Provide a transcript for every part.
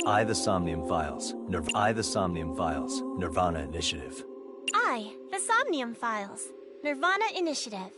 I, the Somnium Files. The Somnium Files. nirvanA Initiative. I, the Somnium Files. nirvanA Initiative.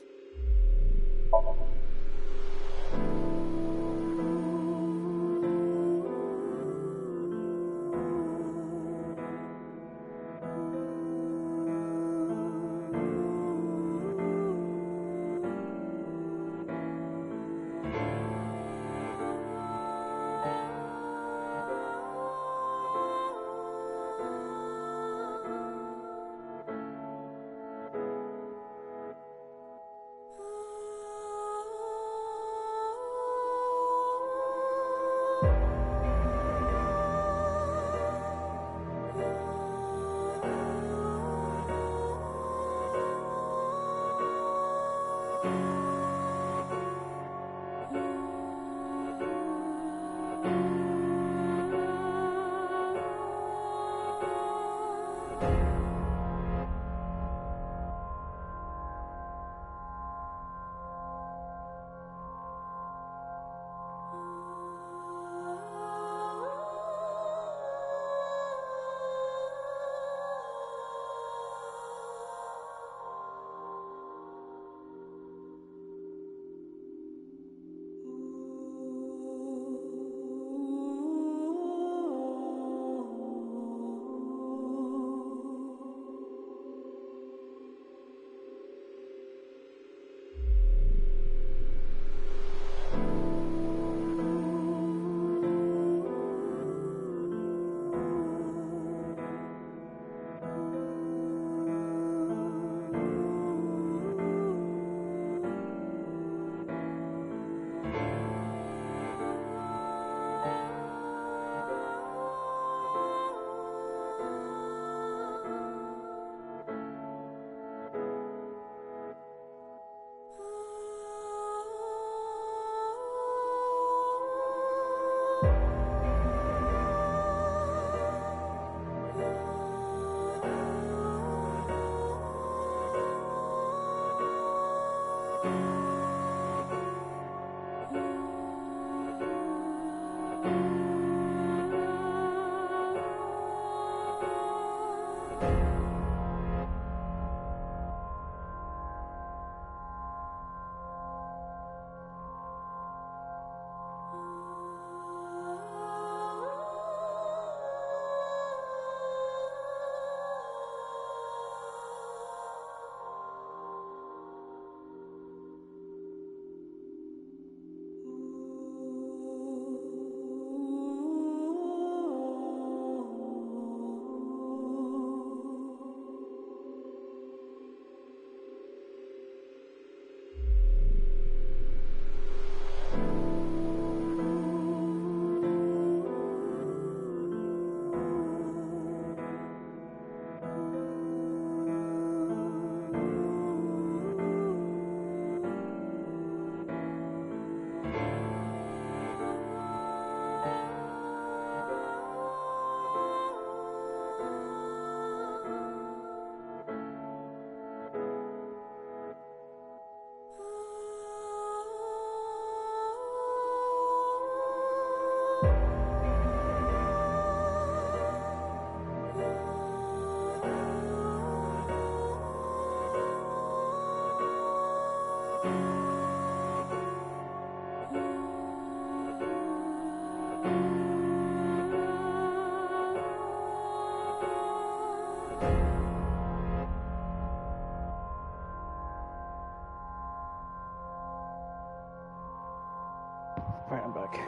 Alright, I'm back.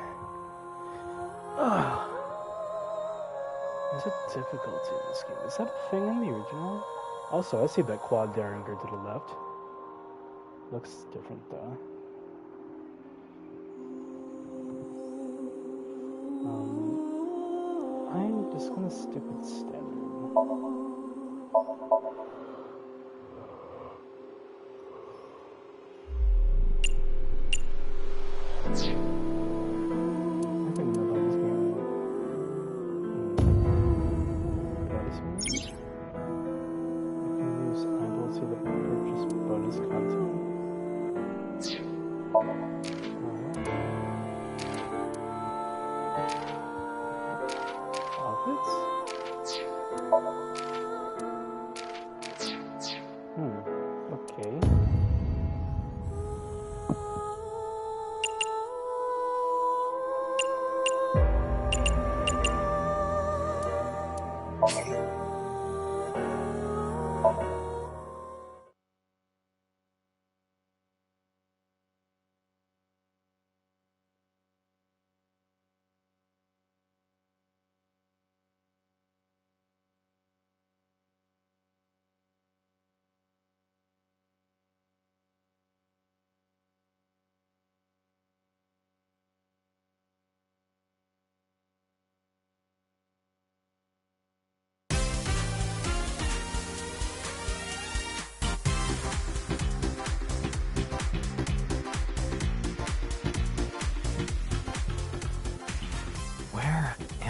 Ugh. There's a difficulty in this game. Is that a thing in the original? Also, I see that quad derringer to the left. Looks different though. I'm just gonna stick with standard.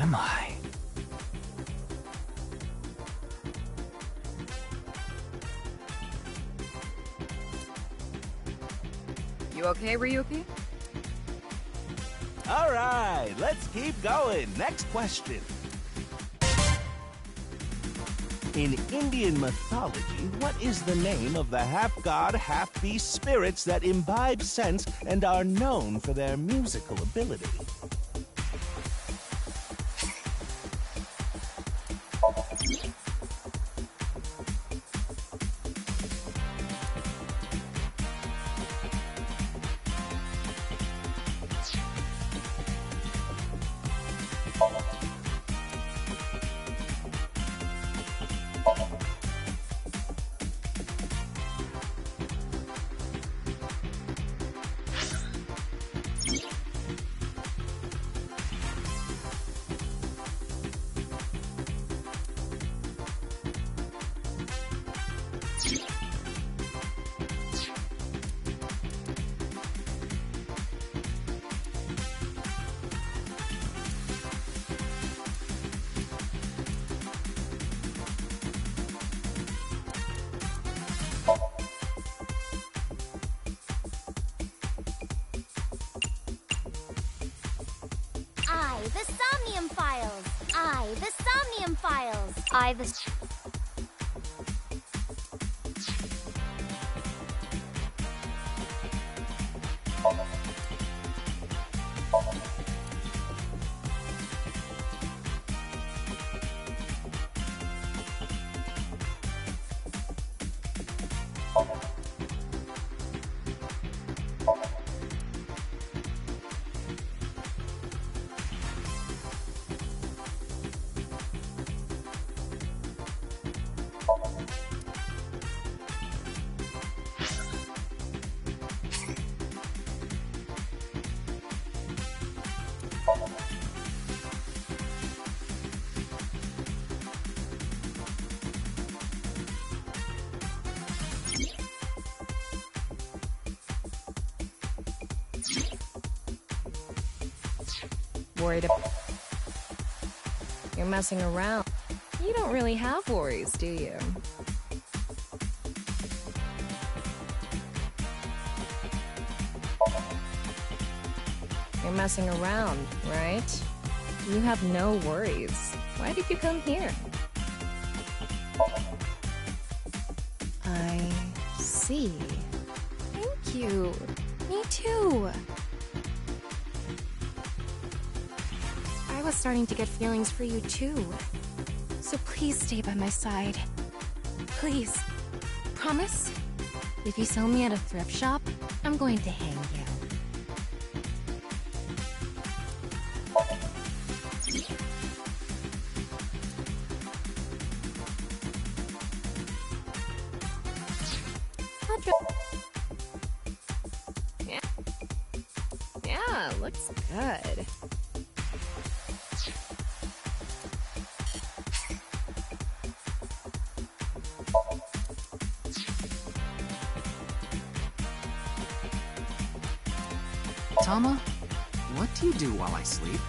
am I? You okay, Ryuki? All right, let's keep going. Next question. In Indian mythology, what is the name of the half-god, half-beast spirits that imbibe sense and are known for their musical ability? The Somnium Files. The Somnium Files. The... Worried about... You're messing around. You don't really have worries, do you? You're messing around, right? You have no worries. Why did you come here? I see. Thank you. Me too. I was starting to get feelings for you too. So please stay by my side. Please. Promise? If you sell me at a thrift shop, I'm going to hang you. Yeah, looks good. Tama, what do you do while I sleep?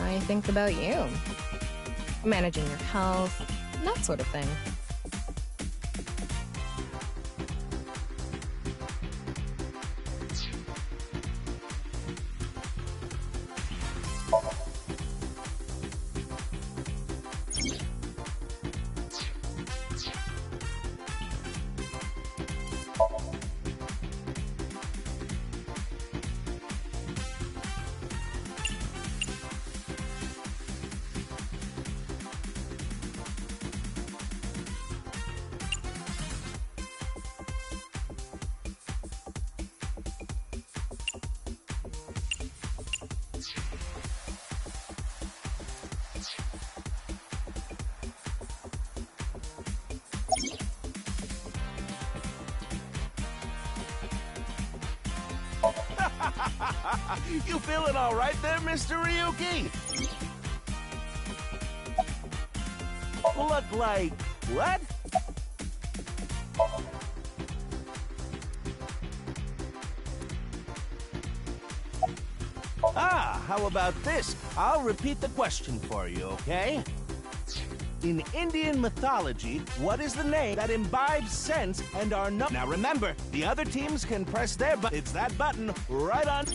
I think about you. Managing your health, that sort of thing. You feeling all right there, Mr. Ryuki? Look like... what? Ah, how about this? I'll repeat the question for you, okay? In Indian mythology, what is the name that imbibes sense and are no— Now remember, the other teams can press their button. It's that button right on.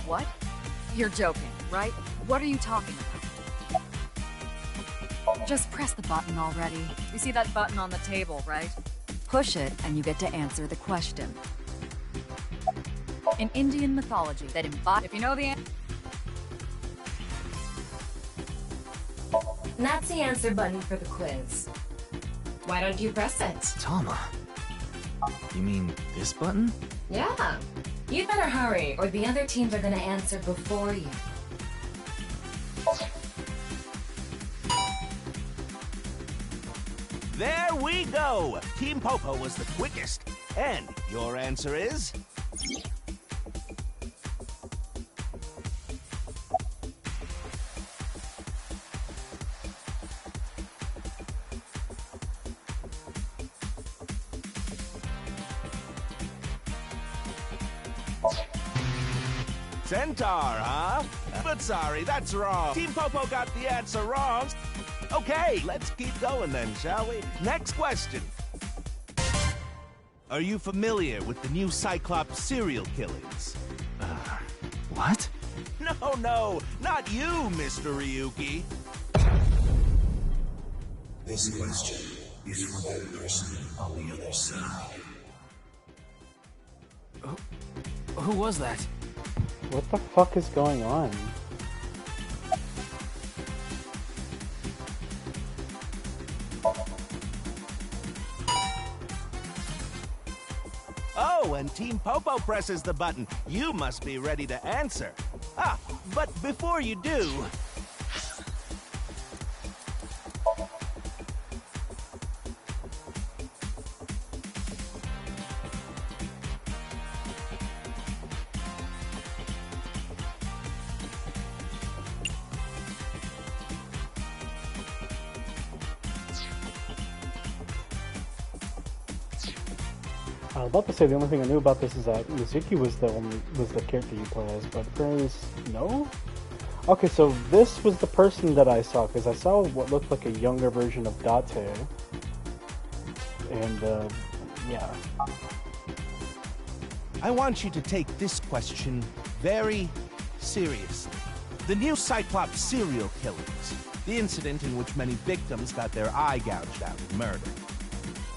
What? You're joking, right? What are you talking about? Just press the button already. You see that button on the table, right? Push it and you get to answer the question. In Indian mythology, that embodies— If you know the answer— That's the answer button for the quiz. Why don't you press it? Tama. You mean this button? Yeah. You better hurry, or the other teams are gonna answer before you. There we go! Team Popo was the quickest. And your answer is? Centaur, huh? But sorry, that's wrong. Team Popo got the answer wrong. Okay, let's keep going then, shall we? Next question. Are you familiar with the new Cyclops serial killings? What? No, not you, Mr. Ryuki. This question is for that person on the other side. Who was that? What the fuck is going on? Oh, and Team Popo presses the button. You must be ready to answer. Ah, but before you do... I was about to say the only thing I knew about this is that Mizuki was the character you play as, but apparently no? Okay, so this was the person that I saw, because I saw what looked like a younger version of Date. And, yeah. I want you to take this question very seriously. The new Cyclops serial killings, the incident in which many victims got their eye gouged out and murdered.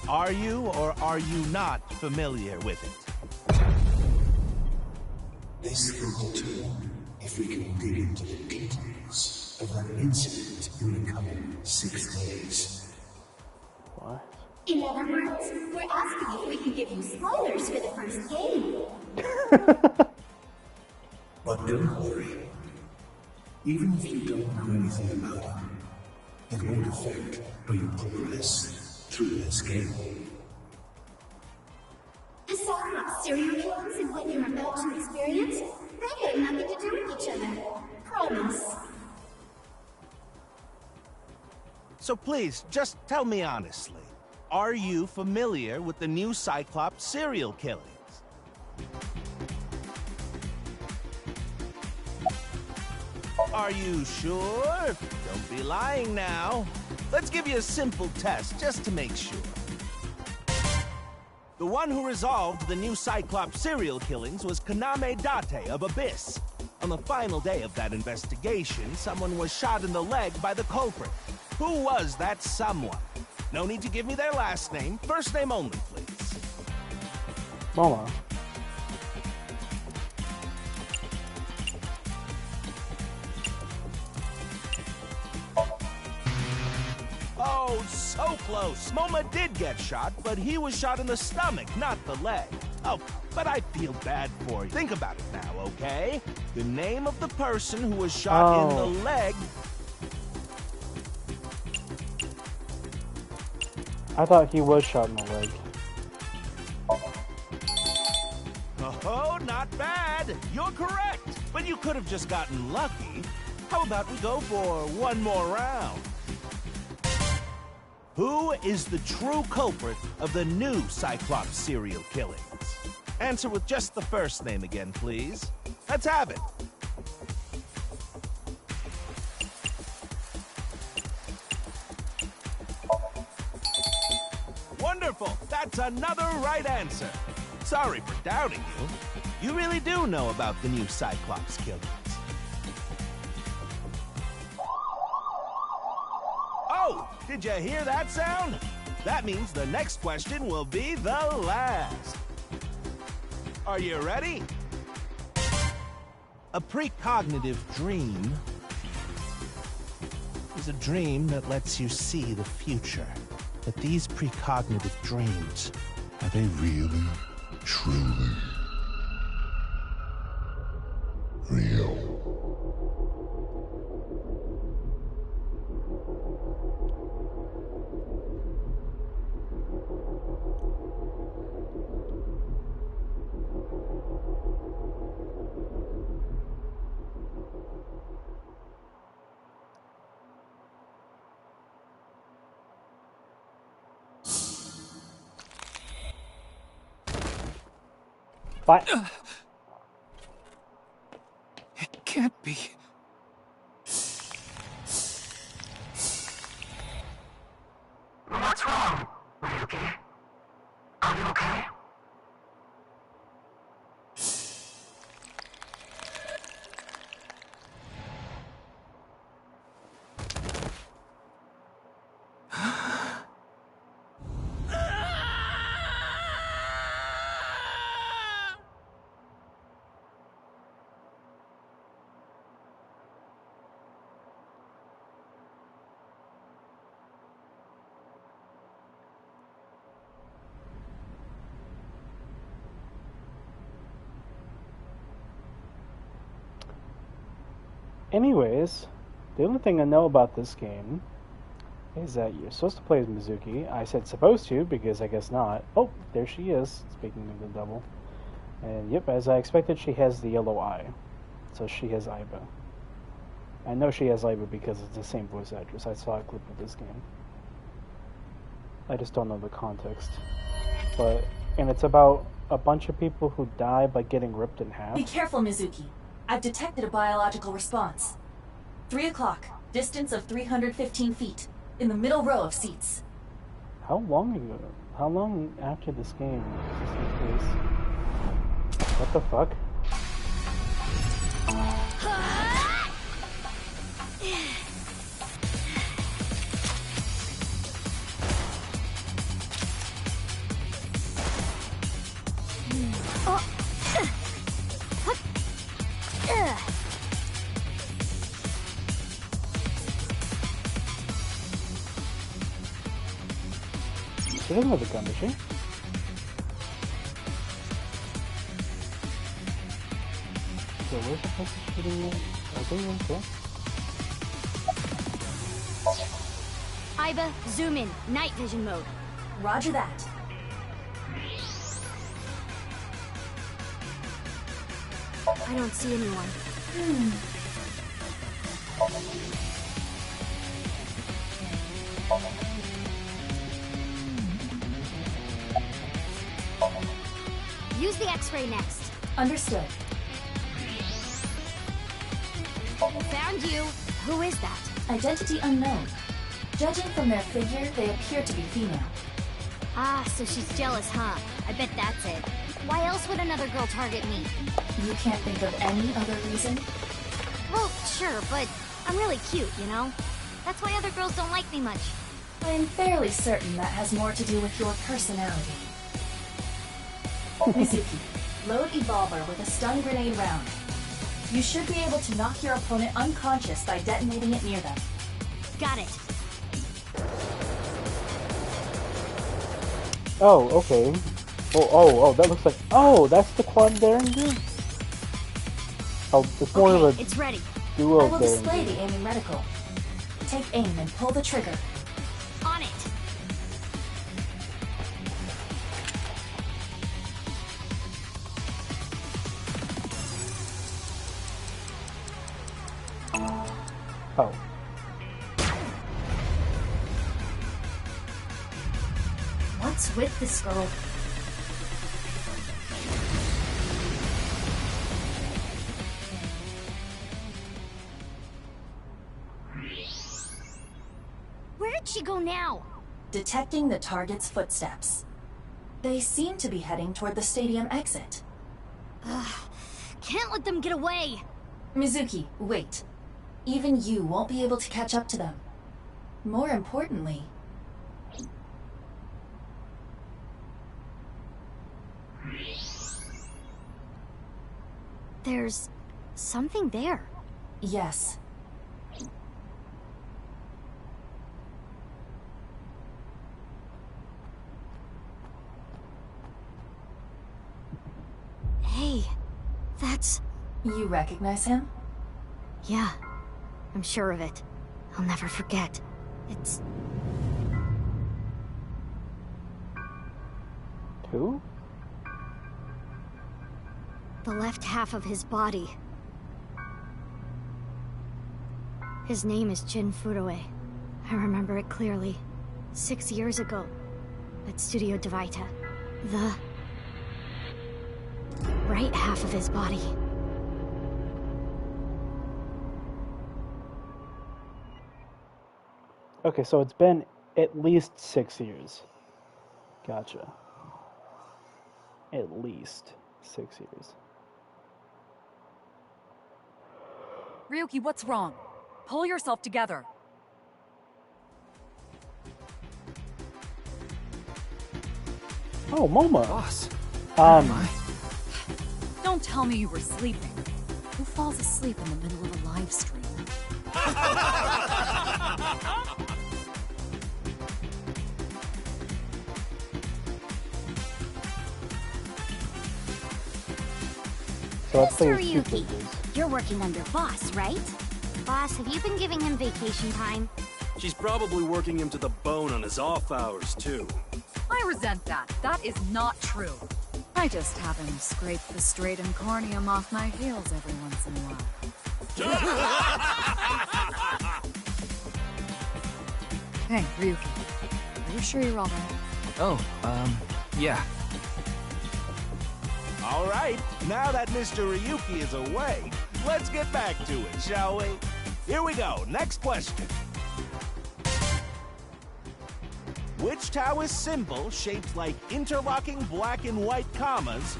Are you or are you not familiar with it? This can hold too if we can dig into the details of that incident in the coming 6 days. What? In other words, we're asking if we can give you spoilers for the first game. But don't worry. Even if you don't know anything about it, it won't affect how you progress through this game. The Cyclops serial killings and what you're about to experience, they have nothing to do with each other. Promise. So please, just tell me honestly. Are you familiar with the new Cyclops serial killings? Are you sure? Don't be lying now. Let's give you a simple test, just to make sure. The one who resolved the new Cyclops serial killings was Kaname Date of Abyss. On the final day of that investigation, someone was shot in the leg by the culprit. Who was that someone? No need to give me their last name. First name only, please. Mama. Oh, so close. Moma did get shot, but he was shot in the stomach, not the leg. Oh, But I feel bad for you. Think about it now, okay? The name of the person who was shot in the leg. I thought he was shot in the leg. Oh, not bad. You're correct. But you could have just gotten lucky. How about we go for one more round? Who is the true culprit of the new Cyclops serial killings? Answer with just the first name again, please. Let's have it. Wonderful. That's another right answer. Sorry for doubting you. You really do know about the new Cyclops killings. Oh, did you hear that sound? That means the next question will be the last. Are you ready? A precognitive dream is a dream that lets you see the future. But these precognitive dreams, Are they really, truly real? But It can't be. What's wrong, Ryuki? Are you okay? anyways, the only thing I know about this game is that you're supposed to play as Mizuki. I said supposed to because I guess not. Oh, there she is, speaking of the double. And yep, as I expected, she has the yellow eye. So she has Aiba. I know she has Aiba because it's the same voice actress. I saw a clip of this game. I just don't know the context. And it's about a bunch of people who die by getting ripped in half. Be careful, Mizuki. I've detected a biological response. 3 o'clock, distance of 315 feet, in the middle row of seats. How long after this game is this case? What the fuck? She doesn't have a gun, does she? So where's the person shooting at? Are they in there? Aiba, zoom in. Night vision mode. Roger that. I don't see anyone. Use the X-ray next. Understood. Found you. Who is that? Identity unknown. Judging from their figure, they appear to be female. Ah, so she's jealous, huh? I bet that's it. Why else would another girl target me? You can't think of any other reason? Well, sure, but I'm really cute, you know? That's why other girls don't like me much. I'm fairly certain that has more to do with your personality. Mizuki, load Evolver with a stun grenade round. You should be able to knock your opponent unconscious by detonating it near them. Got it. Oh, okay. Oh, that looks like... Oh, that's the quad Derringer? Oh, it's more of a it's ready. duo I will display Derringer. the aiming reticle. Take aim and pull the trigger. On it. Oh. What's with this girl? Where did she go now? Detecting the target's footsteps. They seem to be heading toward the stadium exit. Can't let them get away. Mizuki, wait. Even you won't be able to catch up to them. More importantly... There's something there. Yes. Hey, that's... You recognize him? Yeah, I'm sure of it. I'll never forget. It's... Who? the left half of his body. His name is Jin Furue. I remember it clearly. 6 years ago, at Studio Devaita. The right half of his body. Okay, so it's been at least 6 years. Gotcha. At least 6 years. Ryuki, what's wrong? Pull yourself together. Oh, Moma. Boss. Don't tell me you were sleeping. Who falls asleep in the middle of a live stream? So let's play Mr. with two Ryuki, fingers. you're working under Boss, right? Boss, have you been giving him vacation time? She's probably working him to the bone on his off hours, too. I resent that. That is not true. I just have him scrape the stratum corneum off my heels every once in a while. Hey, Ryuki. Are you sure you're all right? Oh, yeah. All right, now that Mr. Ryuki is away, let's get back to it, shall we? Here we go, next question. Which Taoist symbol, shaped like interlocking black and white commas,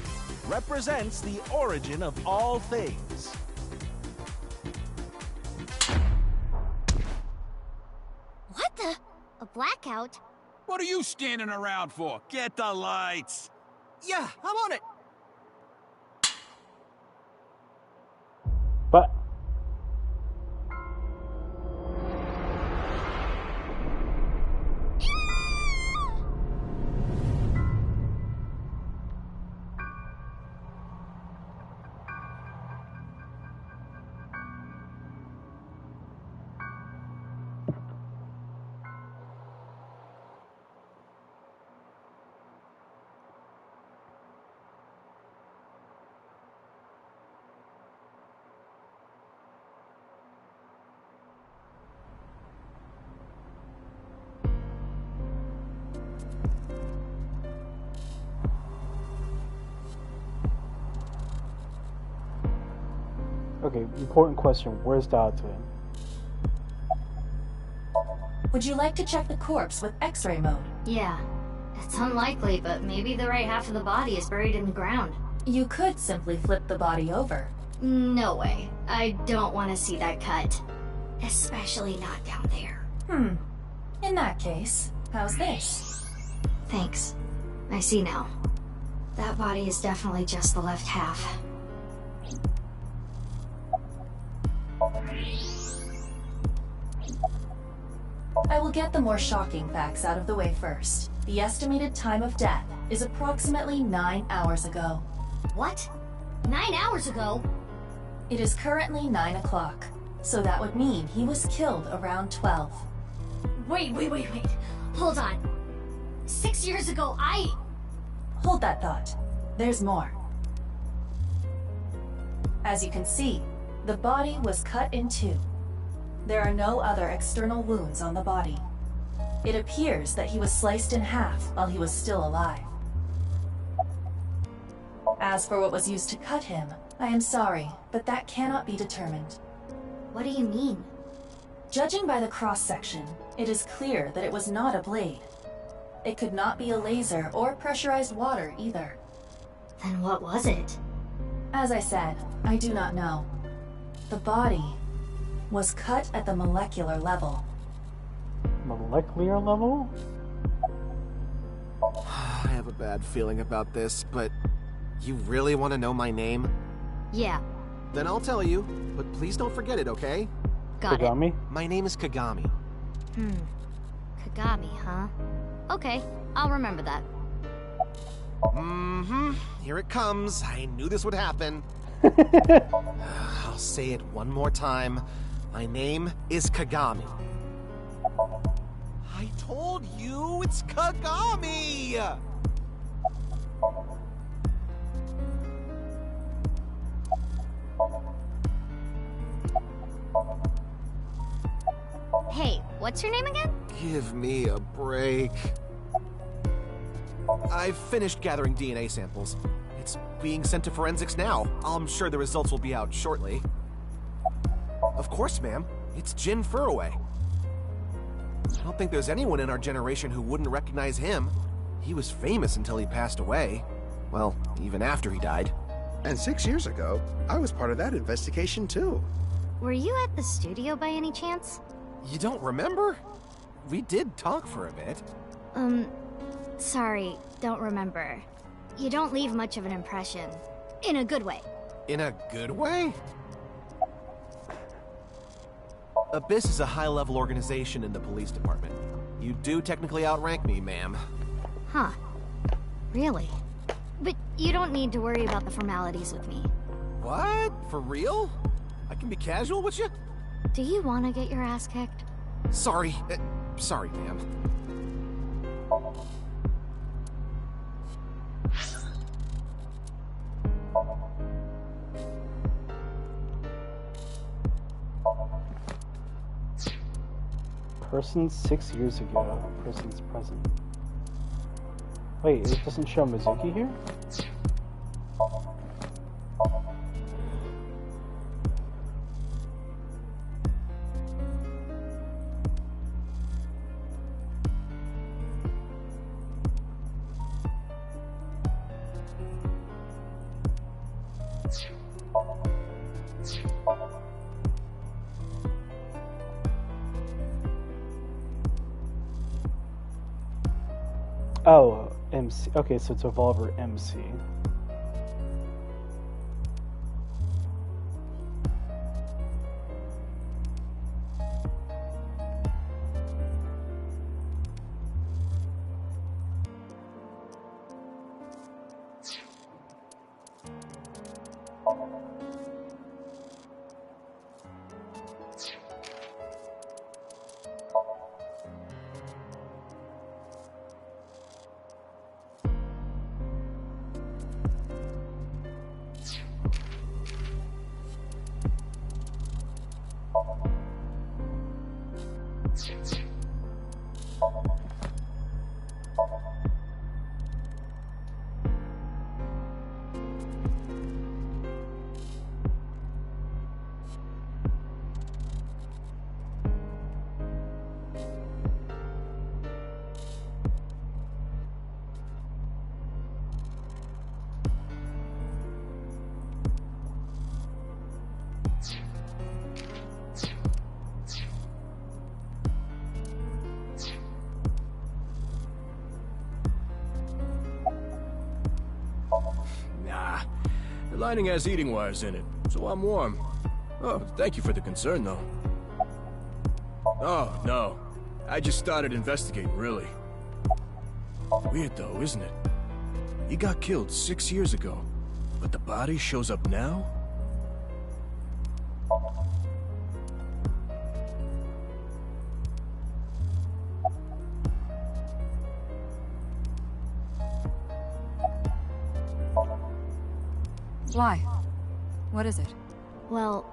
represents the origin of all things? What the? A blackout? What are you standing around for? Get the lights! Yeah, I'm on it. But okay, important question. Where's Date? Would you like to check the corpse with X-ray mode? Yeah. It's unlikely, but maybe the right half of the body is buried in the ground. You could simply flip the body over. No way. I don't want to see that cut. Especially not down there. In that case, how's this? Thanks. I see now. That body is definitely just the left half. I will get the more shocking facts out of the way first. The estimated time of death, is approximately 9 hours ago. What? 9 hours ago? It is currently 9 o'clock, so that would mean he was killed around 12. Wait. Hold on. 6 years ago, Hold that thought. There's more. As you can see, the body was cut in two. There are no other external wounds on the body. It appears that he was sliced in half while he was still alive. As for what was used to cut him, I am sorry, but that cannot be determined. What do you mean? Judging by the cross-section, it is clear that it was not a blade. It could not be a laser or pressurized water either. Then what was it? As I said, I do not know. The body was cut at the molecular level. Molecular level? I have a bad feeling about this, but you really want to know my name? Yeah. Then I'll tell you, but please don't forget it, okay? Got Kagami? it. My name is Kagami. Kagami, huh? Okay, I'll remember that. Here it comes. I knew this would happen. I'll say it one more time. My name is Kagami. I told you it's Kagami! Hey, what's your name again? Give me a break. I've finished gathering DNA samples. It's being sent to forensics now. I'm sure the results will be out shortly. Of course, ma'am. It's Jin Furroway. I don't think there's anyone in our generation who wouldn't recognize him. He was famous until he passed away. Well, even after he died. And 6 years ago, I was part of that investigation too. Were you at the studio by any chance? You don't remember? We did talk for a bit. Sorry, don't remember. You don't leave much of an impression. In a good way. In a good way? Abyss is a high-level organization in the police department. You do technically outrank me, ma'am. Huh. Really? But you don't need to worry about the formalities with me. What? For real? I can be casual with you? Do you want to get your ass kicked? Sorry. Sorry, ma'am. Person 6 years ago. Person's present. Wait, it doesn't show Mizuki here? Oh, MC. Okay, so it's Evolver MC. Nah. The lining has heating wires in it, so I'm warm. Oh, thank you for the concern, though. Oh, no. I just started investigating, really. Weird, though, isn't it? He got killed 6 years ago, but the body shows up now? Why? What is it? Well,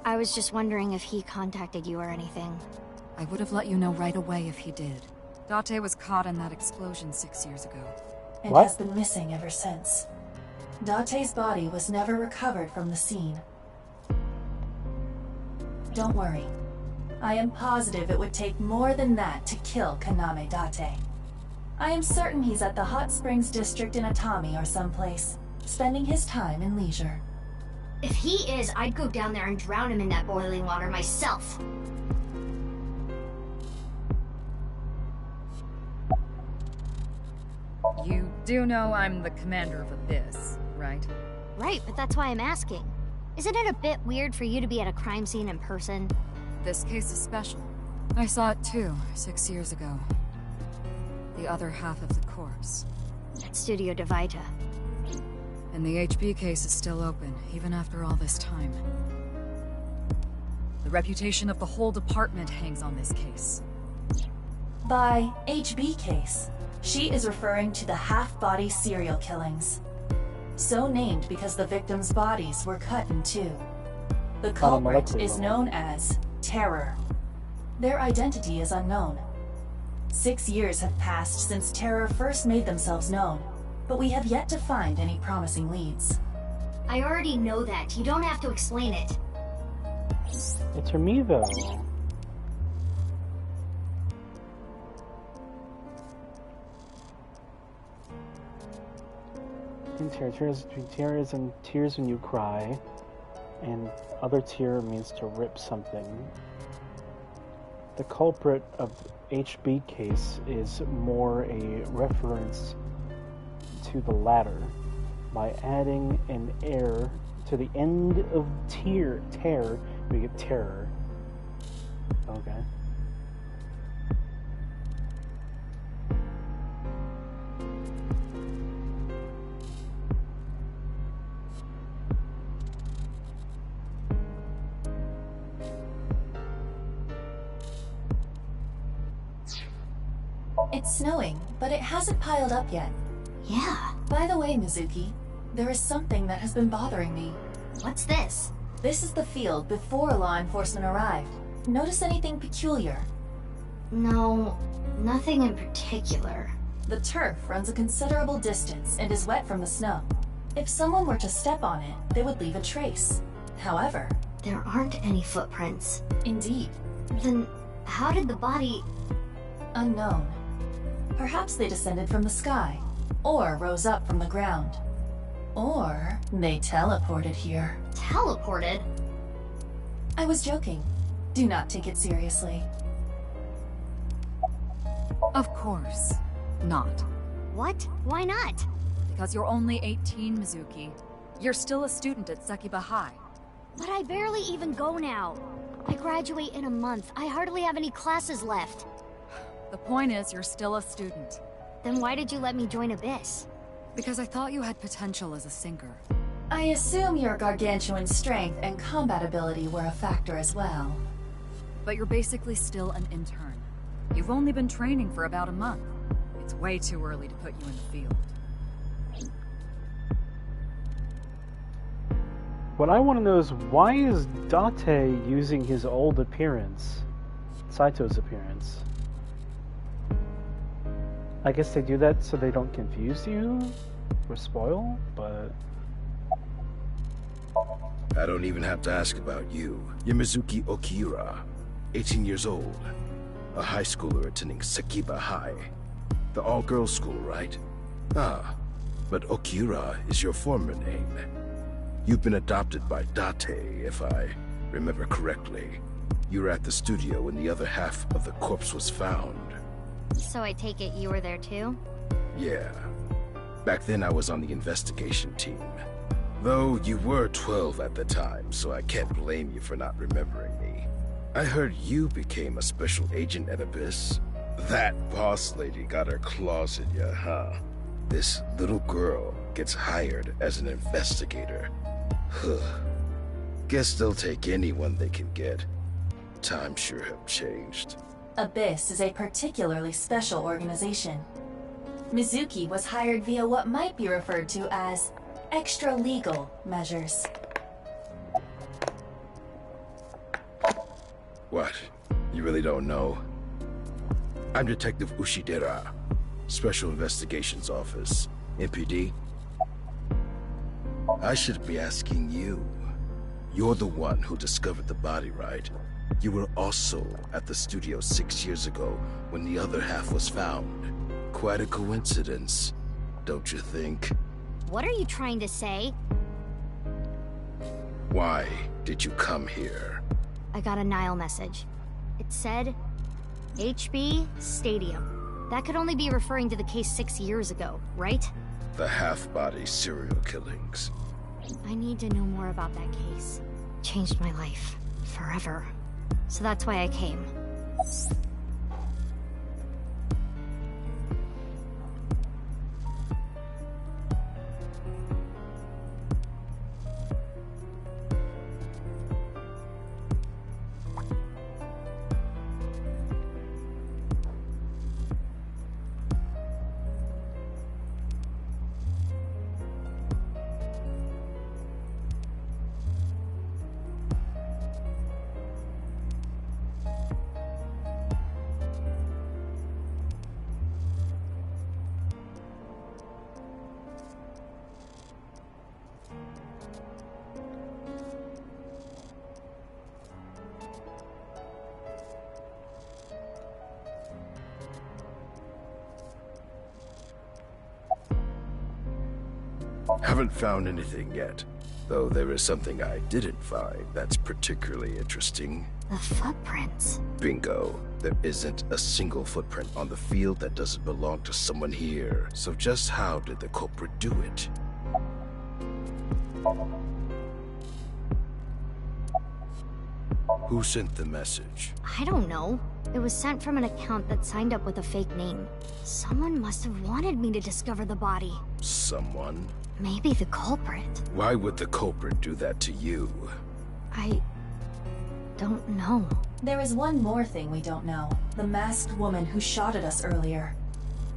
I was just wondering if he contacted you or anything. I would have let you know right away if he did. Date was caught in that explosion 6 years ago. And has been missing ever since. Date's body was never recovered from the scene. Don't worry. I am positive it would take more than that to kill Kaname Date. I am certain he's at the Hot Springs district in Atami or someplace, spending his time in leisure. If he is, I'd go down there and drown him in that boiling water myself. You do know I'm the commander of Abyss, right? Right, but that's why I'm asking. Isn't it a bit weird for you to be at a crime scene in person? This case is special. I saw it too, 6 years ago. The other half of the corpse. At Studio Divita. And the HB case is still open, even after all this time. The reputation of the whole department hangs on this case. By HB case, she is referring to the half-body serial killings. So named because the victims' bodies were cut in two. The culprit is known as Terror. Their identity is unknown. 6 years have passed since Terror first made themselves known, but we have yet to find any promising leads. I already know that. You don't have to explain it. It's for me, though. Tears and tears when you cry, and other tear means to rip something. The culprit of HB case is more a reference to the latter by adding an air to the end of tear, we get terror. Okay. It's snowing, but it hasn't piled up yet. Yeah. By the way, Mizuki, there is something that has been bothering me. What's this? This is the field before law enforcement arrived. Notice anything peculiar? No, nothing in particular. The turf runs a considerable distance and is wet from the snow. If someone were to step on it, they would leave a trace. However, there aren't any footprints. Indeed. Then how did the body... Unknown. Perhaps they descended from the sky, or rose up from the ground. Or they teleported here. Teleported? I was joking. Do not take it seriously. Of course not. What? Why not? Because you're only 18, Mizuki. You're still a student at Sekiba High. But I barely even go now. I graduate in a month. I hardly have any classes left. The point is, you're still a student. Then why did you let me join Abyss? Because I thought you had potential as a sinker. I assume your gargantuan strength and combat ability were a factor as well. But you're basically still an intern. You've only been training for about a month. It's way too early to put you in the field. What I want to know is, why is Date using his old appearance? Saito's appearance. I guess they do that so they don't confuse you or spoil, but... I don't even have to ask about you. You're Mizuki Okiura, 18 years old. A high schooler attending Sekiba High. The all-girls school, right? Ah, but Okiura is your former name. You've been adopted by Date, if I remember correctly. You were at the studio when the other half of the corpse was found. So I take it you were there too? Yeah. Back then I was on the investigation team. Though you were 12 at the time, so I can't blame you for not remembering me. I heard you became a special agent at Abyss. That boss lady got her claws in you, huh? This little girl gets hired as an investigator. Guess they'll take anyone they can get. Times sure have changed. Abyss is a particularly special organization. Mizuki was hired via what might be referred to as extra-legal measures. What? You really don't know? I'm Detective Ushidera, Special Investigations Office, MPD. I should be asking you. You're the one who discovered the body, right? You were also at the studio 6 years ago when the other half was found. Quite a coincidence, don't you think? What are you trying to say? Why did you come here? I got a Nile message. It said, HB Stadium. That could only be referring to the case 6 years ago, right? The half-body serial killings. I need to know more about that case. Changed my life. Forever. So that's why I came. Haven't found anything yet, though there is something I didn't find that's particularly interesting. The footprints. Bingo. There isn't a single footprint on the field that doesn't belong to someone here. So just how did the culprit do it? Who sent the message? I don't know. It was sent from an account that signed up with a fake name. Someone must have wanted me to discover the body. Someone? Maybe the culprit. Why would the culprit do that to you? I don't know. There is one more thing we don't know. The masked woman who shot at us earlier.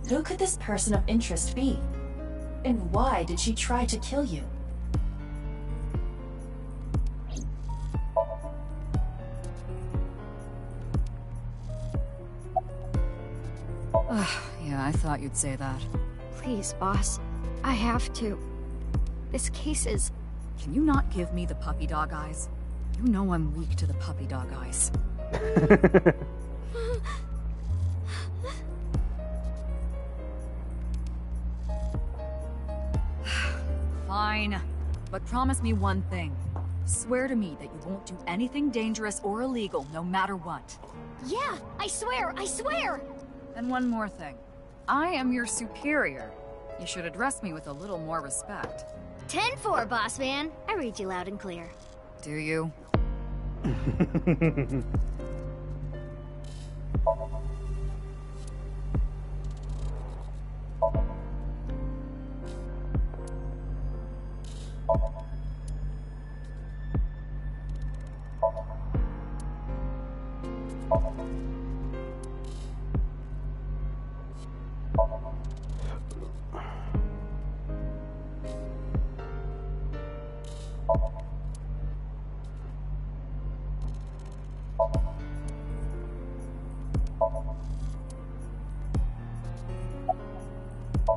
Who could this person of interest be? And why did she try to kill you? Yeah, I thought you'd say that. Please, boss. I have to. This case is... Can you not give me the puppy dog eyes? You know I'm weak to the puppy dog eyes. Fine. But promise me one thing. Swear to me that you won't do anything dangerous or illegal, no matter what. Yeah, I swear! I swear! And one more thing. I am your superior. You should address me with a little more respect. 10-4, boss man. I read you loud and clear. Do you?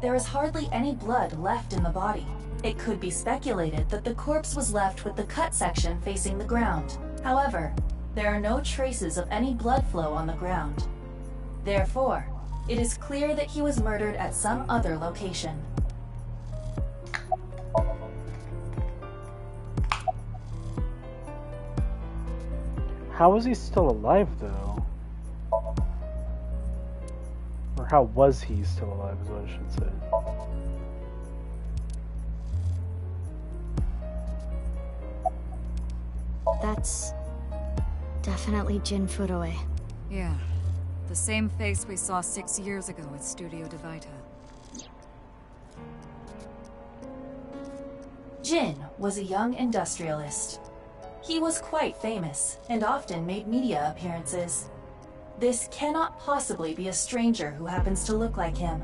There is hardly any blood left in the body. It could be speculated that the corpse was left with the cut section facing the ground. However, there are no traces of any blood flow on the ground. Therefore, it is clear that he was murdered at some other location. How is he still alive, though? Or how was he still alive, is what I should say. That's... definitely Jin Furuwe. Yeah. The same face we saw 6 years ago at Studio Divita. Jin was a young industrialist. He was quite famous and often made media appearances. This cannot possibly be a stranger who happens to look like him.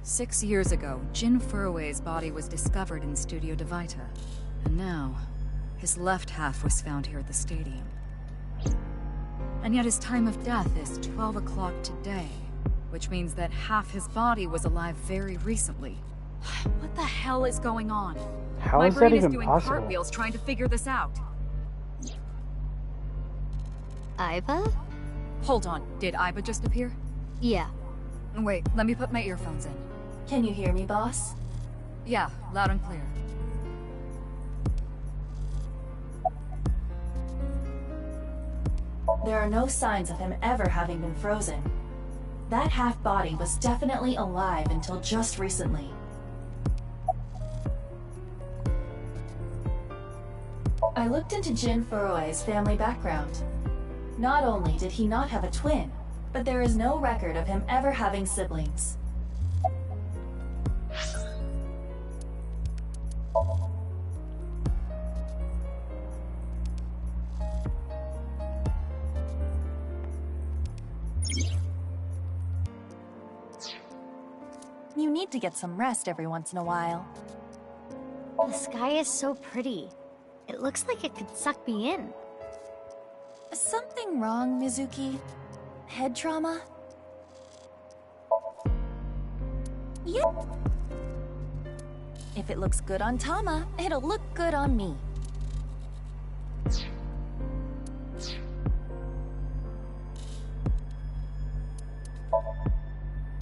"6 years ago, Jin Furue's body was discovered in Studio Divita. And now, his left half was found here at the stadium. And yet his time of death is 12 o'clock today, which means that half his body was alive very recently. What the hell is going on? How My is that brain is even doing possible? cartwheels trying to figure this out. Aiba? Hold on, did Aiba just appear? Yeah. Wait, let me put my earphones in. Can you hear me, boss? Yeah, loud and clear. There are no signs of him ever having been frozen. That half-body was definitely alive until just recently. I looked into Jin Furue's family background. Not only did he not have a twin, but there is no record of him ever having siblings. You need to get some rest every once in a while. The sky is so pretty. It looks like it could suck me in. Something wrong, Mizuki? Head trauma? Yep. If it looks good on Tama, it'll look good on me.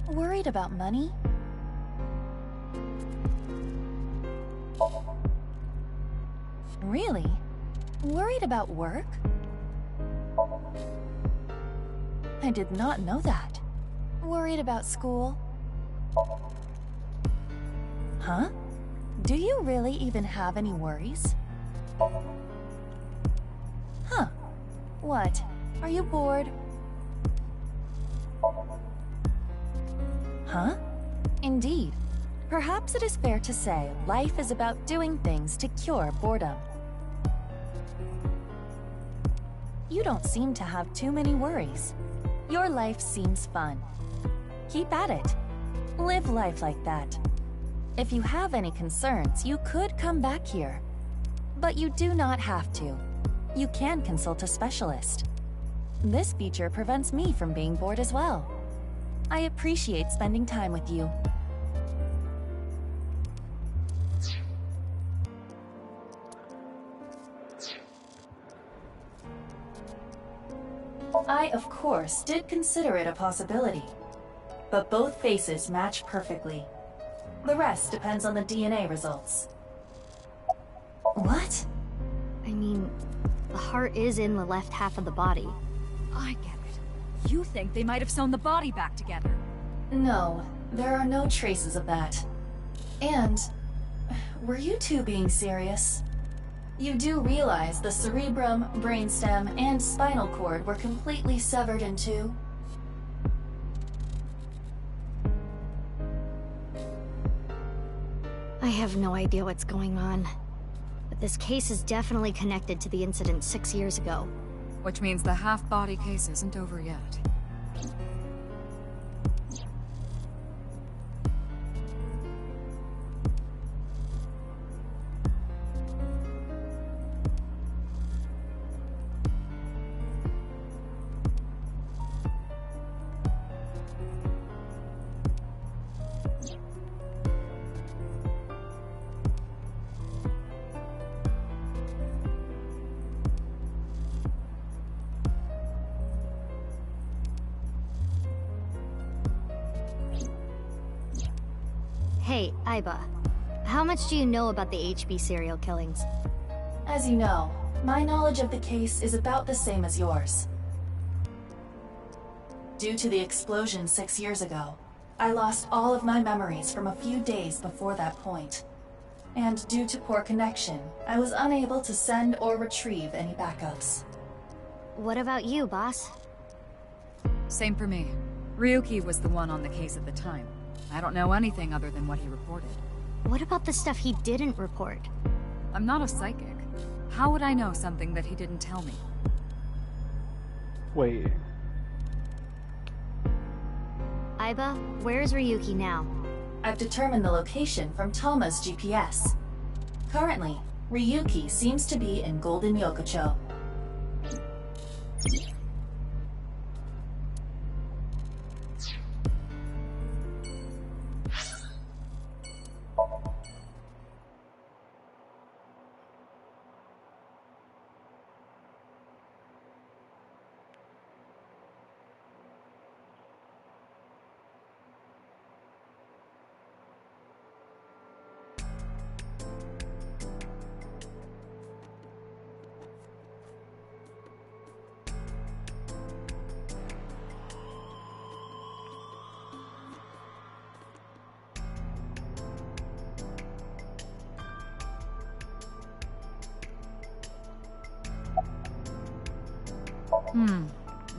Worried about money? Really? Worried about work? I did not know that. Worried about school? Huh? Do you really even have any worries? Huh. What? Are you bored? Huh? Indeed. Perhaps it is fair to say life is about doing things to cure boredom. You don't seem to have too many worries. Your life seems fun. Keep at it. Live life like that. If you have any concerns, you could come back here. But you do not have to. You can consult a specialist. This feature prevents me from being bored as well. I appreciate spending time with you. I, of course, did consider it a possibility. But both faces match perfectly. The rest depends on the DNA results. What? I mean, the heart is in the left half of the body. I get it. You think they might have sewn the body back together. No, there are no traces of that. And, were you two being serious? You do realize the cerebrum, brainstem, and spinal cord were completely severed in two? I have no idea what's going on. But this case is definitely connected to the incident 6 years ago. Which means the half-body case isn't over yet. Hey, Aiba. How much do you know about the HB serial killings? As you know, my knowledge of the case is about the same as yours. Due to the explosion 6 years ago, I lost all of my memories from a few days before that point. And due to poor connection, I was unable to send or retrieve any backups. What about you, boss? Same for me. Ryuki was the one on the case at the time. I don't know anything other than what he reported. What about the stuff he didn't report? I'm not a psychic. How would I know something that he didn't tell me? Wait. Aiba, where's Ryuki now? I've determined the location from Tama's GPS. Currently, Ryuki seems to be in Golden Yokocho.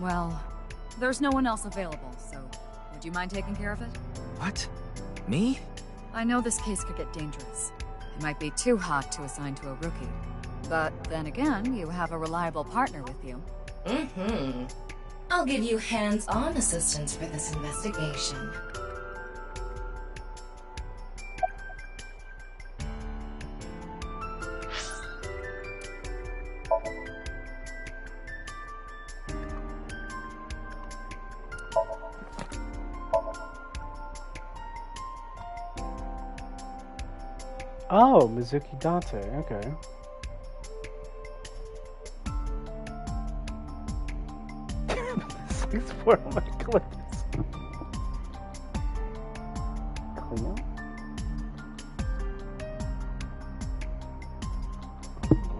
Well, there's no one else available, so would you mind taking care of it? What? Me? I know this case could get dangerous. It might be too hot to assign to a rookie. But then again, you have a reliable partner with you. I'll give you hands-on assistance for this investigation. Oh, Mizuki Date, okay. This is where my clips. Cleo?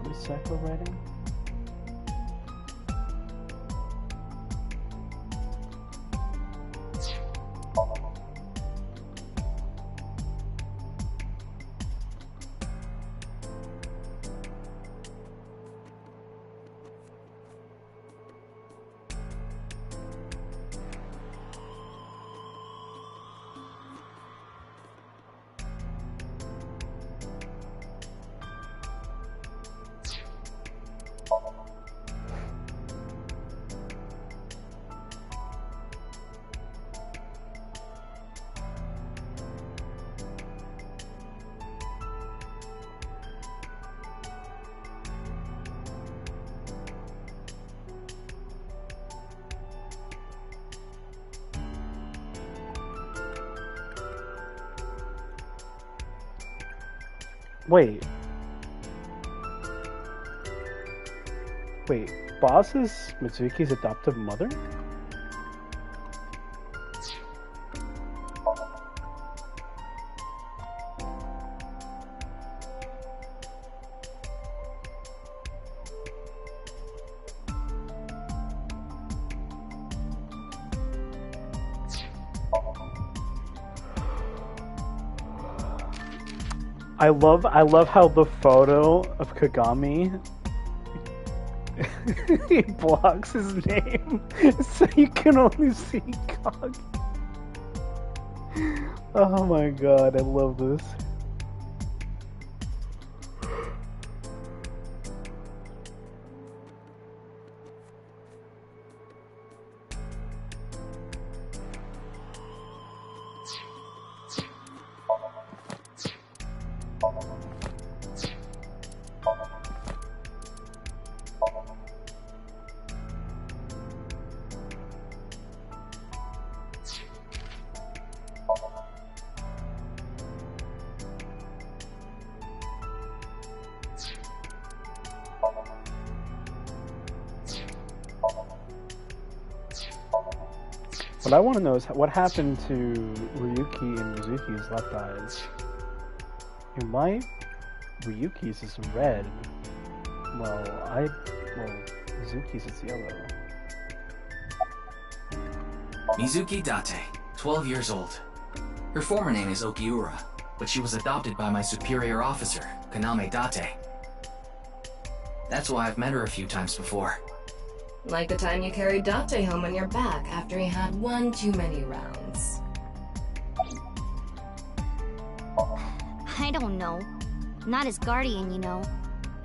Motorcycle riding? Wait. Wait, Boss is Mizuki's adoptive mother? I love how the photo of Kagami he blocks his name so you can only see Kag. Oh my god, I love this. What I want to know is what happened to Ryuki and Mizuki's left eyes. And why Ryuki's is red? Well, Mizuki's is yellow. Mizuki Date, 12 years old. Her former name is Okiura, but she was adopted by my superior officer, Kaname Date. That's why I've met her a few times before. Like the time you carried Date home on your back after he had one too many rounds. I don't know. I'm not his guardian, you know.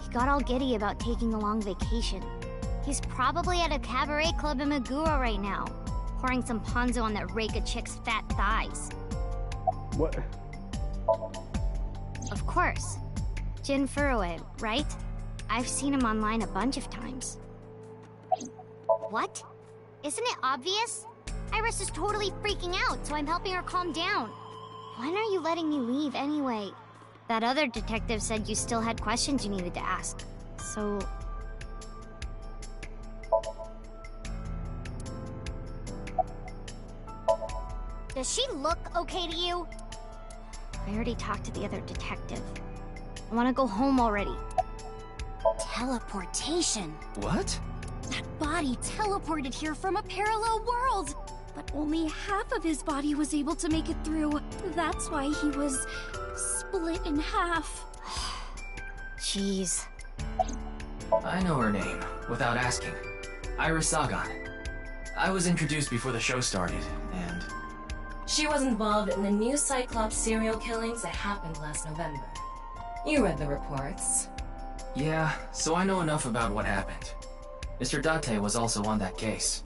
He got all giddy about taking a long vacation. He's probably at a cabaret club in Meguro right now, pouring some ponzo on that rake of chick's fat thighs. What? Of course. Jin Furue, right? I've seen him online a bunch of times. What? Isn't it obvious? Iris is totally freaking out, so I'm helping her calm down. When are you letting me leave anyway? That other detective said you still had questions you needed to ask. So... Does she look okay to you? I already talked to the other detective. I want to go home already. Teleportation. What? That body teleported here from a parallel world. But only half of his body was able to make it through. That's why he was split in half. Jeez. I know her name, without asking. Iris Sagan. I was introduced before the show started, and... She was involved in the new Cyclops serial killings that happened last November. You read the reports. Yeah, so I know enough about what happened. Mr. Date was also on that case.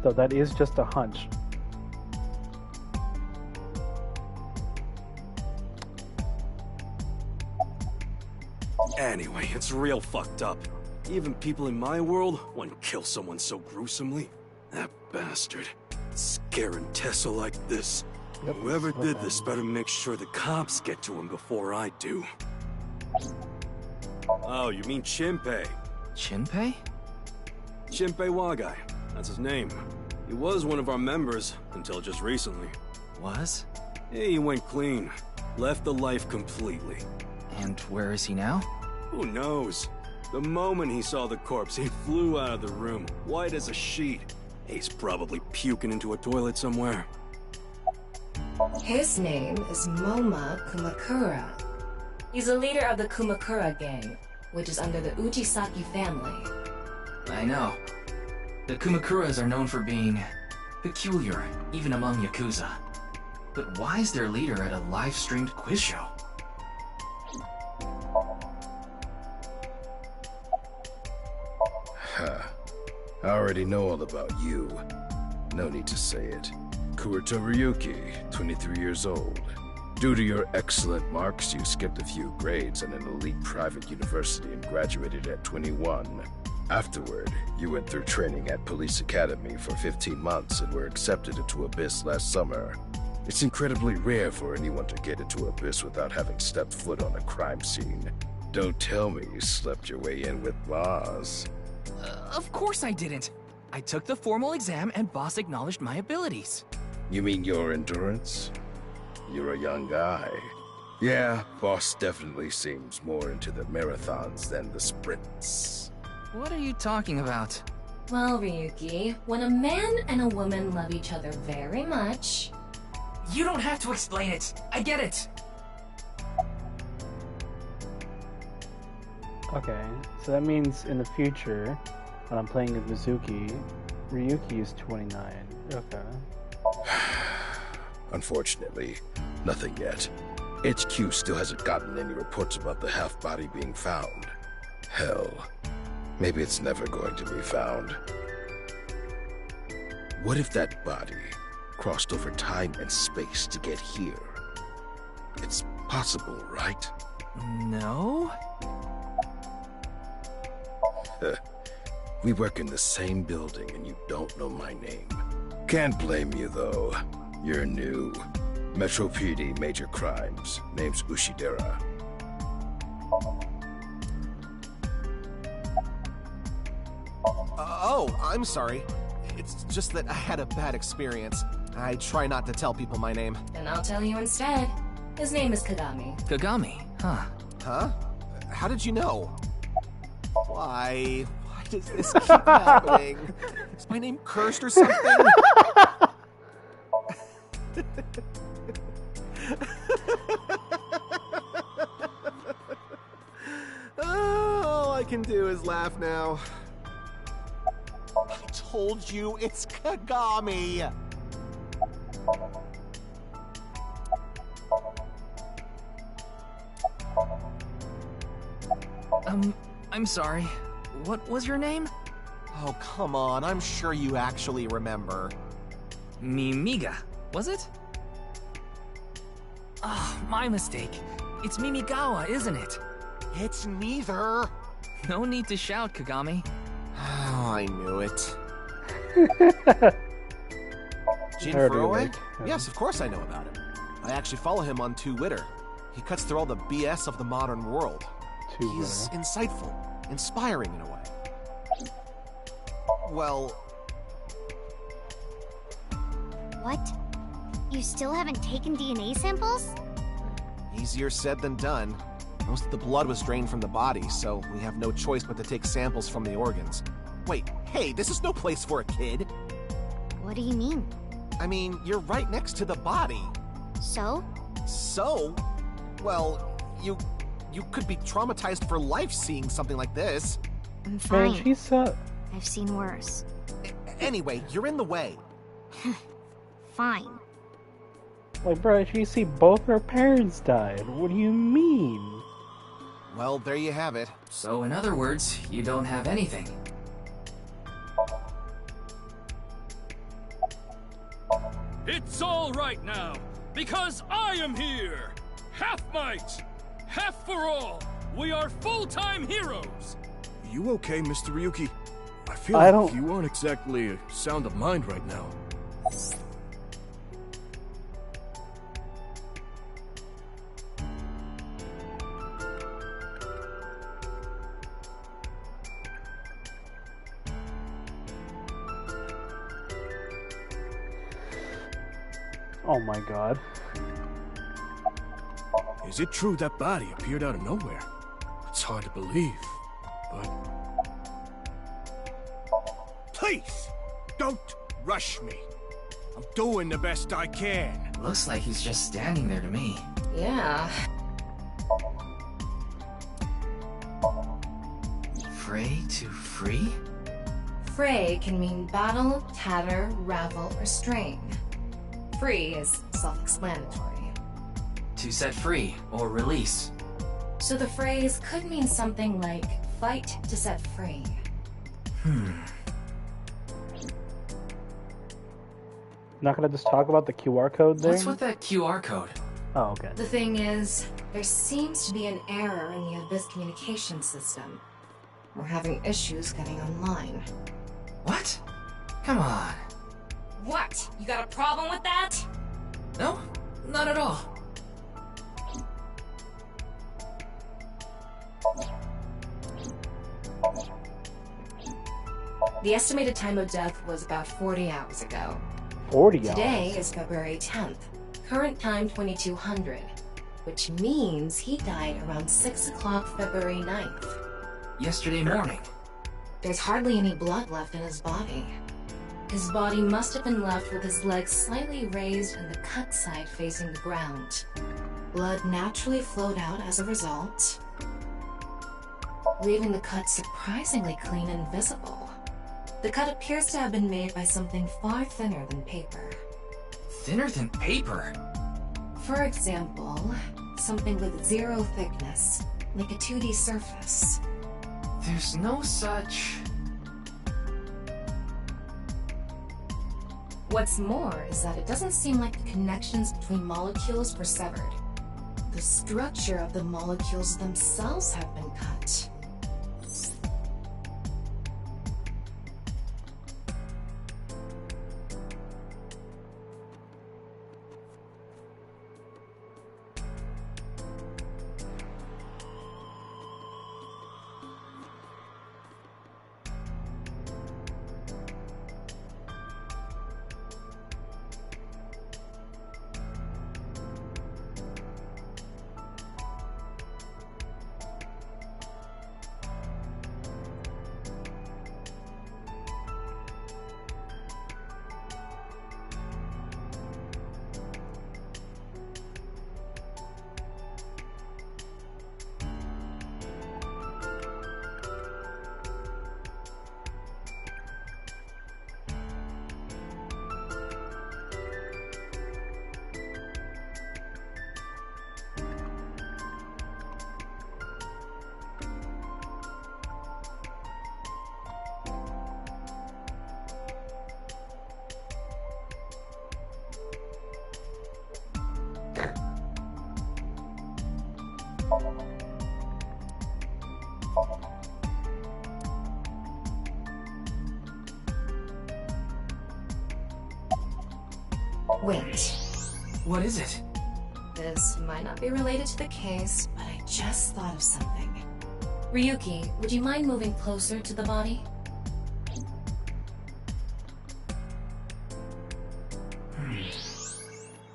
So that is just a hunch. Anyway, it's real fucked up. Even people in my world wouldn't kill someone so gruesomely. That bastard. Scaring Tessa like this. Yep, Whoever did this better make sure the cops get to him before I do. Oh, you mean Shinpei? Shinpei? Shinpei Wagai. That's his name. He was one of our members until just recently. Was? Yeah, he went clean. Left the life completely. And where is he now? Who knows? The moment he saw the corpse, he flew out of the room, white as a sheet. He's probably puking into a toilet somewhere. His name is Moma Kumakura. He's a leader of the Kumakura gang, which is under the Ujisaki family. I know. The Kumakuras are known for being peculiar, even among Yakuza. But why is their leader at a live-streamed quiz show? Huh. I already know all about you. No need to say it. Kurito Ryuki, 23 years old. Due to your excellent marks, you skipped a few grades in an elite private university and graduated at 21. Afterward, you went through training at Police Academy for 15 months and were accepted into Abyss last summer. It's incredibly rare for anyone to get into Abyss without having stepped foot on a crime scene. Don't tell me you slept your way in with Boss. Of course I didn't. I took the formal exam and Boss acknowledged my abilities. You mean your endurance? You're a young guy. Yeah, Boss definitely seems more into the marathons than the sprints. What are you talking about? Well, Ryuki, when a man and a woman love each other very much... You don't have to explain it. I get it. Okay, so that means in the future, when I'm playing with Mizuki, Ryuki is 29. Okay. Unfortunately, nothing yet. HQ still hasn't gotten any reports about the half-body being found. Hell, maybe it's never going to be found. What if that body crossed over time and space to get here? It's possible, right? No? We work in the same building and you don't know my name. Can't blame you, though. You're new. Metro PD, Major Crimes. Name's Ushidera. Oh, I'm sorry. It's just that I had a bad experience. I try not to tell people my name. And I'll tell you instead. His name is Kagami. Kagami? Huh. Huh? How did you know? Why does this keep happening? Is my name cursed or something? All I can do is laugh now. I told you, it's Kagami! I'm sorry. What was your name? Oh, come on, I'm sure you actually remember. Mimiga, was it? Ah, my mistake. It's Mimigawa, isn't it? It's neither. No need to shout, Kagami. Oh, I knew it. Jin I already Furue? like him. Yes, of course I know about him. I actually follow him on Twitter. He cuts through all the BS of the modern world. He's insightful, inspiring in a way. Well... What? You still haven't taken DNA samples? Easier said than done. Most of the blood was drained from the body, so we have no choice but to take samples from the organs. Wait, hey, this is no place for a kid! What do you mean? I mean, you're right next to the body. So? So? Well, you could be traumatized for life seeing something like this. I'm fine. Man, she's I've seen worse. Anyway, you're in the way. Fine. like, bro, you see both her parents died. What do you mean? Well, there you have it. So in other words, you don't have anything. It's all right now, because I am here! Half might! Half for all! We are full-time heroes! You okay, Mr. Ryuki? I feel I like don't- you aren't exactly sound of mind right now. Oh my god. Is it true that body appeared out of nowhere? It's hard to believe, but... Please! Don't rush me. I'm doing the best I can. Looks like he's just standing there to me. Yeah. Fray to free? Fray can mean battle, tatter, ravel, or strain. Free is self-explanatory. To set free or release. So the phrase could mean something like fight to set free. Not gonna just talk about the QR code there? What's with that QR code? Oh, okay. The thing is, there seems to be an error in the Abyss communication system. We're having issues getting online. What? Come on. What? You got a problem with that? No, not at all. The estimated time of death was about 40 hours ago. 40 Today hours? is February 10th. Current time 2200, which means he died around 6 o'clock February 9th. Yesterday morning. There's hardly any blood left in his body. His body must have been left with his legs slightly raised and the cut side facing the ground. Blood naturally flowed out as a result, leaving the cut surprisingly clean and visible. The cut appears to have been made by something far thinner than paper. Thinner than paper? For example, something with zero thickness, like a 2D surface. There's no such... What's more is that it doesn't seem like the connections between molecules were severed. The structure of the molecules themselves have been cut. Wait. What is it? This might not be related to the case, but I just thought of something. Ryuki, would you mind moving closer to the body?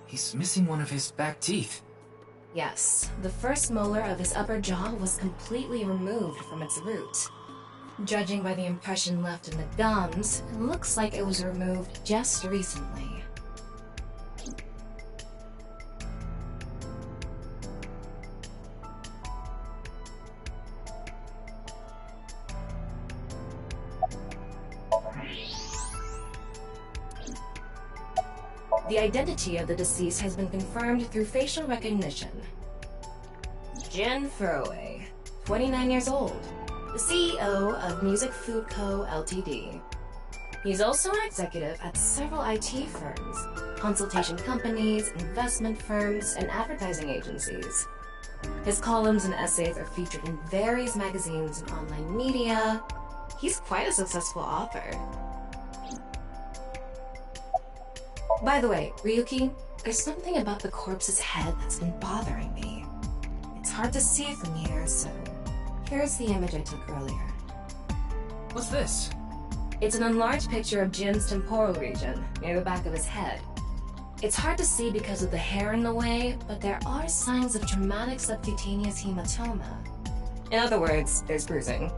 He's missing one of his back teeth. Yes, the first molar of his upper jaw was completely removed from its root. Judging by the impression left in the gums, it looks like it was removed just recently. The identity of the deceased has been confirmed through facial recognition. Jin Furue, 29 years old, the CEO of Music Food Co., Ltd. He's also an executive at several IT firms, consultation companies, investment firms, and advertising agencies. His columns and essays are featured in various magazines and online media. He's quite a successful author. By the way, Ryuki, there's something about the corpse's head that's been bothering me. It's hard to see from here, so here's the image I took earlier. What's this? It's an enlarged picture of Jin's temporal region, near the back of his head. It's hard to see because of the hair in the way, but there are signs of traumatic subcutaneous hematoma. In other words, there's bruising.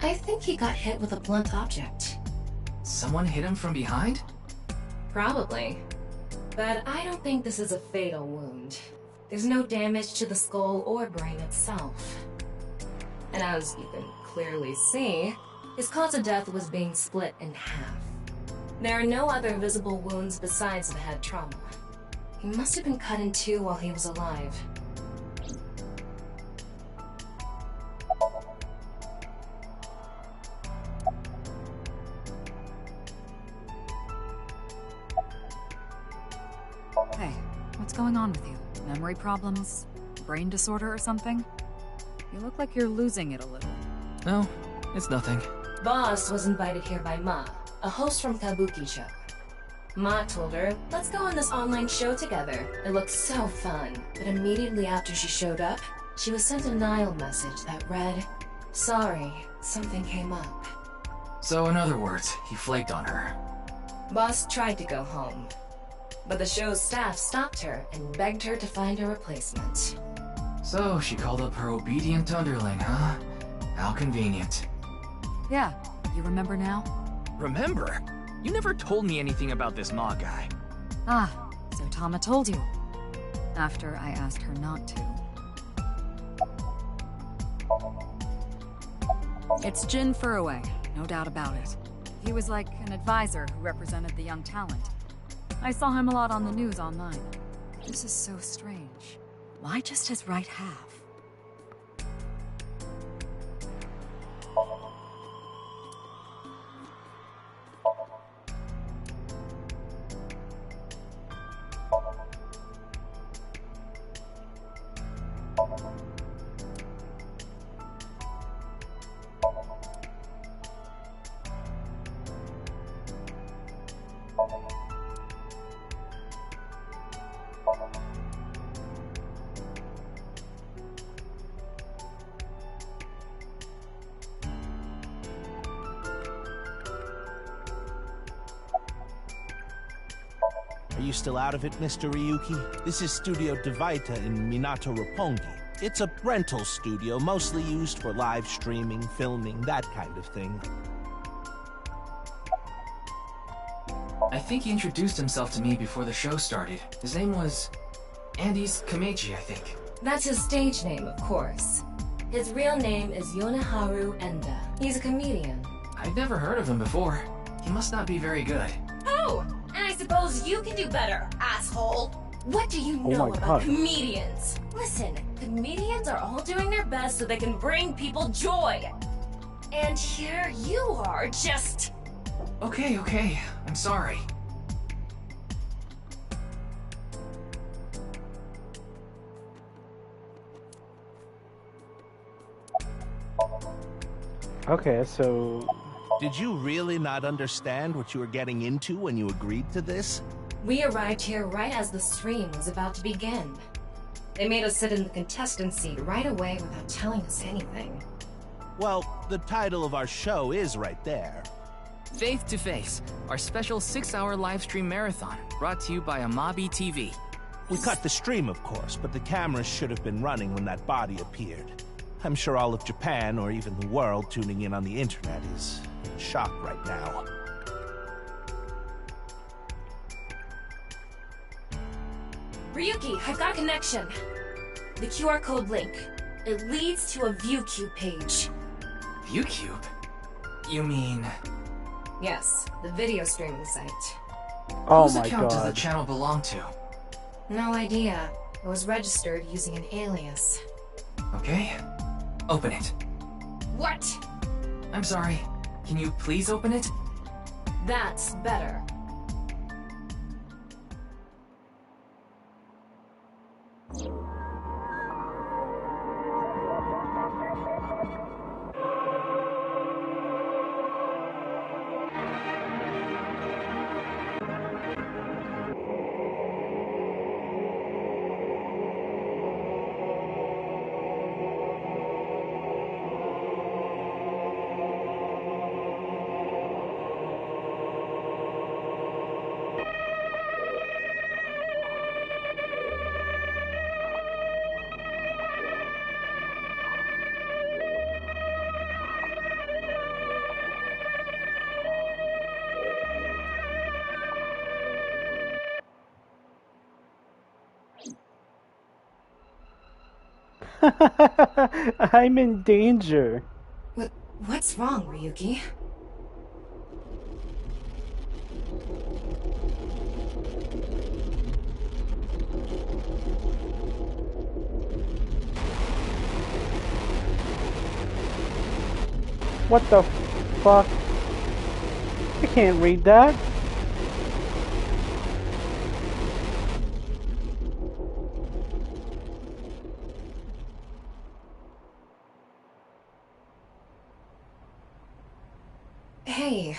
I think he got hit with a blunt object. Someone hit him from behind? Probably. But I don't think this is a fatal wound. There's no damage to the skull or brain itself. And as you can clearly see, his cause of death was being split in half. There are no other visible wounds besides the head trauma. He must have been cut in two while he was alive. Hey, what's going on with you? Memory problems? Brain disorder or something? You look like you're losing it a little. No, it's nothing. Boss was invited here by Ma, a host from Kabuki show. Ma told her, let's go on this online show together. It looked so fun. But immediately after she showed up, she was sent a Nile message that read, sorry, something came up. So in other words, he flaked on her. Boss tried to go home, but the show's staff stopped her and begged her to find a replacement. So she called up her obedient underling, huh? How convenient. Yeah, you remember now? Remember? You never told me anything about this Ma guy. Ah, so Tama told you. After I asked her not to. It's Jin Furue, no doubt about it. He was like an advisor who represented the young talent. I saw him a lot on the news online. This is so strange. Why just his right half? Are you still out of it, Mr. Ryuki? This is Studio Divita in Minato Roppongi. It's a rental studio, mostly used for live streaming, filming, that kind of thing. I think he introduced himself to me before the show started. His name was Andes Kameji, I think. That's his stage name, of course. His real name is Yoneharu Enda. He's a comedian. I'd never heard of him before. He must not be very good. Oh! And I suppose you can do better, asshole! What do you know about comedians? Listen, comedians are all doing their best so they can bring people joy. And here you are, just... Okay, I'm sorry. Okay, so... Did you really not understand what you were getting into when you agreed to this? We arrived here right as the stream was about to begin. They made us sit in the contestant seat right away without telling us anything. Well, the title of our show is right there. Faith to Face, our special 6-hour live stream marathon, brought to you by Amabi TV. We cut the stream, of course, but the cameras should have been running when that body appeared. I'm sure all of Japan, or even the world tuning in on the internet, is in shock right now. Ryuki, I've got a connection. The QR code link. It leads to a ViewCube page. ViewCube? You mean... Yes, the video streaming site. Oh Whose my account does the god. channel belong to? No idea. It was registered using an alias. Okay. Open it. What? I'm sorry. Can you please open it? That's better. I'm in danger. What's wrong, Ryuki? What the fuck? I can't read that. Hey,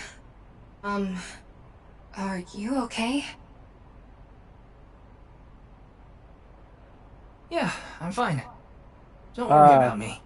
are you okay? Yeah, I'm fine. Don't worry about me.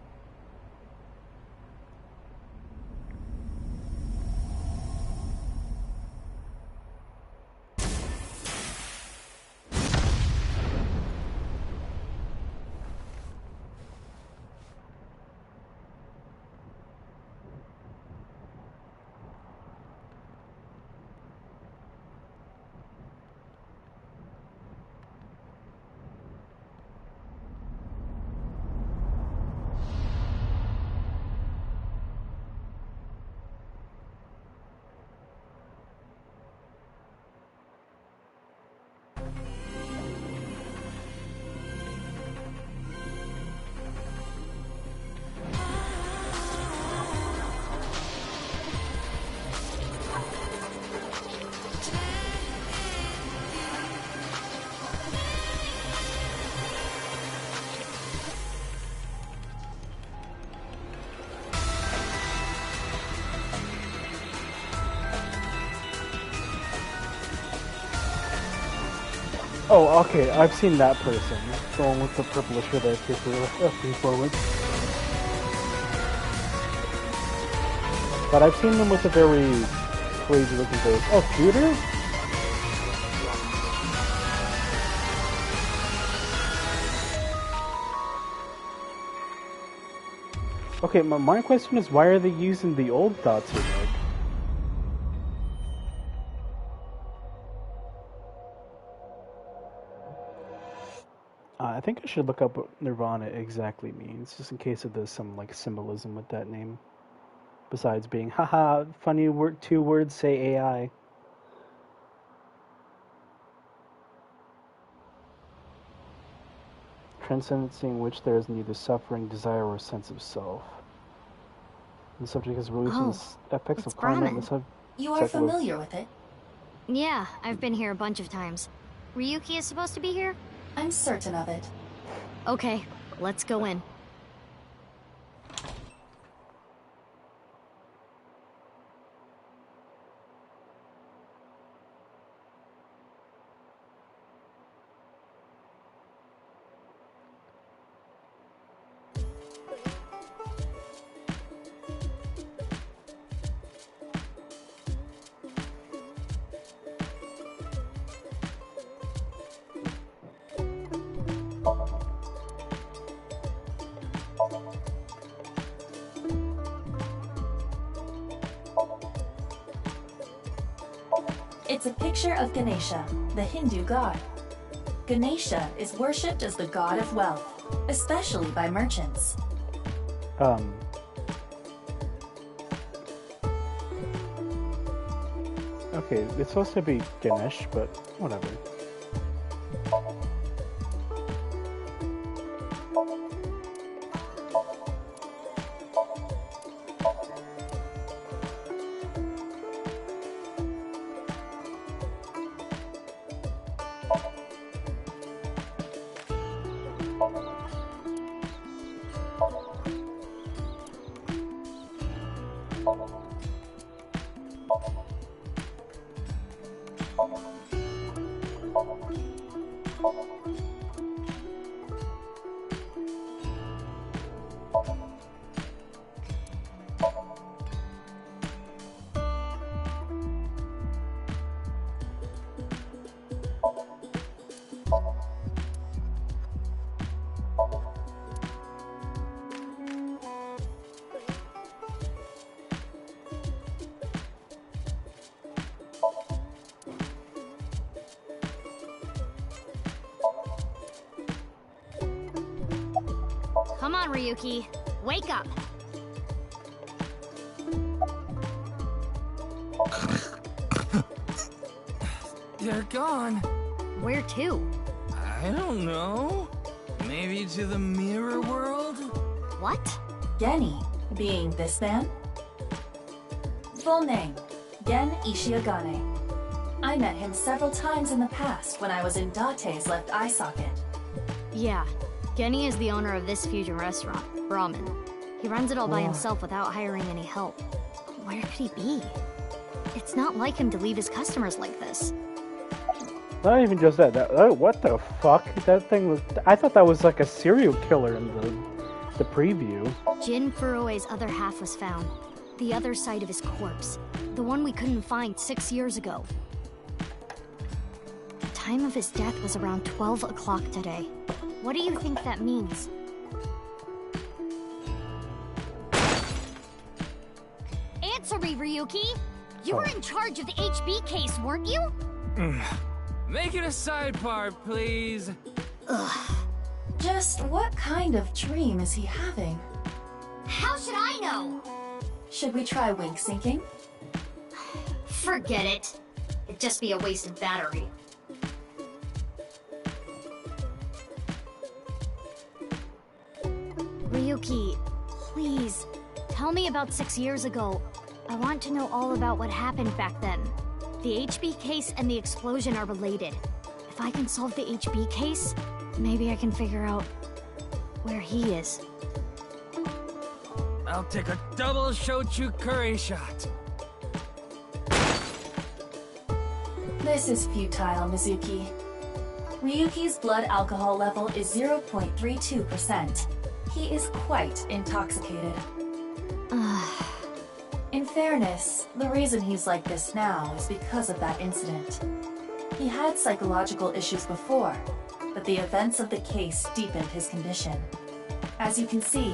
Oh, okay, I've seen that person. The one with the purplish hood that before with. But I've seen them with a very crazy looking face. Oh, shooter? Okay, my question is, why are they using the old dots here? I think I should look up what nirvana exactly means, just in case if there's some like symbolism with that name. Besides being, haha, funny word, 2 words say AI. Transcendency in which there is neither suffering, desire, or sense of self. The subject is releasing the effects of climate. You are familiar with it? Yeah, I've been here a bunch of times. Ryuki is supposed to be here? I'm certain of it. Okay, let's go in. It's a picture of Ganesha, the Hindu god. Ganesha is worshipped as the god of wealth, especially by merchants. Okay, it's supposed to be Ganesh, but whatever. Come on, Ryuki. Wake up. They're gone. Where to? I don't know. Maybe to the mirror world? What? Geni, being this man? Full name, Gen Ishiagane. I met him several times in the past when I was in Date's left eye socket. Yeah. Geni is the owner of this fusion restaurant, Ramen. He runs it all by himself without hiring any help. Where could he be? It's not like him to leave his customers like this. Not even just that. What the fuck? That thing was... I thought that was like a serial killer in the preview. Jin Furue's other half was found. The other side of his corpse. The one we couldn't find 6 years ago. The time of his death was around 12 o'clock today. What do you think that means? Answer me, Ryuki! You were in charge of the HB case, weren't you? Make it a side part, please. Ugh. Just what kind of dream is he having? How should I know? Should we try wink syncing? Forget it. It'd just be a wasted battery. Ryuki, please, tell me about 6 years ago. I want to know all about what happened back then. The HB case and the explosion are related. If I can solve the HB case, maybe I can figure out where he is. I'll take a double shochu curry shot. This is futile, Mizuki. Ryuki's blood alcohol level is 0.32%. He is quite intoxicated. In fairness, the reason he's like this now is because of that incident. He had psychological issues before, but the events of the case deepened his condition. As you can see,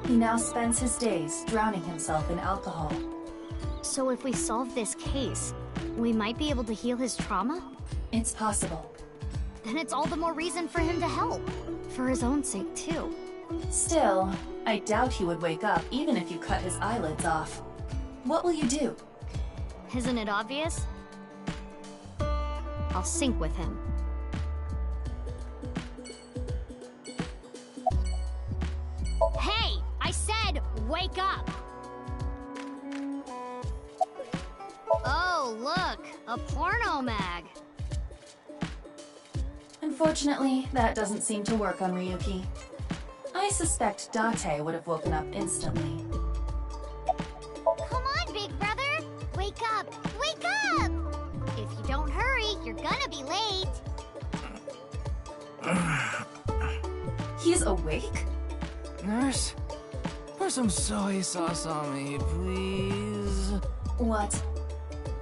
he now spends his days drowning himself in alcohol. So if we solve this case, we might be able to heal his trauma? It's possible. Then it's all the more reason for him to help. For his own sake, too. Still, I doubt he would wake up even if you cut his eyelids off. What will you do? Isn't it obvious? I'll sync with him. Hey! I said, wake up! Oh, look! A porno mag! Unfortunately, that doesn't seem to work on Ryuki. I suspect Date would have woken up instantly. Come on, big brother! Wake up! Wake up! If you don't hurry, you're gonna be late. He's awake? Nurse, pour some soy sauce on me, please. What?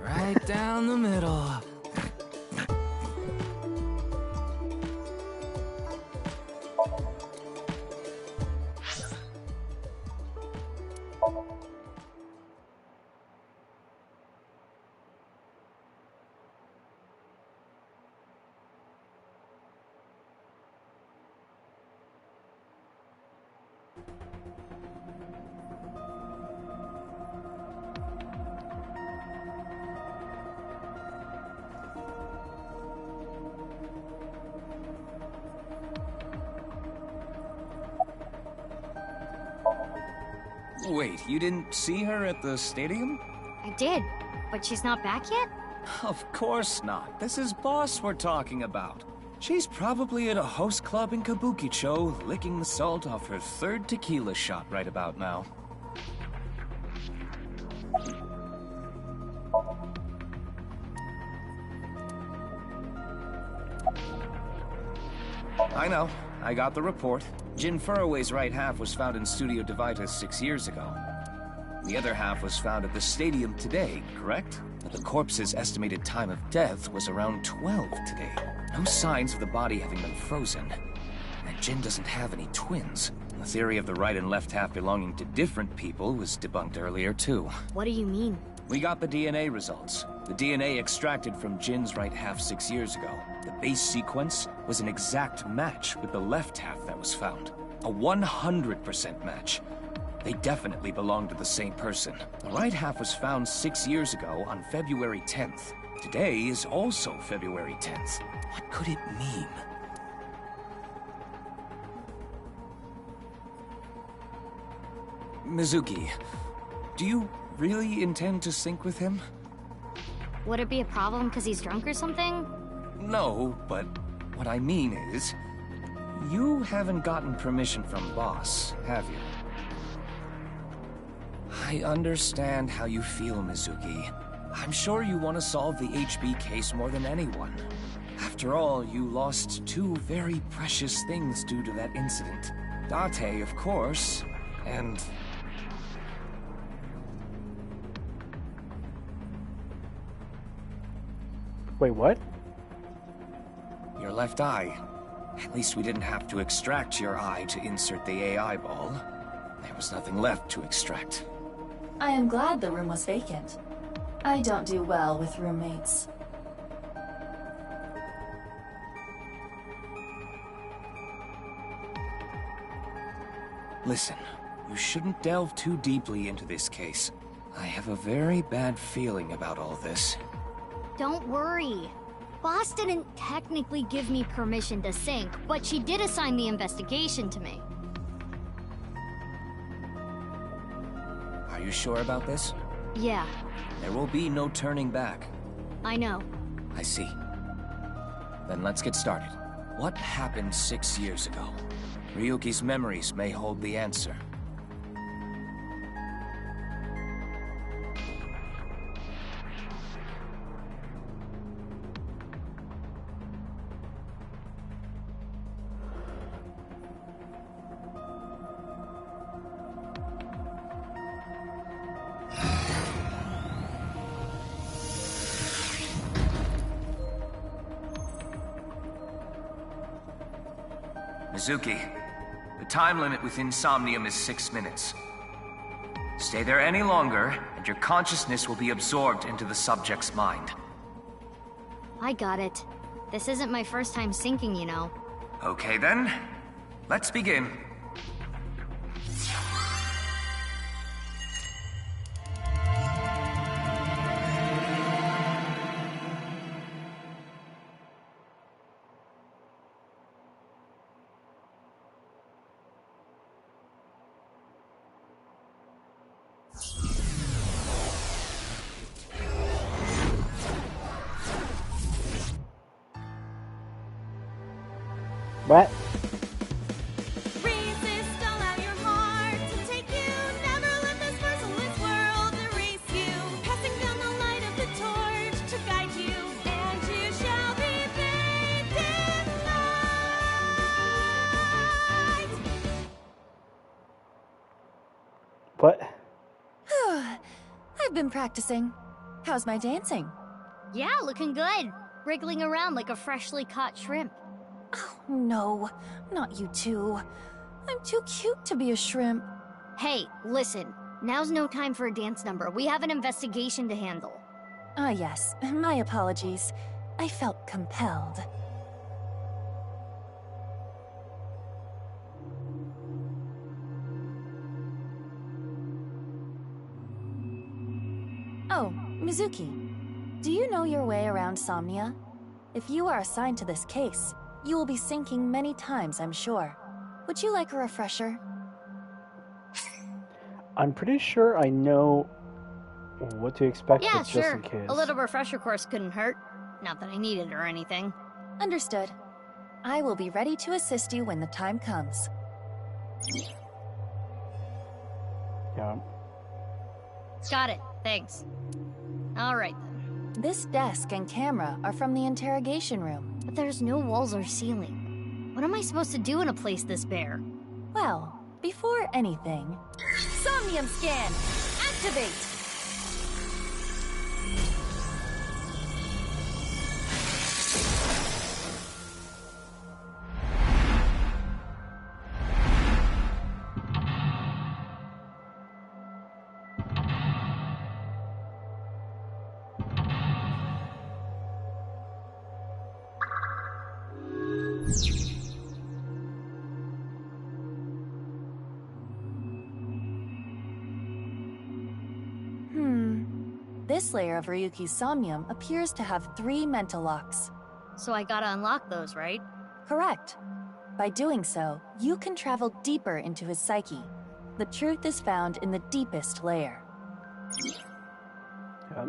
Right down the middle. Wait, you didn't see her at the stadium? I did, but she's not back yet? Of course not. This is Boss we're talking about. She's probably at a host club in Kabukicho, licking the salt off her third tequila shot right about now. I know. I got the report. Jin Furroway's right half was found in Studio Divita 6 years ago. The other half was found at the stadium today, correct? But the corpse's estimated time of death was around 12 today. No signs of the body having been frozen. And Jin doesn't have any twins. The theory of the right and left half belonging to different people was debunked earlier, too. What do you mean? We got the DNA results. The DNA extracted from Jin's right half 6 years ago. The base sequence was an exact match with the left half that was found. A 100% match. They definitely belong to the same person. The right half was found 6 years ago on February 10th. Today is also February 10th. What could it mean? Mizuki, do you really intend to sync with him? Would it be a problem because he's drunk or something? No, but what I mean is, you haven't gotten permission from Boss, have you? I understand how you feel, Mizuki. I'm sure you want to solve the HB case more than anyone. After all, you lost two very precious things due to that incident. Date, of course, and... Wait, what? Your left eye. At least we didn't have to extract your eye to insert the AI ball. There was nothing left to extract. I am glad the room was vacant. I don't do well with roommates. Listen, you shouldn't delve too deeply into this case. I have a very bad feeling about all this. Don't worry. Boss didn't technically give me permission to sync, but she did assign the investigation to me. Are you sure about this? Yeah, There will be no turning back. I know. I see. Then let's get started. What happened 6 years ago? Ryuki's memories may hold the answer. Mizuki, the time limit within Somnium is 6 minutes. Stay there any longer, and your consciousness will be absorbed into the subject's mind. I got it. This isn't my first time syncing, you know. Okay then, let's begin. What? Resist all out your heart to take you. Never let this merciless world erase you. Passing down the light of the torch to guide you, and you shall be bathed in light. What? I've been practicing. How's my dancing? Yeah, looking good. Wriggling around like a freshly caught shrimp. No, not you two. I'm too cute to be a shrimp. Hey, listen. Now's no time for a dance number. We have an investigation to handle. Ah, yes. My apologies. I felt compelled. Oh, Mizuki. Do you know your way around Somnia? If you are assigned to this case, you will be sinking many times, I'm sure. Would you like a refresher? I'm pretty sure I know what to expect, Yeah, but just sure. in case. A little refresher course couldn't hurt. Not that I need it or anything. Understood. I will be ready to assist you when the time comes. Yeah. Got it. Thanks. Alright then. This desk and camera are from the interrogation room. But there's no walls or ceiling. What am I supposed to do in a place this bare? Well, before anything, Somnium scan! Activate! This layer of Ryuki's Somnium appears to have 3 mental locks. So I gotta unlock those, right? Correct. By doing so, you can travel deeper into his psyche. The truth is found in the deepest layer. Yep.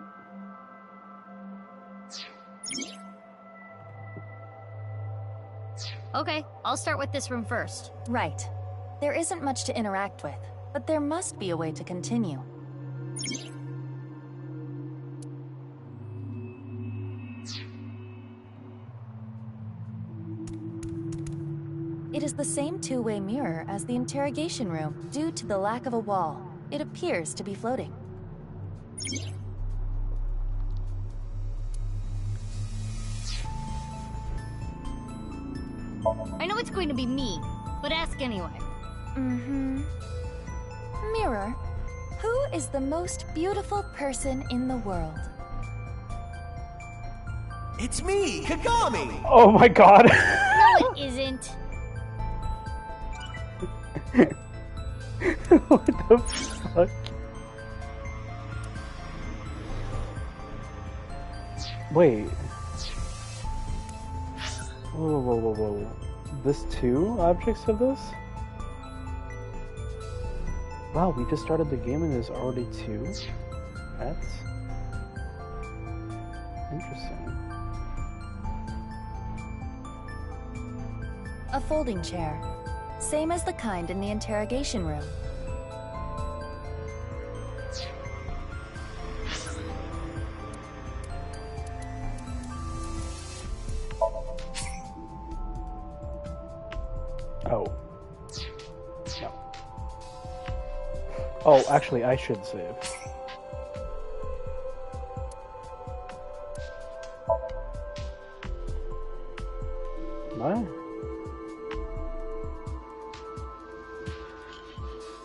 Okay, I'll start with this room first. Right. There isn't much to interact with, but there must be a way to continue. It is the same two-way mirror as the interrogation room. Due to the lack of a wall, it appears to be floating. I know it's going to be me, but ask anyway. Mirror, who is the most beautiful person in the world? It's me, Kagami! Oh my god! No, it isn't. What the fuck? Wait. Whoa, whoa, whoa, whoa. There's 2 objects of this? Wow, we just started the game and there's already 2? That's interesting. A folding chair. Same as the kind in the interrogation room. Oh. No. Oh, actually, I should save. What?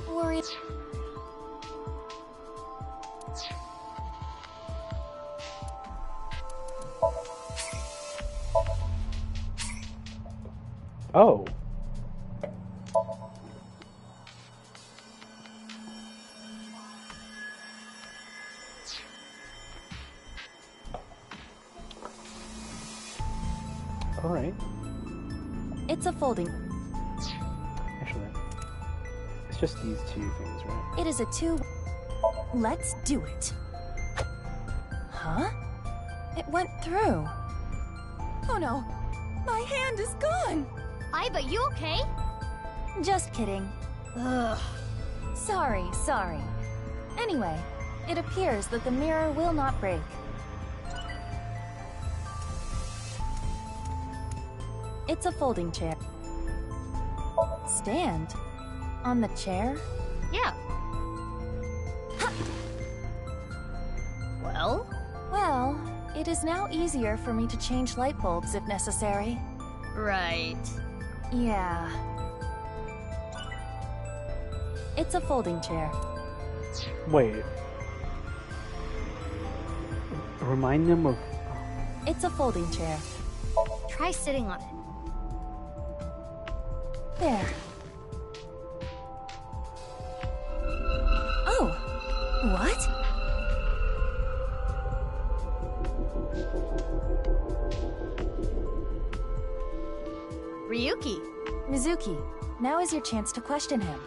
Worry. Oh. Alright. It's a folding. Actually, it's just these 2 things, right? It is a 2. Let's do it. Huh? It went through. Oh no, my hand is gone. Iva, you okay? Just kidding. Ugh. Sorry. Anyway, it appears that the mirror will not break. It's a folding chair. Stand? On the chair? Yeah. Well? Well, it is now easier for me to change light bulbs if necessary. Right. Yeah. It's a folding chair. Wait. Remind them of... It's a folding chair. Try sitting on it. There. Oh! What? Ryuki. Mizuki, now is your chance to question him.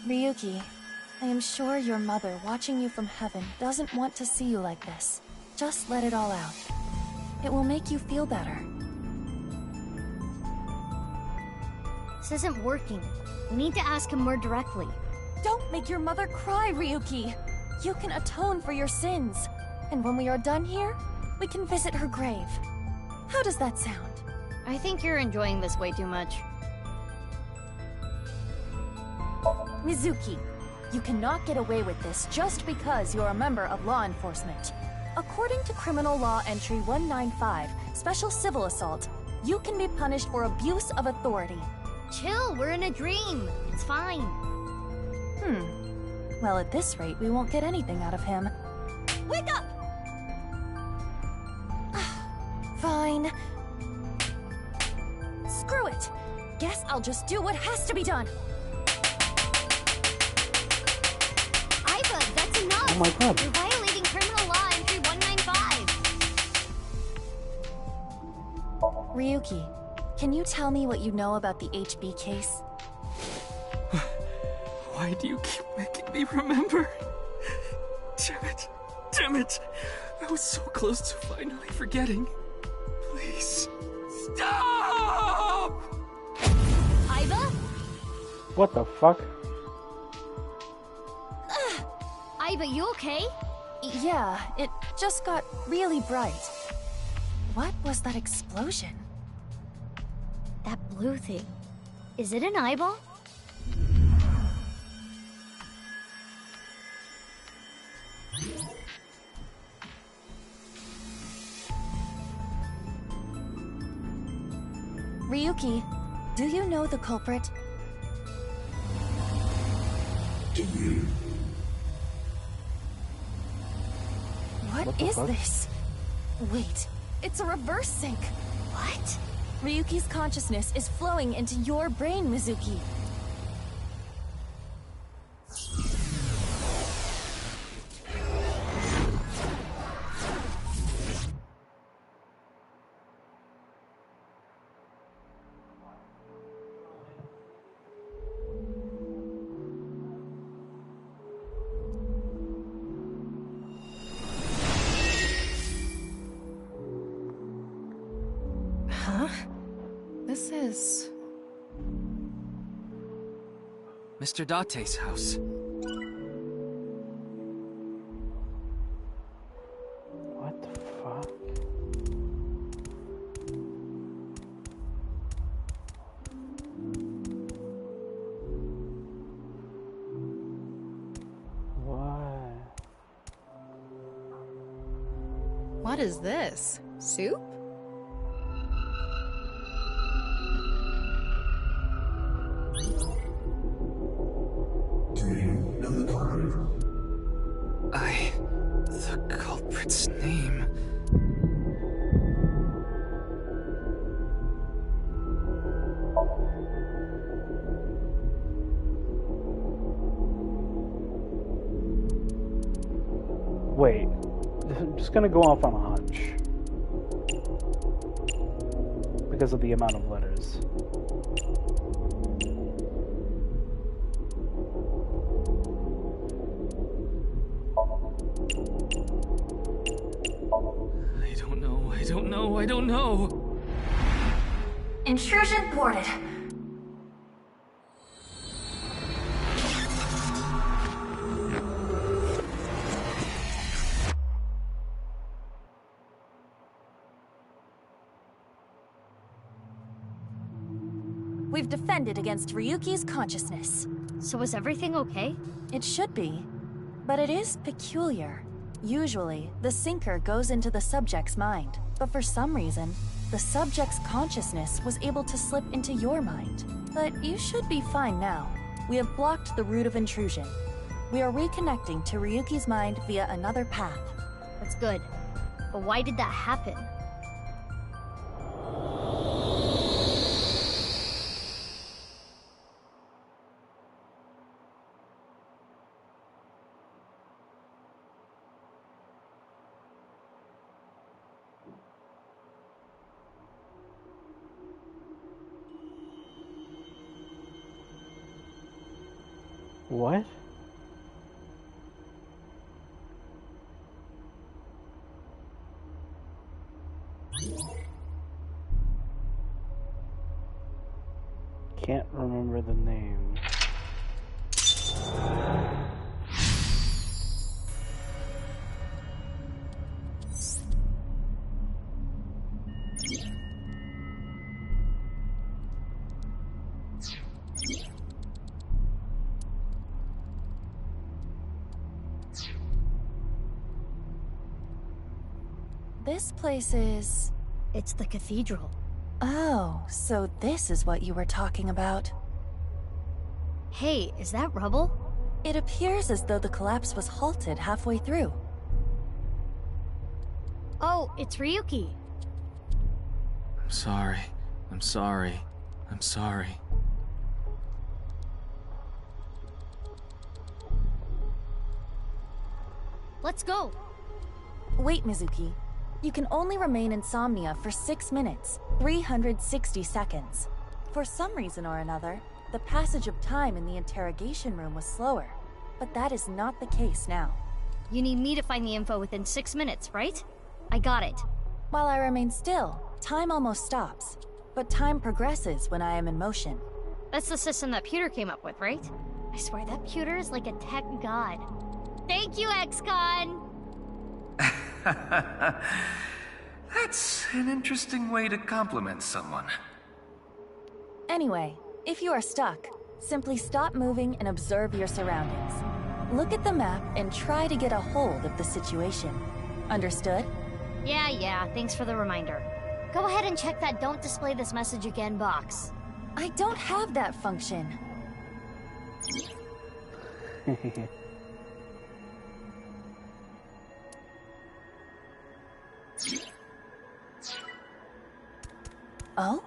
Ryuki, I am sure your mother watching you from heaven doesn't want to see you like this. Just let it all out. It will make you feel better. This isn't working. We need to ask him more directly. Don't make your mother cry, Ryuki! You can atone for your sins. And when we are done here, we can visit her grave. How does that sound? I think you're enjoying this way too much. Mizuki, you cannot get away with this just because you're a member of law enforcement. According to Criminal Law Entry 195, Special Civil Assault, you can be punished for abuse of authority. Chill, we're in a dream. It's fine. Well, at this rate, we won't get anything out of him. Wake up! Fine. Screw it! Guess I'll just do what has to be done. Iva, that's enough! Oh my god. You're violating Criminal Law Entry 195. Ryuki, can you tell me what you know about the HB case? Why do you keep making me remember? Damn it. Damn it. I was so close to finally forgetting. Please, stop! Iva? What the fuck? Iva, you okay? Yeah, it just got really bright. What was that explosion? That blue thing. Is it an eyeball? Ryuki, do you know the culprit? Do you? What is this? Wait, it's a reverse sync. What? Ryuki's consciousness is flowing into your brain, Mizuki. This is... Mr. Date's house. What the fuck? What? What is this? Soup? The culprit's name. Wait. I'm just gonna go off on a hunch. Because of the amount of letters. I don't know. Intrusion thwarted. We've defended against Ryuki's consciousness. So is everything okay? It should be. But it is peculiar. Usually, the sinker goes into the subject's mind, but for some reason, the subject's consciousness was able to slip into your mind. But you should be fine now. We have blocked the route of intrusion. We are reconnecting to Ryuki's mind via another path. That's good. But why did that happen? What? Can't remember the name. This place is... It's the cathedral. Oh, so this is what you were talking about. Hey, is that rubble? It appears as though the collapse was halted halfway through. Oh, it's Ryuki. I'm sorry. I'm sorry. I'm sorry. Let's go. Wait, Mizuki. You can only remain in Somnia for 6 minutes, 360 seconds. For some reason or another, the passage of time in the interrogation room was slower. But that is not the case now. You need me to find the info within 6 minutes, right? I got it. While I remain still, time almost stops. But time progresses when I am in motion. That's the system that Pewter came up with, right? I swear that Pewter is like a tech god. Thank you, XCon! That's an interesting way to compliment someone. Anyway, if you are stuck, simply stop moving and observe your surroundings. Look at the map and try to get a hold of the situation. Understood? Yeah, thanks for the reminder. Go ahead and check that "Don't display this message again" box. I don't have that function. Oh?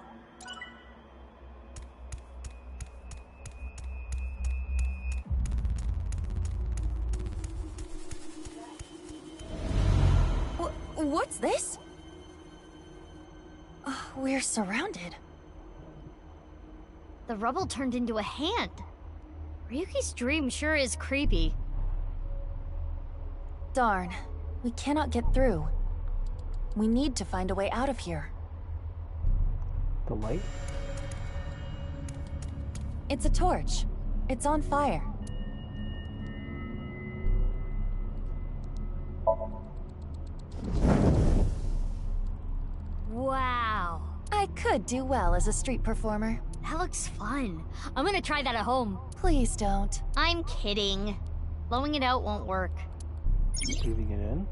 What's this? We're surrounded. The rubble turned into a hand. Ryuki's dream sure is creepy. Darn. We cannot get through. We need to find a way out of here. The light? It's a torch. It's on fire. Wow. I could do well as a street performer. That looks fun. I'm gonna try that at home. Please don't. I'm kidding. Blowing it out won't work. Leaving it in?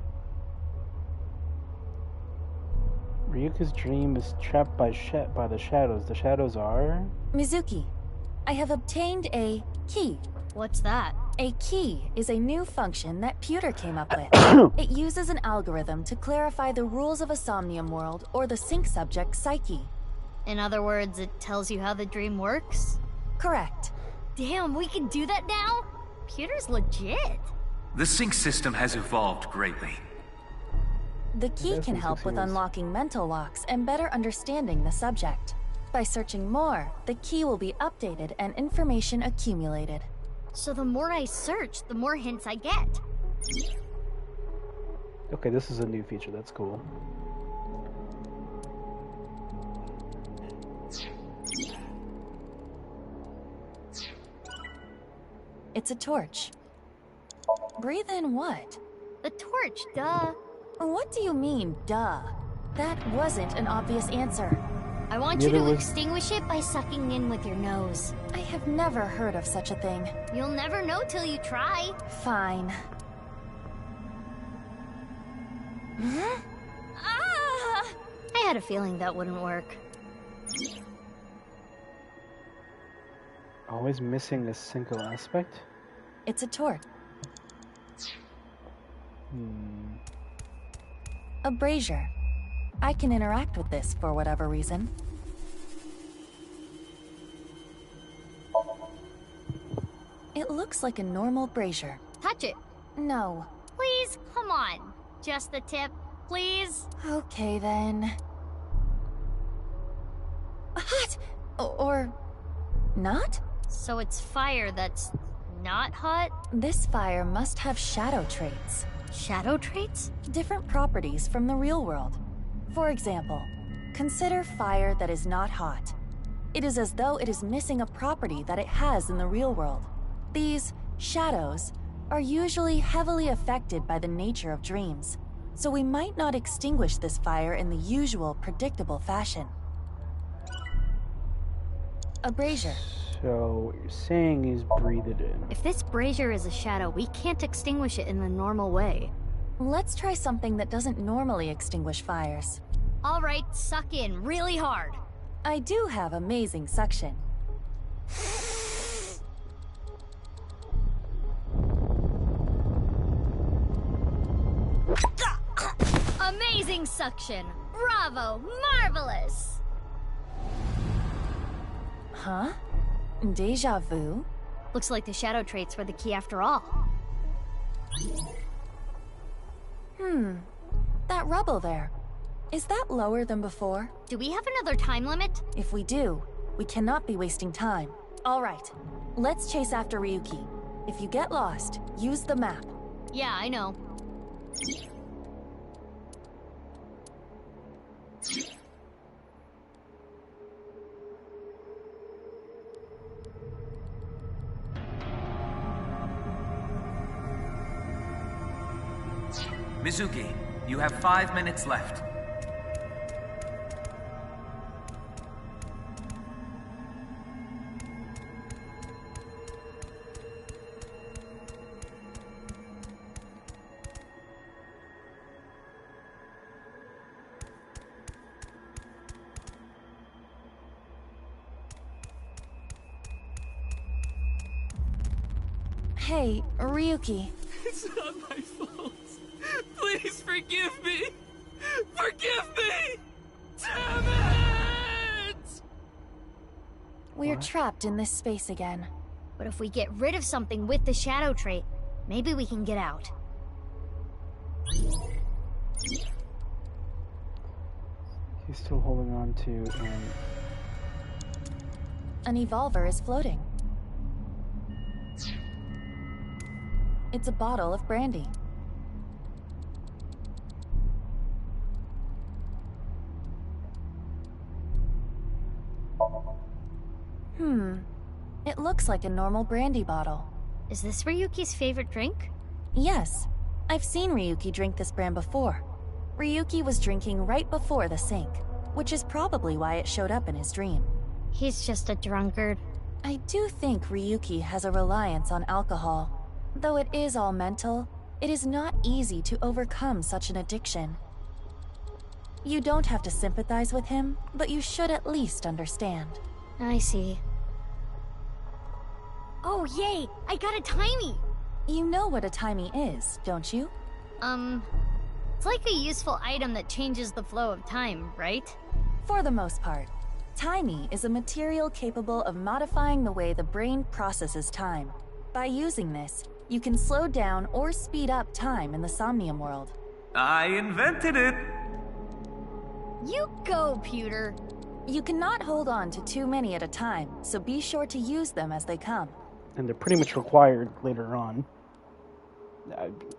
Ryuka's dream is trapped by the shadows. The shadows are... Mizuki, I have obtained a key. What's that? A key is a new function that Pewter came up with. It uses an algorithm to clarify the rules of a Somnium world or the sync subject's psyche. In other words, it tells you how the dream works? Correct. Damn, we can do that now? Pewter's legit. The sync system has evolved greatly. The key can help with unlocking mental locks and better understanding the subject. By searching more, the key will be updated and information accumulated. So the more I search, the more hints I get. Okay, this is a new feature. That's cool. It's a torch. Breathe in what? The torch, duh. What do you mean, duh? That wasn't an obvious answer. I want you to extinguish it by sucking in with your nose. I have never heard of such a thing. You'll never know till you try. Fine. Ah! I had a feeling that wouldn't work. Always missing a single aspect? It's a torch. A brazier. I can interact with this for whatever reason. It looks like a normal brazier. Touch it. No. Please, come on. Just the tip, please. Okay then. Hot! Or not? So it's fire that's not hot? This fire must have shadow traits. Shadow traits? Different properties from the real world. For example, consider fire that is not hot. It is as though it is missing a property that it has in the real world. These shadows are usually heavily affected by the nature of dreams, so we might not extinguish this fire in the usual predictable fashion. A brazier. So, what you're saying is breathe it in. If this brazier is a shadow, we can't extinguish it in the normal way. Let's try something that doesn't normally extinguish fires. All right, suck in really hard. I do have amazing suction. Amazing suction! Bravo! Marvelous! Huh? Deja vu? Looks like the shadow traits were the key after all. That rubble there. Is that lower than before? Do we have another time limit? If we do, we cannot be wasting time. All right, let's chase after Ryuki. If you get lost, use the map. Yeah, I know. Mizuki, you have 5 minutes left. Hey, Ryuki. It's not my fault. Please forgive me! Forgive me! Damn it! We're trapped in this space again. But if we get rid of something with the shadow trait, maybe we can get out. He's still holding on to An evolver is floating. It's a bottle of brandy. It looks like a normal brandy bottle. Is this Ryuki's favorite drink? Yes. I've seen Ryuki drink this brand before. Ryuki was drinking right before the sink, which is probably why it showed up in his dream. He's just a drunkard. I do think Ryuki has a reliance on alcohol. Though it is all mental, it is not easy to overcome such an addiction. You don't have to sympathize with him, but you should at least understand. I see. Oh, yay! I got a timey! You know what a timey is, don't you? It's like a useful item that changes the flow of time, right? For the most part. Timey is a material capable of modifying the way the brain processes time. By using this, you can slow down or speed up time in the Somnium world. I invented it! You go, Pewter! You cannot hold on to too many at a time, so be sure to use them as they come. and they're pretty much required later on.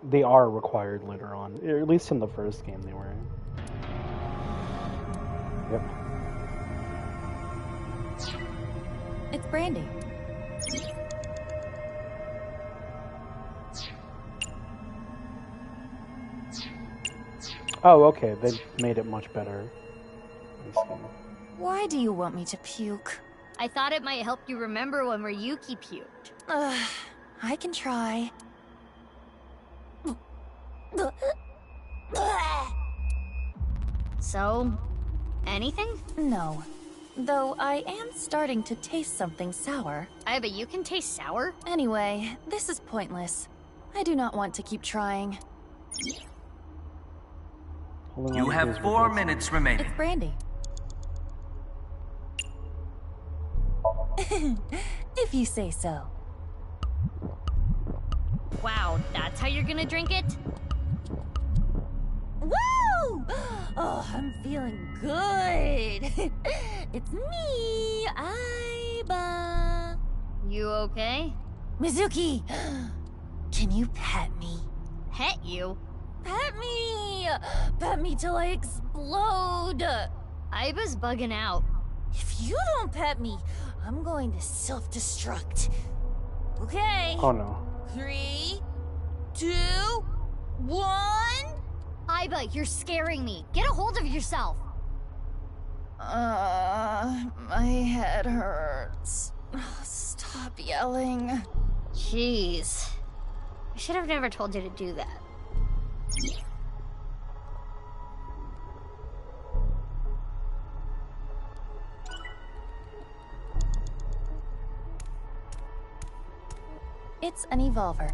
They are required later on, or at least in the first game they were. Yep. It's Brandy. Oh, okay. They made it much better. Why do you want me to puke? I thought it might help you remember when Ryuki puked. I can try. So, anything? No. Though I am starting to taste something sour. I bet you can taste sour? Anyway, this is pointless. I do not want to keep trying. You have 4 minutes remaining. It's Brandy. If you say so. Wow, that's how you're gonna drink it? Woo! Oh, I'm feeling good. It's me, Aiba. You okay? Mizuki! Can you pet me? Pet you? Pet me! Pet me till I explode! Aiba's bugging out. If you don't pet me, I'm going to self-destruct. Okay. Oh no. 3, 2, 1. Aiba, you're scaring me. Get a hold of yourself. My head hurts. Stop yelling. Jeez. I should have never told you to do that. It's an evolver.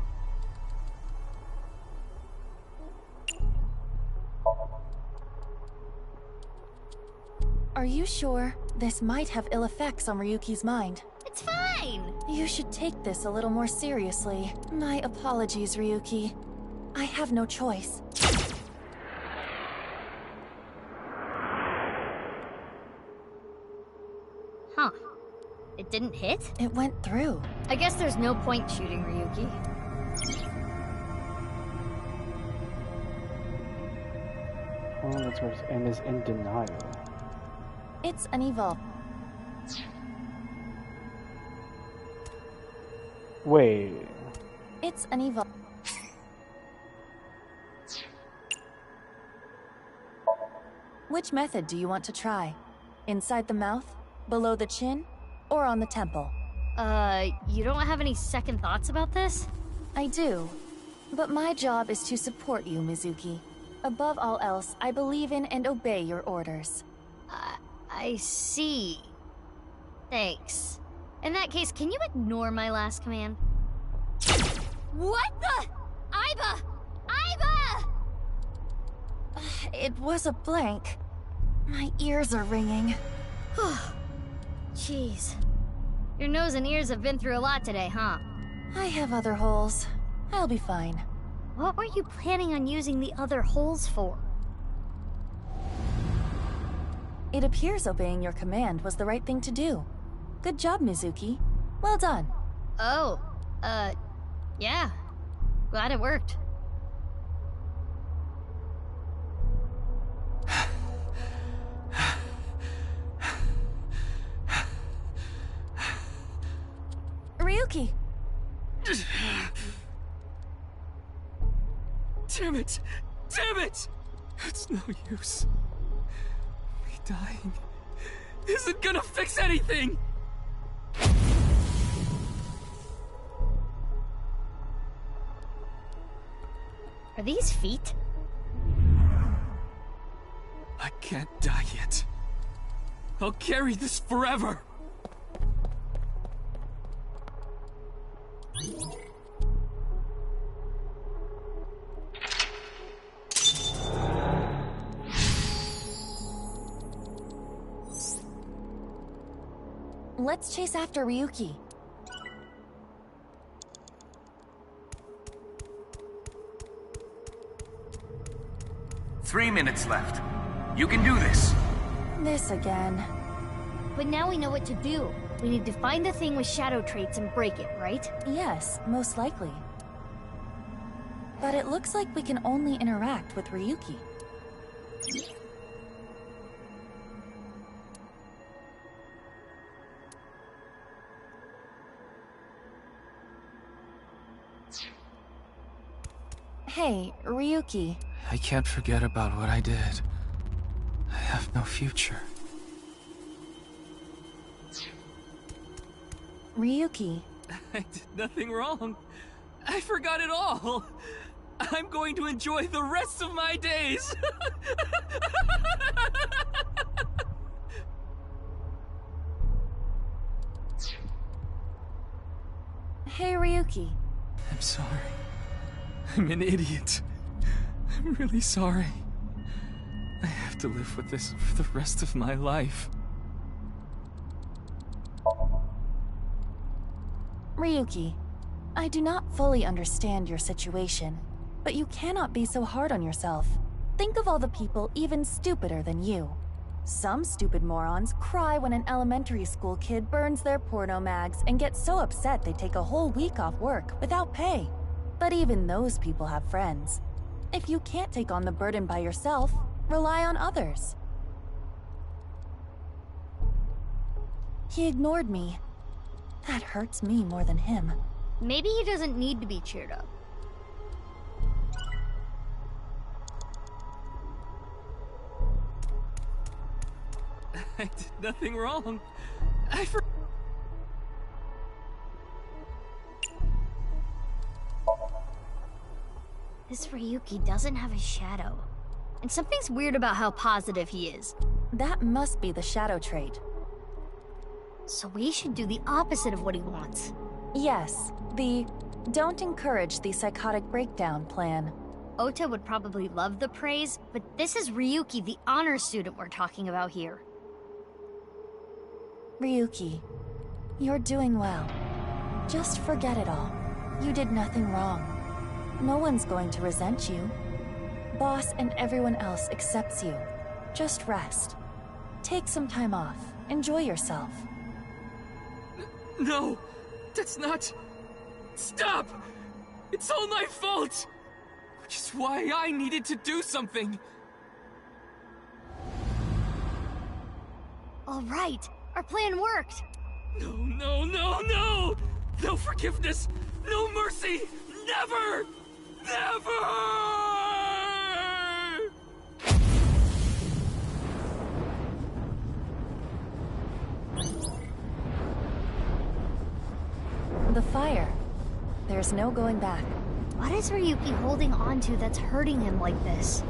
Are you sure? This might have ill effects on Ryuki's mind. It's fine! You should take this a little more seriously. My apologies, Ryuki. I have no choice. Huh. It didn't hit? It went through. I guess there's no point shooting Ryuki. Oh, that's worse. And is in denial. It's an evolve. Wait. It's an evolve. Which method do you want to try? Inside the mouth, below the chin, or on the temple? You don't have any second thoughts about this? I do. But my job is to support you, Mizuki. Above all else, I believe in and obey your orders. I see. Thanks. In that case, can you ignore my last command? What the? Aiba! Aiba! It was a blank. My ears are ringing. Jeez. Your nose and ears have been through a lot today, huh? I have other holes. I'll be fine. What were you planning on using the other holes for? It appears obeying your command was the right thing to do. Good job, Mizuki. Well done. Oh, yeah. Glad it worked. Ryuki! Damn it! Damn it! It's no use. Me dying isn't gonna fix anything! Are these feet? I can't die yet. I'll carry this forever! Let's chase after Ryuki. Three minutes left. You can do this. This again. But now we know what to do. We need to find the thing with shadow traits and break it, right? Yes, most likely. But it looks like we can only interact with Ryuki. Hey, Ryuki. I can't forget about what I did. I have no future. Ryuki. I did nothing wrong. I forgot it all. I'm going to enjoy the rest of my days. Hey, Ryuki. I'm sorry. I'm an idiot. I'm really sorry. I have to live with this for the rest of my life. Ryuki, I do not fully understand your situation, but you cannot be so hard on yourself. Think of all the people even stupider than you. Some stupid morons cry when an elementary school kid burns their porno mags and get so upset they take a whole week off work without pay. But even those people have friends. If you can't take on the burden by yourself, rely on others. He ignored me. That hurts me more than him. Maybe he doesn't need to be cheered up. I did nothing wrong. This Ryuki doesn't have a shadow. And something's weird about how positive he is. That must be the shadow trait. So we should do the opposite of what he wants. Yes, the don't encourage the psychotic breakdown plan. Ota would probably love the praise, but this is Ryuki, the honor student we're talking about here. Ryuki, you're doing well. Just forget it all. You did nothing wrong. No one's going to resent you. Boss and everyone else accepts you. Just rest. Take some time off. Enjoy yourself. No, that's not... Stop! It's all my fault! Which is why I needed to do something. All right, our plan worked. No, no, no, no! No forgiveness! No mercy! Never! Never! The fire. There's no going back. What is Ryuki holding on to that's hurting him like this?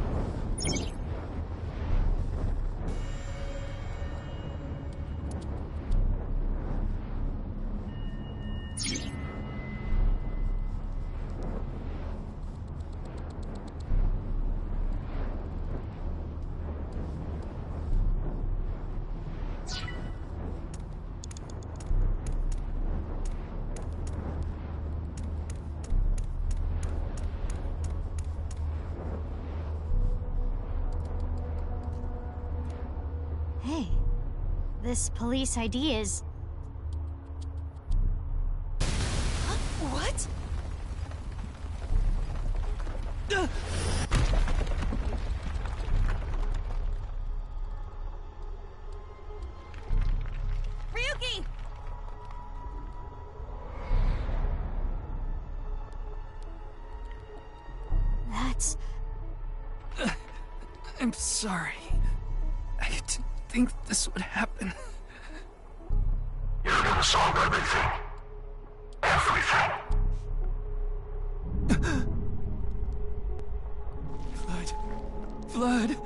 Hey, this police ID is... What? Ryuki! That's... I'm sorry. I didn't think this would happen. You're gonna solve everything. Everything. Blood.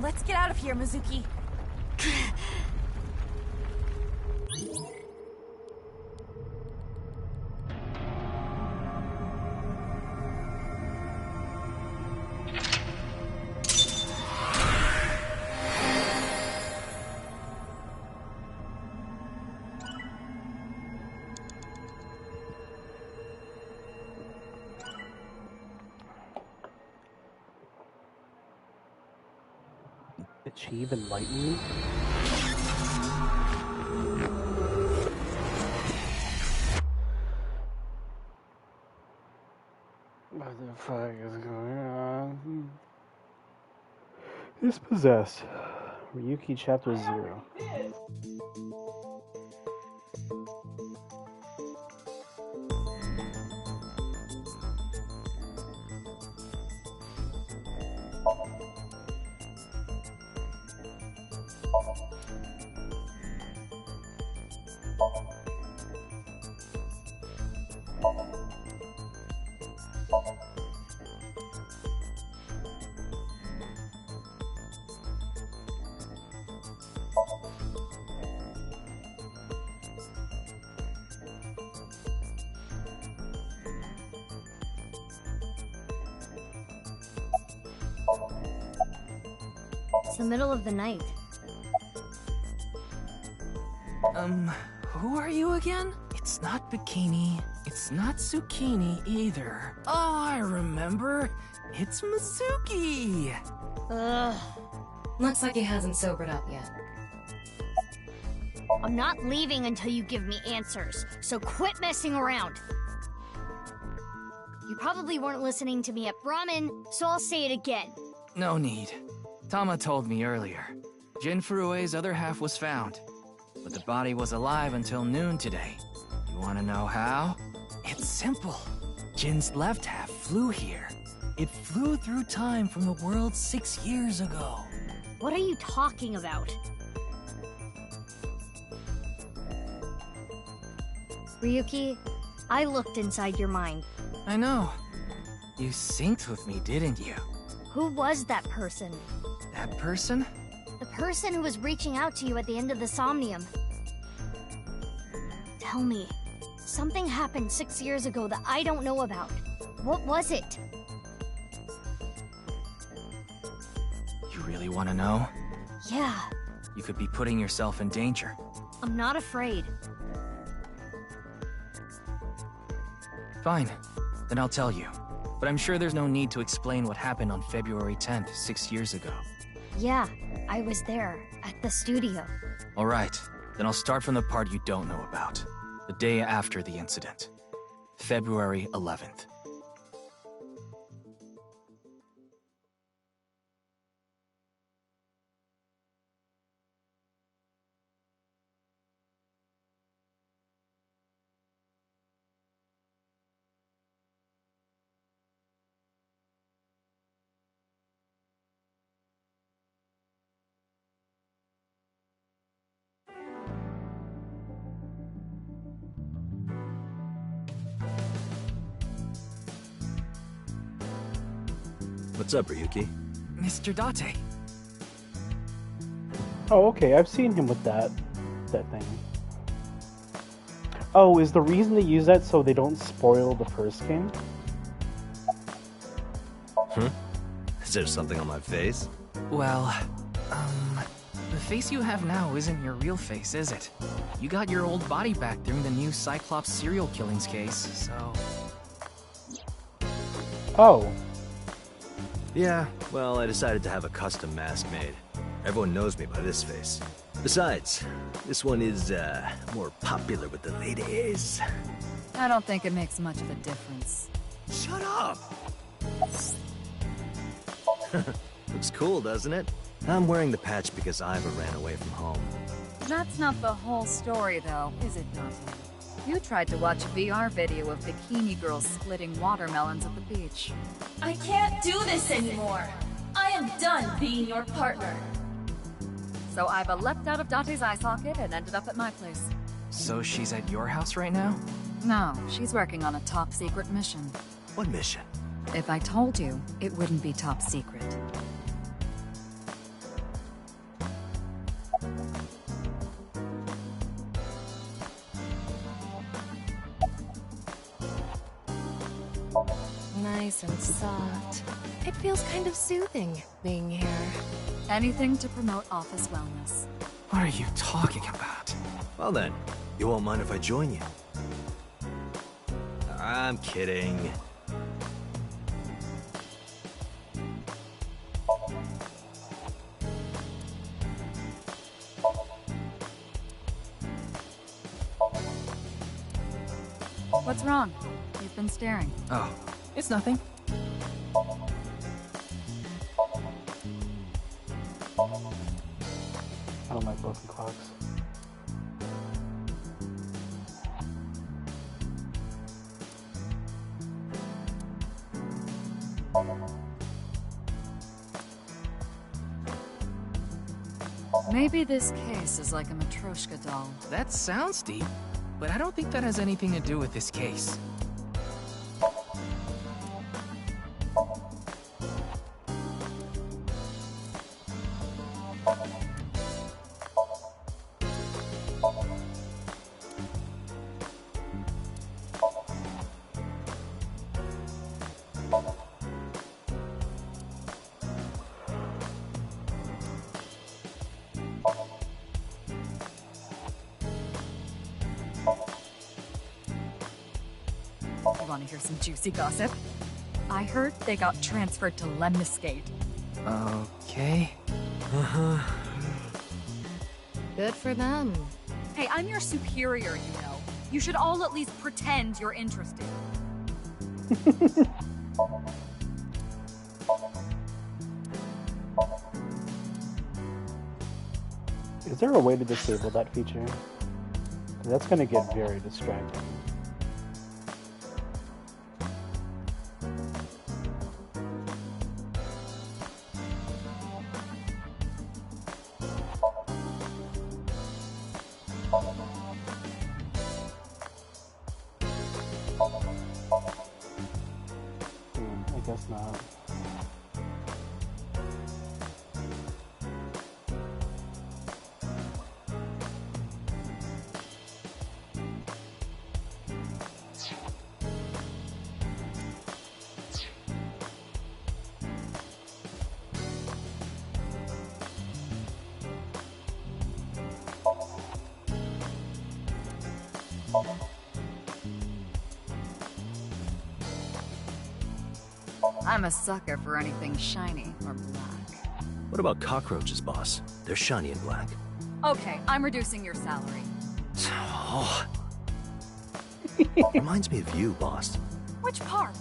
Let's get out of here, Mizuki. Achieve enlightenment? What the fuck is going on? Dispossessed. Ryuki Chapter 0. It's the middle of the night. Who are you again? It's not Bikini. It's not zucchini either. Oh, I remember. It's Mizuki. Ugh. Looks like he hasn't sobered up yet. I'm not leaving until you give me answers, so quit messing around. You probably weren't listening to me at Brahmin, so I'll say it again. No need. Tama told me earlier. Jin Furue's other half was found, but the body was alive until noon today. You want to know how? It's simple. Jin's left half flew here. It flew through time from the world 6 years ago. What are you talking about? Ryuki, I looked inside your mind. I know. You synced with me, didn't you? Who was that person? That person? The person who was reaching out to you at the end of the Somnium. Tell me, something happened 6 years ago that I don't know about. What was it? You really want to know? Yeah, You could be putting yourself in danger. I'm not afraid. Fine. Then I'll tell you. But I'm sure there's no need to explain what happened on February 10th, 6 years ago. Yeah, I was there, at the studio. Alright, then I'll start from the part you don't know about. The day after the incident. February 11th. What's up, Ryuki? Mr. Date. Oh, okay. I've seen him with that thing. Oh, is the reason they use that so they don't spoil the first game? Is there something on my face? Well, the face you have now isn't your real face, is it? You got your old body back during the new Cyclops serial killings case, so... Oh. Yeah, well, I decided to have a custom mask made. Everyone knows me by this face. Besides, this one is, more popular with the ladies. I don't think it makes much of a difference. Shut up! Looks cool, doesn't it? I'm wearing the patch because Iva ran away from home. That's not the whole story, though, is it, Dante? You tried to watch a VR video of bikini girls splitting watermelons at the beach. I can't do this anymore. I am done being your partner. So Iva leapt out of Dante's eye socket and ended up at my place. So she's at your house right now? No, she's working on a top-secret mission. What mission? If I told you, it wouldn't be top secret. Nice and soft. It feels kind of soothing being here. Anything to promote office wellness. What are you talking about? Well then, you won't mind if I join you. I'm kidding. What's wrong? You've been staring. Oh, it's nothing. I don't like broken clocks. Maybe this case is like a Matryoshka doll. That sounds deep, but I don't think that has anything to do with this case. Want to hear some juicy gossip? I heard they got transferred to Lemniscate. Okay. Good for them. Hey, I'm your superior, you know. You should all at least pretend you're interested. Is there a way to disable that feature? 'Cause that's gonna get very distracting. I guess not. I'm a sucker for anything shiny or black. What about cockroaches, boss? They're shiny and black. Okay, I'm reducing your salary. Oh. Reminds me of you, boss. Which part?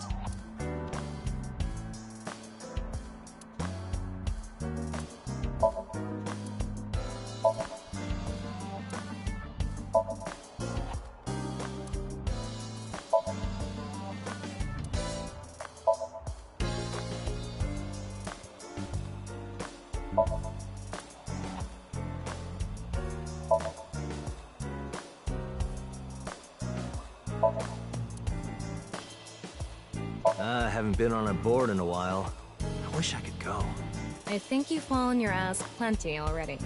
I haven't been on a board in a while. I wish I could go. I think you've fallen your ass plenty already.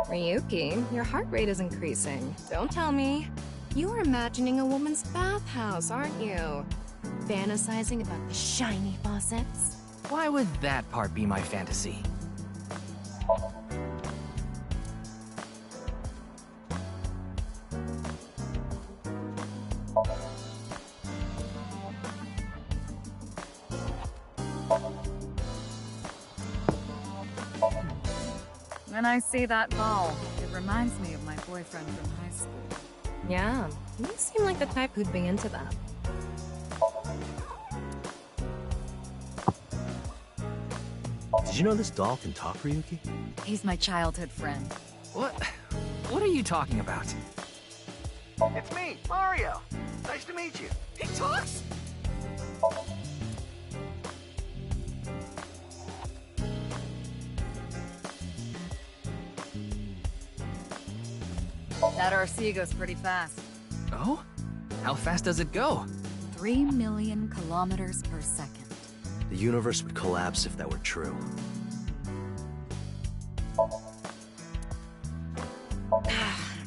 Ryuki, your heart rate is increasing. Don't tell me. You are imagining a woman's bathhouse, aren't you? Fantasizing about the shiny faucets? Why would that part be my fantasy? When I see that ball, it reminds me of my boyfriend from high school. Yeah, you seem like the type who'd be into that. Did you know this doll can talk, Ryuki? He's my childhood friend. What? What are you talking about? It's me, Mario. Nice to meet you. He talks? That RC goes pretty fast. Oh? How fast does it go? 3 million kilometers per second. The universe would collapse if that were true.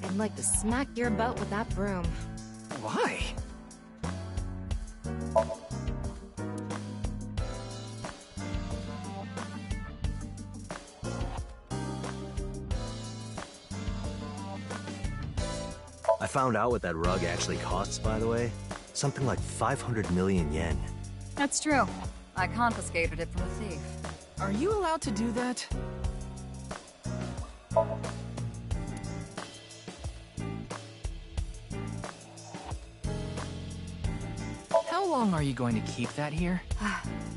I'd like to smack your butt with that broom. Why? I found out what that rug actually costs, by the way. Something like 500 million yen. That's true. I confiscated it from a thief. Are you allowed to do that? How long are you going to keep that here?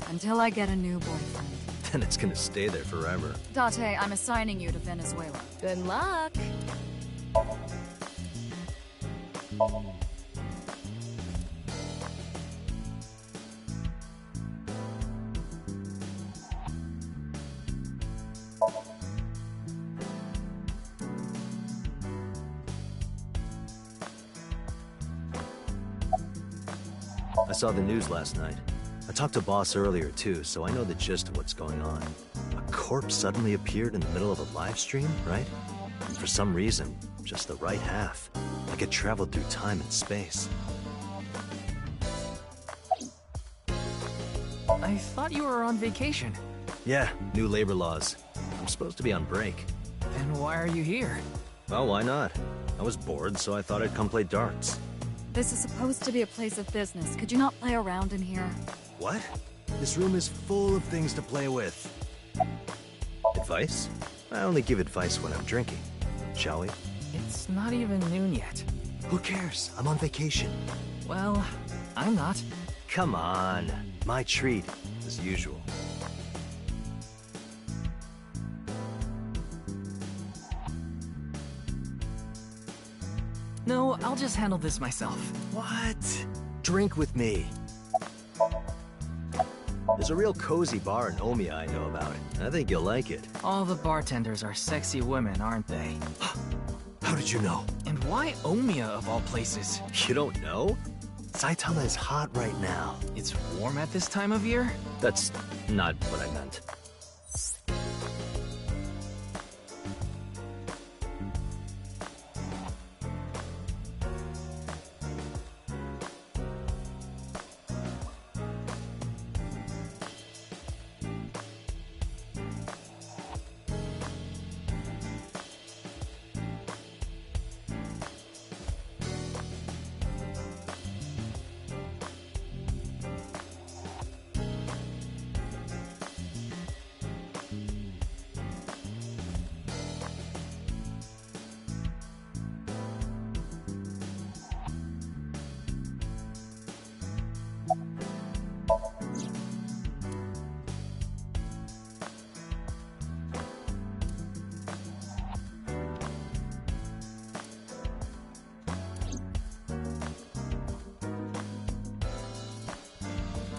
Until I get a new boyfriend. Then it's gonna stay there forever. Date, I'm assigning you to Venezuela. Good luck. I saw the news last night. I talked to Boss earlier too, so I know the gist of what's going on. A corpse suddenly appeared in the middle of a live stream, right? And for some reason, just the right half. Like it traveled through time and space. I thought you were on vacation. Yeah, new labor laws. I'm supposed to be on break. Then why are you here? Well, why not? I was bored, so I thought I'd come play darts. This is supposed to be a place of business. Could you not play around in here? What? This room is full of things to play with. Advice? I only give advice when I'm drinking. Shall we? It's not even noon yet. Who cares? I'm on vacation. Well, I'm not. Come on. My treat, as usual. No, I'll just handle this myself. What? Drink with me. There's a real cozy bar in Omiya I know about. I think you'll like it. All the bartenders are sexy women, aren't they? How did you know? And why Omiya of all places? You don't know? Saitama is hot right now. It's warm at this time of year? That's not what I meant.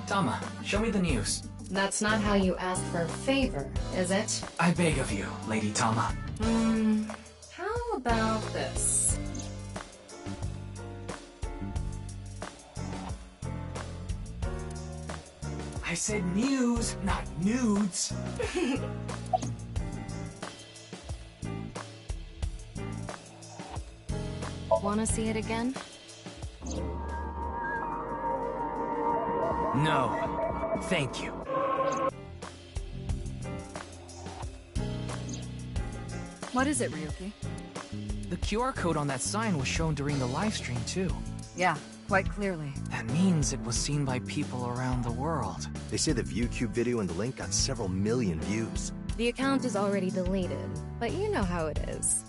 Tama, show me the news. That's not how you ask for a favor, is it? I beg of you, Lady Tama. How about this? I said news, not nudes. Wanna see it again? No. Thank you. What is it, Ryuki? The QR code on that sign was shown during the live stream, too. Yeah, quite clearly. That means it was seen by people around the world. They say the ViewCube video and the link got several million views. The account is already deleted, but you know how it is.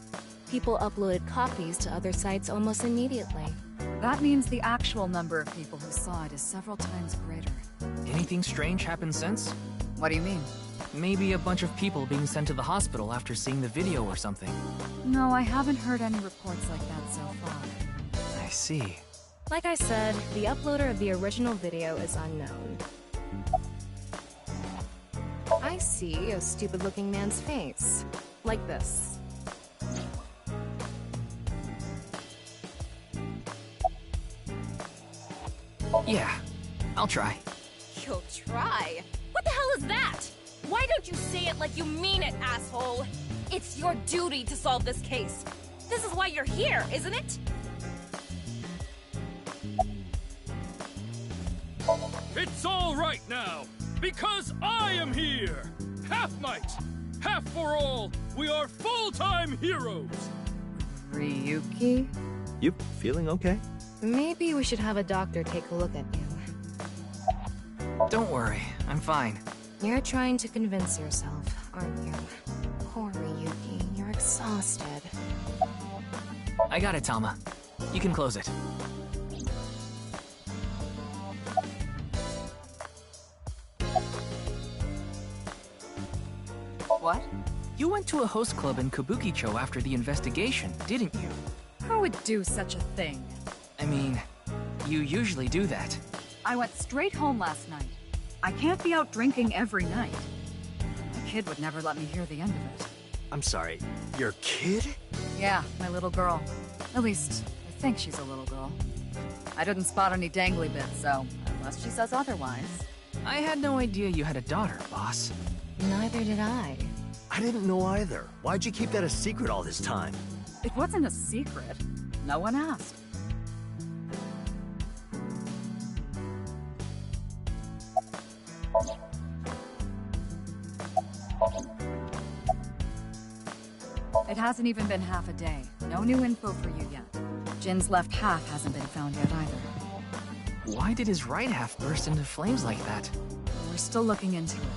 People uploaded copies to other sites almost immediately. That means the actual number of people who saw it is several times greater. Anything strange happened since? What do you mean? Maybe a bunch of people being sent to the hospital after seeing the video or something. No, I haven't heard any reports like that so far. I see. Like I said, the uploader of the original video is unknown. I see a stupid-looking man's face. Like this. Yeah, I'll try. You'll try? What the hell is that? Why don't you say it like you mean it, asshole? It's your duty to solve this case. This is why you're here, isn't it? It's all right now, because I am here! Half might, half for all, we are full-time heroes! Ryuki? You feeling okay? Maybe we should have a doctor take a look at you. Don't worry, I'm fine. You're trying to convince yourself, aren't you? Poor Ryuki, you're exhausted. I got it, Tama. You can close it. What? You went to a host club in Kabukicho after the investigation, didn't you? Who would do such a thing? I mean, you usually do that. I went straight home last night. I can't be out drinking every night. My kid would never let me hear the end of it. I'm sorry, your kid? Yeah, my little girl. At least, I think she's a little girl. I didn't spot any dangly bits, so unless she says otherwise. I had no idea you had a daughter, boss. Neither did I. I didn't know either. Why'd you keep that a secret all this time? It wasn't a secret. No one asked. It hasn't even been half a day. No new info for you yet. Jin's left half hasn't been found yet either. Why did his right half burst into flames like that? We're still looking into it.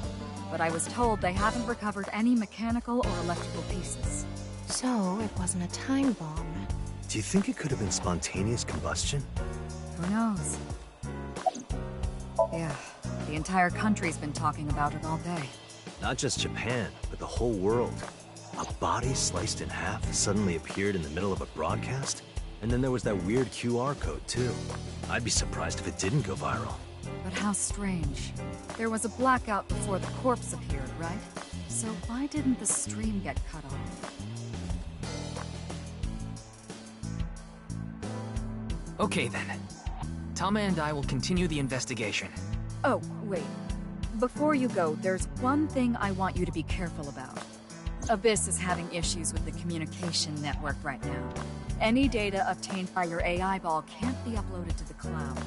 But I was told they haven't recovered any mechanical or electrical pieces. So, it wasn't a time bomb. Do you think it could have been spontaneous combustion? Who knows? Yeah, the entire country's been talking about it all day. Not just Japan, but the whole world. A body sliced in half suddenly appeared in the middle of a broadcast? And then there was that weird QR code, too. I'd be surprised if it didn't go viral. But how strange. There was a blackout before the corpse appeared, right? So why didn't the stream get cut off? Okay then. Tama and I will continue the investigation. Oh, wait. Before you go, there's one thing I want you to be careful about. Abyss is having issues with the communication network right now. Any data obtained by your AI ball can't be uploaded to the cloud.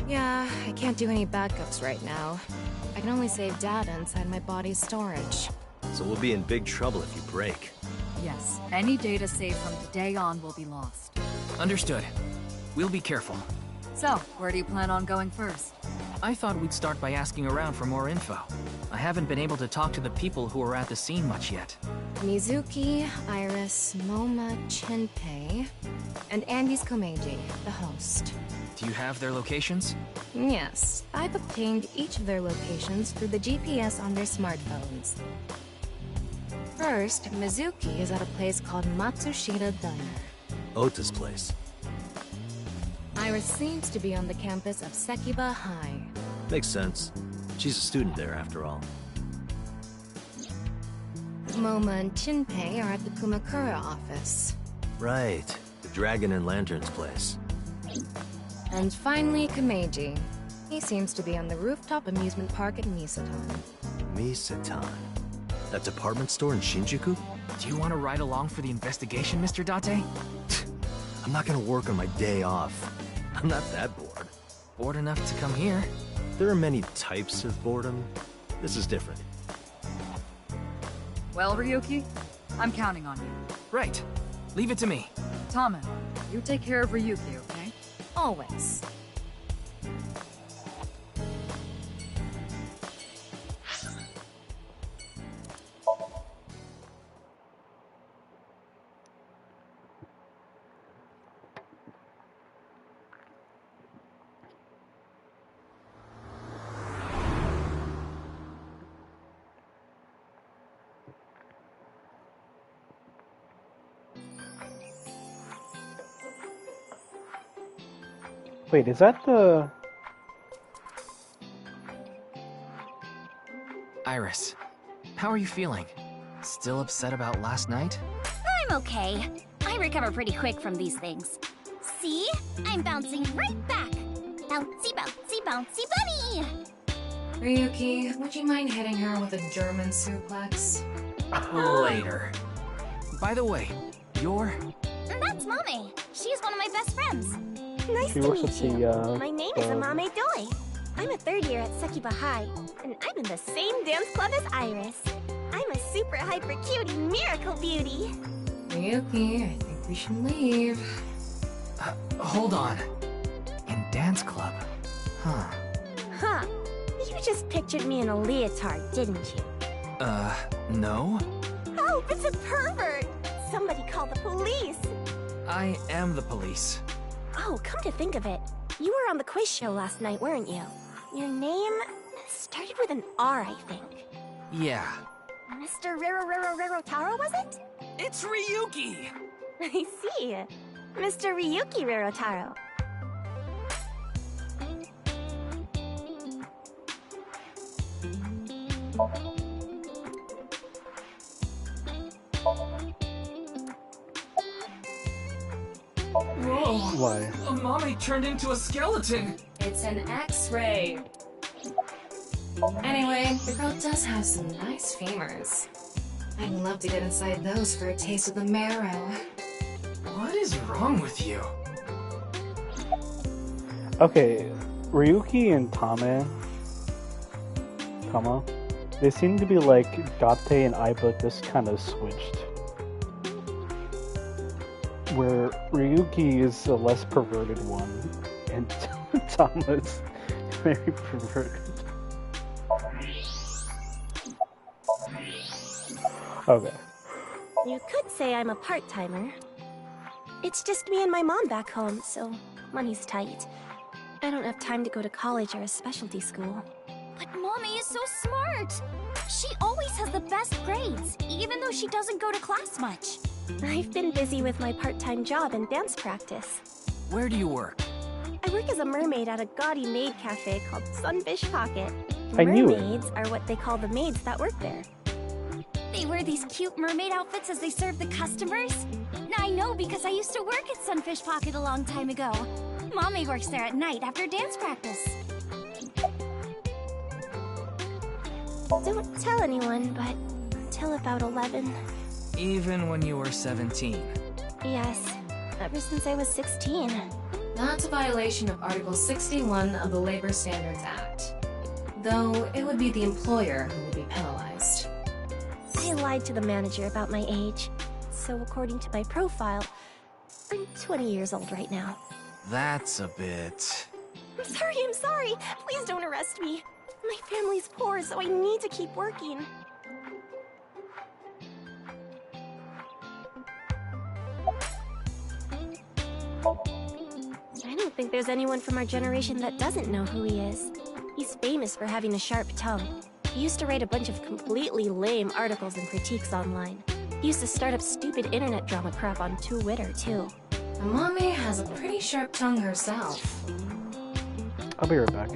Yeah, I can't do any backups right now. I can only save data inside my body's storage. So we'll be in big trouble if you break. Yes, any data saved from today on will be lost. Understood. We'll be careful. So, where do you plan on going first? I thought we'd start by asking around for more info. I haven't been able to talk to the people who were at the scene much yet. Mizuki, Iris, Moma, Chinpei, and Andy's Komeiji, the host. Do you have their locations? Yes, I've obtained each of their locations through the GPS on their smartphones. First, Mizuki is at a place called Matsushita Diner. Ota's place. Iris seems to be on the campus of Sekiba High. Makes sense. She's a student there, after all. Moma and Chinpei are at the Kumakura office. Right. The Dragon and Lantern's place. And finally, Komeiji. He seems to be on the rooftop amusement park at Misatan. Misatan? That department store in Shinjuku? Do you want to ride along for the investigation, Mr. Date? I'm not gonna work on my day off. I'm not that bored. Bored enough to come here? There are many types of boredom. This is different. Well, Ryuki, I'm counting on you. Right. Leave it to me. Tama, you take care of Ryuki, okay? Always. Wait, is that the... Iris, how are you feeling? Still upset about last night? I'm okay. I recover pretty quick from these things. See? I'm bouncing right back. Bouncy, bouncy, bouncy bunny! Ryuki, would you mind hitting her with a German suplex? Later. By the way, you're... That's Mame. She's one of my best friends. Nice to meet you. My name is Amame Doi. I'm a third year at Sekiba High, and I'm in the same dance club as Iris. I'm a super hyper cutie miracle beauty. Ryuki, I think we should leave. Hold on. In dance club? Huh. Huh. You just pictured me in a leotard, didn't you? No? Help! It's a pervert! Somebody call the police! I am the police. Oh, come to think of it, you were on the quiz show last night, weren't you? Your name started with an R, I think. Yeah. Mr. Rarotaro, was it? It's Ryuki! I see. Mr. Ryuki Rarotaro. Whoa! Why? Mommy turned into a skeleton! It's an X-ray. Anyway, the girl does have some nice femurs. I'd love to get inside those for a taste of the marrow. What is wrong with you? Okay, Ryuki and Tama, they seem to be like Date and Aiba just kind of switched. Where Ryuki is a less perverted one, and Tama's very perverted. Okay. You could say I'm a part-timer. It's just me and my mom back home, so money's tight. I don't have time to go to college or a specialty school. But Mommy is so smart! She always has the best grades, even though she doesn't go to class much. I've been busy with my part-time job and dance practice. Where do you work? I work as a mermaid at a gaudy maid cafe called Sunfish Pocket. I knew it. Mermaids are what they call the maids that work there. They wear these cute mermaid outfits as they serve the customers? I know because I used to work at Sunfish Pocket a long time ago. Mommy works there at night after dance practice. Don't tell anyone, but until about 11. Even when you were 17? Yes, ever since I was 16. That's a violation of Article 61 of the Labor Standards Act. Though, it would be the employer who would be penalized. I lied to the manager about my age. So according to my profile, I'm 20 years old right now. That's a bit... I'm sorry! Please don't arrest me! My family's poor, so I need to keep working. I don't think there's anyone from our generation that doesn't know who he is. He's famous for having a sharp tongue. He used to write a bunch of completely lame articles and critiques online. He used to start up stupid internet drama crap on Twitter, too. And Mommy has a pretty sharp tongue herself. I'll be right back.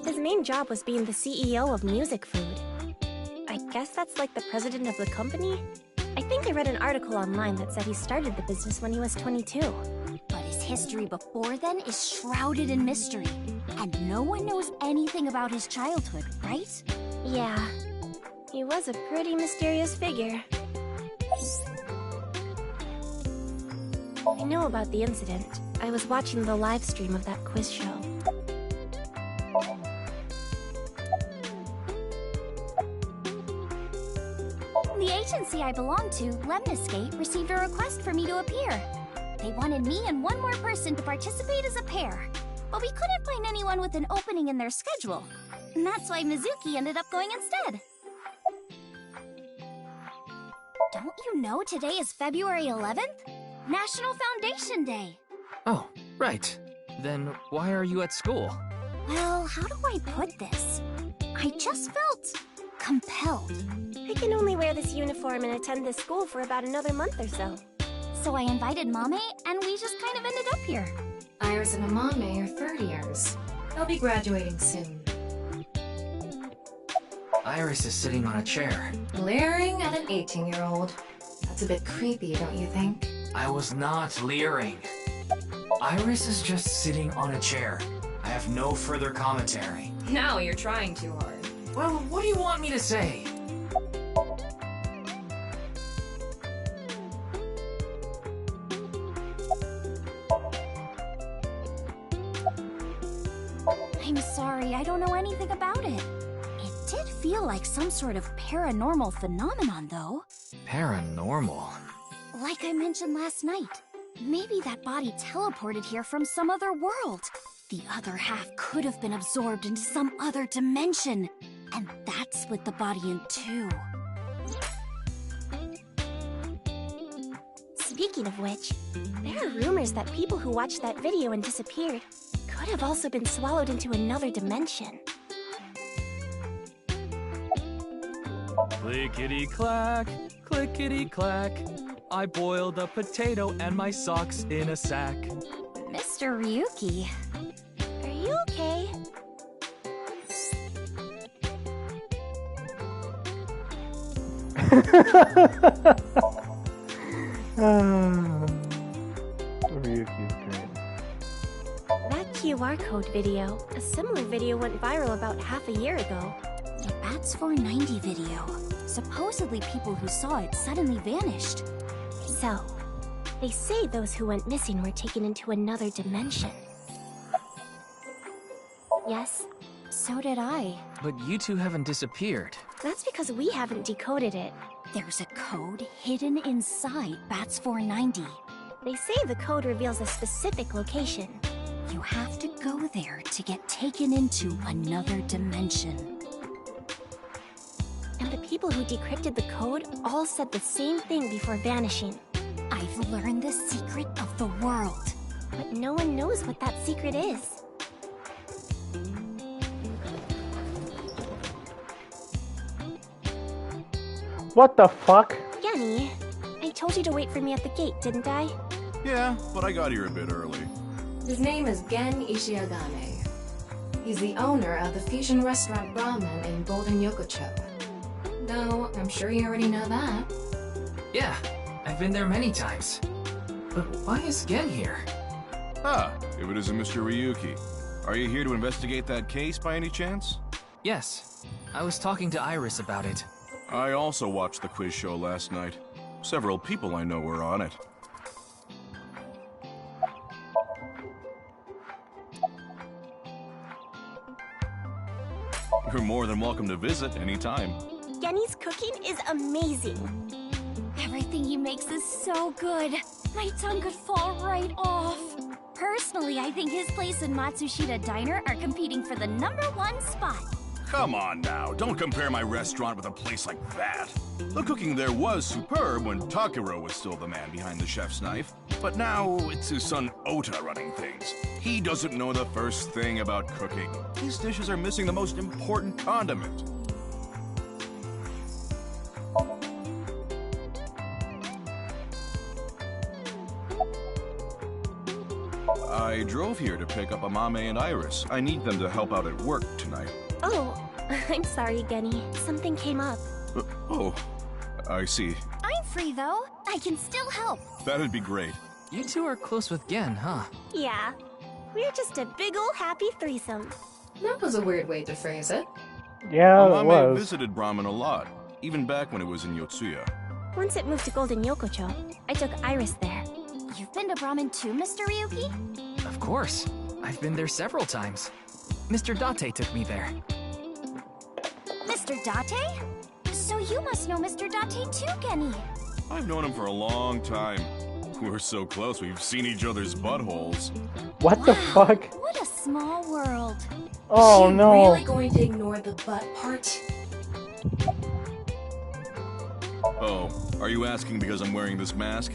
His main job was being the CEO of Music Food. I guess that's like the president of the company? I think I read an article online that said he started the business when he was 22. But his history before then is shrouded in mystery. And no one knows anything about his childhood, right? Yeah. He was a pretty mysterious figure. I know about the incident. I was watching the live stream of that quiz show. The agency I belong to, Lemniscape, received a request for me to appear. They wanted me and one more person to participate as a pair. But we couldn't find anyone with an opening in their schedule. And that's why Mizuki ended up going instead. Don't you know today is February 11th? National Foundation Day. Oh, right. Then why are you at school? Well, how do I put this? I just felt compelled. I can only wear this uniform and attend this school for about another month or so. So I invited Mame, and we just kind of ended up here. Iris and Amame are third years. They'll be graduating soon. Iris is sitting on a chair. Leering at an 18-year-old. That's a bit creepy, don't you think? I was not leering. Iris is just sitting on a chair. I have no further commentary. Now you're trying too hard. Well, what do you want me to say? I'm sorry, I don't know anything about it. It did feel like some sort of paranormal phenomenon, though. Paranormal? Like I mentioned last night, maybe that body teleported here from some other world. The other half could have been absorbed into some other dimension, and that split the body in two. Speaking of which, there are rumors that people who watched that video and disappeared could have also been swallowed into another dimension. Clickety-clack, clickety-clack. I boiled a potato and my socks in a sack. Mr. Ryuki. Are you okay? Ryuki's great. That QR code video, a similar video went viral about half a year ago. Bats 490 video. Supposedly people who saw it suddenly vanished. So, they say those who went missing were taken into another dimension. Yes, so did I. But you two haven't disappeared. That's because we haven't decoded it. There's a code hidden inside Bats 490. They say the code reveals a specific location. You have to go there to get taken into another dimension. And the people who decrypted the code all said the same thing before vanishing. I've learned the secret of the world. But no one knows what that secret is. What the fuck? Genny, I told you to wait for me at the gate, didn't I? Yeah, but I got here a bit early. His name is Gen Ishiagane. He's the owner of the fusion restaurant Ramen in Golden Yokocho. Though, I'm sure you already know that. Yeah, I've been there many times. But why is Gen here? Ah, if it isn't Mr. Ryuki. Are you here to investigate that case by any chance? Yes, I was talking to Iris about it. I also watched the quiz show last night. Several people I know were on it. You're more than welcome to visit anytime. Genny's cooking is amazing. Everything he makes is so good. My tongue could fall right off. Personally, I think his place and Matsushita Diner are competing for the #1 spot. Come on now, don't compare my restaurant with a place like that. The cooking there was superb when Takiro was still the man behind the chef's knife, but now it's his son Ota running things. He doesn't know the first thing about cooking. These dishes are missing the most important condiment. I drove here to pick up Amame and Iris. I need them to help out at work tonight. Oh, I'm sorry, Genny. Something came up. Oh, I see. I'm free, though. I can still help. That'd be great. You two are close with Gen, huh? Yeah. We're just a big ol' happy threesome. That was a weird way to phrase it. Yeah, it Amame was. visited Brahman a lot, even back when it was in Yotsuya. Once it moved to Golden Yokocho, I took Iris there. You've been to Brahman too, Mr. Ryuki? Of course. I've been there several times. Mr. Date took me there. Mr. Date? So you must know Mr. Date too, Genny. I've known him for a long time. We're so close, we've seen each other's buttholes. What the fuck? What a small world. Oh Is she no. really going to ignore the butt part? Oh, are you asking because I'm wearing this mask?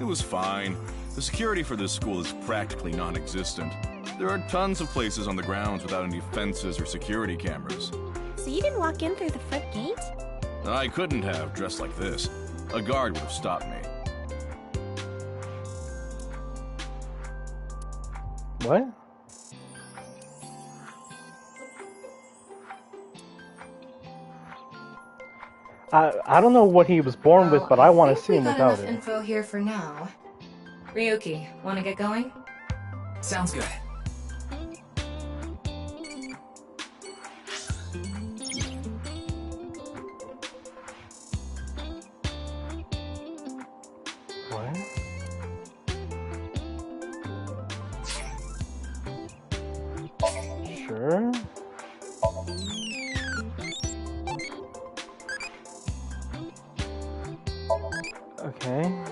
It was fine. The security for this school is practically non-existent. There are tons of places on the grounds without any fences or security cameras. So you didn't walk in through the front gate? I couldn't have, dressed like this. A guard would have stopped me. What? I don't know what he was born with, but I want to see him We got without enough it. info here for now. Ryuki, wanna get going? Sounds good. What? Sure. Okay.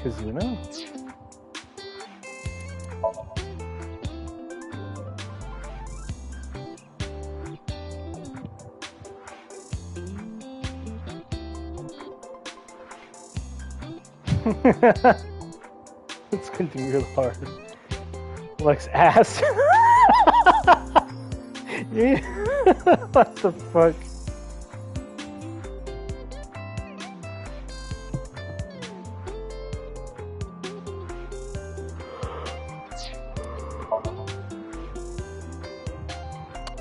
Kazuna? It's gonna be real hard. Lex ass. Yeah. What the fuck?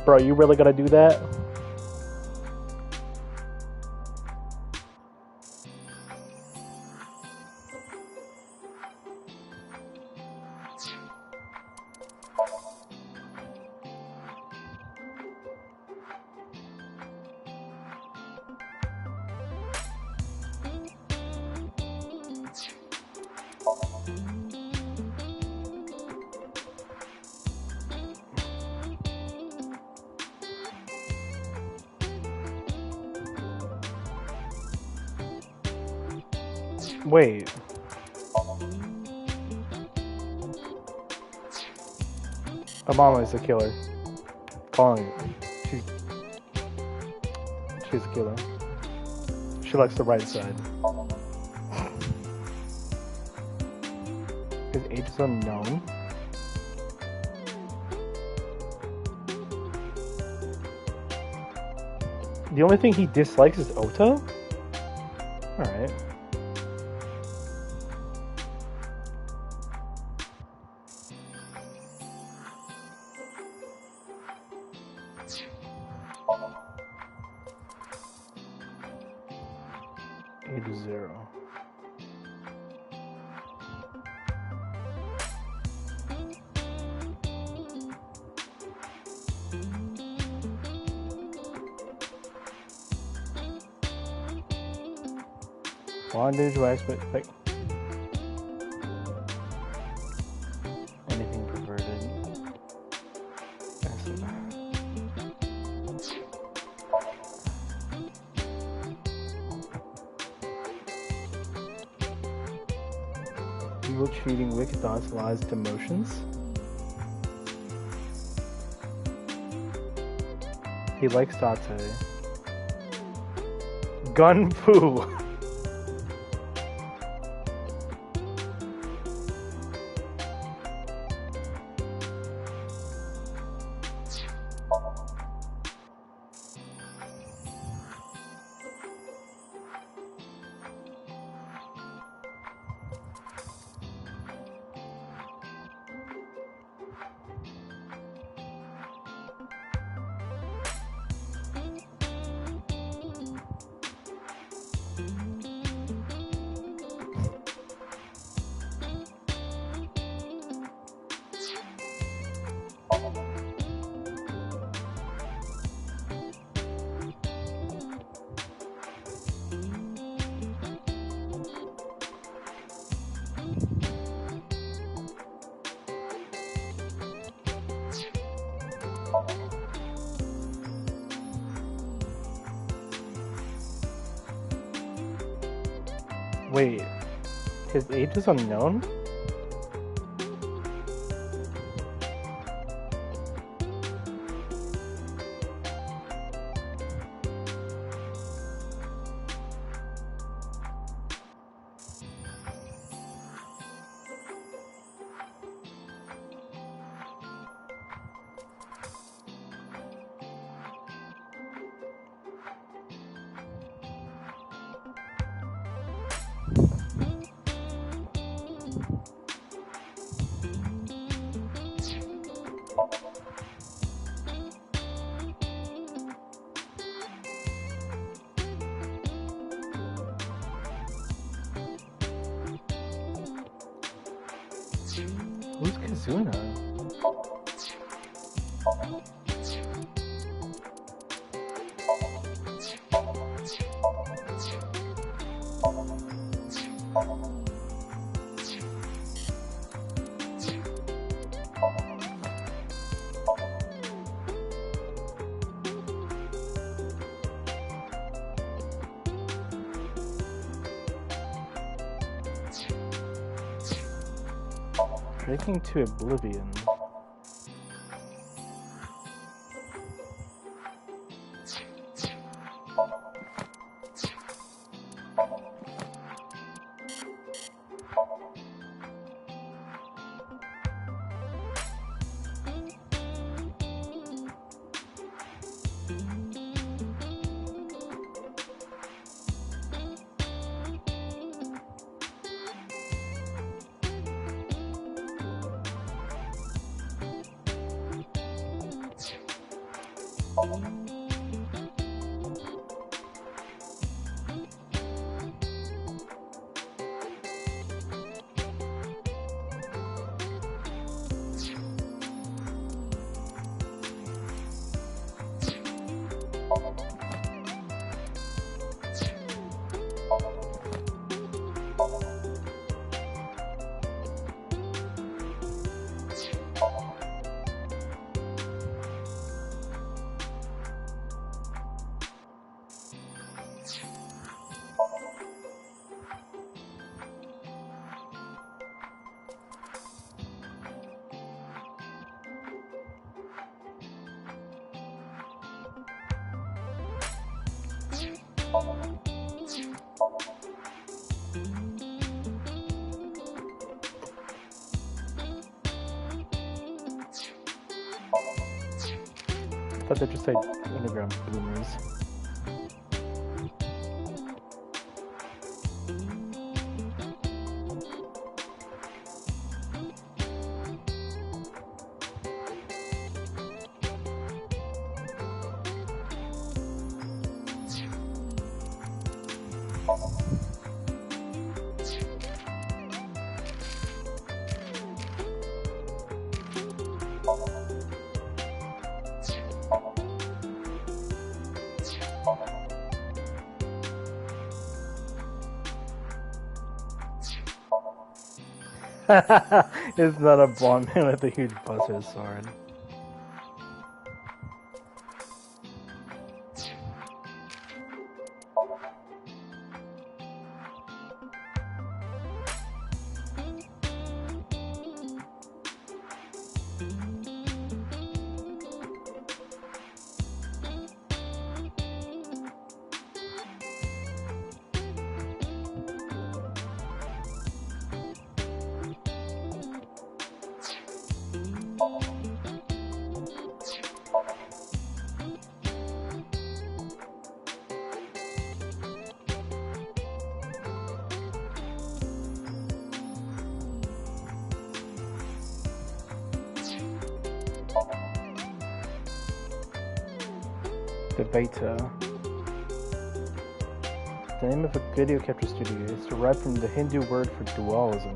Bro, you really gotta do that? Wait. Amama is the killer. Calling it. She's a killer. She likes the right side. His age is unknown. The only thing he dislikes is Ota? Alright. Age 0. Bondage, wax, but like anything perverted. Evil, cheating, wicked thoughts, lies, emotions. He likes Date. Gun poo. Wait, his age is unknown? Who's Kazuna? Breaking to Oblivion. I thought they just said underground boomers. It's not a blonde man with a huge buster sword. Debater. The name of a video capture studio is derived from the Hindu word for dualism.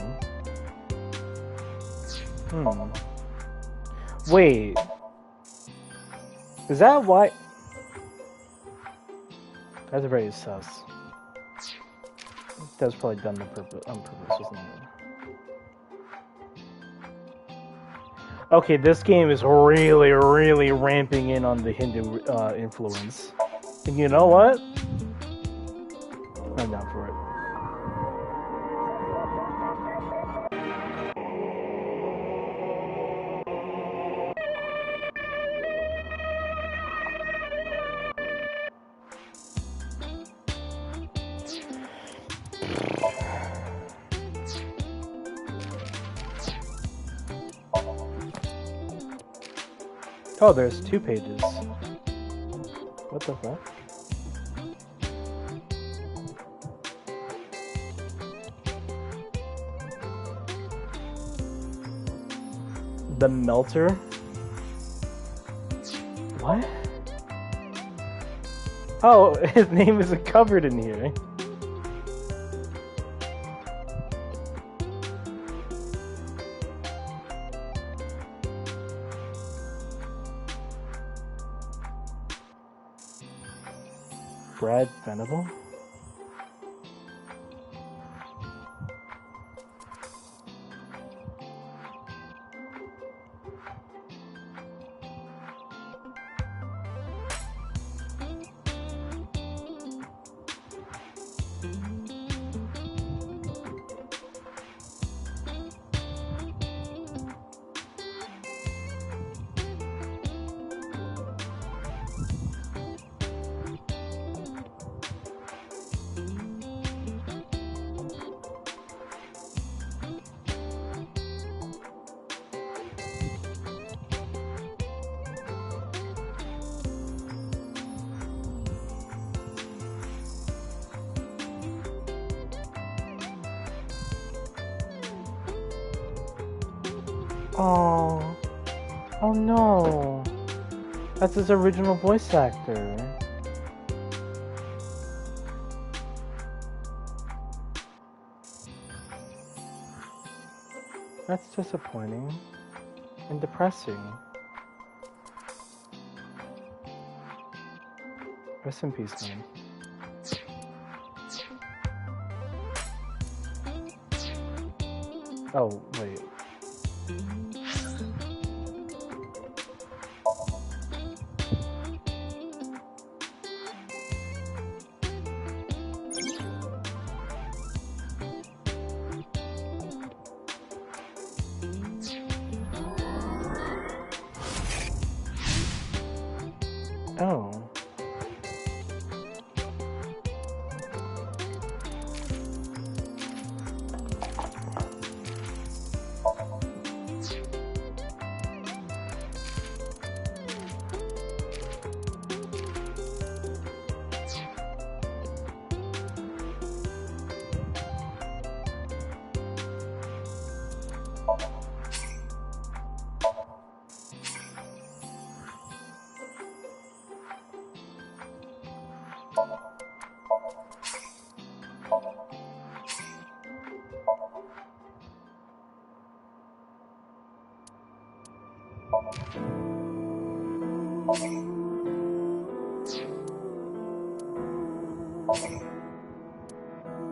Wait. Is that why? That's very sus. That was probably done on purpose, wasn't it? Okay, this game is really, really ramping in on the Hindu influence. And you know what? I'm down for it. Oh, there's 2 pages. What the fuck? The Melter? What? Oh, his name isn't covered in here. Brad Venable? Oh. Oh no. That's his original voice actor. That's disappointing and depressing. Rest in peace, man. Oh, wait. Oh.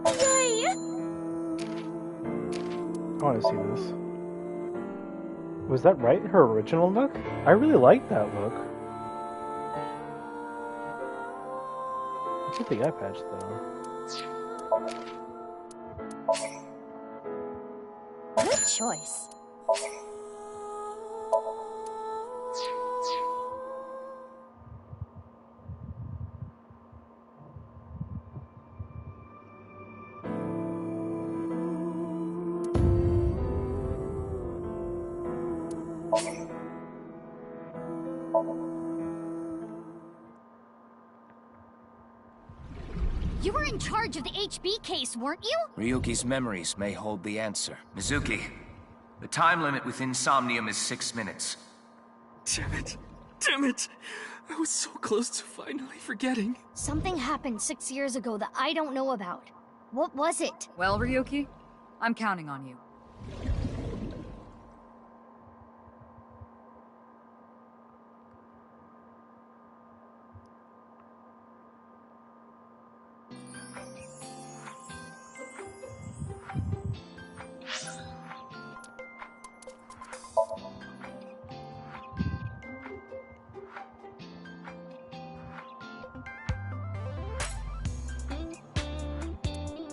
Yay! I want to see this. Was that right? Her original look? I really like that look. Look at the eye patch, though. Good choice. You were in charge of the HB case, weren't you? Ryuki's memories may hold the answer. Mizuki, the time limit within Somnium is 6 minutes. Damn it. Damn it. I was so close to finally forgetting. Something happened 6 years ago that I don't know about. What was it? Well, Ryuki, I'm counting on you.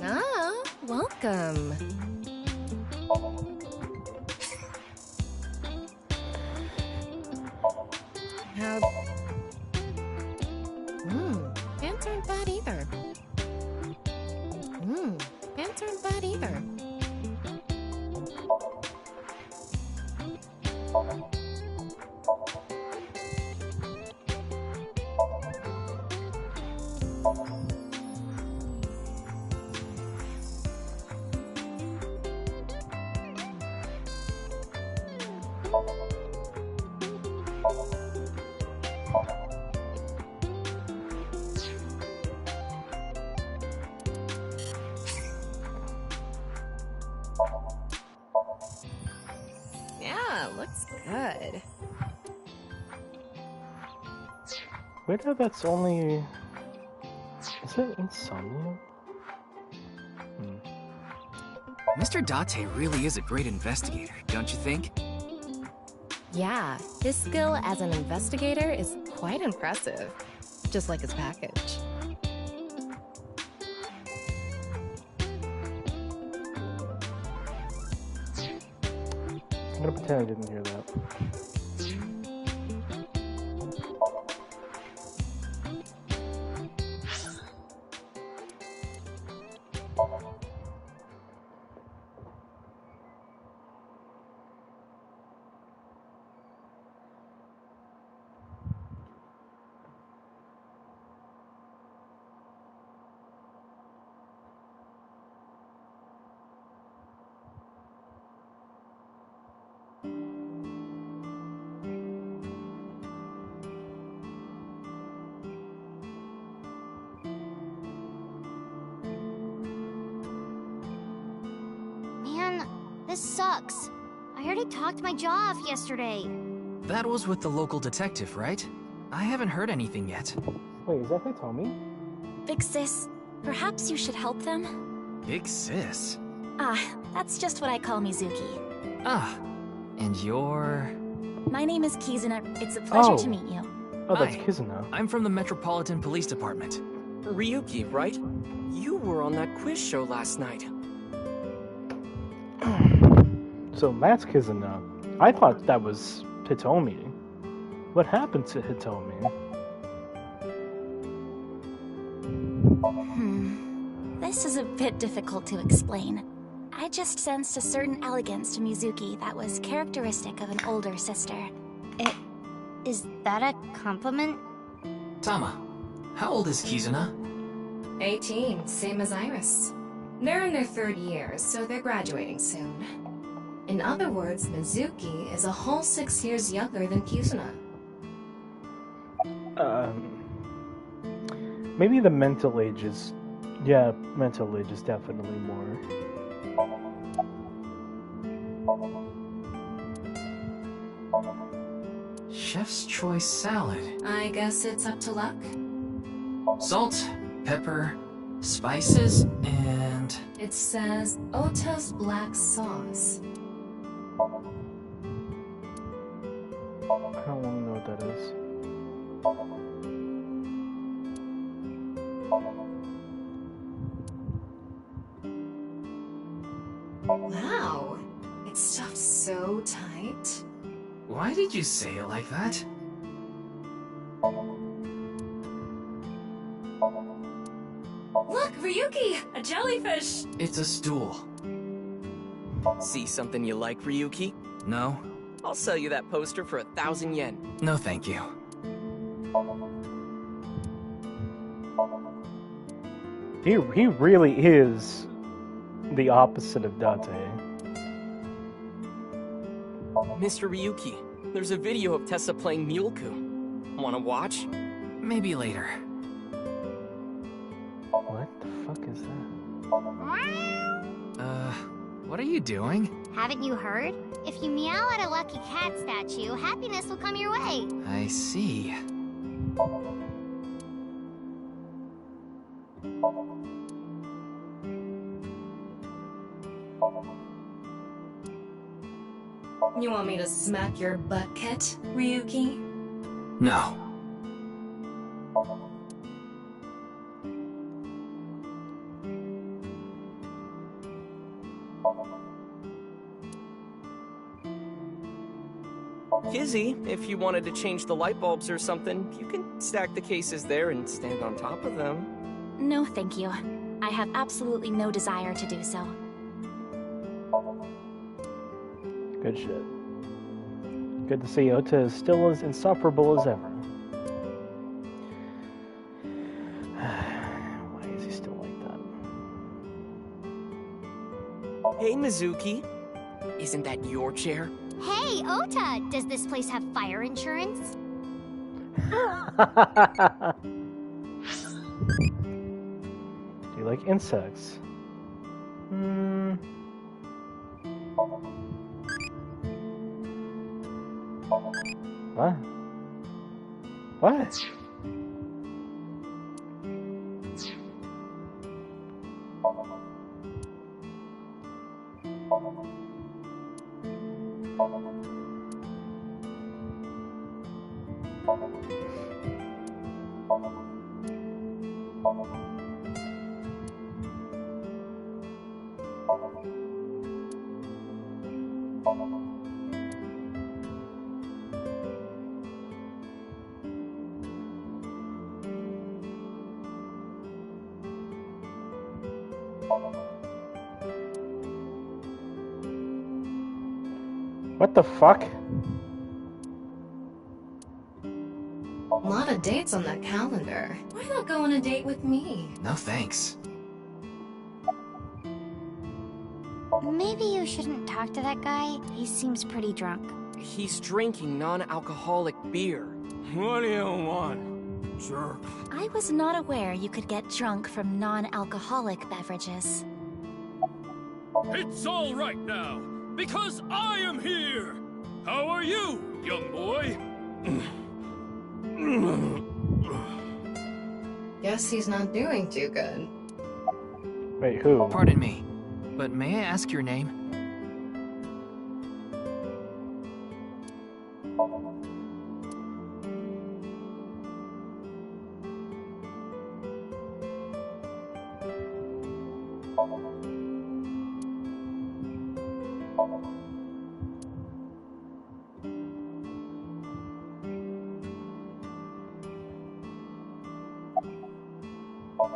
Ah, welcome. How... pants aren't bad either. Pants aren't bad either. Yeah, looks good. Wait, that's only... Is it Insomnia? Mr. Date really is a great investigator, don't you think? Yeah, his skill as an investigator is quite impressive. Just like his package. I'm gonna pretend I didn't hear that. This sucks. I already talked my jaw off yesterday. That was with the local detective, right? I haven't heard anything yet. Wait, is that Hitomi? Big sis, perhaps you should help them? Big sis? Ah, that's just what I call Mizuki. Ah, and you're... My name is Kizuna. It's a pleasure to meet you. Oh, that's Hi. Kizuna. I'm from the Metropolitan Police Department. Ryuki, right? You were on that quiz show last night. So that's Kizuna. I thought that was Hitomi. What happened to Hitomi? This is a bit difficult to explain. I just sensed a certain elegance to Mizuki that was characteristic of an older sister. Is that a compliment? Tama, how old is Kizuna? 18, same as Iris. They're in their 3rd year, so they're graduating soon. In other words, Mizuki is a whole 6 years younger than Kizuna. Maybe the mental age is... Yeah, mental age is definitely more. Chef's choice salad. I guess it's up to luck. Salt, pepper, spices, and... It says Ota's black sauce. I don't want to know what that is. Wow, it's stuffed so tight. Why did you say it like that? Look, Ryuki! A jellyfish! It's a stool. See something you like, Ryuki? No? I'll sell you that poster for 1,000 yen. No, thank you. He really is the opposite of Date. Mr. Ryuki, there's a video of Tessa playing Muleku. Wanna watch? Maybe later. What the fuck is that? What are you doing? Haven't you heard? If you meow at a lucky cat statue, happiness will come your way. I see. You want me to smack your butt, Kit, Ryuki? No. Kizzy, if you wanted to change the light bulbs or something, you can stack the cases there and stand on top of them. No, thank you. I have absolutely no desire to do so. Good shit. Good to see Ota is still as insufferable as ever. Why is he still like that? Hey, Mizuki. Isn't that your chair? Hey, Ota! Does this place have fire insurance? Do you like insects? What? What? What the fuck? A lot of dates on that calendar. Why not go on a date with me? No thanks. Maybe you shouldn't talk to that guy. He seems pretty drunk. He's drinking non-alcoholic beer. What do you want, jerk? I was not aware you could get drunk from non-alcoholic beverages. It's all right now. Because I am here! How are you, young boy? Guess he's not doing too good. Wait, who? Pardon me, but may I ask your name?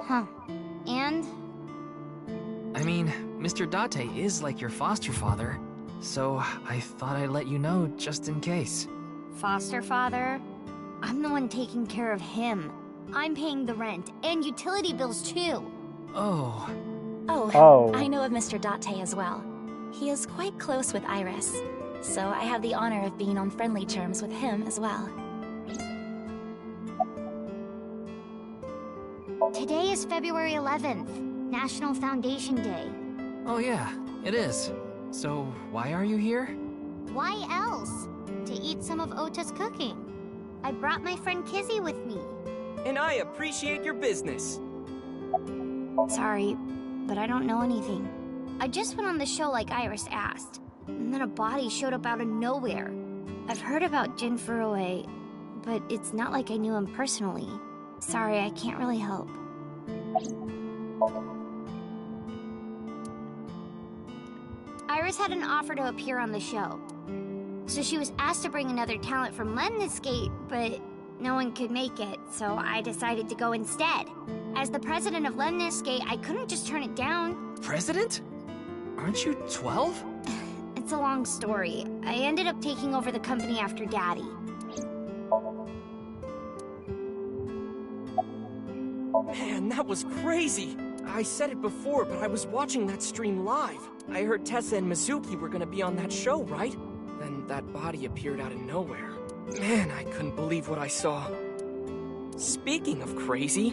Huh. And? I mean, Mr. Date is like your foster father, so I thought I'd let you know just in case. Foster father? I'm the one taking care of him. I'm paying the rent and utility bills too. Oh. Oh, I know of Mr. Date as well. He is quite close with Iris, so I have the honor of being on friendly terms with him as well. Today is February 11th, National Foundation Day. Oh yeah, it is. So why are you here? Why else? To eat some of Ota's cooking. I brought my friend Kizzy with me. And I appreciate your business. Sorry, but I don't know anything. I just went on the show like Iris asked, and then a body showed up out of nowhere. I've heard about Jin Furue, but it's not like I knew him personally. Sorry, I can't really help. Iris had an offer to appear on the show. So she was asked to bring another talent from Lemniscate, but no one could make it, so I decided to go instead. As the president of Lemniscate, I couldn't just turn it down. President? Aren't you 12? It's a long story. I ended up taking over the company after Daddy. Man, that was crazy! I said it before, but I was watching that stream live. I heard Tessa and Mizuki were gonna be on that show, right? Then that body appeared out of nowhere. Man, I couldn't believe what I saw. Speaking of crazy,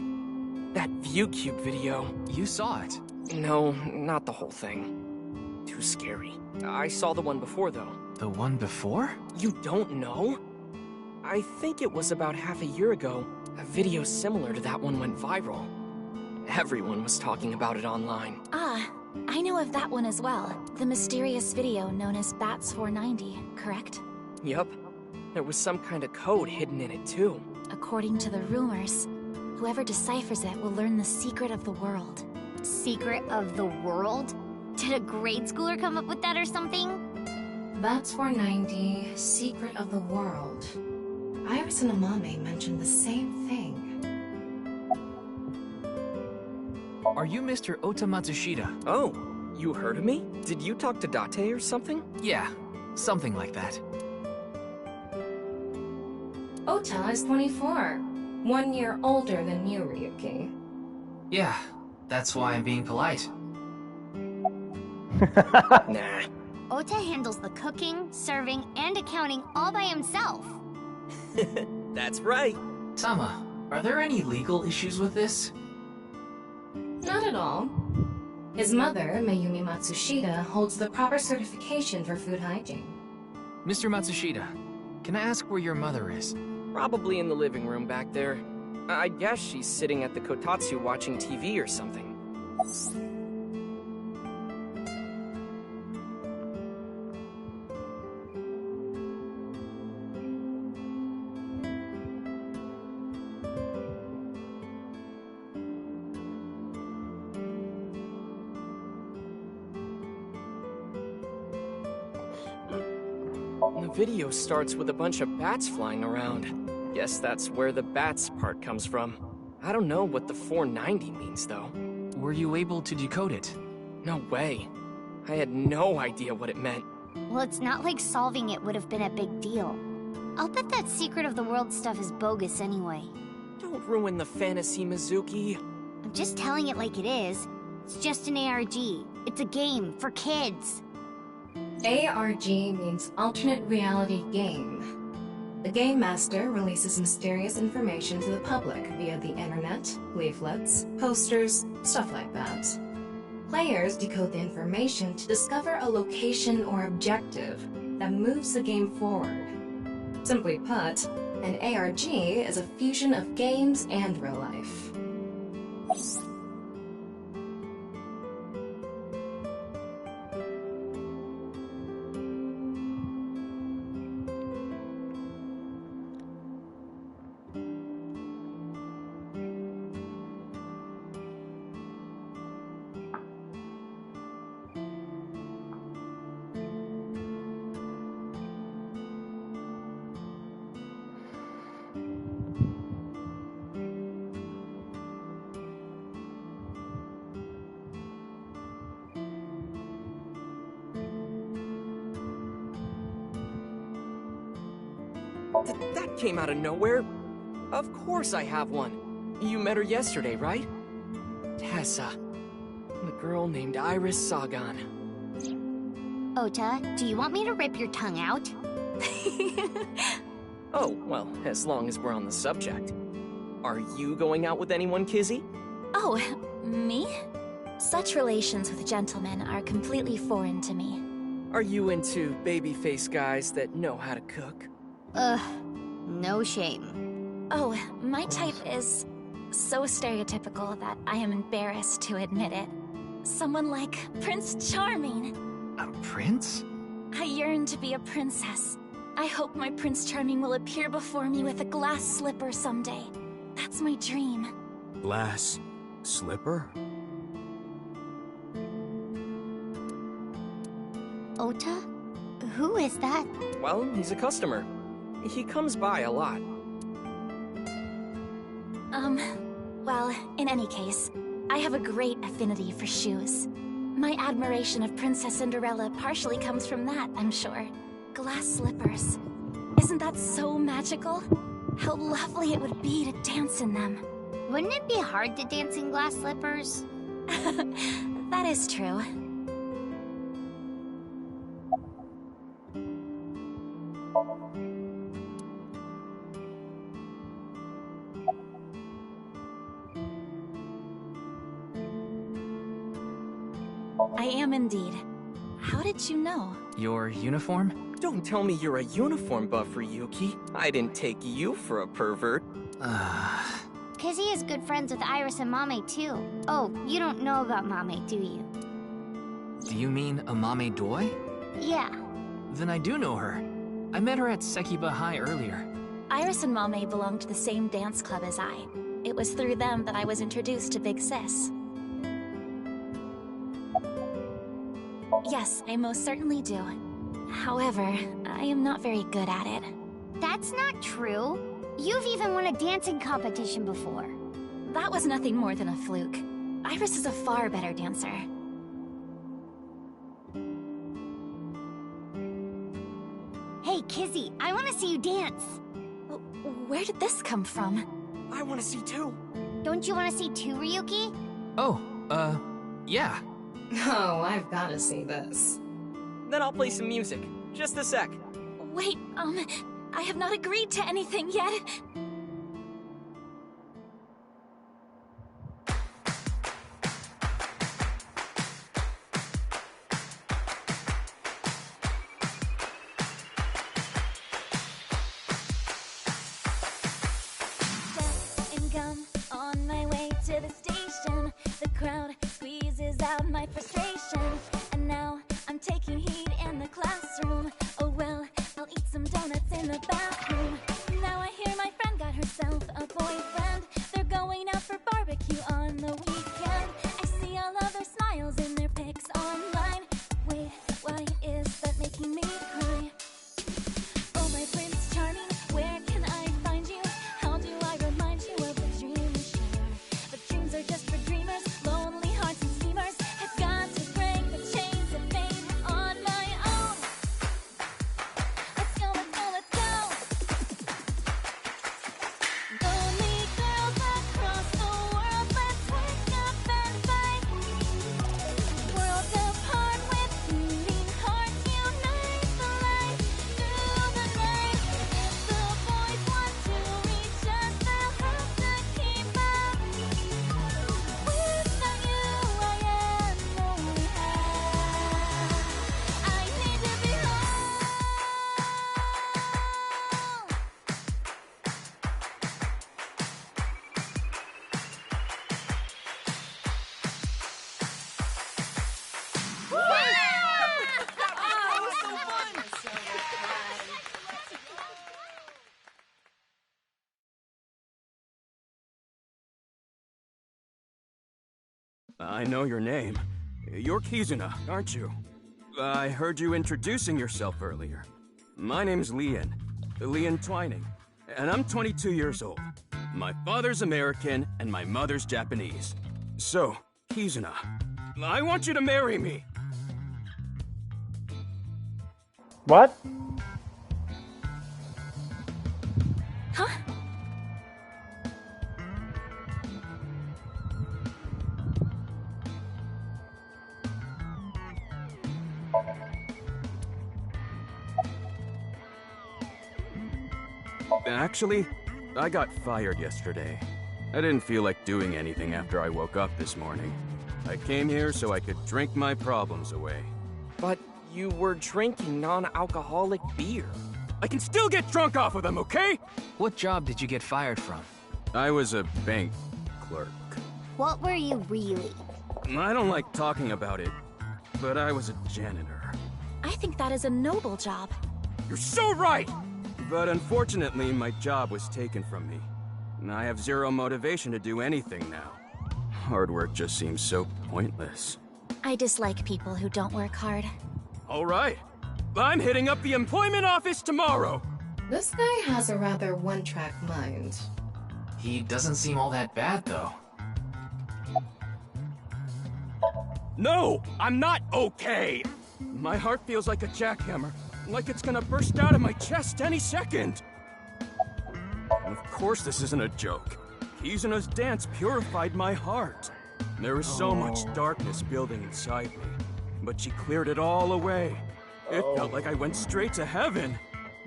that ViewCube video. You saw it? No, not the whole thing. Too scary. I saw the one before, though. The one before? You don't know? I think it was about half a year ago. A video similar to that one went viral. Everyone was talking about it online. Ah, I know of that one as well. The mysterious video known as Bats 490, correct? Yup. There was some kind of code hidden in it, too. According to the rumors, whoever deciphers it will learn the secret of the world. Secret of the world? Did a grade schooler come up with that or something? Bats 490, Secret of the World. Iris and Amame mentioned the same thing. Are you Mr. Ota Matsushita? Oh, you heard of me? Did you talk to Date or something? Yeah, something like that. Ota is 24. 1 year older than you, Ryuki. Yeah, that's why I'm being polite. Nah. Ota handles the cooking, serving, and accounting all by himself. That's right. Tama, are there any legal issues with this? Not at all. His mother, Mayumi Matsushita, holds the proper certification for food hygiene. Mr. Matsushita, can I ask where your mother is? Probably in the living room back there. I guess she's sitting at the kotatsu watching TV or something. The video starts with a bunch of bats flying around. Guess that's where the bats part comes from. I don't know what the 490 means, though. Were you able to decode it? No way. I had no idea what it meant. Well, it's not like solving it would have been a big deal. I'll bet that secret of the world stuff is bogus anyway. Don't ruin the fantasy, Mizuki. I'm just telling it like it is. It's just an ARG. It's a game for kids. ARG means Alternate Reality Game. The Game Master releases mysterious information to the public via the internet, leaflets, posters, stuff like that. Players decode the information to discover a location or objective that moves the game forward. Simply put, an ARG is a fusion of games and real life. That came out of nowhere. Of course I have one. You met her yesterday, right? Tessa. The girl named Iris Sagan. Ota, do you want me to rip your tongue out? Oh, well, as long as we're on the subject. Are you going out with anyone, Kizzy? Oh, me? Such relations with gentlemen are completely foreign to me. Are you into babyface guys that know how to cook? Ugh, no shame. Oh, my type is so stereotypical that I am embarrassed to admit it. Someone like Prince Charming. A prince? I yearn to be a princess. I hope my Prince Charming will appear before me with a glass slipper someday. That's my dream. Glass slipper? Ota? Who is that? Well, he's a customer. He comes by a lot. Well, in any case, I have a great affinity for shoes. My admiration of Princess Cinderella partially comes from that, I'm sure. Glass slippers. Isn't that so magical? How lovely it would be to dance in them. Wouldn't it be hard to dance in glass slippers? That is true. I am indeed. How did you know? Your uniform? Don't tell me you're a uniform buffer, Yuki. I didn't take you for a pervert. Kizzy is good friends with Iris and Mame too. Oh, you don't know about Mame, do you? Do you mean Amame Doi? Yeah. Then I do know her. I met her at Sekiba High earlier. Iris and Mame belong to the same dance club as I. It was through them that I was introduced to Big Sis. Yes, I most certainly do. However, I am not very good at it. That's not true. You've even won a dancing competition before. That was nothing more than a fluke. Iris is a far better dancer. Hey, Kizzy, I want to see you dance. Where did this come from? I want to see too. Don't you want to see too, Ryuki? Oh, yeah. Oh, I've got to see this. Then I'll play some music. Just a sec. Wait, I have not agreed to anything yet. And gum on my way to the station. The crowd squeezes out my frustration. And now I'm taking heat in the classroom. Oh well, I'll eat some donuts in the bathroom. Now I hear my friend got herself a boyfriend. They're going out for barbecue on the weekend. I see all of their smiles in their pics online. Wait, why is that making me cry? Oh my Prince Charming, where can I find you? How do I remind you of the dream we share? But dreams are just for dreamers, lonely hearts and schemers. I've got to break the chains of fate on my own. Let's go, let's go, let's go. I know your name. You're Kizuna, aren't you? I heard you introducing yourself earlier. My name's Leon Twining, and I'm 22 years old. My father's American, and my mother's Japanese. So, Kizuna, I want you to marry me. What? Huh? Actually, I got fired yesterday. I didn't feel like doing anything after I woke up this morning. I came here so I could drink my problems away. But you were drinking non-alcoholic beer. I can still get drunk off of them, okay? What job did you get fired from? I was a bank clerk. What were you really? I don't like talking about it, but I was a janitor. I think that is a noble job. You're so right! But unfortunately, my job was taken from me. I have zero motivation to do anything now. Hard work just seems so pointless. I dislike people who don't work hard. All right. I'm hitting up the employment office tomorrow. This guy has a rather one-track mind. He doesn't seem all that bad, though. No, I'm not okay. My heart feels like a jackhammer, like it's gonna burst out of my chest any second. Of course this isn't a joke. Kizuna's dance purified my heart. There was so much darkness building inside me, but she cleared it all away. It felt like I went straight to heaven.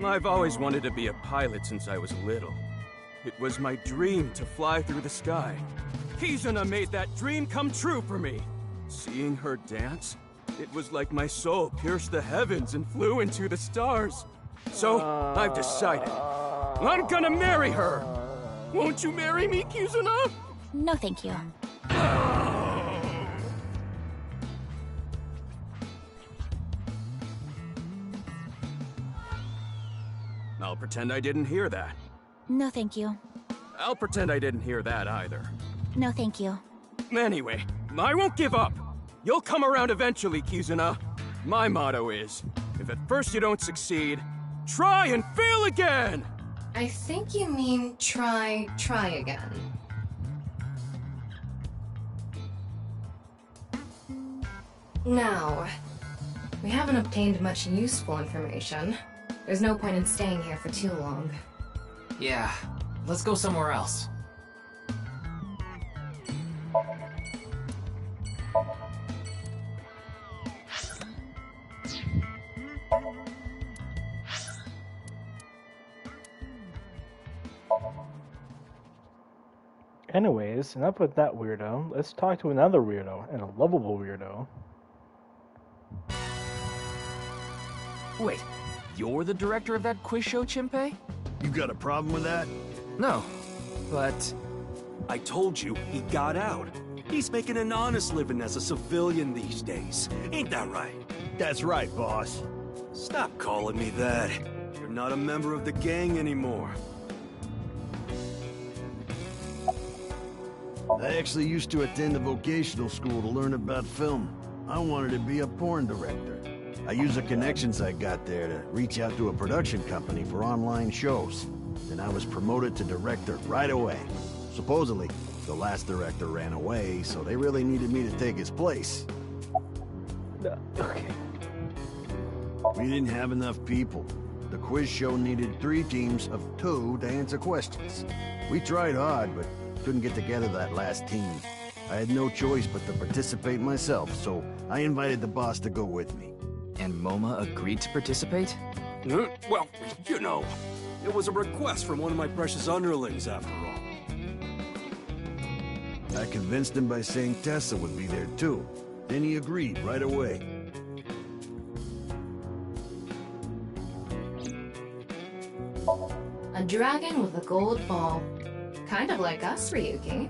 I've always wanted to be a pilot since I was little. It was my dream to fly through the sky. Kizuna made that dream come true for me. Seeing her dance, it was like my soul pierced the heavens and flew into the stars. So, I've decided. I'm gonna marry her! Won't you marry me, Kizuna? No, thank you. I'll pretend I didn't hear that. No, thank you. I'll pretend I didn't hear that either. No, thank you. Anyway, I won't give up. You'll come around eventually, Kizuna. My motto is, if at first you don't succeed, try and fail again! I think you mean try again. Now, we haven't obtained much useful information. There's no point in staying here for too long. Yeah, let's go somewhere else. Anyways, enough with that weirdo. Let's talk to another weirdo, and a lovable weirdo. Wait, you're the director of that quiz show, Chimpei? You got a problem with that? No, but... I told you, he got out. He's making an honest living as a civilian these days. Ain't that right? That's right, boss. Stop calling me that. You're not a member of the gang anymore. I actually used to attend a vocational school to learn about film. I wanted to be a porn director. I used the connections I got there to reach out to a production company for online shows. Then I was promoted to director right away. Supposedly, the last director ran away, so they really needed me to take his place. Okay. We didn't have enough people. The quiz show needed 3 teams of 2 to answer questions. We tried hard, but couldn't get together that last team. I had no choice but to participate myself, so I invited the boss to go with me. And MoMA agreed to participate? Well, you know, it was a request from one of my precious underlings, after all. I convinced him by saying Tessa would be there too. Then he agreed right away. A dragon with a gold ball. Kind of like us, Ryuki.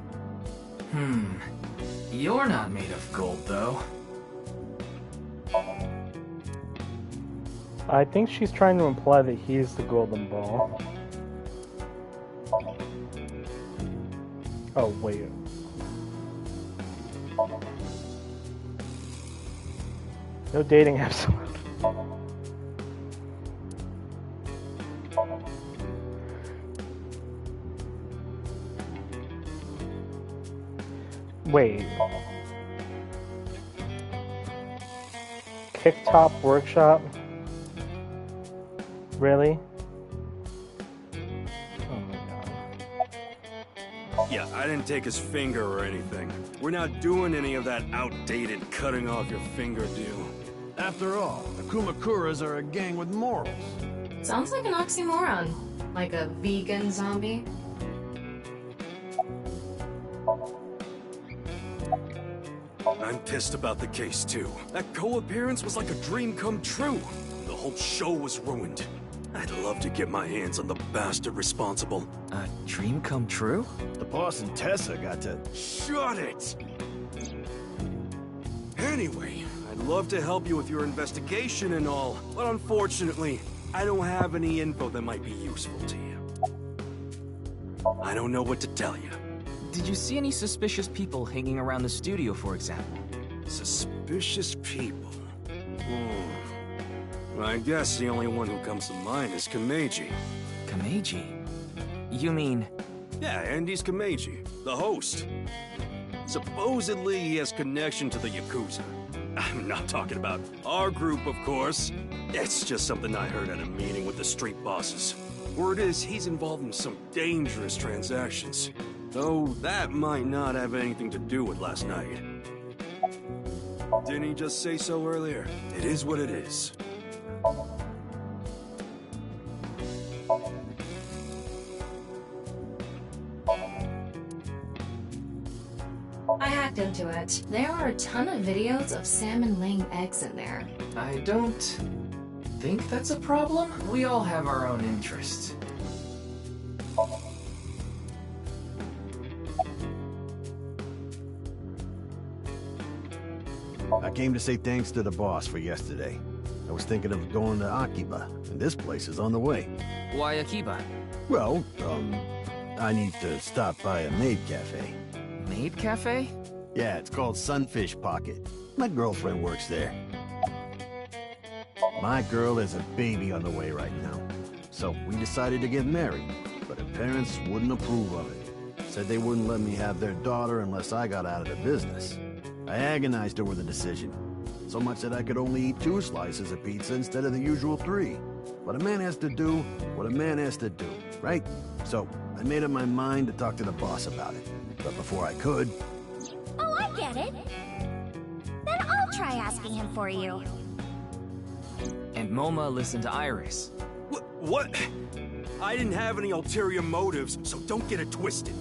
You're not made of gold, though. I think she's trying to imply that he's the golden ball. Oh, wait. No dating apps. Wait. Kicktop workshop? Really? Oh my god. Yeah, I didn't take his finger or anything. We're not doing any of that outdated cutting off your finger deal. After all, the Kumakuras are a gang with morals. Sounds like an oxymoron. Like a vegan zombie. I'm pissed about the case, too. That co-appearance was like a dream come true. The whole show was ruined. I'd love to get my hands on the bastard responsible. A dream come true? The boss and Tessa got to... Shut it! Anyway, I'd love to help you with your investigation and all, but unfortunately, I don't have any info that might be useful to you. I don't know what to tell you. Did you see any suspicious people hanging around the studio, for example? Suspicious people? I guess the only one who comes to mind is Kameji. Kameji? You mean... Yeah, Andy's Kameji, the host. Supposedly he has connection to the Yakuza. I'm not talking about our group, of course. It's just something I heard at a meeting with the street bosses. Word is he's involved in some dangerous transactions. Though that might not have anything to do with last night. Didn't he just say so earlier? It is what it is. I hacked into it. There are a ton of videos of salmon laying eggs in there. I don't think that's a problem. We all have our own interests. I came to say thanks to the boss for yesterday. I was thinking of going to Akiba, and this place is on the way. Why Akiba? Well, I need to stop by a maid cafe. Maid cafe? Yeah, it's called Sunfish Pocket. My girlfriend works there. My girl has a baby on the way right now. So we decided to get married, but her parents wouldn't approve of it. Said they wouldn't let me have their daughter unless I got out of the business. I agonized over the decision. So much that I could only eat 2 slices of pizza instead of the usual 3. But a man has to do what a man has to do, right? So I made up my mind to talk to the boss about it. But before I could... Oh, I get it. Then I'll try asking him for you. And Moma listened to Iris. What? I didn't have any ulterior motives, so don't get it twisted.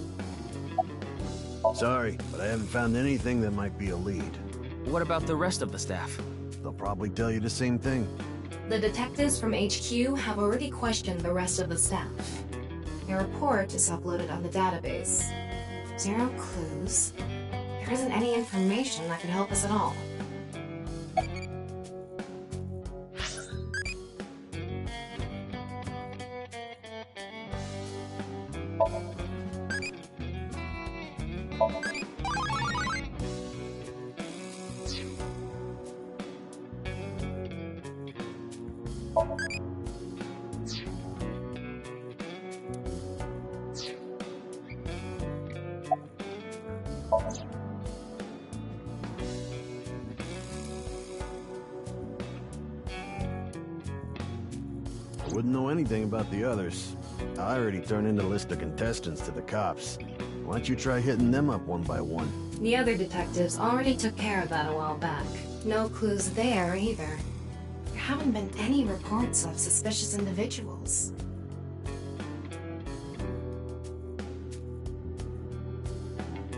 Sorry, but I haven't found anything that might be a lead. What about the rest of the staff? They'll probably tell you the same thing. The detectives from HQ have already questioned the rest of the staff. Your report is uploaded on the database. 0 clues. There isn't any information that could help us at all. I wouldn't know anything about the others. I already turned in a list of contestants to the cops. Why don't you try hitting them up one by one? The other detectives already took care of that a while back. No clues there either. There haven't been any reports of suspicious individuals.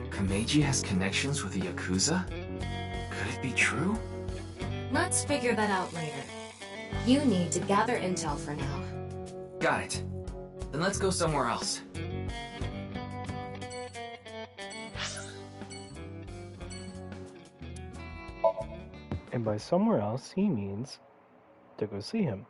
Kameji has connections with the Yakuza? Could it be true? Let's figure that out later. You need to gather intel for now. Got it. Then let's go somewhere else. And by somewhere else, he means to go see him.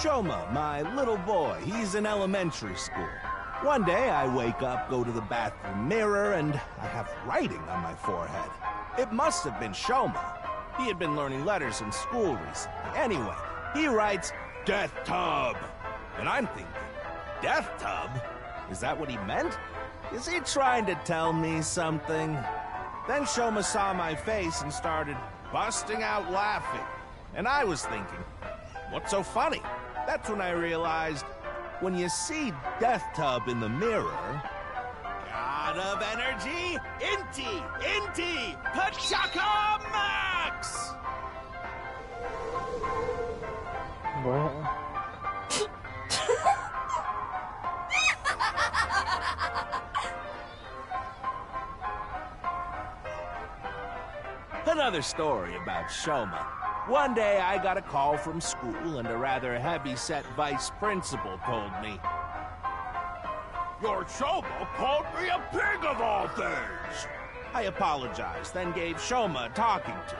Shoma, my little boy, he's in elementary school. One day I wake up, go to the bathroom mirror, and I have writing on my forehead. It must have been Shoma. He had been learning letters in school recently. Anyway, he writes, Death Tub. And I'm thinking, Death Tub? Is that what he meant? Is he trying to tell me something? Then Shoma saw my face and started busting out laughing. And I was thinking, what's so funny? That's when I realized, when you see Death Tub in the mirror... God of energy, Inti, Pachaka Max! What? Another story about Shoma. One day I got a call from school and a rather heavy-set vice principal told me, Your Shoma called me a pig of all things! I apologized, then gave Shoma a talking to.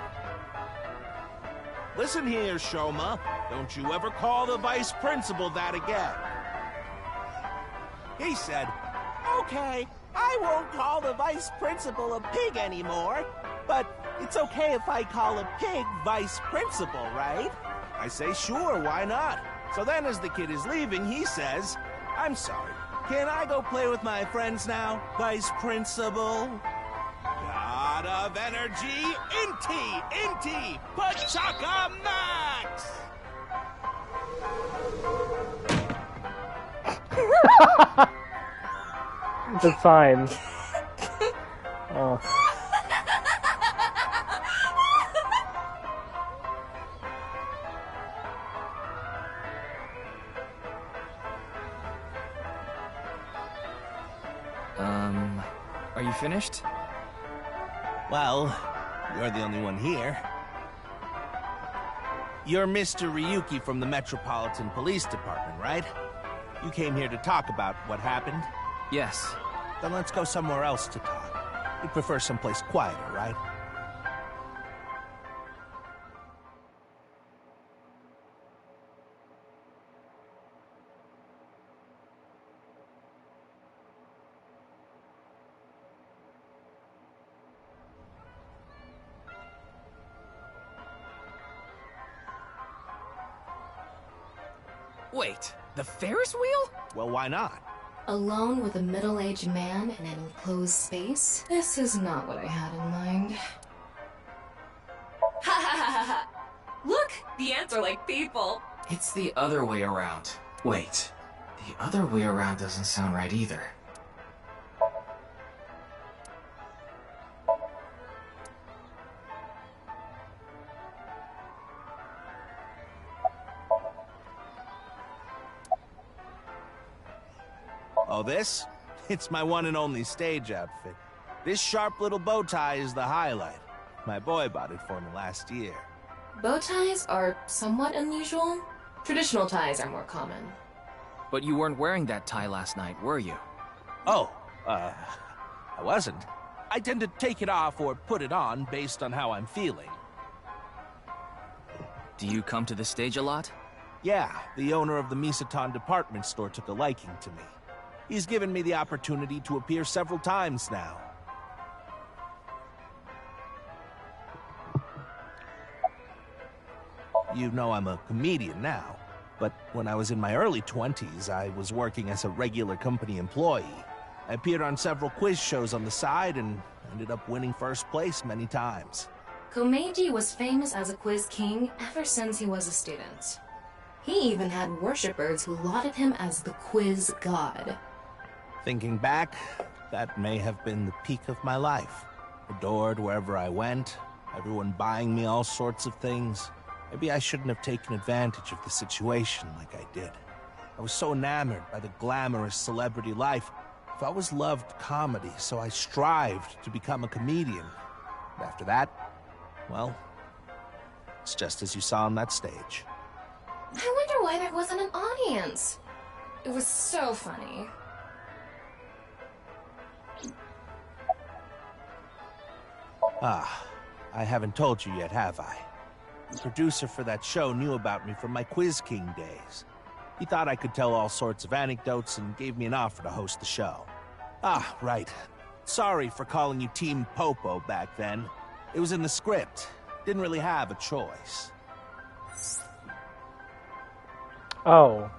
Listen here, Shoma. Don't you ever call the vice principal that again. He said, Okay, I won't call the vice principal a pig anymore, but it's okay if I call a pig vice principal, right? I say, sure, why not? So then as the kid is leaving, he says, I'm sorry, can I go play with my friends now, vice principal? God of energy, Inti, Pachaka Max! It's fine. Oh. Are you finished? Well, you're the only one here. You're Mr. Ryuki from the Metropolitan Police Department, right? You came here to talk about what happened? Yes. Then let's go somewhere else to talk. You'd prefer someplace quieter, right? Wait, the Ferris wheel? Well, why not? Alone with a middle-aged man in an enclosed space? This is not what I had in mind. Ha ha ha ha! Look, the ants are like people. It's the other way around. Wait, the other way around doesn't sound right either. Oh, this? It's my one and only stage outfit. This sharp little bow tie is the highlight. My boy bought it for me last year. Bow ties are somewhat unusual. Traditional ties are more common. But you weren't wearing that tie last night, were you? Oh, I wasn't. I tend to take it off or put it on based on how I'm feeling. Do you come to the stage a lot? Yeah, the owner of the Misaton department store took a liking to me. He's given me the opportunity to appear several times now. You know I'm a comedian now, but when I was in my early 20s, I was working as a regular company employee. I appeared on several quiz shows on the side and ended up winning first place many times. Komeiji was famous as a quiz king ever since he was a student. He even had worshippers who lauded him as the quiz god. Thinking back, that may have been the peak of my life. Adored wherever I went, everyone buying me all sorts of things. Maybe I shouldn't have taken advantage of the situation like I did. I was so enamored by the glamorous celebrity life. I've always loved comedy, so I strived to become a comedian. And after that, well, it's just as you saw on that stage. I wonder why there wasn't an audience. It was so funny. Ah, I haven't told you yet, have I? The producer for that show knew about me from my Quiz King days. He thought I could tell all sorts of anecdotes and gave me an offer to host the show. Ah, right. Sorry for calling you Team Popo back then. It was in the script. Didn't really have a choice. Oh.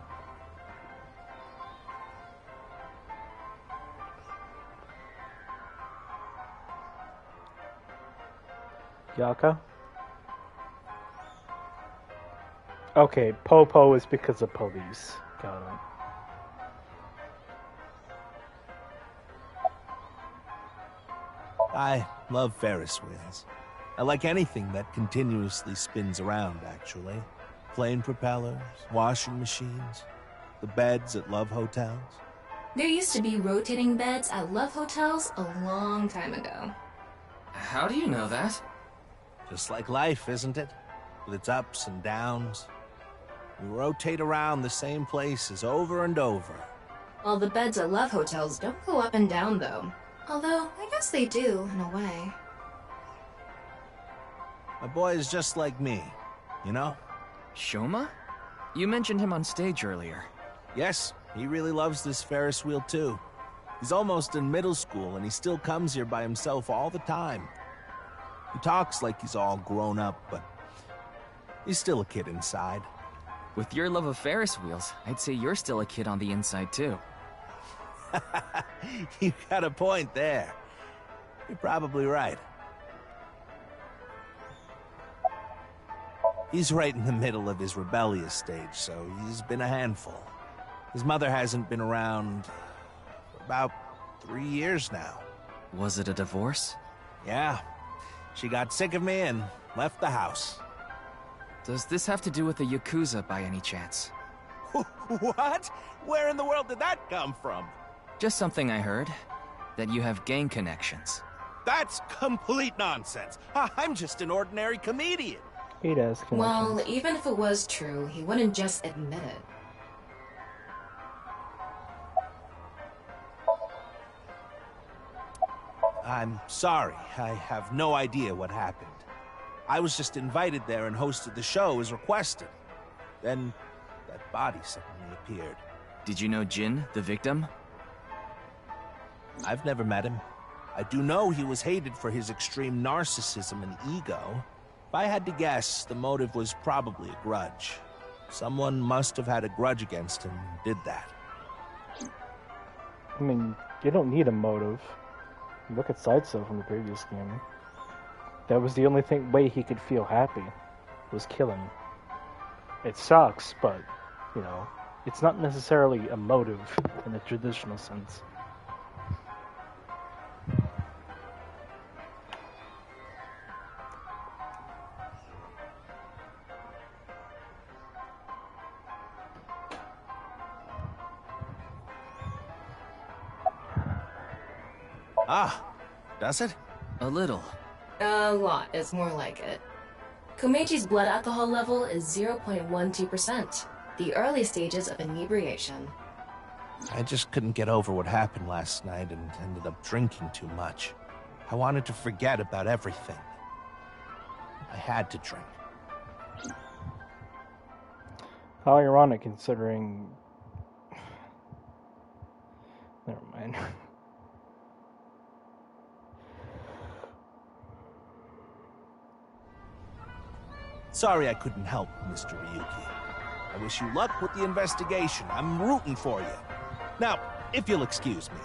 Yaka? Okay, Popo is because of police. Got it. I love Ferris wheels. I like anything that continuously spins around, actually. Plane propellers, washing machines, the beds at love hotels. There used to be rotating beds at love hotels a long time ago. How do you know that? Just like life, isn't it? With its ups and downs. We rotate around the same places over and over. Well, the beds at love hotels don't go up and down, though. Although, I guess they do, in a way. My boy is just like me, you know? Shoma? You mentioned him on stage earlier. Yes, he really loves this Ferris wheel too. He's almost in middle school and he still comes here by himself all the time. He talks like he's all grown up, but he's still a kid inside. With your love of Ferris wheels, I'd say you're still a kid on the inside too. You got a point there. You're probably right. He's right in the middle of his rebellious stage, so he's been a handful. His mother hasn't been around for about 3 years now. Was it a divorce? Yeah. She got sick of me and left the house. Does this have to do with the Yakuza by any chance? What? Where in the world did that come from? Just something I heard. That you have gang connections. That's complete nonsense. I'm just an ordinary comedian. He does connections. Well, even if it was true, he wouldn't just admit it. I'm sorry. I have no idea what happened. I was just invited there and hosted the show as requested. Then, that body suddenly appeared. Did you know Jin, the victim? I've never met him. I do know he was hated for his extreme narcissism and ego. If I had to guess, the motive was probably a grudge. Someone must have had a grudge against him and did that. I mean, you don't need a motive. Look at Sideshow from the previous game. That was the only way he could feel happy, was killing. It sucks, but, you know, it's not necessarily a motive in the traditional sense. Ah, does it? A little. A lot is more like it. Komechi's blood alcohol level is 0.12%, the early stages of inebriation. I just couldn't get over what happened last night and ended up drinking too much. I wanted to forget about everything. I had to drink. How ironic, considering... Never mind. Sorry I couldn't help, Mr. Ryuki. I wish you luck with the investigation. I'm rooting for you. Now, if you'll excuse me.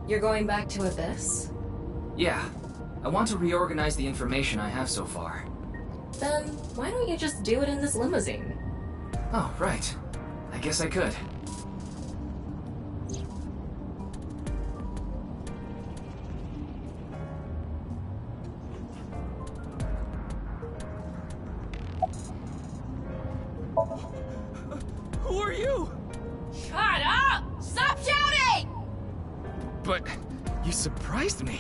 You're going back to Abyss? Yeah. I want to reorganize the information I have so far. Then, why don't you just do it in this limousine? Oh, right. I guess I could. but you surprised me.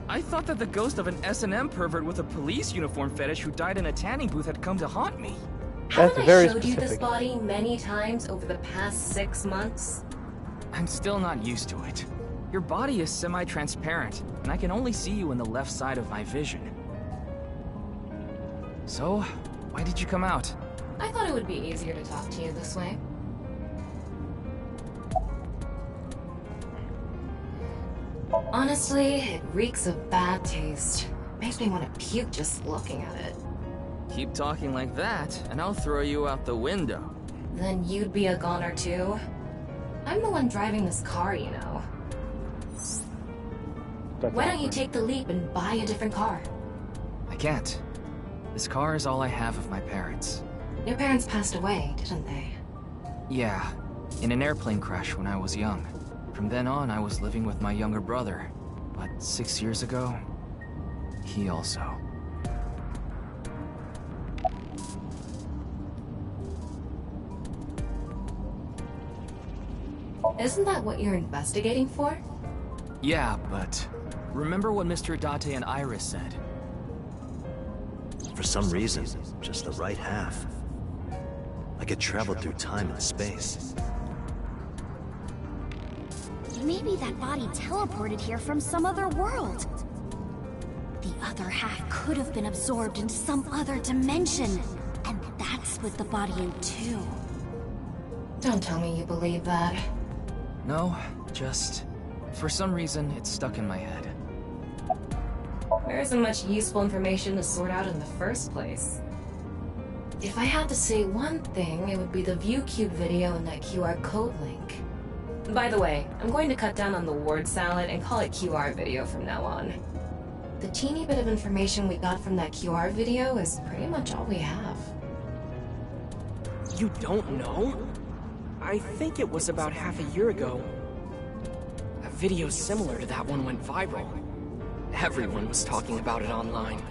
I thought that the ghost of an S&M pervert with a police uniform fetish who died in a tanning booth had come to haunt me. Haven't I showed you this body many times over the past 6 months? I'm still not used to it. Your body is semi-transparent, and I can only see you in the left side of my vision. So, why did you come out? I thought it would be easier to talk to you this way. Honestly, it reeks of bad taste. Makes me want to puke just looking at it. Keep talking like that, and I'll throw you out the window. Then you'd be a goner too? I'm the one driving this car, you know. Why don't you take the leap and buy a different car? I can't. This car is all I have of my parents. Your parents passed away, didn't they? Yeah, in an airplane crash when I was young. From then on, I was living with my younger brother. But 6 years ago, he also. Isn't that what you're investigating for? Yeah, but remember what Mr. Date and Iris said? For some reason, just the right half. Like it traveled through time and space. Maybe that body teleported here from some other world. The other half could have been absorbed into some other dimension, and that split the body in two. Don't tell me you believe that. No, just... for some reason, it's stuck in my head. There isn't much useful information to sort out in the first place. If I had to say one thing, it would be the ViewCube video and that QR code link. By the way, I'm going to cut down on the word salad and call it QR video from now on. The teeny bit of information we got from that QR video is pretty much all we have. You don't know? I think it was about half a year ago. A video similar to that one went viral. Everyone was talking about it online.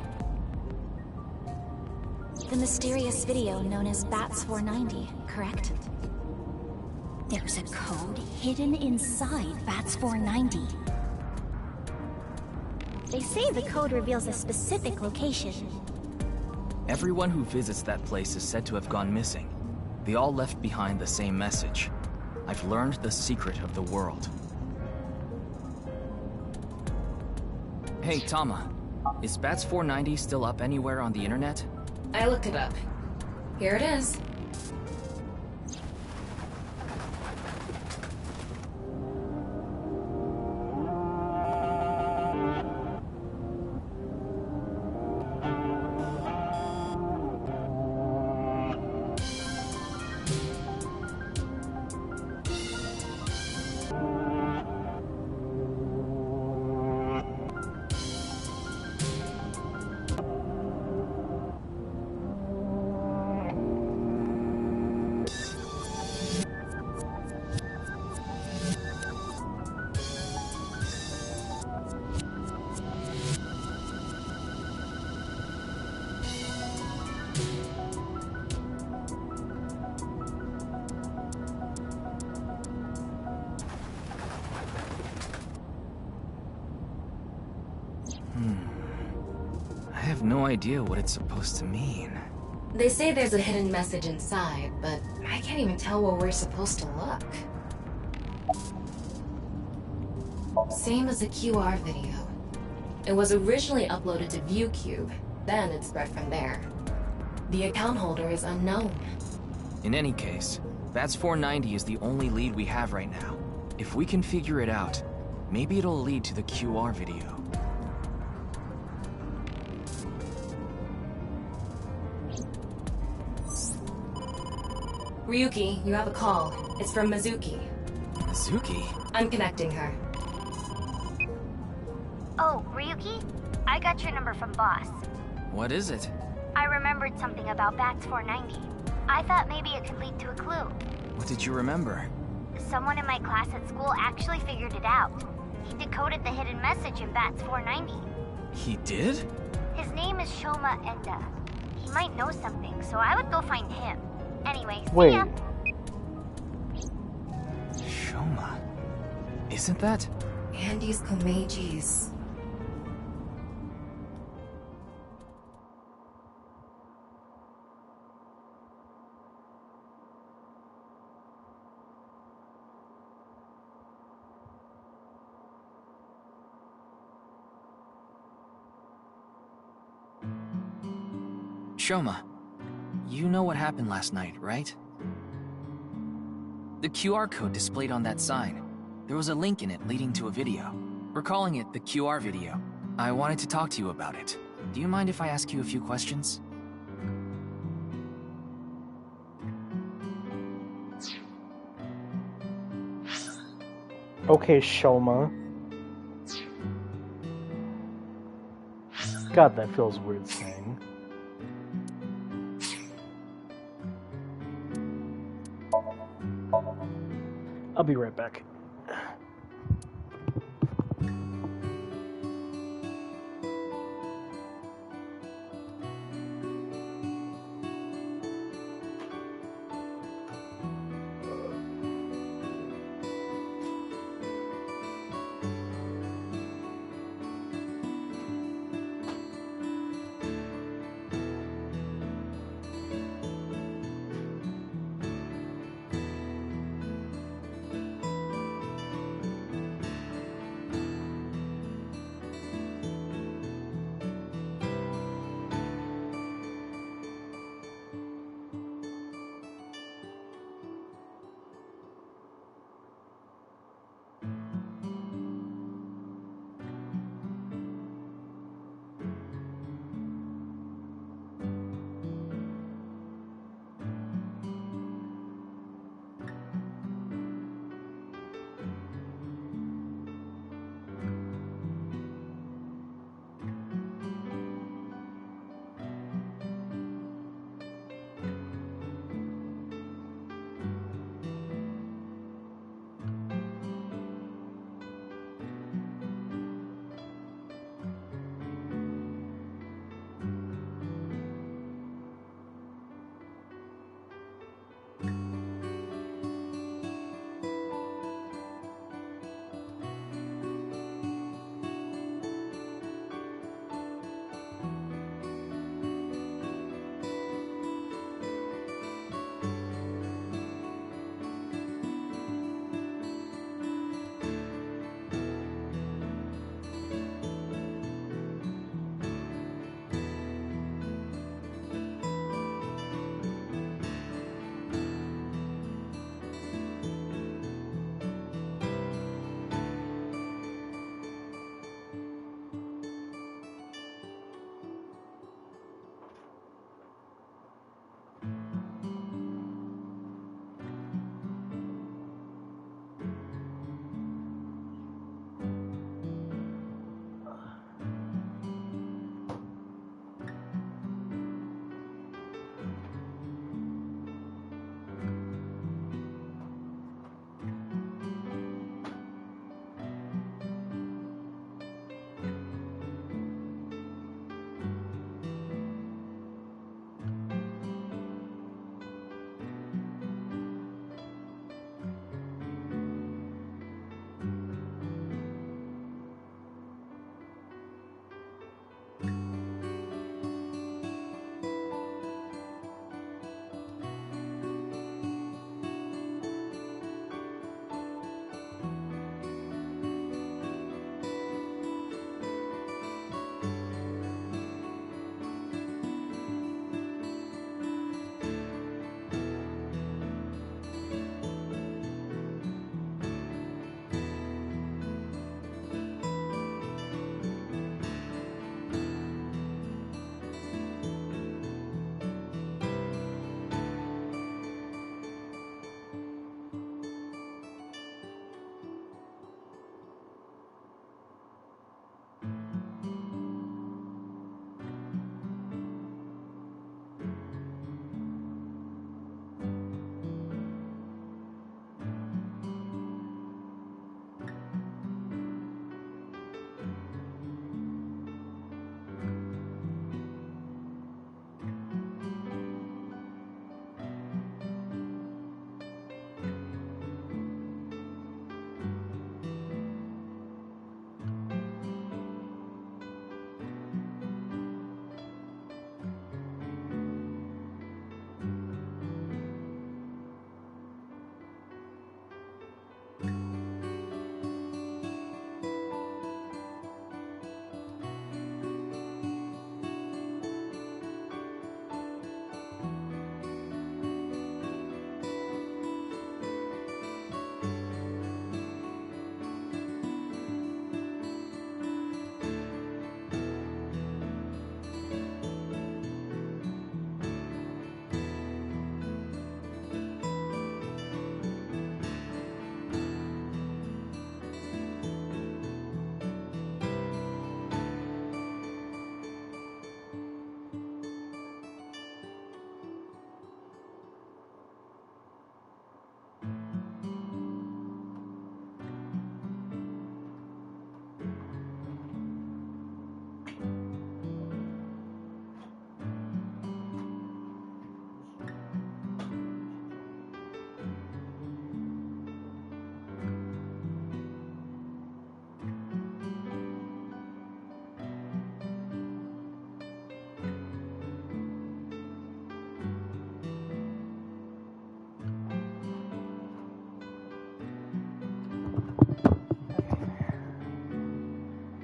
The mysterious video known as BATS 490, correct? There's a code hidden inside BATS 490. They say the code reveals a specific location. Everyone who visits that place is said to have gone missing. They all left behind the same message. I've learned the secret of the world. Hey, Tama. Is BATS 490 still up anywhere on the internet? I looked it up. Here it is. I have no idea what it's supposed to mean. They say there's a hidden message inside, but I can't even tell where we're supposed to look. Same as the QR video. It was originally uploaded to ViewCube, then it spread from there. The account holder is unknown. In any case, BATS 490 is the only lead we have right now. If we can figure it out, maybe it'll lead to the QR video. Ryuki, you have a call. It's from Mizuki. Mizuki? I'm connecting her. Oh, Ryuki? I got your number from Boss. What is it? I remembered something about BATS 490. I thought maybe it could lead to a clue. What did you remember? Someone in my class at school actually figured it out. He decoded the hidden message in BATS 490. He did? His name is Shoma Enda. He might know something, so I would go find him. Anyway, Wait. see ya. Shoma. Isn't that? Andy's Komeiji's. Shoma, you know what happened last night, right? The QR code displayed on that sign. There was a link in it leading to a video. We're calling it the QR video. I wanted to talk to you about it. Do you mind if I ask you a few questions? Okay, Shoma. God, that feels weird saying. I'll be right back.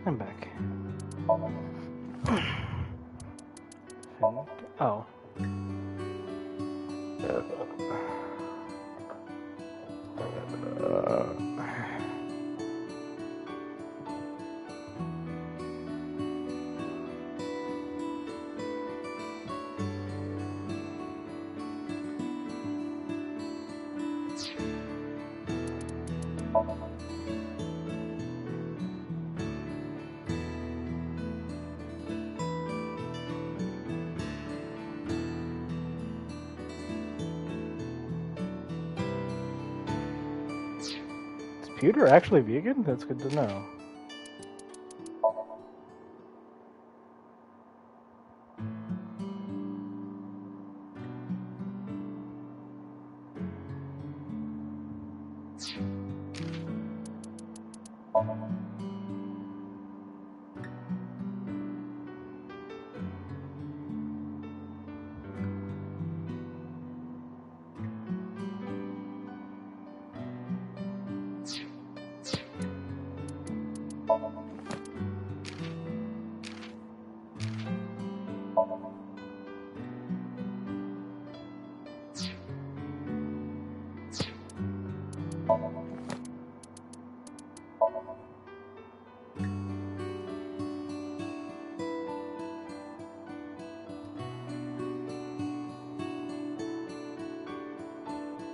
I'm back. Oh. Is Pewter actually vegan? That's good to know.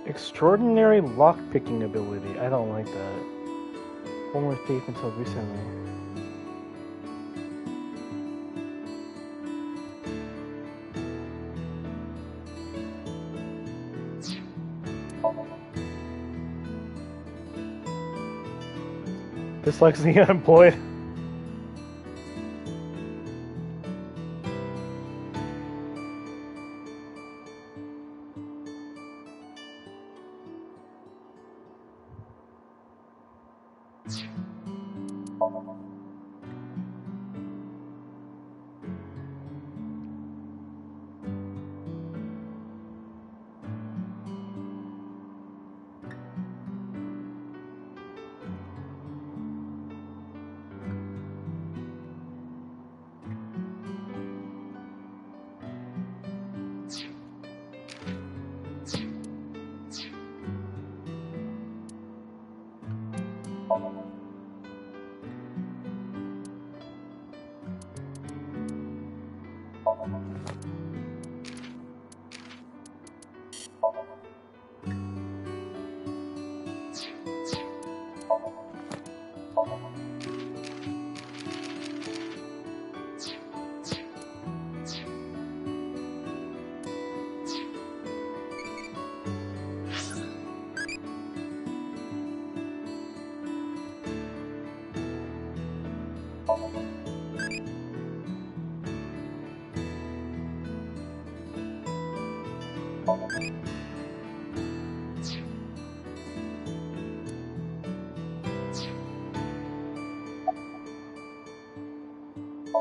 Extraordinary lockpicking ability. I don't like that. Former thief until recently. Dyslexia unemployed.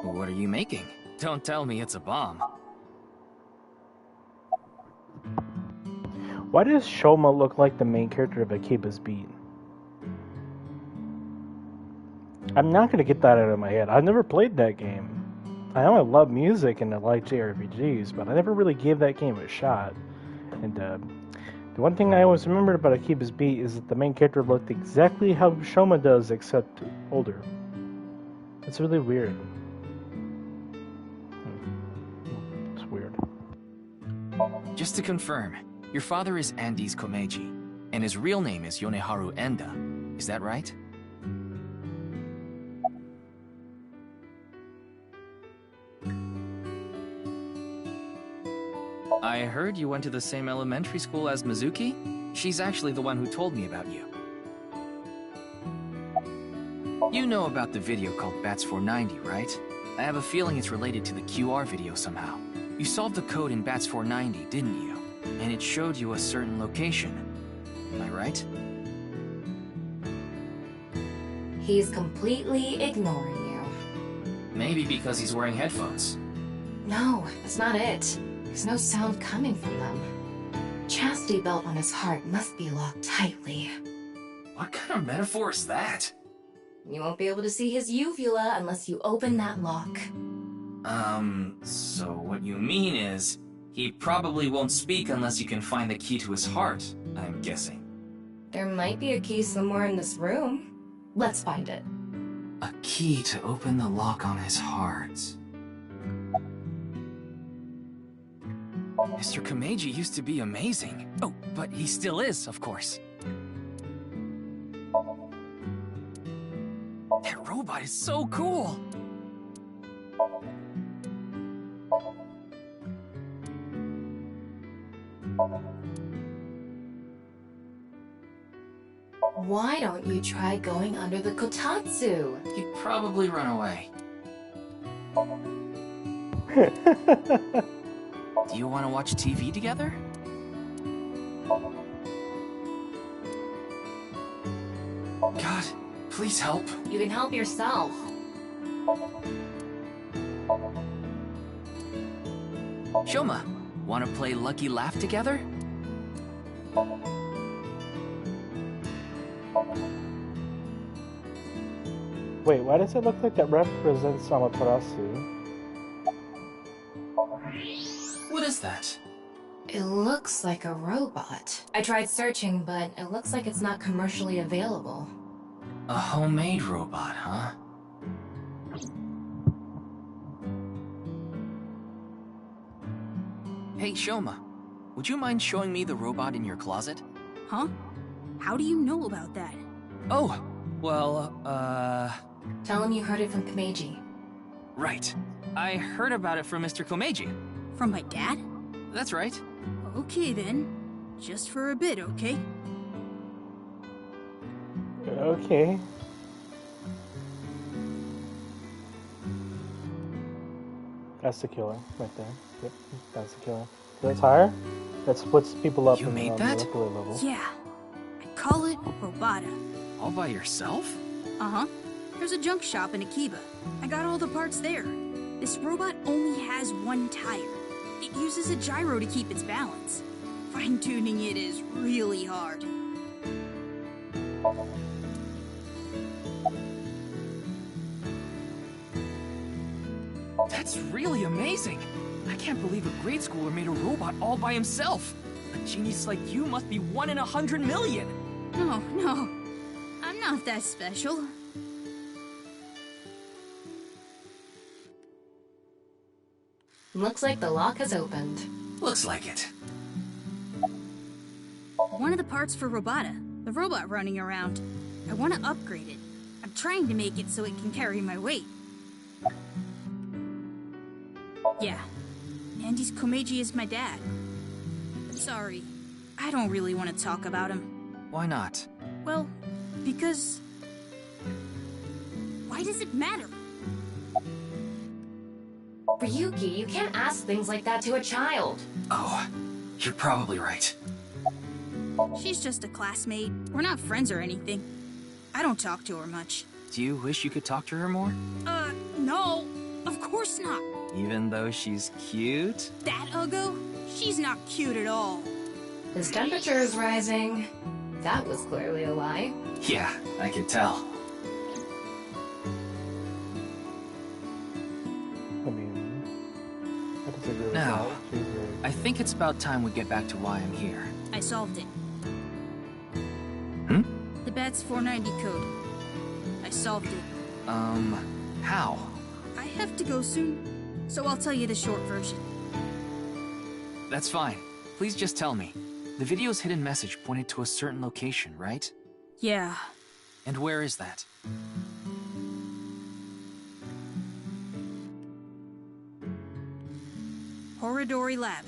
What are you making? Don't tell me it's a bomb. Why does Shoma look like the main character of Akiba's Beat? I'm not gonna get that out of my head. I've never played that game. I know I love music and I like JRPGs, but I never really gave that game a shot. And the one thing I always remembered about Akiba's Beat is that the main character looked exactly how Shoma does, except older. It's really weird. It's weird. Just to confirm, your father is Andes Komeiji, and his real name is Yoneharu Enda. Is that right? I heard you went to the same elementary school as Mizuki? She's actually the one who told me about you. You know about the video called Bats 490, right? I have a feeling it's related to the QR video somehow. You solved the code in Bats 490, didn't you? And it showed you a certain location. Am I right? He's completely ignoring you. Maybe because he's wearing headphones. No, that's not it. There's no sound coming from them. Chastity belt on his heart must be locked tightly. What kind of metaphor is that? You won't be able to see his uvula unless you open that lock. So what you mean is, he probably won't speak unless you can find the key to his heart, I'm guessing. There might be a key somewhere in this room. Let's find it. A key to open the lock on his heart. Mr. Komeiji used to be amazing. Oh, but he still is, of course. That robot is so cool! Why don't you try going under the kotatsu? He'd probably run away. Do you want to watch TV together? God, please help. You can help yourself. Shoma, want to play Lucky Laugh together? Wait, why does it look like that represents Amaterasu? What is that? It looks like a robot. I tried searching, but it looks like it's not commercially available. A homemade robot, huh? Hey, Shoma, would you mind showing me the robot in your closet? Huh? How do you know about that? Oh, well, Tell him you heard it from Komeiji. Right. I heard about it from Mr. Komeiji. From my dad? That's right. Okay then. Just for a bit, okay? Okay. That's the killer, right there. Yep, that's the killer. That's higher? That splits people up You in made the that? molecular level. Yeah. I call it Robata. All by yourself? Uh-huh. There's a junk shop in Akiba. I got all the parts there. This robot only has one tire. It uses a gyro to keep its balance. Fine-tuning it is really hard. That's really amazing! I can't believe a grade schooler made a robot all by himself! A genius like you must be 1 in 100 million! No. I'm not that special. Looks like the lock has opened. Looks like it. One of the parts for Robata, the robot running around. I want to upgrade it. I'm trying to make it so it can carry my weight. Yeah. Andy's Komeiji is my dad. Sorry, I don't really want to talk about him. Why not? Well, because... Why does it matter? Ryuki, you can't ask things like that to a child. Oh, you're probably right. She's just a classmate. We're not friends or anything. I don't talk to her much. Do you wish you could talk to her more? No. Of course not. Even though she's cute? That Uggo? She's not cute at all. His temperature is rising. That was clearly a lie. Yeah, I could tell. I mean, I disagree with Now, that. She's very... I think it's about time we get back to why I'm here. I solved it. Hmm? The BATS 490 code. I solved it. How? I have to go soon, so I'll tell you the short version. That's fine. Please just tell me. The video's hidden message pointed to a certain location, right? Yeah. And where is that? Horodori Lab.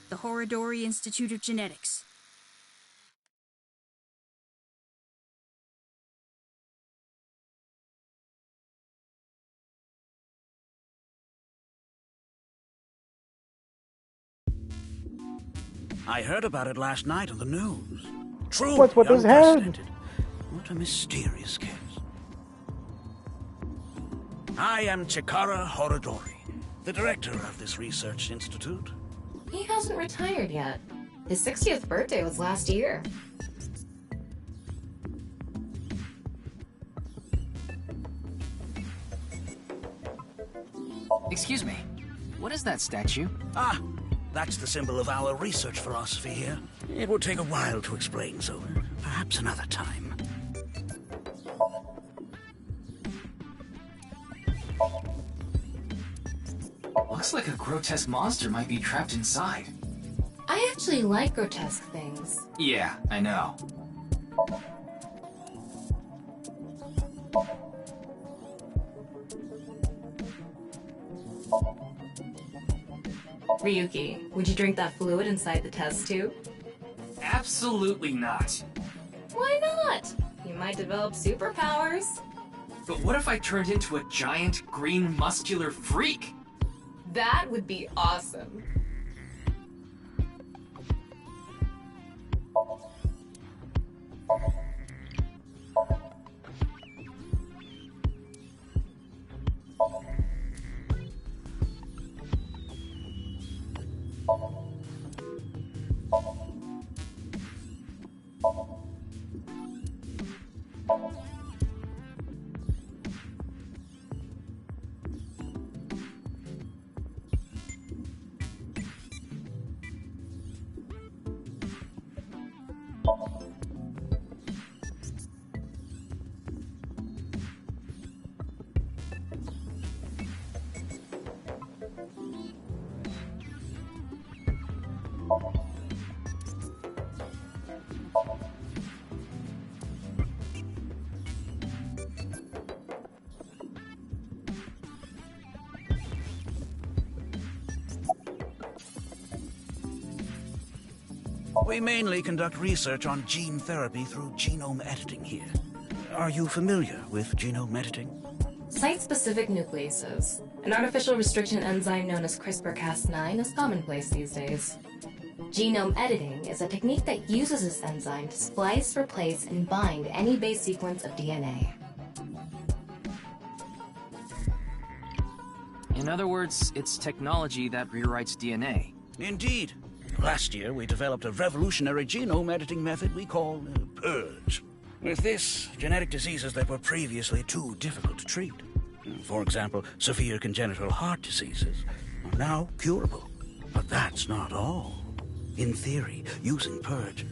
The Horodori Institute of Genetics. I heard about it last night on the news. Truly What's with his head? unprecedented. What a mysterious case. I am Chikara Horodori, the director of this research institute. He hasn't retired yet. His 60th birthday was last year. Excuse me, what is that statue? Ah, that's the symbol of our research philosophy here. It would take a while to explain, so perhaps another time. Looks like a grotesque monster might be trapped inside. I actually like grotesque things. Yeah, I know. Ryuki, would you drink that fluid inside the test tube? Absolutely not. Why not? You might develop superpowers. But what if I turned into a giant, green, muscular freak? That would be awesome. We mainly conduct research on gene therapy through genome editing here. Are you familiar with genome editing? Site-specific nucleases, an artificial restriction enzyme known as CRISPR-Cas9, is commonplace these days. Genome editing is a technique that uses this enzyme to splice, replace, and bind any base sequence of DNA. In other words, it's technology that rewrites DNA. Indeed. Last year, we developed a revolutionary genome editing method we call Purge. With this, genetic diseases that were previously too difficult to treat, for example, severe congenital heart diseases, are now curable. But that's not all. In theory, using Purge,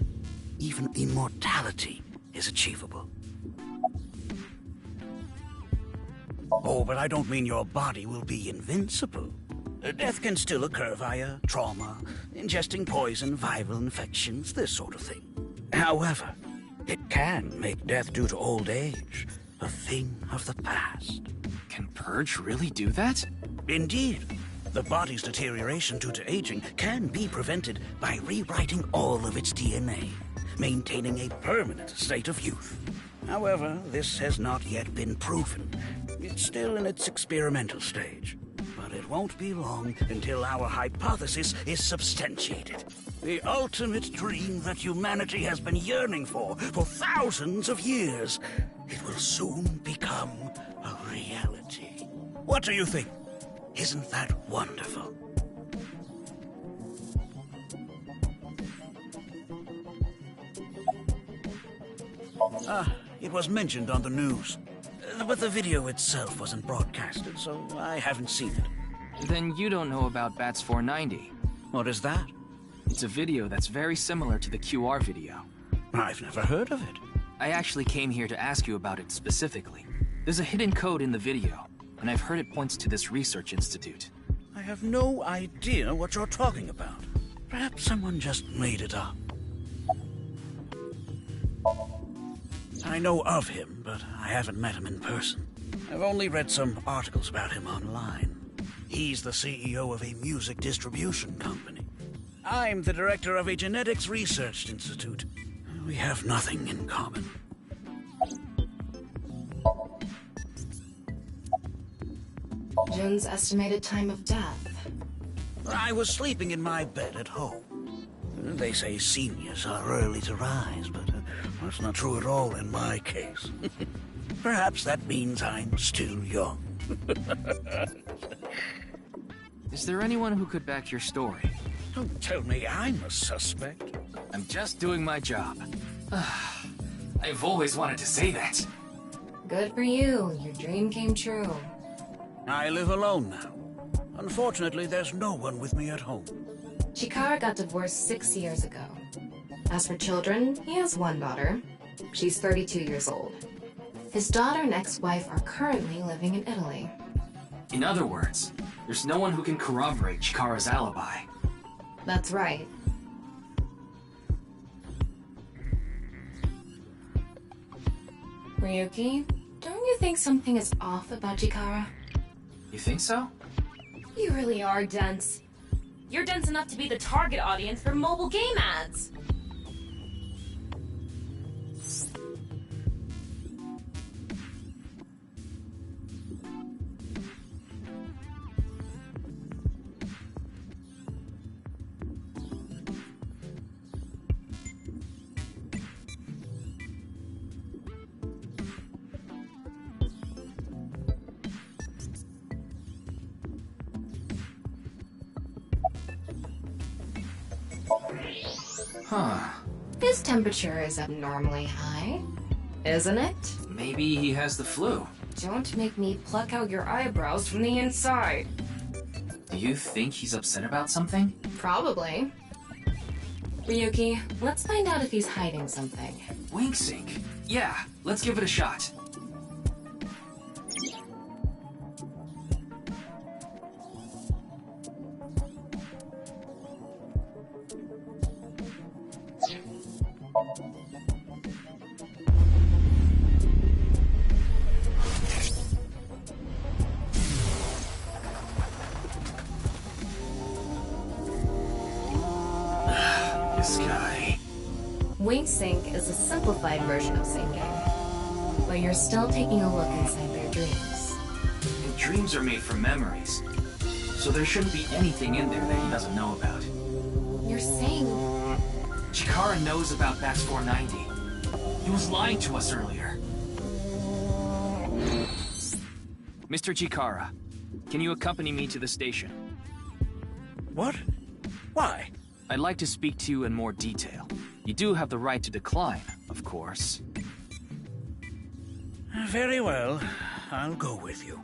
even immortality is achievable. Oh, but I don't mean your body will be invincible. Death can still occur via trauma, ingesting poison, viral infections, this sort of thing. However, it can make death due to old age a thing of the past. Can Purge really do that? Indeed. The body's deterioration due to aging can be prevented by rewriting all of its DNA, maintaining a permanent state of youth. However, this has not yet been proven. It's still in its experimental stage. But it won't be long until our hypothesis is substantiated. The ultimate dream that humanity has been yearning for thousands of years. It will soon become a reality. What do you think? Isn't that wonderful? It was mentioned on the news. But the video itself wasn't broadcasted, so I haven't seen it. Then you don't know about Bats 490. What is that? It's a video that's very similar to the QR video. I've never heard of it. I actually came here to ask you about it specifically. There's a hidden code in the video, and I've heard it points to this research institute. I have no idea what you're talking about. Perhaps someone just made it up. I know of him, but I haven't met him in person. I've only read some articles about him online. He's the CEO of a music distribution company. I'm the director of a genetics research institute. We have nothing in common. Jun's estimated time of death. I was sleeping in my bed at home. They say seniors are early to rise, but that's not true at all in my case. Perhaps that means I'm still young. Is there anyone who could back your story? Don't tell me I'm a suspect. I'm just doing my job. I've always wanted to say that. Good for you. Your dream came true. I live alone now. Unfortunately, there's no one with me at home. Chikara got divorced 6 years ago. As for children, he has one daughter. She's 32 years old. His daughter and ex-wife are currently living in Italy. In other words, there's no one who can corroborate Chikara's alibi. That's right. Ryuki, don't you think something is off about Chikara? You think so? You really are dense. You're dense enough to be the target audience for mobile game ads. Huh. His temperature is abnormally high, isn't it? Maybe he has the flu. Don't make me pluck out your eyebrows from the inside. Do you think he's upset about something? Probably. Ryuki, let's find out if he's hiding something. Wink sync. Yeah, let's give it a shot. This guy. Wink sync is a simplified version of syncing, but you're still taking a look inside their dreams. And dreams are made from memories, so there shouldn't be anything in there that he doesn't know about. You're saying... Chikara knows about Bats 490. He was lying to us earlier. Mr. Chikara, can you accompany me to the station? What? Why? I'd like to speak to you in more detail. You do have the right to decline, of course. Very well. I'll go with you.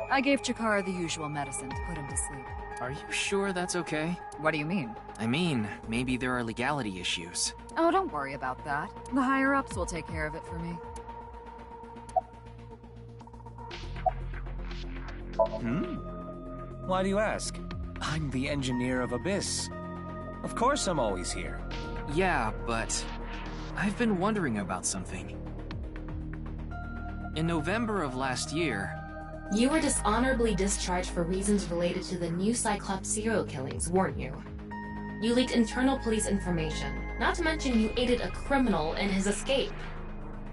I gave Chikara the usual medicine to put him to sleep. Are you sure that's okay? What do you mean? I mean, maybe there are legality issues. Oh, don't worry about that. The higher-ups will take care of it for me. Why do you ask? I'm the engineer of Abyss. Of course I'm always here. Yeah, but I've been wondering about something. In November of last year... You were dishonorably discharged for reasons related to the new Cyclops serial killings, weren't you? You leaked internal police information, not to mention you aided a criminal in his escape.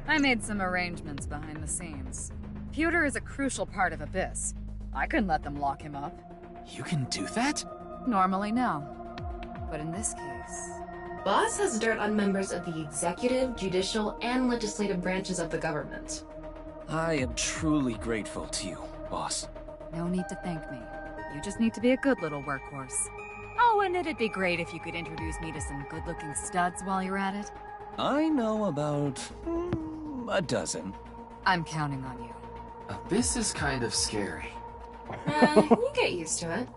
I made some arrangements behind the scenes. Pewter is a crucial part of Abyss. I couldn't let them lock him up. You can do that? Normally, no. But in this case... Boss has dirt on members of the executive, judicial, and legislative branches of the government. I am truly grateful to you, boss. No need to thank me. You just need to be a good little workhorse. Oh, and it'd be great if you could introduce me to some good-looking studs while you're at it. I know about... a dozen. I'm counting on you. This is kind of scary. You get used to it.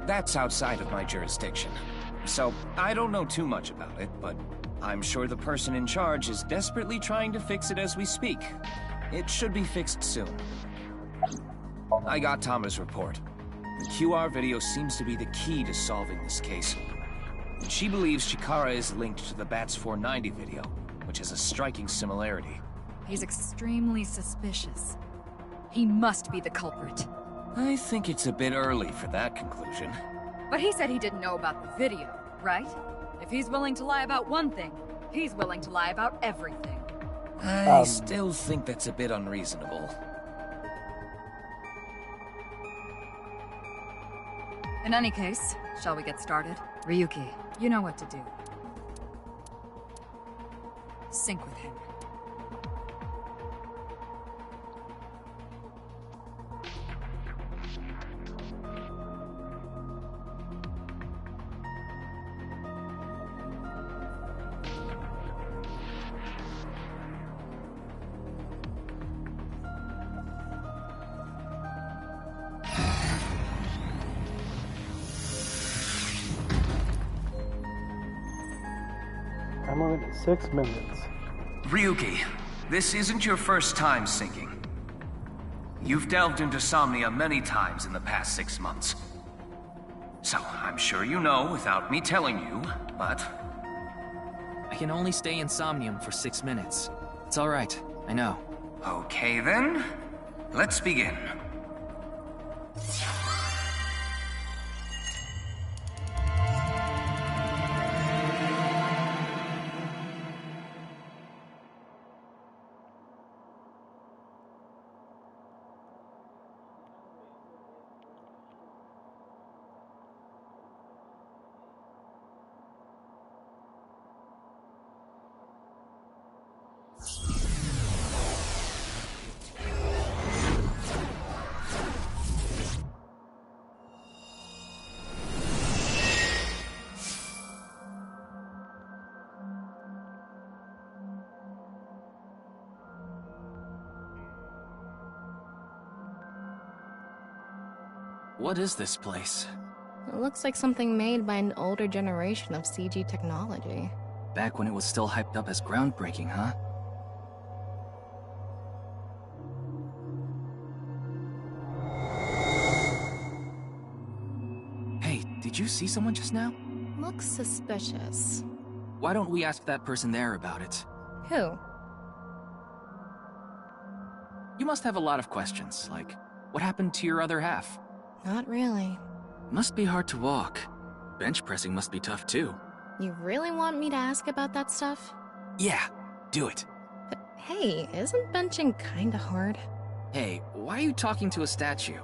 That's outside of my jurisdiction. So, I don't know too much about it, but I'm sure the person in charge is desperately trying to fix it as we speak. It should be fixed soon. I got Tama's report. The QR video seems to be the key to solving this case. She believes Chikara is linked to the Bats 490 video, which has a striking similarity. He's extremely suspicious. He must be the culprit. I think it's a bit early for that conclusion. But he said he didn't know about the video, right? If he's willing to lie about one thing, He's willing to lie about everything. I still think that's a bit unreasonable. In any case, shall we get started? Ryuki, you know what to do. Sync with him. I'm limited at 6 minutes. Ryuki, this isn't your first time syncing. You've delved into Somnium many times in the past 6 months. So, I'm sure you know without me telling you, but... I can only stay in Somnium for 6 minutes. It's alright, I know. Okay then, let's begin. What is this place? It looks like something made by an older generation of CG technology. Back when it was still hyped up as groundbreaking, huh? Hey, did you see someone just now? Looks suspicious. Why don't we ask that person there about it? Who? You must have a lot of questions, like, what happened to your other half? Not really. Must be hard to walk. Bench pressing must be tough too. You really want me to ask about that stuff? Yeah, do it. But hey, isn't benching kinda hard? Hey, why are you talking to a statue?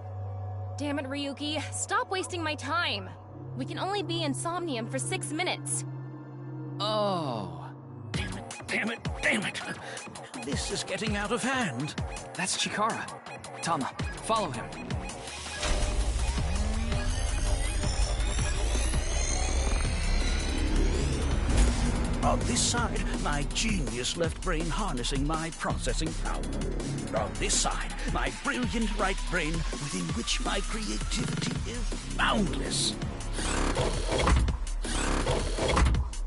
Damn it, Ryuki. Stop wasting my time. We can only be in Somnium for 6 minutes. Oh. Damn it, damn it. This is getting out of hand. That's Chikara. Tama, follow him. On this side, my genius left brain harnessing my processing power. On this side, my brilliant right brain within which my creativity is boundless.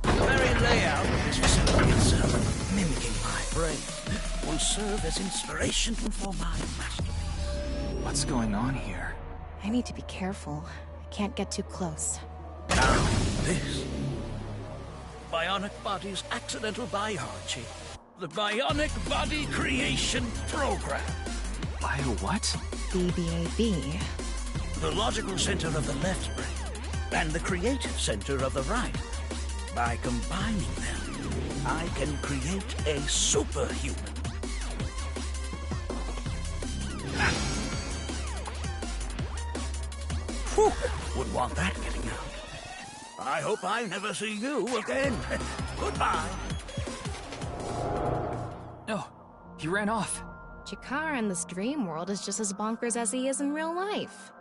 The very layout of this facility itself, mimicking my brain, will serve as inspiration for my masterpiece. What's going on here? I need to be careful. I can't get too close. Now, this... Bionic Body's accidental biology. The Bionic Body Creation Program. Bio what? BBAB. The logical center of the left brain, and the creative center of the right. By combining them, I can create a superhuman. Whew, wouldn't want that getting out. I hope I never see you again. Goodbye. No, he ran off. Chikara in this dream world is just as bonkers as he is in real life.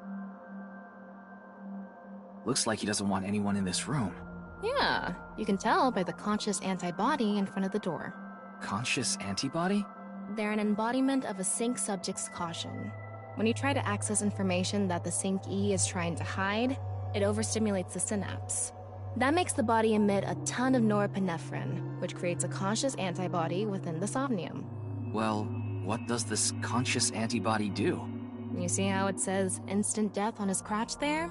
Looks like he doesn't want anyone in this room. Yeah, you can tell by the conscious antibody in front of the door. Conscious antibody? They're an embodiment of a sync subject's caution. When you try to access information that the sync E is trying to hide, it overstimulates the synapse. That makes the body emit a ton of norepinephrine, which creates a conscious antibody within the Somnium. Well, what does this conscious antibody do? You see how it says instant death on his crotch there?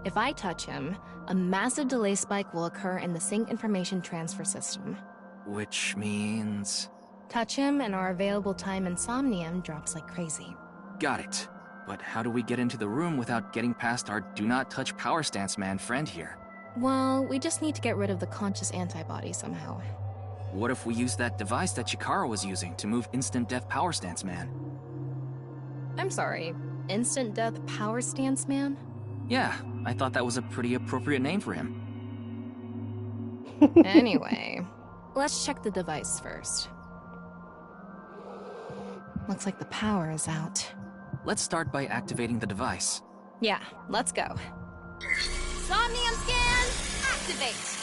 If I touch him, a massive delay spike will occur in the sync information transfer system. Which means... Touch him and our available time in Somnium drops like crazy. Got it. But how do we get into the room without getting past our do not touch power stance man friend here? Well, we just need to get rid of the conscious antibody somehow. What if we use that device that Chikara was using to move Instant Death Power Stance Man? I'm sorry, Instant Death Power Stance Man? Yeah, I thought that was a pretty appropriate name for him. Anyway, let's check the device first. Looks like the power is out. Let's start by activating the device. Yeah, let's go. Somnium scan, activate!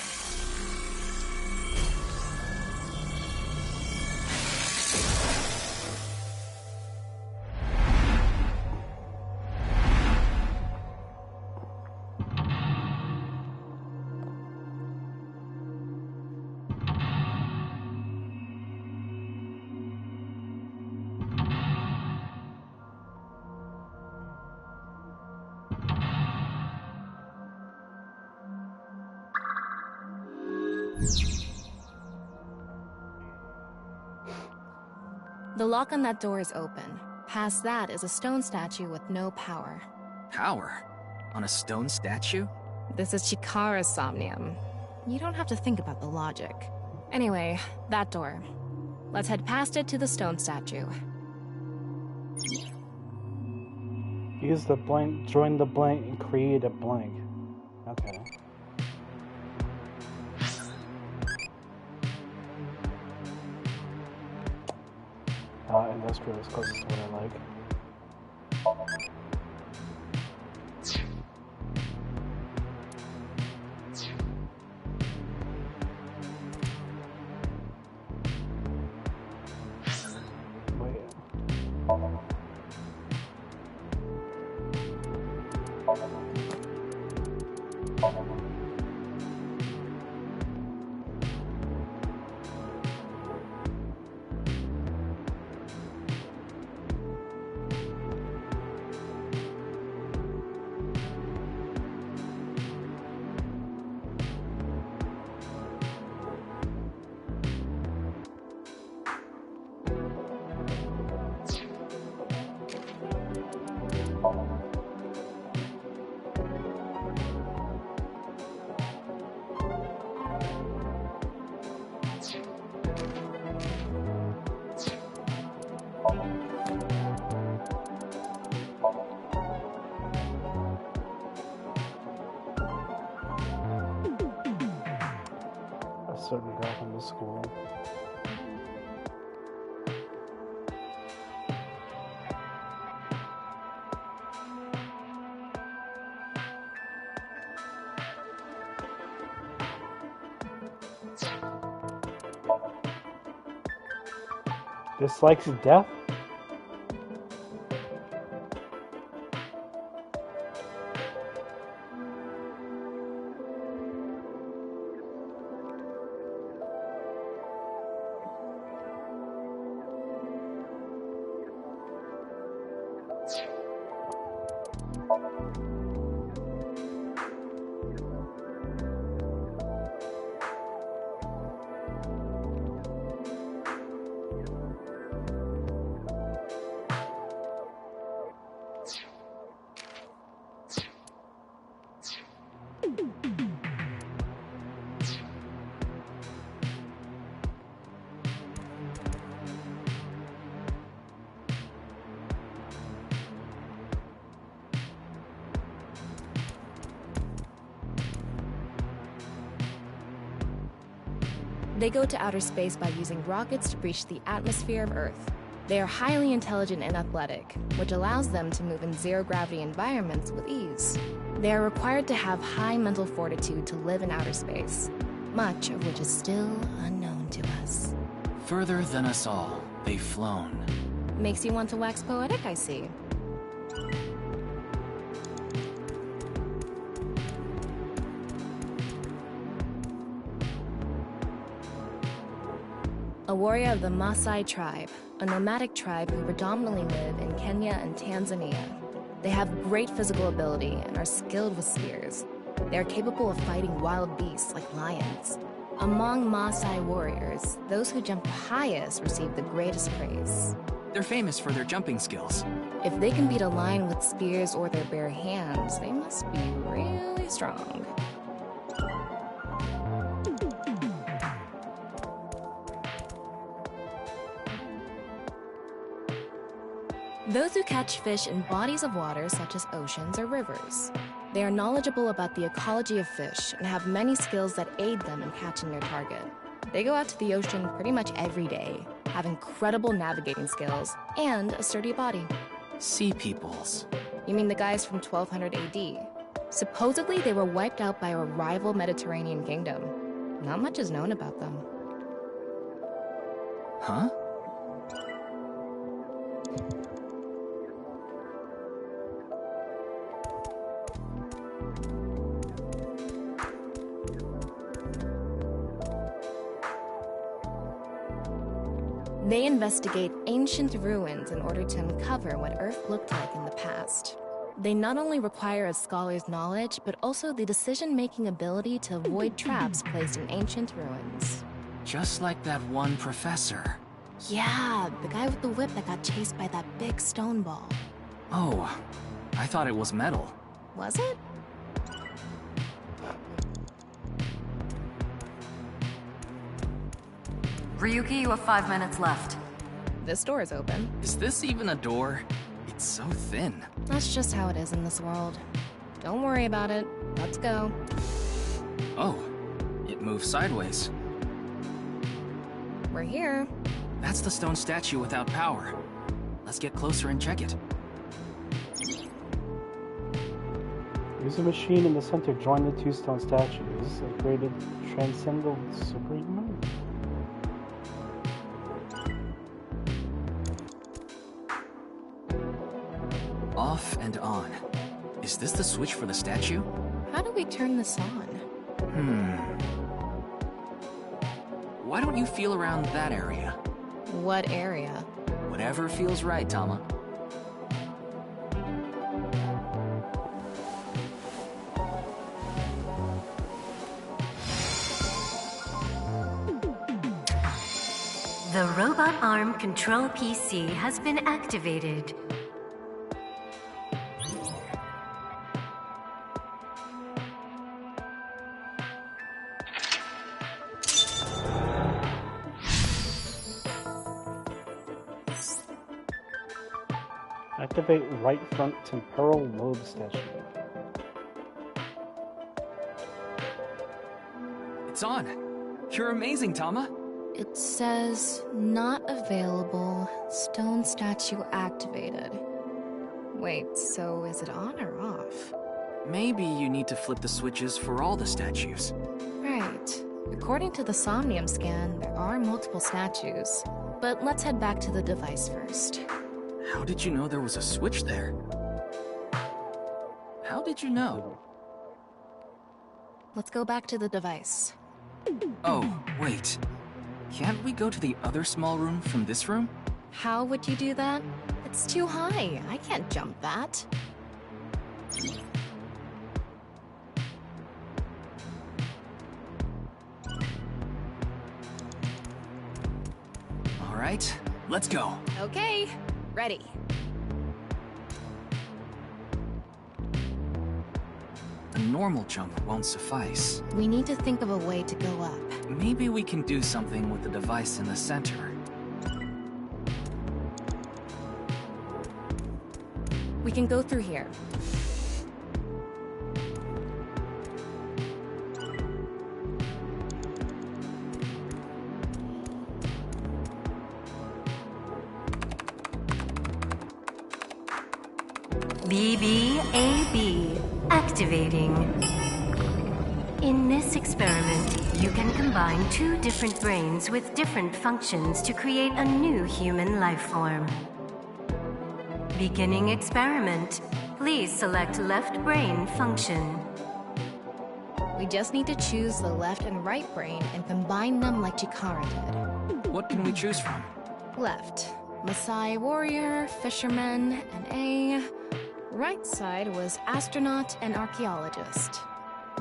The lock on that door is open. Past that is a stone statue with no power. Power? On a stone statue? This is Chikara's Somnium. You don't have to think about the logic. Anyway, that door. Let's head past it to the stone statue. Use the blank, join the blank, and create a blank. Okay. Industrial is closest to what I like. Certain girl from the school. Dislikes death? They go to outer space by using rockets to breach the atmosphere of Earth. They are highly intelligent and athletic, which allows them to move in zero-gravity environments with ease. They are required to have high mental fortitude to live in outer space, much of which is still unknown to us. Further than us all, they've flown. Makes you want to wax poetic, I see. A warrior of the Maasai tribe, a nomadic tribe who predominantly live in Kenya and Tanzania. They have great physical ability and are skilled with spears. They are capable of fighting wild beasts like lions. Among Maasai warriors, those who jump the highest receive the greatest praise. They're famous for their jumping skills. If they can beat a lion with spears or their bare hands, they must be really strong. Those who catch fish in bodies of water such as oceans or rivers. They are knowledgeable about the ecology of fish and have many skills that aid them in catching their target. They go out to the ocean pretty much every day, have incredible navigating skills, and a sturdy body. Sea peoples. You mean the guys from 1200 AD? Supposedly they were wiped out by a rival Mediterranean kingdom. Not much is known about them. Huh? They investigate ancient ruins in order to uncover what Earth looked like in the past. They not only require a scholar's knowledge, but also the decision-making ability to avoid traps placed in ancient ruins. Just like that one professor. Yeah, the guy with the whip that got chased by that big stone ball. Oh, I thought it was metal. Was it? Ryuki, you have 5 minutes left. This door is open. Is this even a door? It's so thin. That's just how it is in this world. Don't worry about it. Let's go. Oh, it moves sideways. We're here. That's the stone statue without power. Let's get closer and check it. Use a machine in the center, join the two stone statues. A created transcendental superhuman? Off and on. Is this the switch for the statue? How do we turn this on? Why don't you feel around that area? What area? Whatever feels right, Tama. The robot arm control PC has been activated. Activate right front temporal lobe statue. It's on. You're amazing, Tama. It says, not available, stone statue activated. Wait, so is it on or off? Maybe you need to flip the switches for all the statues. Right. According to the Somnium scan, there are multiple statues. But let's head back to the device first. How did you know there was a switch there? How did you know? Let's go back to the device. Oh, wait. Can't we go to the other small room from this room? How would you do that? It's too high. I can't jump that. All right, let's go. Okay, ready. A normal jump won't suffice. We need to think of a way to go up. Maybe we can do something with the device in the center. We can go through here. BBAB activating. In this experiment, you can combine two different brains with different functions to create a new human life form. Beginning experiment. Please select left brain function. We just need to choose the left and right brain and combine them like Chikara did. What can we choose from? Left. Maasai warrior, fisherman, and A. Right side was astronaut and archaeologist.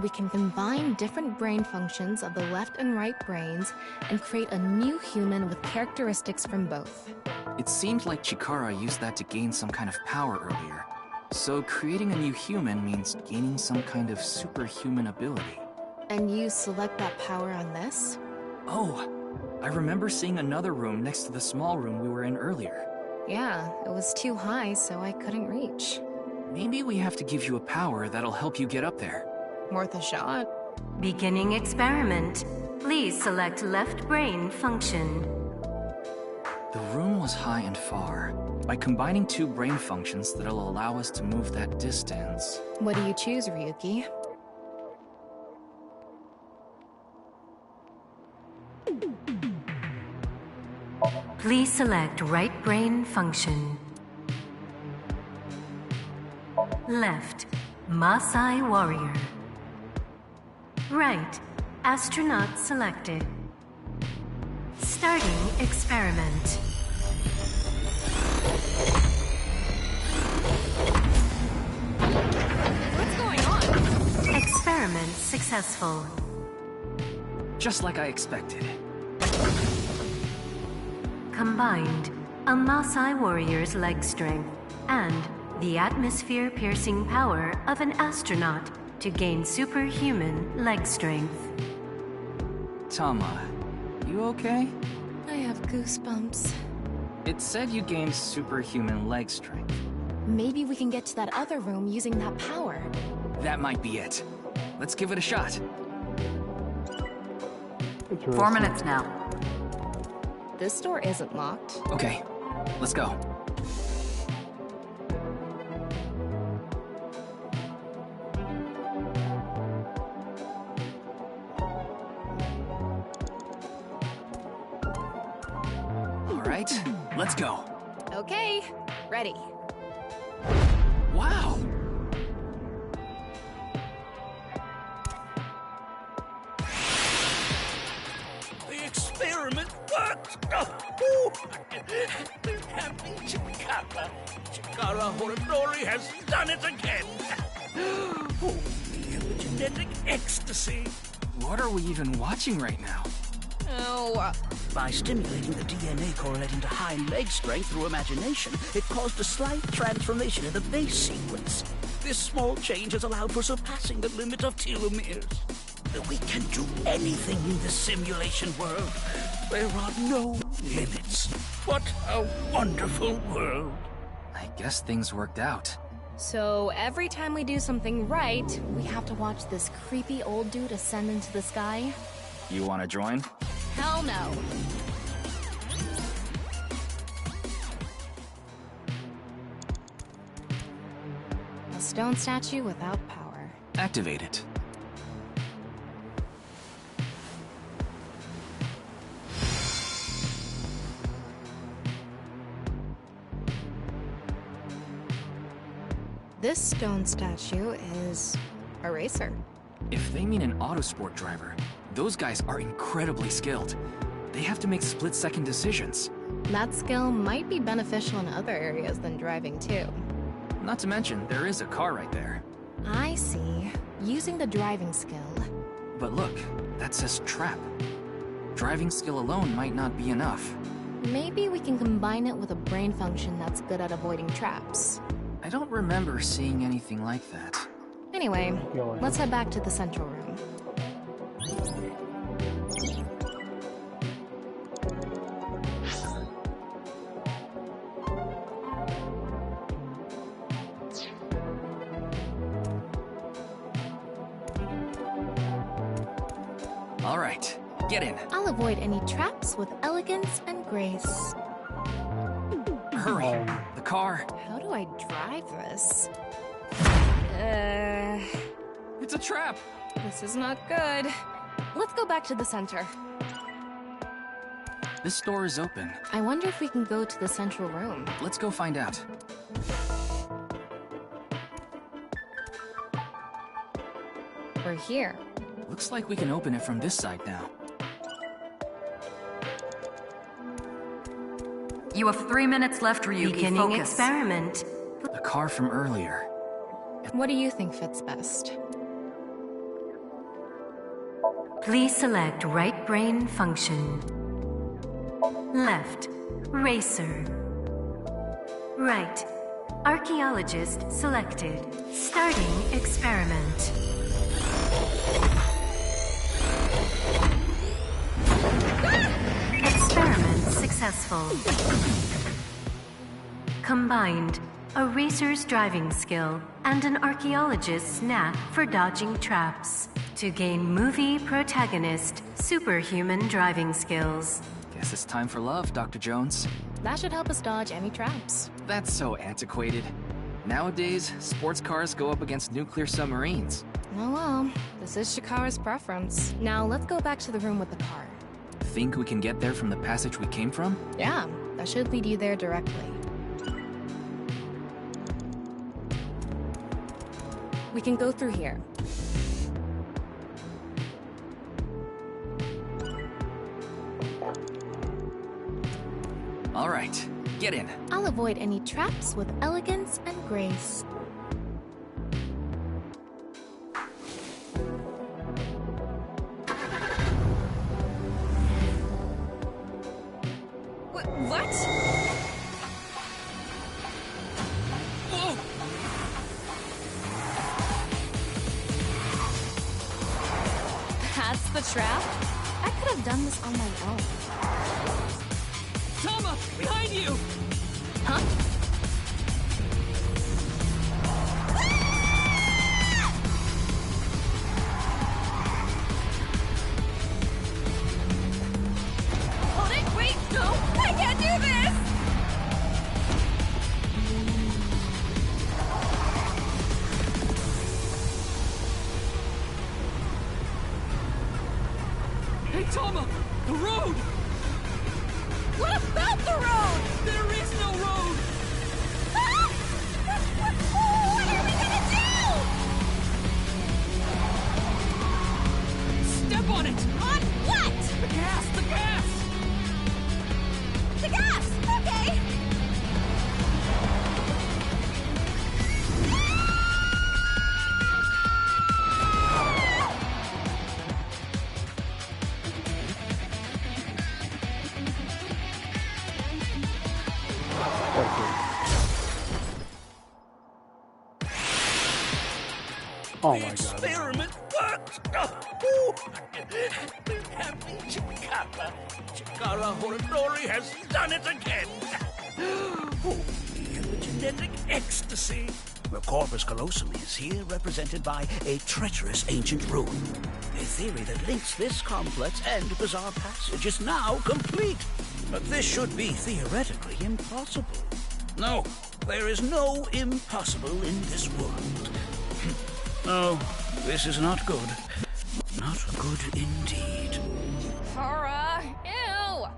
We can combine different brain functions of the left and right brains and create a new human with characteristics from both. It seemed like Chikara used that to gain some kind of power earlier. So creating a new human means gaining some kind of superhuman ability. And you select that power on this? Oh, I remember seeing another room next to the small room we were in earlier. Yeah, it was too high, so I couldn't reach. Maybe we have to give you a power that'll help you get up there. Worth a shot. Beginning experiment. Please select left brain function. The room was high and far. By combining two brain functions that'll allow us to move that distance... What do you choose, Ryuki? Please select right brain function. Left, Maasai warrior. Right, astronaut selected. Starting experiment. What's going on? Experiment successful. Just like I expected. Combined, a Maasai warrior's leg strength and the atmosphere-piercing power of an astronaut to gain superhuman leg strength. Tama, you okay? I have goosebumps. It said you gained superhuman leg strength. Maybe we can get to that other room using that power. That might be it. Let's give it a shot. 4 minutes now. This door isn't locked. Okay, let's go. All right, let's go. Okay, ready. Wow! The experiment worked! Chikara Horodori has done it again! Oh, the epigenetic ecstasy! What are we even watching right now? Oh, By stimulating the DNA correlating to high leg strength through imagination, it caused a slight transformation in the base sequence. This small change has allowed for surpassing the limit of telomeres. We can do anything in this simulation world. There are no limits. What a wonderful world. I guess things worked out. so every time we do something right, we have to watch this creepy old dude ascend into the sky? You want to join? Hell no. A stone statue without power. Activate it. This stone statue is a racer. If they mean an autosport driver, those guys are incredibly skilled. They have to make split-second decisions. That skill might be beneficial in other areas than driving too. Not to mention, there is a car right there. I see. Using the driving skill. But look, that says trap. Driving skill alone might not be enough. Maybe we can combine it with a brain function that's good at avoiding traps. I don't remember seeing anything like that. Anyway, let's head back to the central room. All right, get in. I'll avoid any traps with elegance and grace. Hurry, the car. How do I drive this? It's a trap. This is not good. Let's go back to the center. This door is open. I wonder if we can go to the central room. Let's go find out. We're here. Looks like we can open it from this side now. You have 3 minutes left, Ryuki. Beginning Focus. experiment. The car from earlier. What do you think fits best? Please select right brain function. Left, racer. Right, archaeologist selected. Starting experiment. Experiment successful. combined. A racer's driving skill and an archaeologist's knack for dodging traps. To gain movie protagonist superhuman driving skills. Guess it's time for love, Dr. Jones. That should help us dodge any traps. That's so antiquated. Nowadays, sports cars go up against nuclear submarines. Oh well, this is Shikara's preference. Now let's go back to the room with the car. Think we can get there from the passage we came from? Yeah, that should lead you there directly. We can go through here. All right, get in. I'll avoid any traps with elegance and grace. What? Whoa! That's the trap? I could have done this on my own. Tama! Behind you! Huh? Hold it! Wait! No! I can't do this! Hey, Tama! The road! What about the road? There is no road! Ah! What are we gonna do? Step on it! On what? The gas! The gas! The gas! Okay! Oh my god. Experiment works! Oh, happy Chikara. Chikara Horodori has done it again! Oh, genetic ecstasy! The corpus callosum is here represented by a treacherous ancient rune. A theory that links this complex and bizarre passage is now complete. But this should be theoretically impossible. No, there is no impossible in this world. No, this is not good. Not good indeed. Kara! Ew!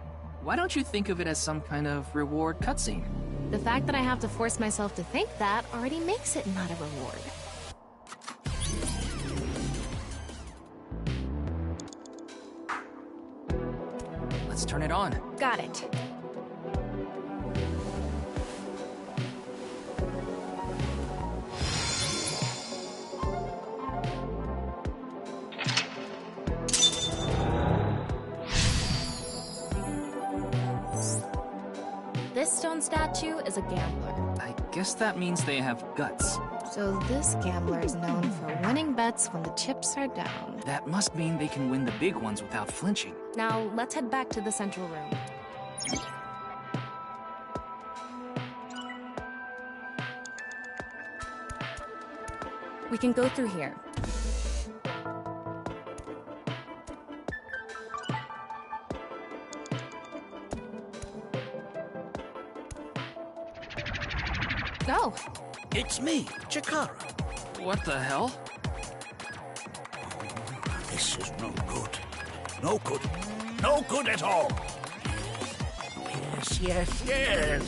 Why don't you think of it as some kind of reward cutscene? The fact that I have to force myself to think that already makes it not a reward. Let's turn it on. Got it. This stone statue is a gambler. I guess that means they have guts. So this gambler is known for winning bets when the chips are down. That must mean they can win the big ones without flinching. Now, let's head back to the central room. We can go through here. Go! It's me, Chikara. What the hell? This is no good. No good. No good at all. Yes, yes, yes.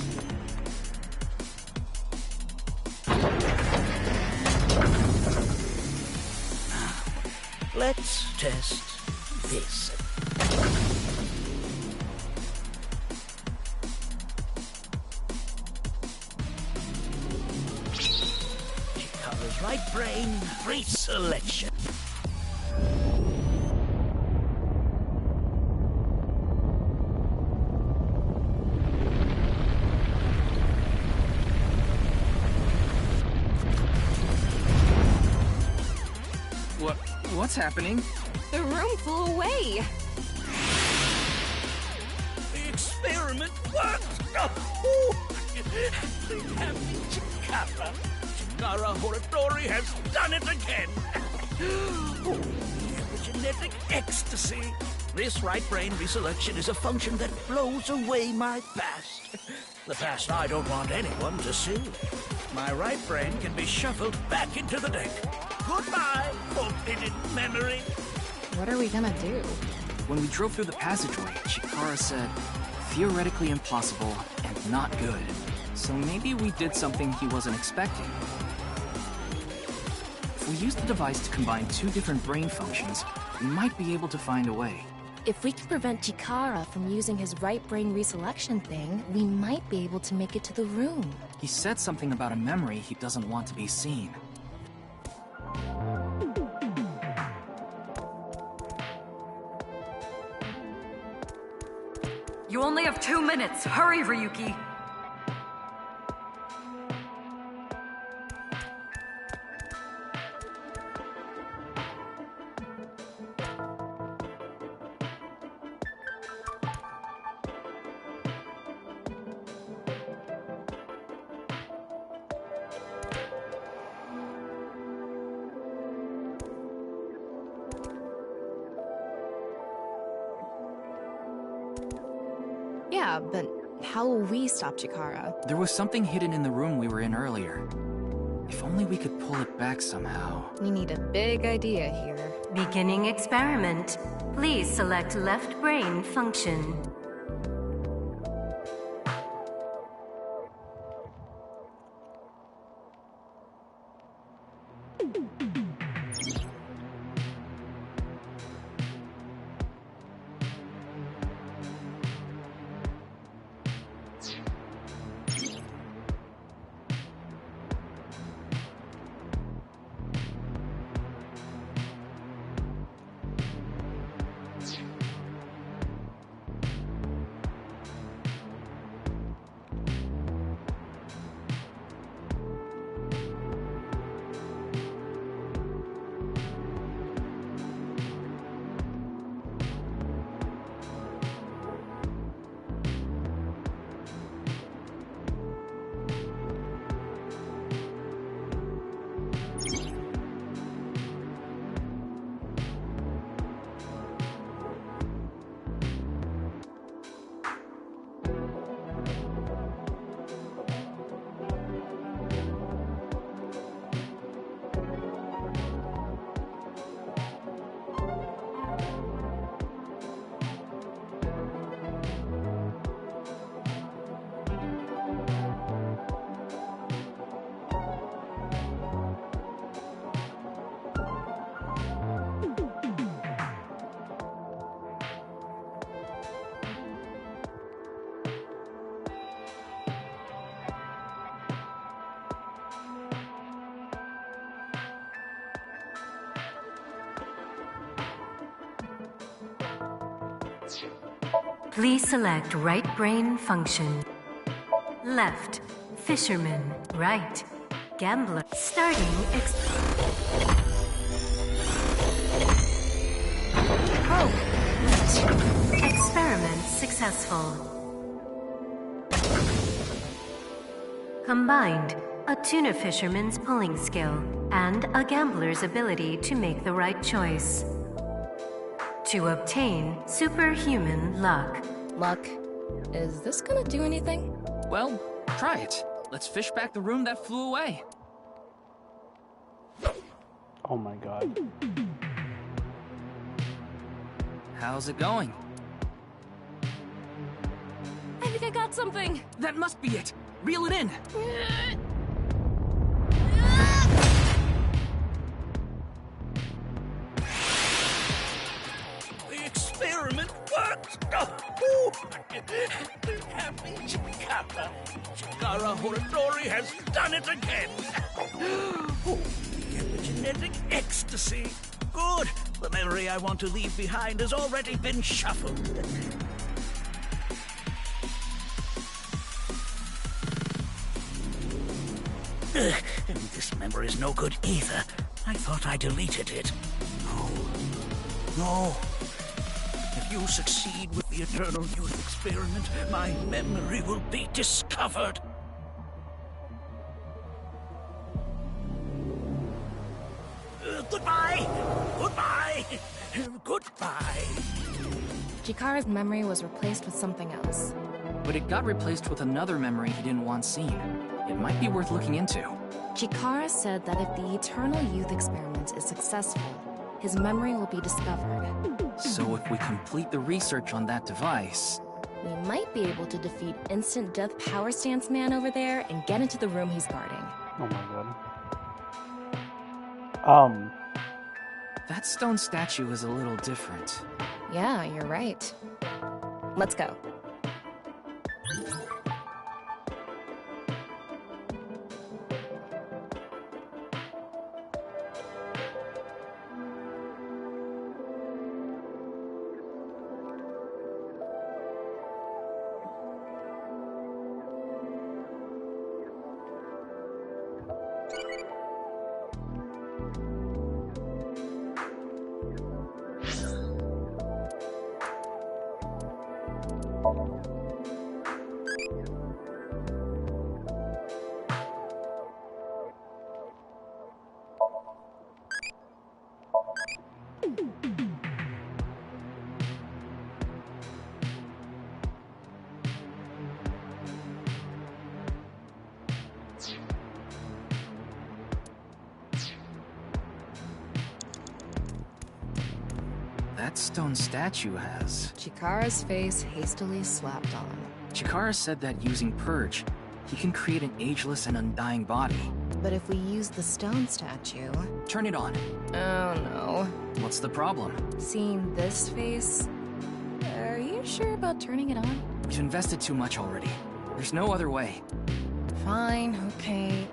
Now, let's test this. Chikara's right brain, free selection. What's happening? The room flew away! The experiment worked! Oh, Happy Chikara. Chikara Horatori has done it again. Oh, epigenetic ecstasy. This right brain reselection is a function that blows away my past. The past I don't want anyone to see. My right brain can be shuffled back into the deck. Goodbye, forbidden memory. What are we gonna do? When we drove through the passageway, Chikara said, theoretically impossible and not good. So maybe we did something he wasn't expecting. If we use the device to combine two different brain functions, we might be able to find a way. If we can prevent Chikara from using his right brain reselection thing, we might be able to make it to the room. He said something about a memory he doesn't want to be seen. You only have 2 minutes. Hurry, Ryuki. Yeah, but how will we stop Chikara? There was something hidden in the room we were in earlier. If only we could pull it back somehow. We need a big idea here. Beginning experiment. Please select left brain function. Please select right brain function. Left, fisherman. Right, gambler. Starting experiment successful. Combined, a tuna fisherman's pulling skill and a gambler's ability to make the right choice. To obtain superhuman luck. Luck? Is this gonna do anything? Well, try it. Let's fish back the room that flew away. Oh my god. How's it going? I think I got something. That must be it. Reel it in. The experiment worked! Happy Chikara. Chikara Horatori has done it again. Oh, epigenetic ecstasy. Good. The memory I want to leave behind has already been shuffled. And this memory's no good either. I thought I deleted it. No. If you succeed with the Eternal Youth experiment, my memory will be discovered. Bye. Chikara's memory was replaced with something else. But it got replaced with another memory he didn't want seen. It might be worth looking into. Chikara said that if the Eternal Youth experiment is successful, his memory will be discovered. So if we complete the research on that device... we might be able to defeat Instant Death Power Stance Man over there and get into the room he's guarding. Oh my god. That stone statue is a little different. Yeah, you're right. Let's go. That stone statue has... Chikara's face hastily slapped on. Chikara said that using Purge, he can create an ageless and undying body. But if we use the stone statue... Turn it on. Oh no. What's the problem? Seeing this face... Are you sure about turning it on? We've invested too much already. There's no other way. Fine, okay.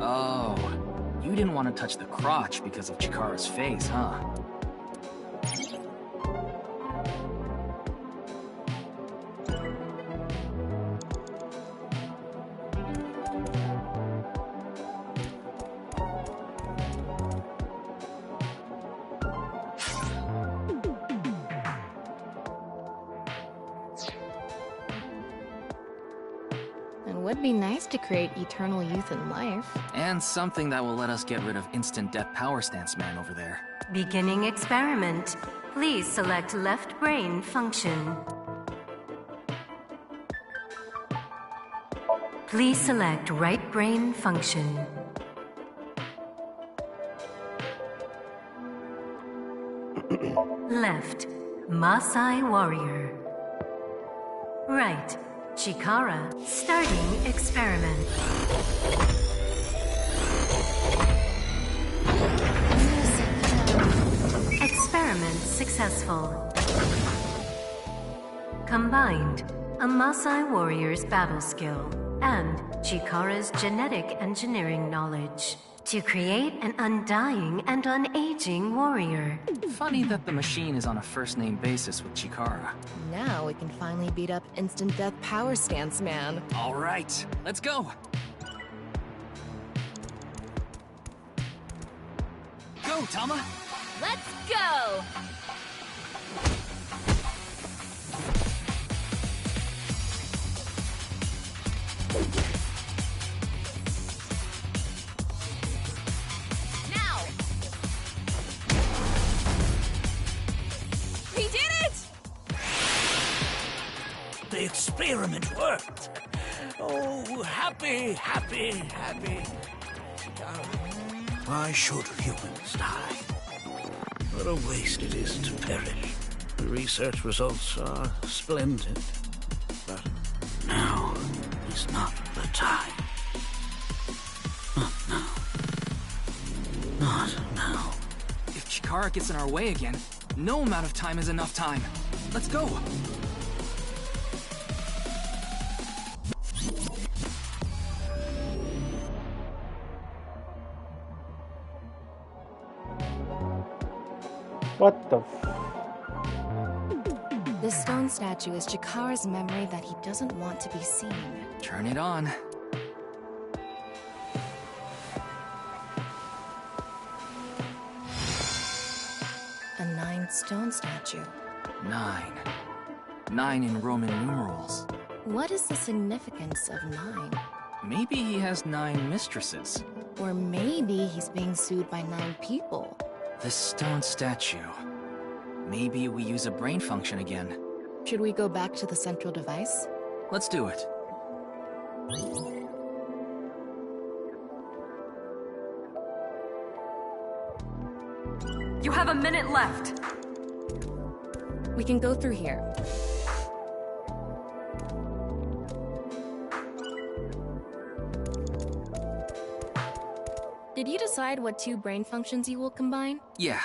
Oh, you didn't want to touch the crotch because of Chikara's face, huh? It would be nice to create eternal youth in life. And something that will let us get rid of Instant Death Power Stance Man over there. Beginning experiment. Please select left brain function. Please select right brain function. Left, Maasai warrior. Right, Chikara. Starting experiment. Experiment successful. Combined, a Maasai warrior's battle skill and Chikara's genetic engineering knowledge to create an undying and unaging warrior. Funny that the machine is on a first-name basis with Chikara. Now we can finally beat up Instant Death Power Stance Man. All right, let's go. Go, Tama. Let's go! Now! We did it! The experiment worked. Oh, happy, happy, happy. Why should humans die? What a waste it is to perish. The research results are splendid. But now is not the time. Not now. Not now. If Chikara gets in our way again, no amount of time is enough time. Let's go. What the This stone statue is Chikara's memory that he doesn't want to be seen. Turn it on. that stone statue. 9. 9 in Roman numerals. What is the significance of 9? Maybe he has 9 mistresses. Or maybe he's being sued by 9 people. This stone statue. Maybe we use a brain function again. Should we go back to the central device? Let's do it. You have a minute left. We can go through here. Did you decide what 2 brain functions you will combine? Yeah.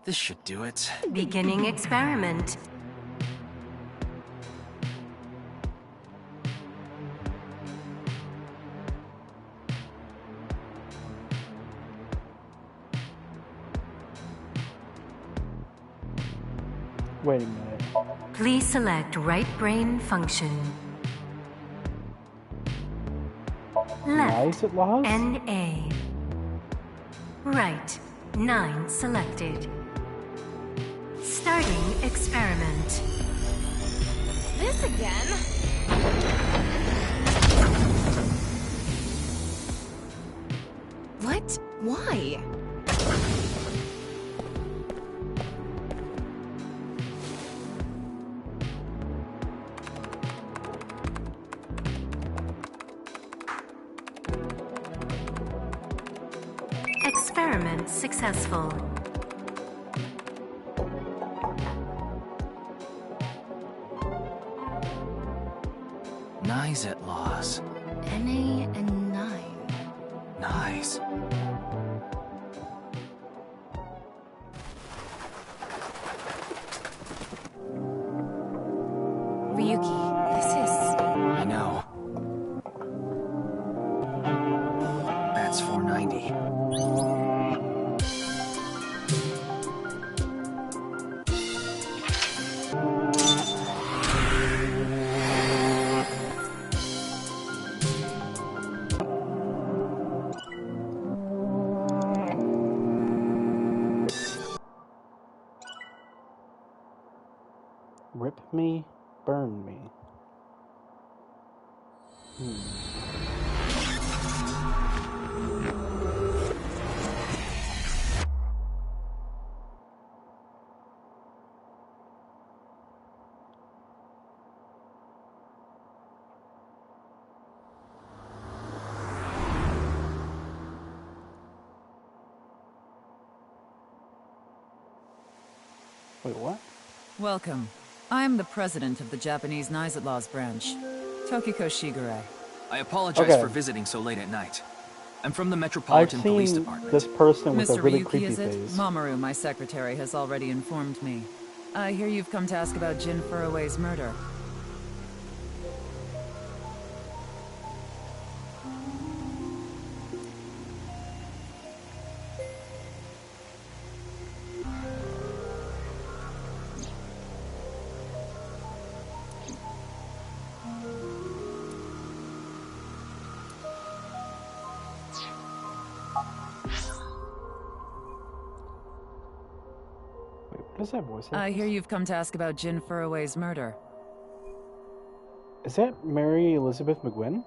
This should do it. Beginning experiment. Wait a minute. Please select right brain function. Left, NA. Right, 9 selected. Starting experiment. This again? What? Why? Experiment successful. Nice at laws. NA and 9. Nice. Ryuki, this is... I know. That's 490. Rip me, burn me. Wait, what? Welcome. I am the president of the Japanese Knives at Laws branch, Tokiko Shigure. I apologize Okay. for visiting so late at night. I'm from the I've Metropolitan Police seen Department. this person with Mr. a really Ryuki, creepy is it? face. Mamoru, my secretary, has already informed me. I hear you've come to ask about Jin Furue's murder. What is that voice? I hear you've come to ask about Jin Furue's murder. Is that Mary Elizabeth McGuinn?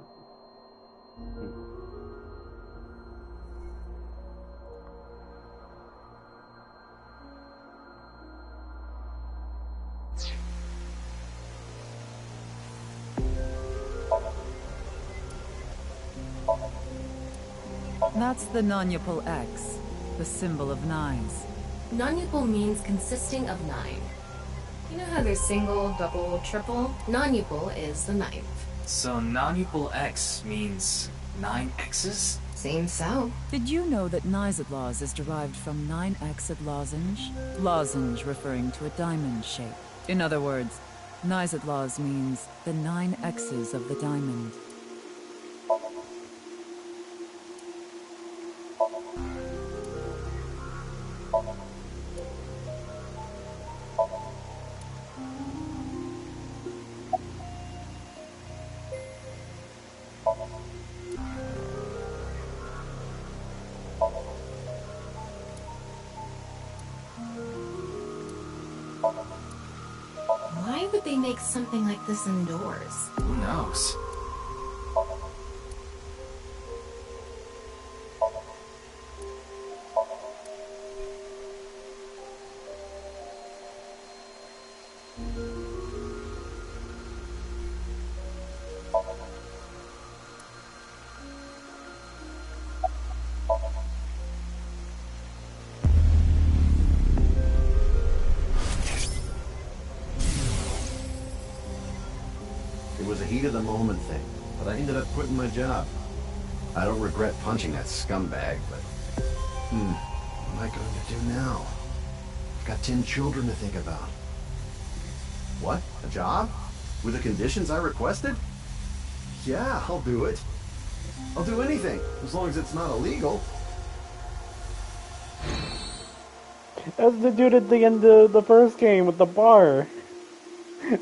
That's the nonupal X, the symbol of knives. Non-upal means consisting of 9. You know how there's single, double, triple? Non-upal is the 9th. So non-upal X means 9 X's? Seems so. Did you know that Knives at Laws is derived from 9-exed lozenge? Lozenge referring to a diamond shape. In other words, Knives at Laws means the 9 X's of the diamond. why would they make something like this indoors? Who knows? It was a heat of the moment thing, but I ended up quitting my job. I don't regret punching that scumbag, but... what am I going to do now? I've got 10 children to think about. What? A job? With the conditions I requested? Yeah, I'll do it. I'll do anything, as long as it's not illegal. That's the dude at the end of the first game with the bar.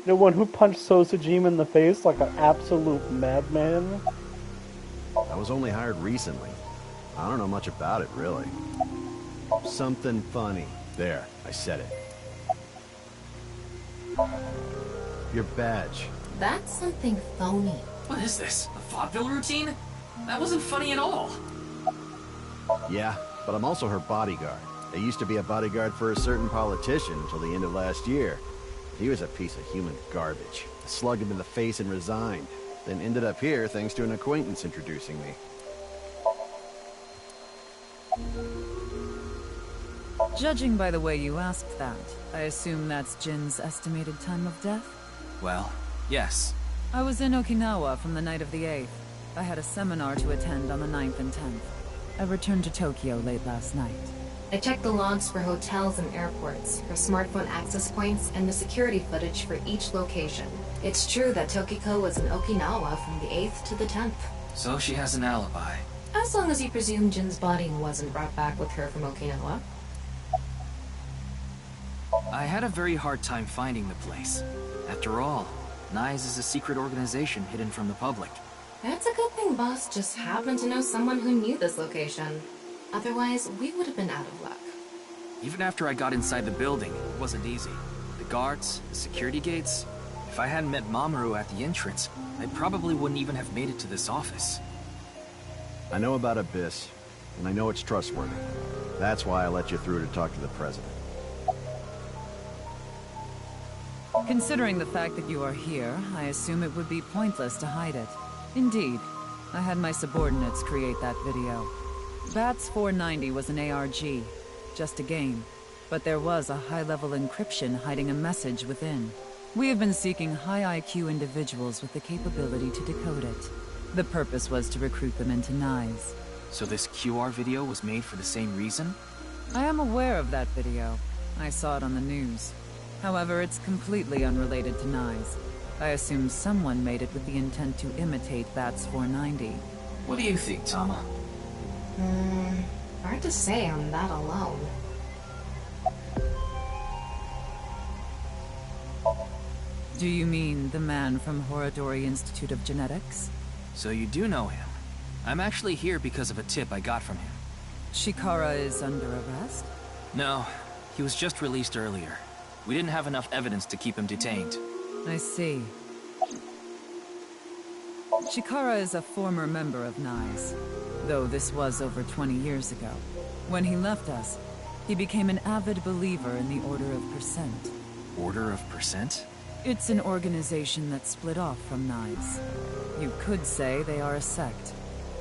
The one who punched Sosajima in the face like an absolute madman. I was only hired recently. I don't know much about it, really. Something funny. There, I said it. Your badge. That's something phony. What is this? A vaudeville routine? That wasn't funny at all. Yeah, but I'm also her bodyguard. I used to be a bodyguard for a certain politician until the end of last year. He was a piece of human garbage. I slugged him in the face and resigned. Then ended up here thanks to an acquaintance introducing me. Judging by the way you asked that, I assume that's Jin's estimated time of death? Well, yes. I was in Okinawa from the night of the 8th. I had a seminar to attend on the 9th and 10th. I returned to Tokyo late last night. I checked the logs for hotels and airports, her smartphone access points, and the security footage for each location. It's true that Tokiko was in Okinawa from the 8th to the 10th. So she has an alibi. As long as you presume Jin's body wasn't brought back with her from Okinawa. I had a very hard time finding the place. After all, NICE is a secret organization hidden from the public. That's a good thing Boss just happened to know someone who knew this location. Otherwise, we would have been out of luck. Even after I got inside the building, it wasn't easy. The guards, the security gates... If I hadn't met Mamoru at the entrance, I probably wouldn't even have made it to this office. I know about Abyss, and I know it's trustworthy. That's why I let you through to talk to the president. Considering the fact that you are here, I assume it would be pointless to hide it. Indeed, I had my subordinates create that video. Bats 490 was an ARG, just a game, but there was a high-level encryption hiding a message within. We have been seeking high IQ individuals with the capability to decode it. The purpose was to recruit them into NICE. So this QR video was made for the same reason? I am aware of that video. I saw it on the news. However, it's completely unrelated to NICE. I assume someone made it with the intent to imitate Bats 490. What do you think, Tama? Hard to say on that alone. Do you mean the man from Horodori Institute of Genetics? So you do know him. I'm actually here because of a tip I got from him. Chikara is under arrest? No, he was just released earlier. We didn't have enough evidence to keep him detained. I see. Chikara is a former member of NICE, though this was over 20 years ago. When he left us, he became an avid believer in the Order of Percent. Order of Percent? It's an organization that split off from NICE. You could say they are a sect.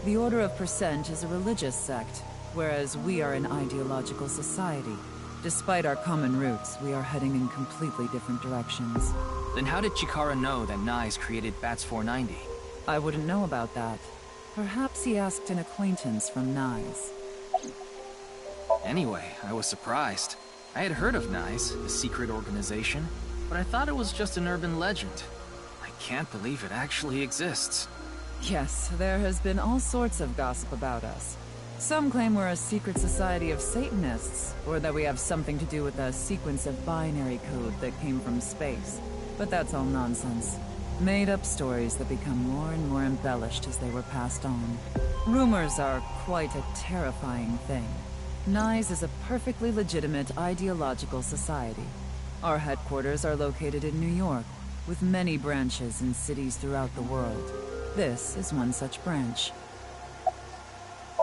The Order of Percent is a religious sect, whereas we are an ideological society. Despite our common roots, we are heading in completely different directions. Then how did Chikara know that NICE created Bats 490? I wouldn't know about that. Perhaps he asked an acquaintance from NICE. Anyway, I was surprised. I had heard of NICE, the secret organization, but I thought it was just an urban legend. I can't believe it actually exists. Yes, there has been all sorts of gossip about us. Some claim we're a secret society of Satanists, or that we have something to do with a sequence of binary code that came from space. But that's all nonsense. Made-up stories that become more and more embellished as they were passed on. Rumors are quite a terrifying thing. NICE is a perfectly legitimate ideological society. Our headquarters are located in New York, with many branches in cities throughout the world. This is one such branch.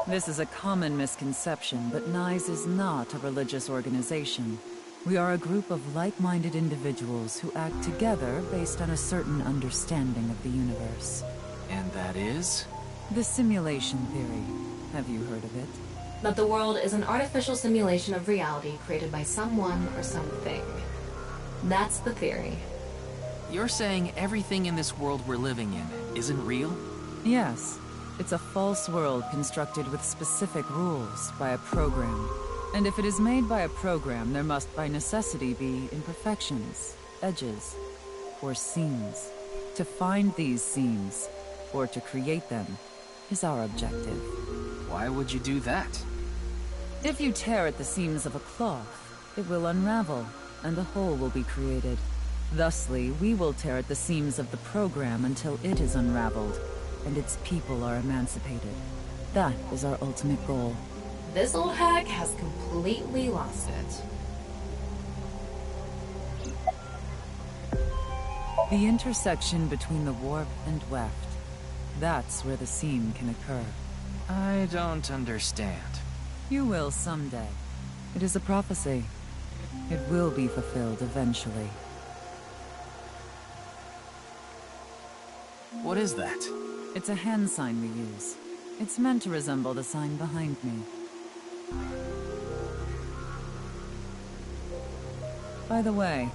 This is a common misconception, but NICE is not a religious organization. We are a group of like-minded individuals who act together based on a certain understanding of the universe. And that is? The simulation theory. Have you heard of it? That the world is an artificial simulation of reality created by someone or something. That's the theory. You're saying everything in this world we're living in isn't real? Yes. It's a false world constructed with specific rules by a program. And if it is made by a program, there must by necessity be imperfections, edges, or seams. To find these seams, or to create them, is our objective. Why would you do that? If you tear at the seams of a cloth, it will unravel, and a hole will be created. Thusly, we will tear at the seams of the program until it is unraveled, and its people are emancipated. That is our ultimate goal. This old hag has completely lost it. The intersection between the warp and weft. That's where the seam can occur. I don't understand. You will someday. It is a prophecy. It will be fulfilled eventually. What is that? It's a hand sign we use. It's meant to resemble the sign behind me. By the way,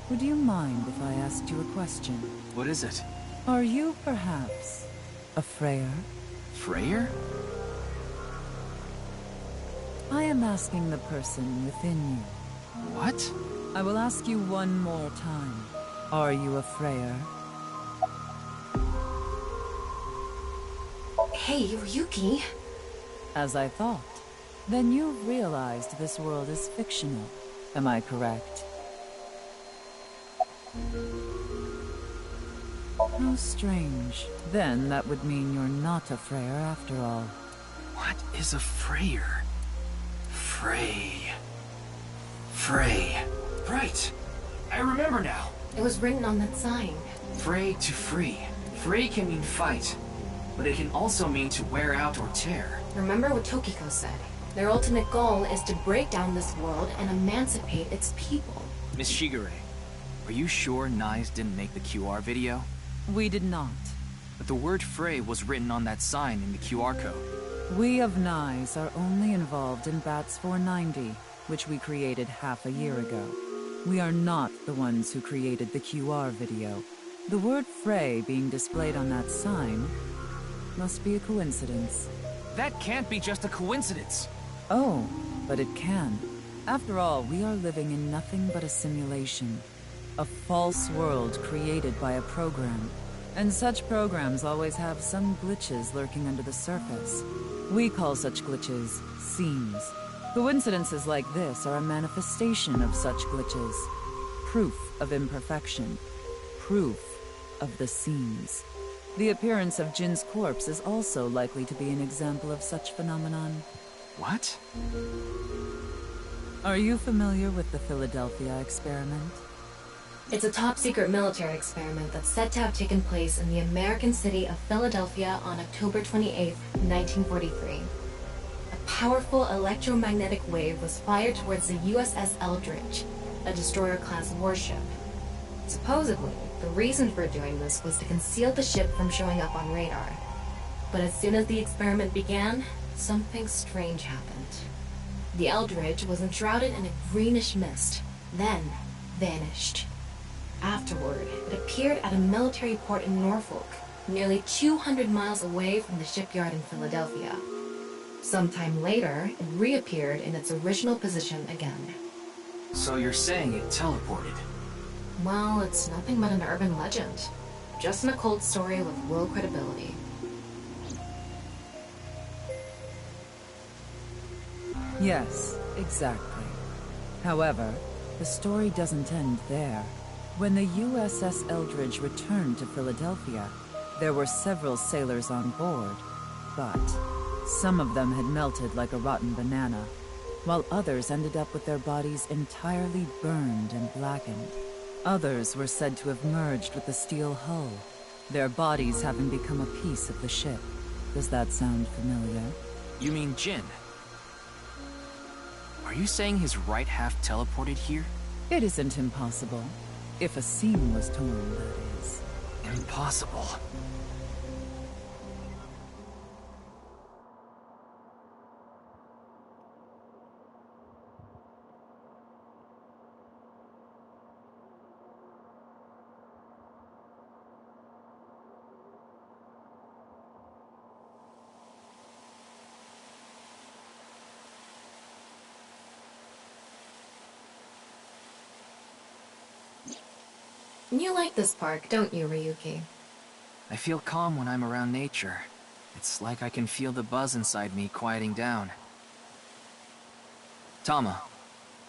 would you mind if I asked you a question? What is it? Are you perhaps a Freyer? Freyer? I am asking the person within you. What? I will ask you one more time. Are you a Freyer? Hey, Ryuki. As I thought. Then you've realized this world is fictional. Am I correct? How strange. Then that would mean you're not a Freyer after all. What is a Freyer? Frey. Right. I remember now. It was written on that sign. Frey to free. Frey can mean fight, but it can also mean to wear out or tear. Remember what Tokiko said. Their ultimate goal is to break down this world and emancipate its people. Miss Shigure, are you sure NICE didn't make the QR video? We did not. But the word Frey was written on that sign in the QR code. We of NICE are only involved in BATS 490, which we created half a year ago. We are not the ones who created the QR video. The word Frey being displayed on that sign must be a coincidence. That can't be just a coincidence. Oh, but it can. After all, we are living in nothing but a simulation. A false world created by a program. And such programs always have some glitches lurking under the surface. We call such glitches seams. Coincidences like this are a manifestation of such glitches. Proof of imperfection. Proof of the seams. The appearance of Jin's corpse is also likely to be an example of such phenomenon. What? Are you familiar with the Philadelphia experiment? It's a top-secret military experiment that's said to have taken place in the American city of Philadelphia on October 28, 1943. A powerful electromagnetic wave was fired towards the USS Eldridge, a destroyer-class warship. Supposedly, the reason for doing this was to conceal the ship from showing up on radar. But as soon as the experiment began, something strange happened. The Eldridge was enshrouded in a greenish mist, then vanished. Afterward, it appeared at a military port in Norfolk, nearly 200 miles away from the shipyard in Philadelphia. Sometime later, it reappeared in its original position again. So you're saying it teleported? Well, it's nothing but an urban legend. Just an occult story with low credibility. Yes, exactly. However, the story doesn't end there. When the USS Eldridge returned to Philadelphia, there were several sailors on board, but some of them had melted like a rotten banana. while others ended up with their bodies entirely burned and blackened. Others were said to have merged with the steel hull, their bodies having become a piece of the ship. Does that sound familiar? You mean Jin? Are you saying his right half teleported here? It isn't impossible. If a seam was torn, that is. Impossible. You like this park, don't you, Ryuki? I feel calm when I'm around nature. It's like I can feel the buzz inside me quieting down. Tama,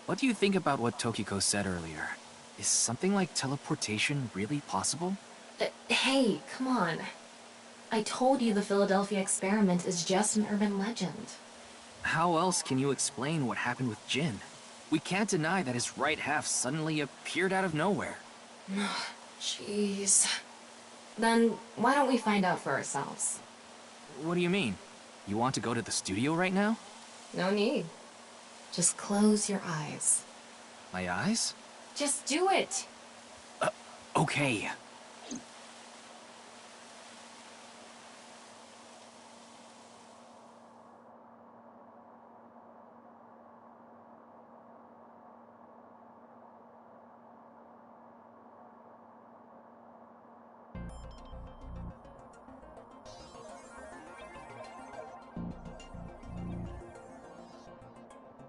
what do you think about what Tokiko said earlier? Is something like teleportation really possible? Hey, come on. I told you the Philadelphia experiment is just an urban legend. How else can you explain what happened with Jin? We can't deny that his right half suddenly appeared out of nowhere. Jeez. Then why don't we find out for ourselves? What do you mean? You want to go to the studio right now? No need. Just close your eyes. My eyes? Just do it! Okay.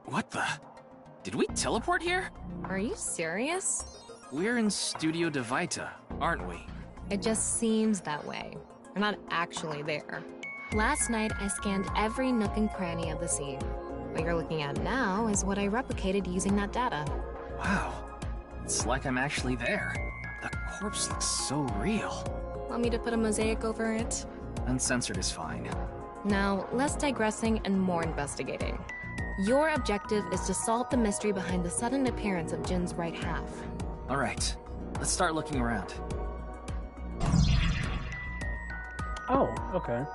What the? Did we teleport here? Are you serious? We're in Studio Divita, aren't we? It just seems that way. We're not actually there. Last night, I scanned every nook and cranny of the scene. What you're looking at now is what I replicated using that data. Wow. It's like I'm actually there. The corpse looks so real. Want me to put a mosaic over it? Uncensored is fine. Now, less digressing and more investigating. Your objective is to solve the mystery behind the sudden appearance of Jin's right half. All right, let's start looking around. Oh, okay.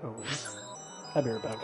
Oh, I'll be right back.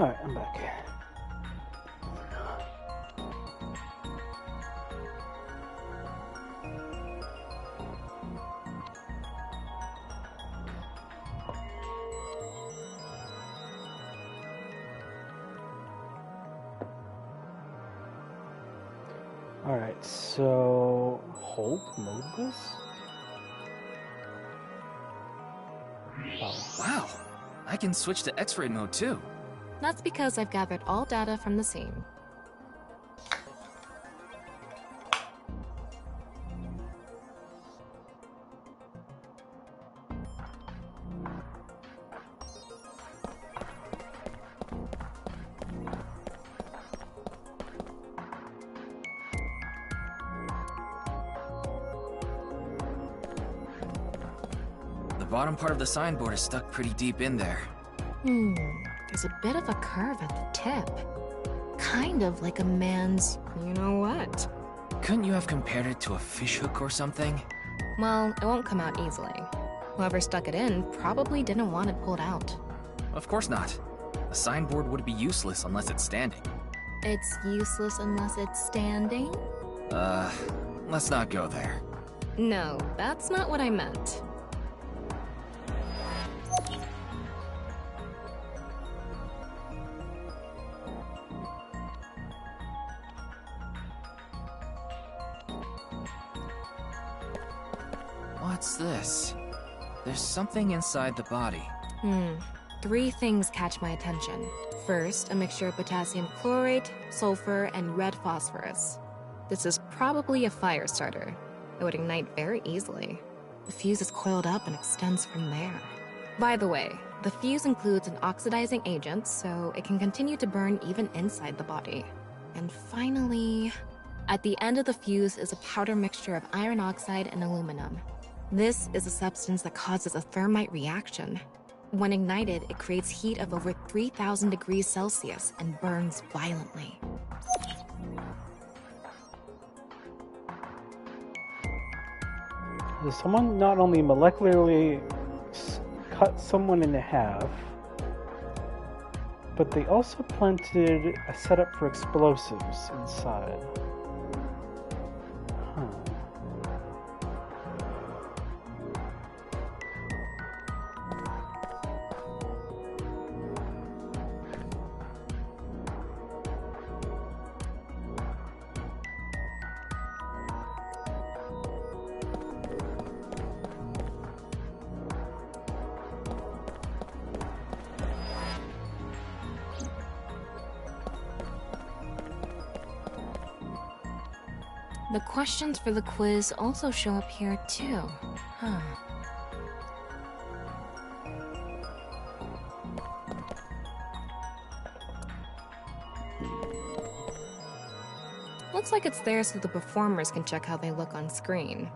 Alright, I'm back. Alright, so hold Modbus? Wow, I can switch to X-ray mode too. That's because I've gathered all data from the scene. The bottom part of the signboard is stuck pretty deep in there. There's a bit of a curve at the tip. Kind of like a man's you-know-what. Couldn't you have compared it to a fishhook or something? Well, it won't come out easily. Whoever stuck it in probably didn't want it pulled out. Of course not. A signboard would be useless unless it's standing. It's useless unless it's standing? Let's not go there. No, that's not what I meant. What's this? There's something inside the body. 3 things catch my attention. First, a mixture of potassium chlorate, sulfur, and red phosphorus. This is probably a fire starter. It would ignite very easily. The fuse is coiled up and extends from there. By the way, the fuse includes an oxidizing agent, so it can continue to burn even inside the body. And finally, at the end of the fuse is a powder mixture of iron oxide and aluminum. This is a substance that causes a thermite reaction. When ignited, it creates heat of over 3,000 degrees Celsius and burns violently. Someone not only molecularly cut someone in half, but they also planted a setup for explosives inside. The questions for the quiz also show up here too. Looks like it's there so the performers can check how they look on screen.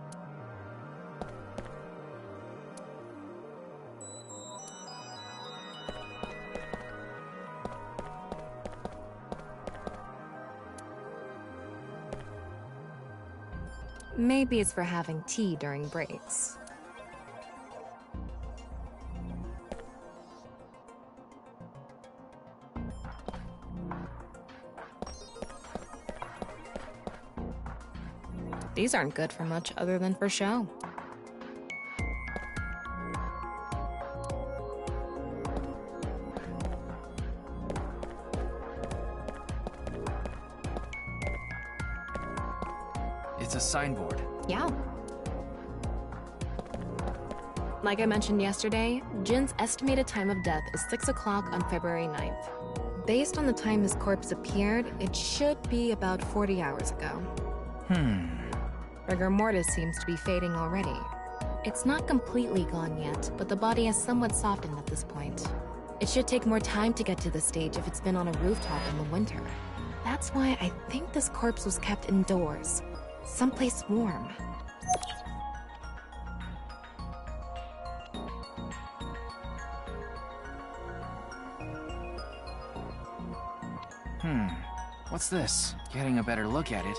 Maybe it's for having tea during breaks. These aren't good for much other than for show. It's a signboard. Yeah. Like I mentioned yesterday, Jin's estimated time of death is 6 o'clock on February 9th. Based on the time his corpse appeared, it should be about 40 hours ago. Rigor mortis seems to be fading already. It's not completely gone yet, but the body has somewhat softened at this point. It should take more time to get to this stage if it's been on a rooftop in the winter. That's why I think this corpse was kept indoors, someplace warm. What's this? Getting a better look at it.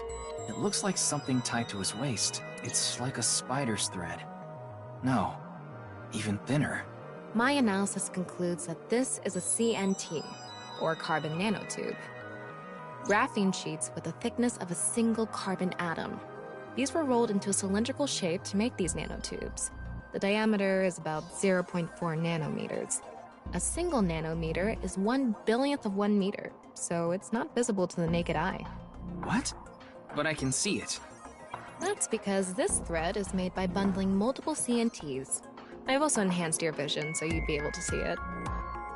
It looks like something tied to his waist. It's like a spider's thread. No, even thinner. My analysis concludes that this is a CNT, or carbon nanotube. Graphene sheets with the thickness of a single carbon atom. These were rolled into a cylindrical shape to make these nanotubes. The diameter is about 0.4 nanometers. A single nanometer is 1/1000th of 1 meter, so it's not visible to the naked eye. What? But I can see it. That's because this thread is made by bundling multiple CNTs. I've also enhanced your vision so you'd be able to see it.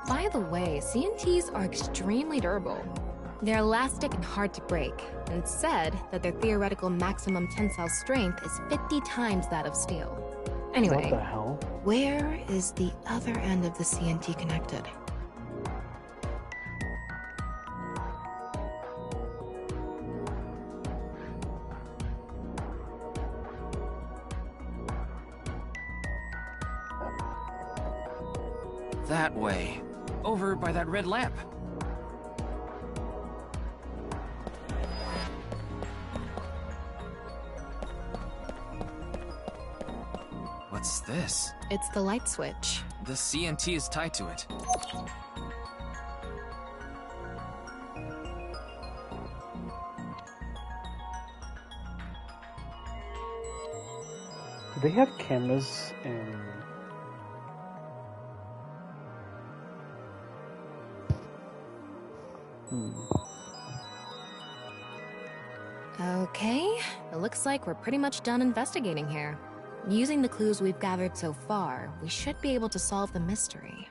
By the way, CNTs are extremely durable. They're elastic and hard to break, and it's said that their theoretical maximum tensile strength is 50 times that of steel. Anyway, What the hell? where is the other end of the CNT connected? That way. Over by that red lamp. What's this? It's the light switch. The CNT is tied to it. Do they have cameras in... Okay, it looks like we're pretty much done investigating here. Using the clues we've gathered so far, we should be able to solve the mystery.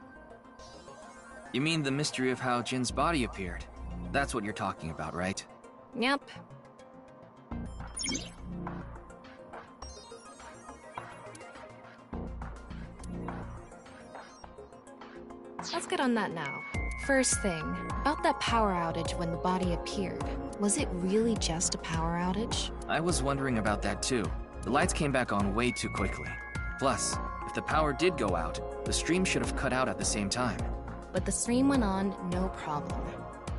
You mean the mystery of how Jin's body appeared? That's what you're talking about, right? Yep. Let's get on that now. First thing, about that power outage when the body appeared. Was it really just a power outage? I was wondering about that too. The lights came back on way too quickly. Plus, if the power did go out, the stream should have cut out at the same time. But the stream went on, no problem.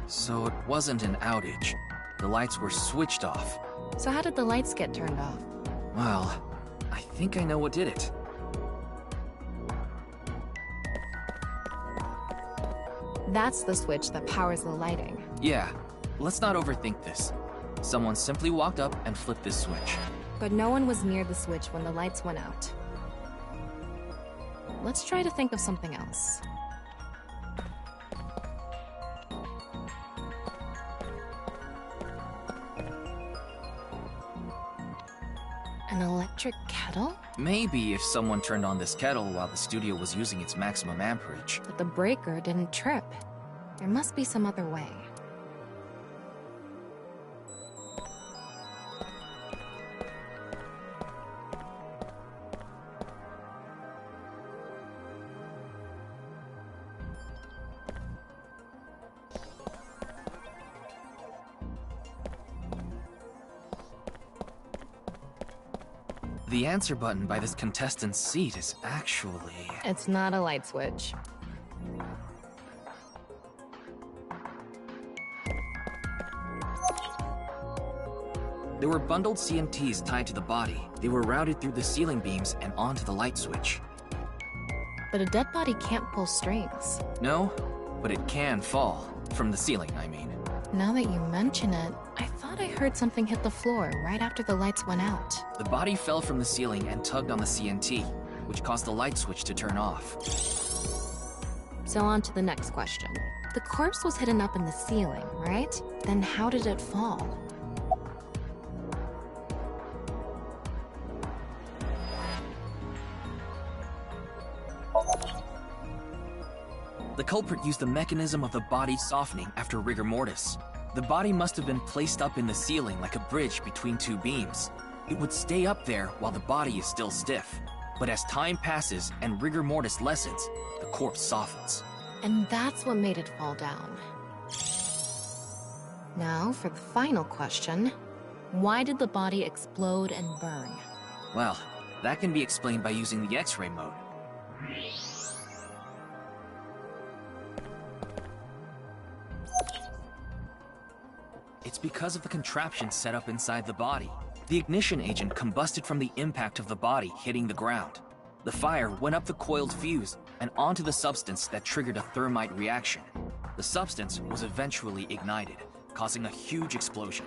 So it wasn't an outage. The lights were switched off. So how did the lights get turned off? Well, I think I know what did it. That's the switch that powers the lighting. Yeah, let's not overthink this. Someone simply walked up and flipped this switch. But no one was near the switch when the lights went out. Let's try to think of something else. An electric kettle? Maybe if someone turned on this kettle while the studio was using its maximum amperage. But the breaker didn't trip. There must be some other way. The answer button by this contestant's seat is actually... It's not a light switch. There were bundled CNTs tied to the body. They were routed through the ceiling beams and onto the light switch. But a dead body can't pull strings. No, but it can fall. From the ceiling, I mean. Now that you mention it, I thought I heard something hit the floor right after the lights went out. The body fell from the ceiling and tugged on the CNT, which caused the light switch to turn off. So on to the next question. The corpse was hidden up in the ceiling, right? Then how did it fall? The culprit used the mechanism of the body softening after rigor mortis. The body must have been placed up in the ceiling like a bridge between two beams. It would stay up there while the body is still stiff. But as time passes and rigor mortis lessens, the corpse softens. And that's what made it fall down. Now, for the final question. Why did the body explode and burn? Well, that can be explained by using the X-ray mode. It's because of the contraption set up inside the body. The ignition agent combusted from the impact of the body hitting the ground. The fire went up the coiled fuse and onto the substance that triggered a thermite reaction. The substance was eventually ignited, causing a huge explosion.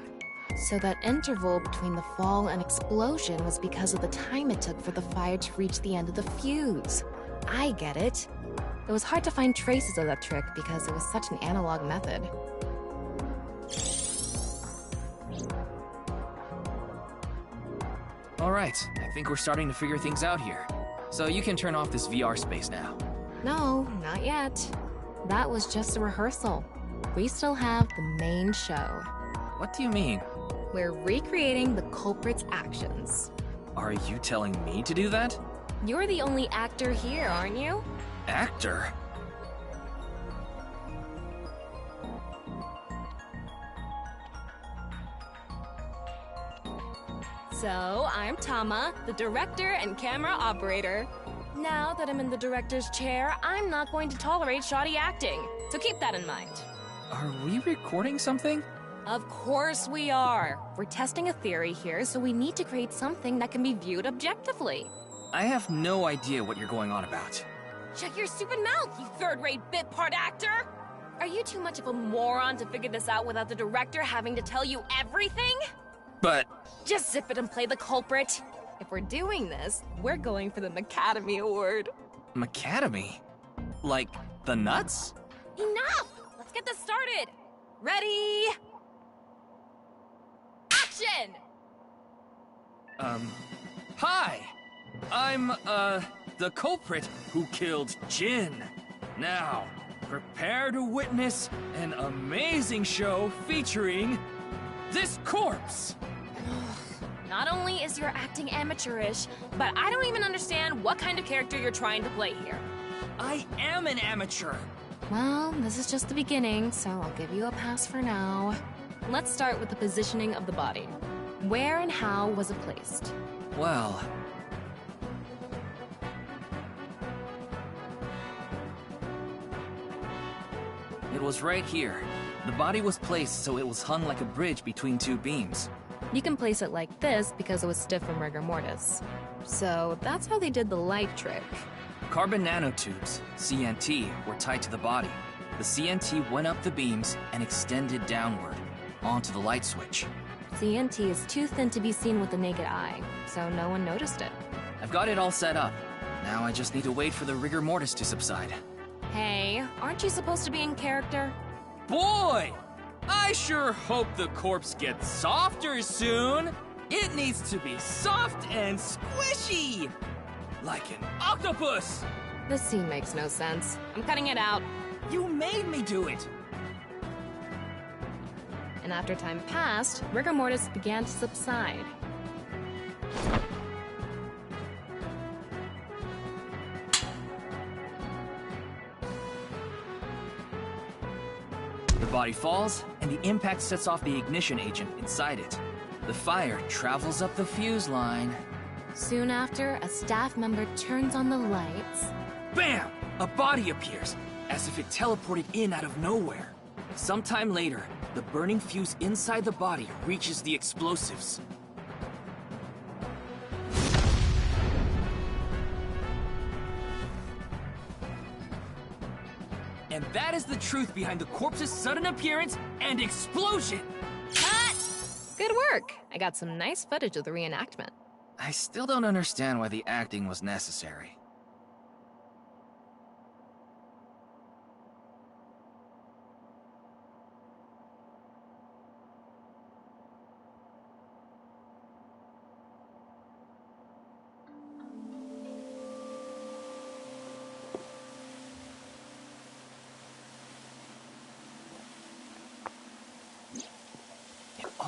So that interval between the fall and explosion was because of the time it took for the fire to reach the end of the fuse. I get it. It was hard to find traces of that trick because it was such an analog method. Alright, I think we're starting to figure things out here. So you can turn off this VR space now. No, not yet. That was just a rehearsal. We still have the main show. What do you mean? We're recreating the culprit's actions. Are you telling me to do that? You're the only actor here, aren't you? Actor? So, I'm Tama, the director and camera operator. Now that I'm in the director's chair, I'm not going to tolerate shoddy acting. So keep that in mind. Are we recording something? Of course we are. We're testing a theory here, so we need to create something that can be viewed objectively. I have no idea what you're going on about. Shut your stupid mouth, you third-rate bit part actor! Are you too much of a moron to figure this out without the director having to tell you everything? But... Just zip it and play the culprit. If we're doing this, we're going for the Macademy Award. Macademy? Like, the nuts? Enough! Let's get this started! Ready? Action! Hi! I'm, the culprit who killed Jin. Now, prepare to witness an amazing show featuring this corpse! Not only is your acting amateurish, but I don't even understand what kind of character you're trying to play here. I am an amateur! Well, this is just the beginning, so I'll give you a pass for now. Let's start with the positioning of the body. Where and how was it placed? Well... It was right here. The body was placed so it was hung like a bridge between two beams. You can place it like this because it was stiff from rigor mortis. So that's how they did the light trick. Carbon nanotubes, CNT, were tied to the body. The CNT went up the beams and extended downward, onto the light switch. CNT is too thin to be seen with the naked eye, so no one noticed it. I've got it all set up. Now I just need to wait for the rigor mortis to subside. Hey, aren't you supposed to be in character? Boy! I sure hope the corpse gets softer soon! It needs to be soft and squishy! Like an octopus! This scene makes no sense. I'm cutting it out. You made me do it! And after time passed, rigor mortis began to subside. The body falls, and the impact sets off the ignition agent inside it. The fire travels up the fuse line. Soon after, a staff member turns on the lights. Bam! A body appears, as if it teleported in out of nowhere. Sometime later, the burning fuse inside the body reaches the explosives. And that is the truth behind the corpse's sudden appearance and explosion! Cut! Good work! I got some nice footage of the reenactment. I still don't understand why the acting was necessary.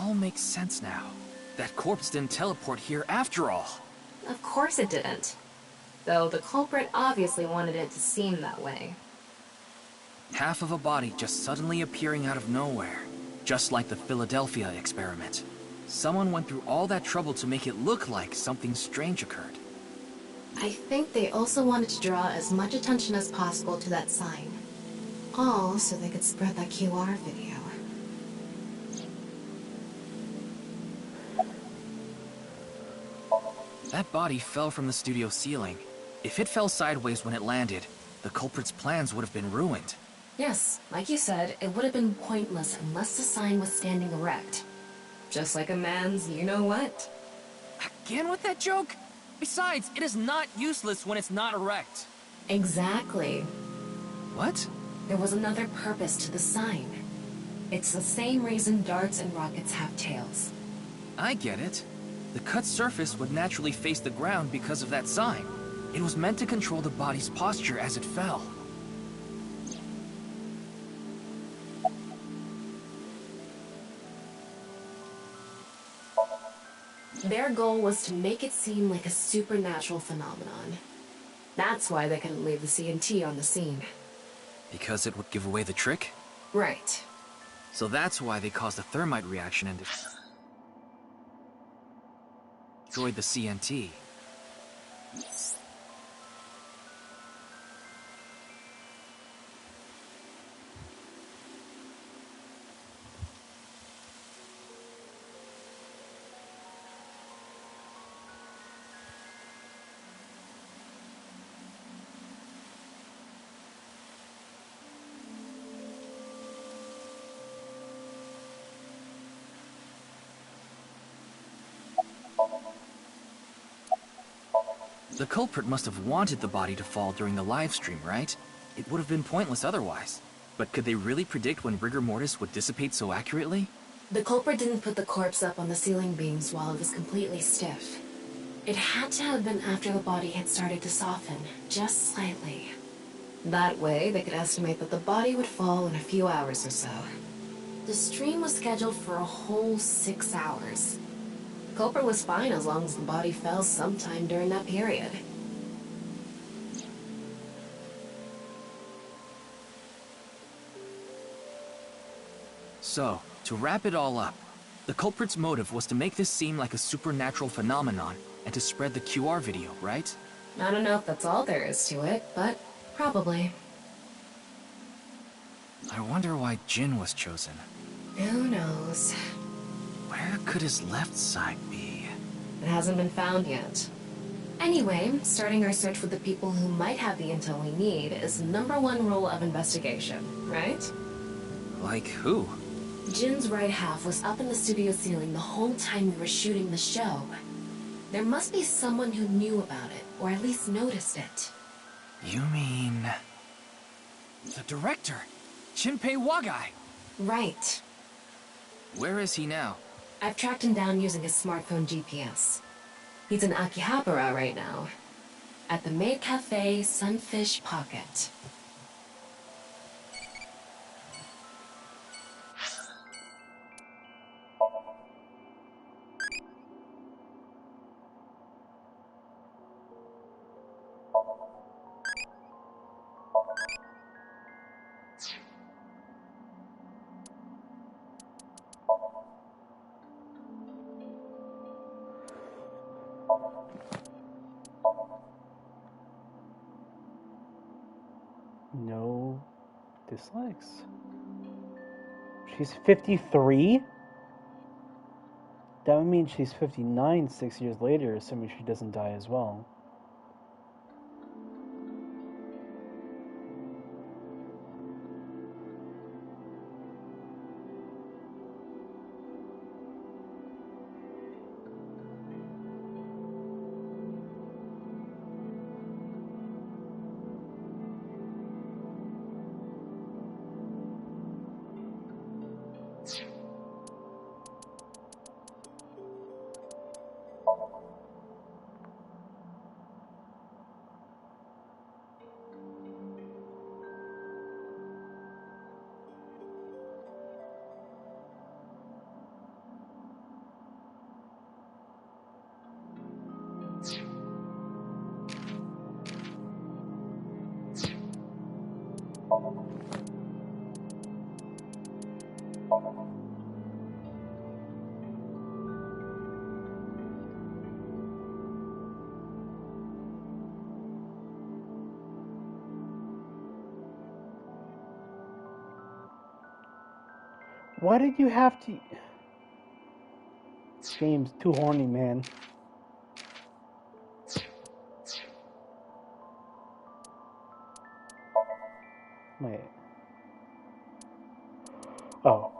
all makes sense now. That corpse didn't teleport here after all. Of course it didn't. Though the culprit obviously wanted it to seem that way. Half of a body just suddenly appearing out of nowhere. Just like the Philadelphia experiment. Someone went through all that trouble to make it look like something strange occurred. I think they also wanted to draw as much attention as possible to that sign. All so they could spread that QR video. That body fell from the studio ceiling. If it fell sideways when it landed, the culprit's plans would have been ruined. Yes, like you said, it would have been pointless unless the sign was standing erect. Just like a man's you-know-what. Again with that joke? Besides, it is not useless when it's not erect. Exactly. What? There was another purpose to the sign. It's the same reason darts and rockets have tails. I get it. The cut surface would naturally face the ground because of that sign. It was meant to control the body's posture as it fell. Their goal was to make it seem like a supernatural phenomenon. That's why they couldn't leave the CNT on the scene. Because it would give away the trick? Right. So that's why they caused a thermite reaction and destroyed the CNT. The culprit must have wanted the body to fall during the live stream, right? It would have been pointless otherwise. But could they really predict when rigor mortis would dissipate so accurately? The culprit didn't put the corpse up on the ceiling beams while it was completely stiff. It had to have been after the body had started to soften, just slightly. That way, they could estimate that the body would fall in a few hours or so. The stream was scheduled for a whole 6 hours. The culprit was fine as long as the body fell sometime during that period. So, to wrap it all up, the culprit's motive was to make this seem like a supernatural phenomenon and to spread the QR video, right? I don't know if that's all there is to it, but probably. I wonder why Jin was chosen. Who knows? Where could his left side be? It hasn't been found yet. Anyway, starting our search for the people who might have the intel we need is #1 rule of investigation, right? Like who? Jin's right half was up in the studio ceiling the whole time we were shooting the show. There must be someone who knew about it, or at least noticed it. You mean... the director, Shinpei Wagai? Right. Where is he now? I've tracked him down using his smartphone GPS. He's in Akihabara right now, at the maid cafe Sunfish Pocket. No dislikes. She's 53? That would mean she's 59 6 years later, assuming she doesn't die as well. Why did you have to... James, too horny, man. Wait. Oh.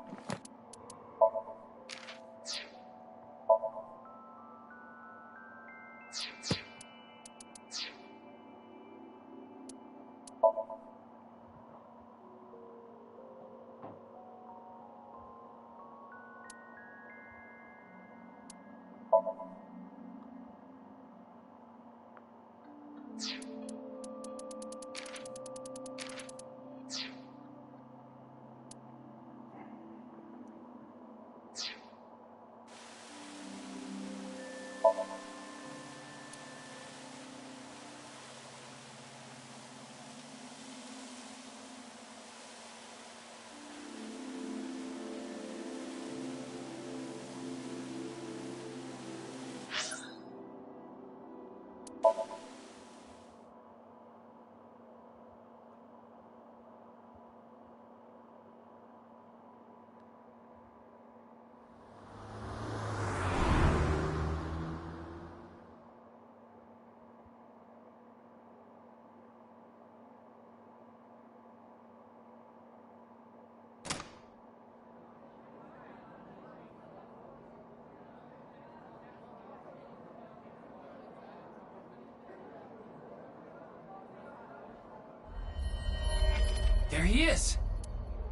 There he is!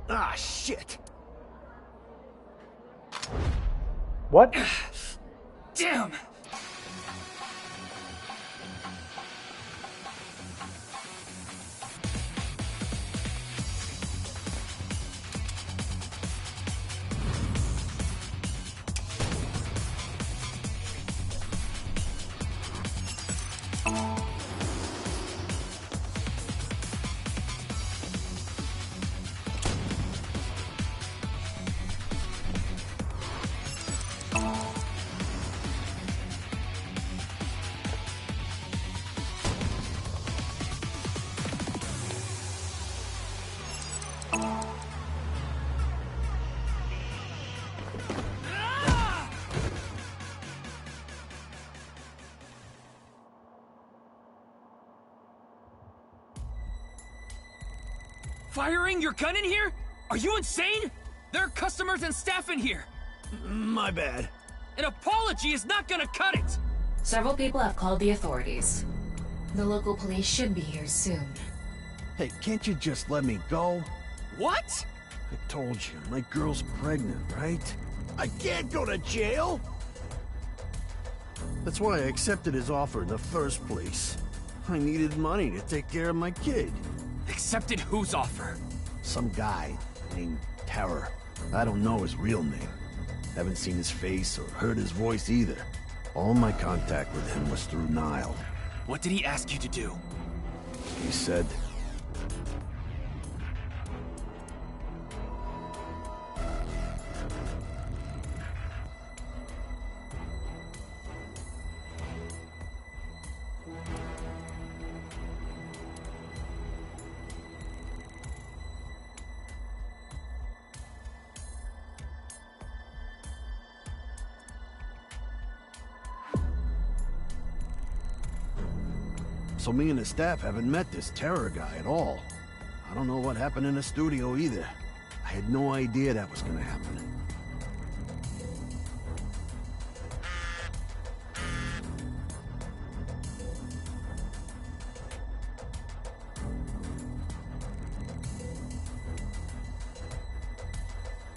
Ah, shit! What? Damn! Firing your gun in here? Are you insane? There are customers and staff in here. My bad. An apology is not gonna cut it! Several people have called the authorities. The local police should be here soon. Hey, can't you just let me go? What? I told you, my girl's pregnant, right? I can't go to jail! That's why I accepted his offer in the first place. I needed money to take care of my kid. Accepted whose offer? Some guy named Terror. I don't know his real name. Haven't seen his face or heard his voice either. All my contact with him was through Nile. What did he ask you to do? He said... So me and the staff haven't met this Terror guy at all. I don't know what happened in the studio either. I had no idea that was gonna happen.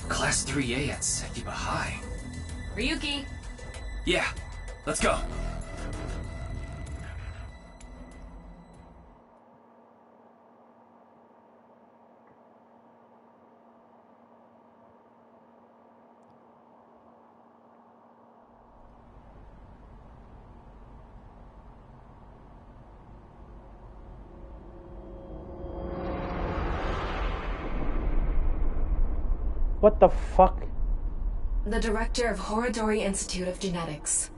Class 3A at Sekiba High. Ryuki! Yeah, let's go. What the fuck? The director of Horodori Institute of Genetics.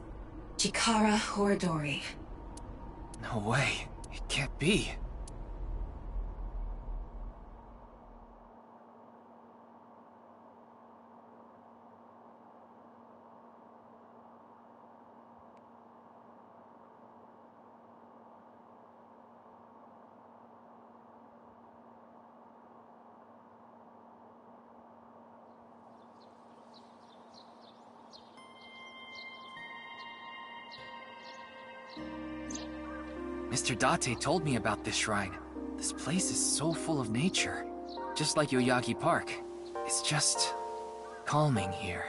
Chikara Horodori. No way. It can't be. Mr. Date told me about this shrine. This place is so full of nature. Just like Yoyagi Park. It's just calming here.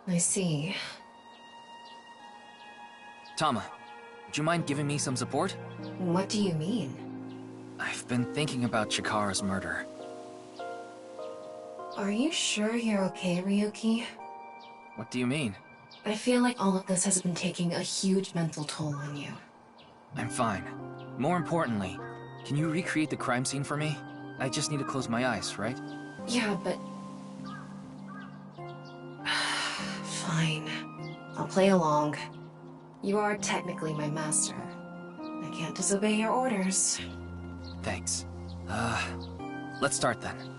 I see. Tama, would you mind giving me some support? What do you mean? I've been thinking about Chikara's murder. Are you sure you're okay, Ryuki? What do you mean? I feel like all of this has been taking a huge mental toll on you. I'm fine. More importantly, can you recreate the crime scene for me? I just need to close my eyes, right? Yeah, but... Fine. I'll play along. You are technically my master. I can't disobey your orders. Thanks. Let's start then.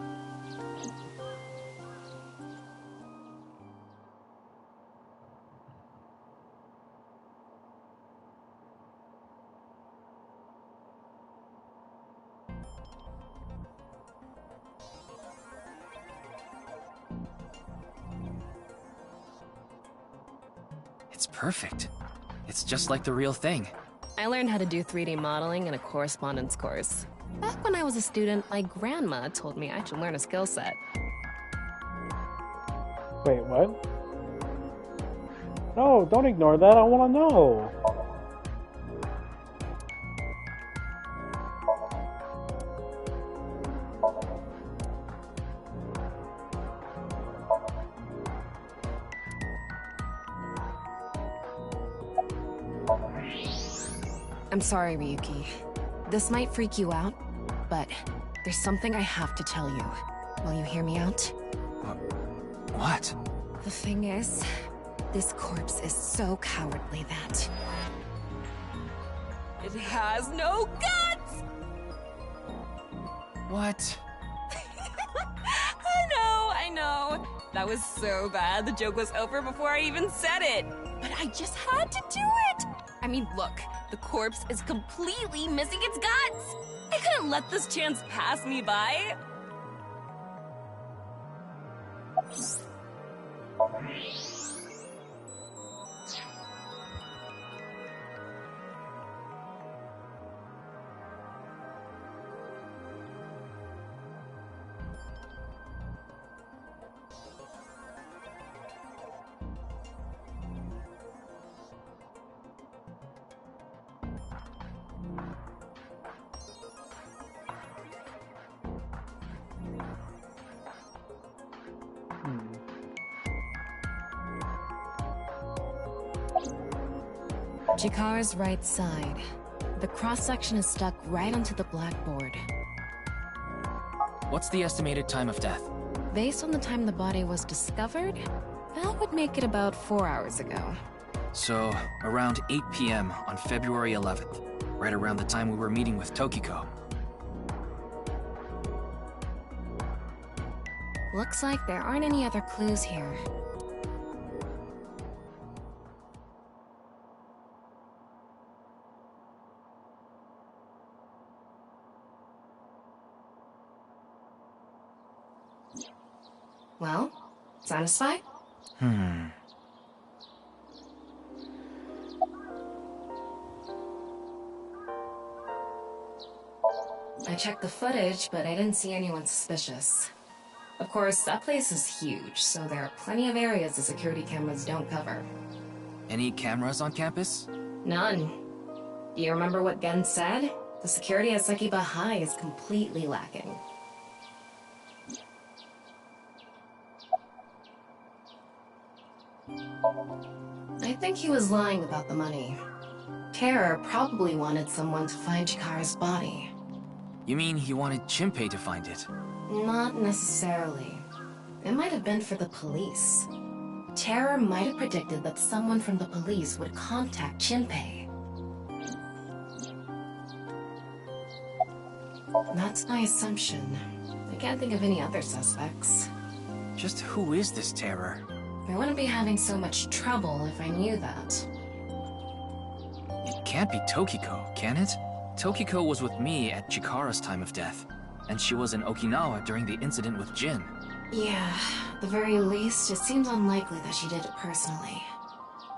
It's perfect. It's just like the real thing. I learned how to do 3D modeling in a correspondence course. Back when I was a student, my grandma told me I should learn a skill set. Wait, what? No, don't ignore that. I want to know. I'm sorry, Ryuki. This might freak you out, but there's something I have to tell you. Will you hear me out? What? The thing is, this corpse is so cowardly that... it has no guts! What? I know. That was so bad. The joke was over before I even said it. But I just had to do it! I mean, look, the corpse is completely missing its guts! I couldn't let this chance pass me by. Chikara's right side. The cross-section is stuck right onto the blackboard. What's the estimated time of death? Based on the time the body was discovered, that would make it about 4 hours ago. So, around 8 p.m. on February 11th, right around the time we were meeting with Tokiko. Looks like there aren't any other clues here. Well, satisfied? I checked the footage, but I didn't see anyone suspicious. Of course, that place is huge, so there are plenty of areas the security cameras don't cover. Any cameras on campus? None. Do you remember what Gen said? The security at Sekiba High is completely lacking. I think he was lying about the money. Terror probably wanted someone to find Chikara's body. You mean he wanted Shinpei to find it? Not necessarily. It might have been for the police. Terror might have predicted that someone from the police would contact Jinpei. That's my assumption. I can't think of any other suspects. Just who is this Terror? I wouldn't be having so much trouble if I knew that. It can't be Tokiko, can it? Tokiko was with me at Chikara's time of death, and she was in Okinawa during the incident with Jin. Yeah, at the very least, it seems unlikely that she did it personally.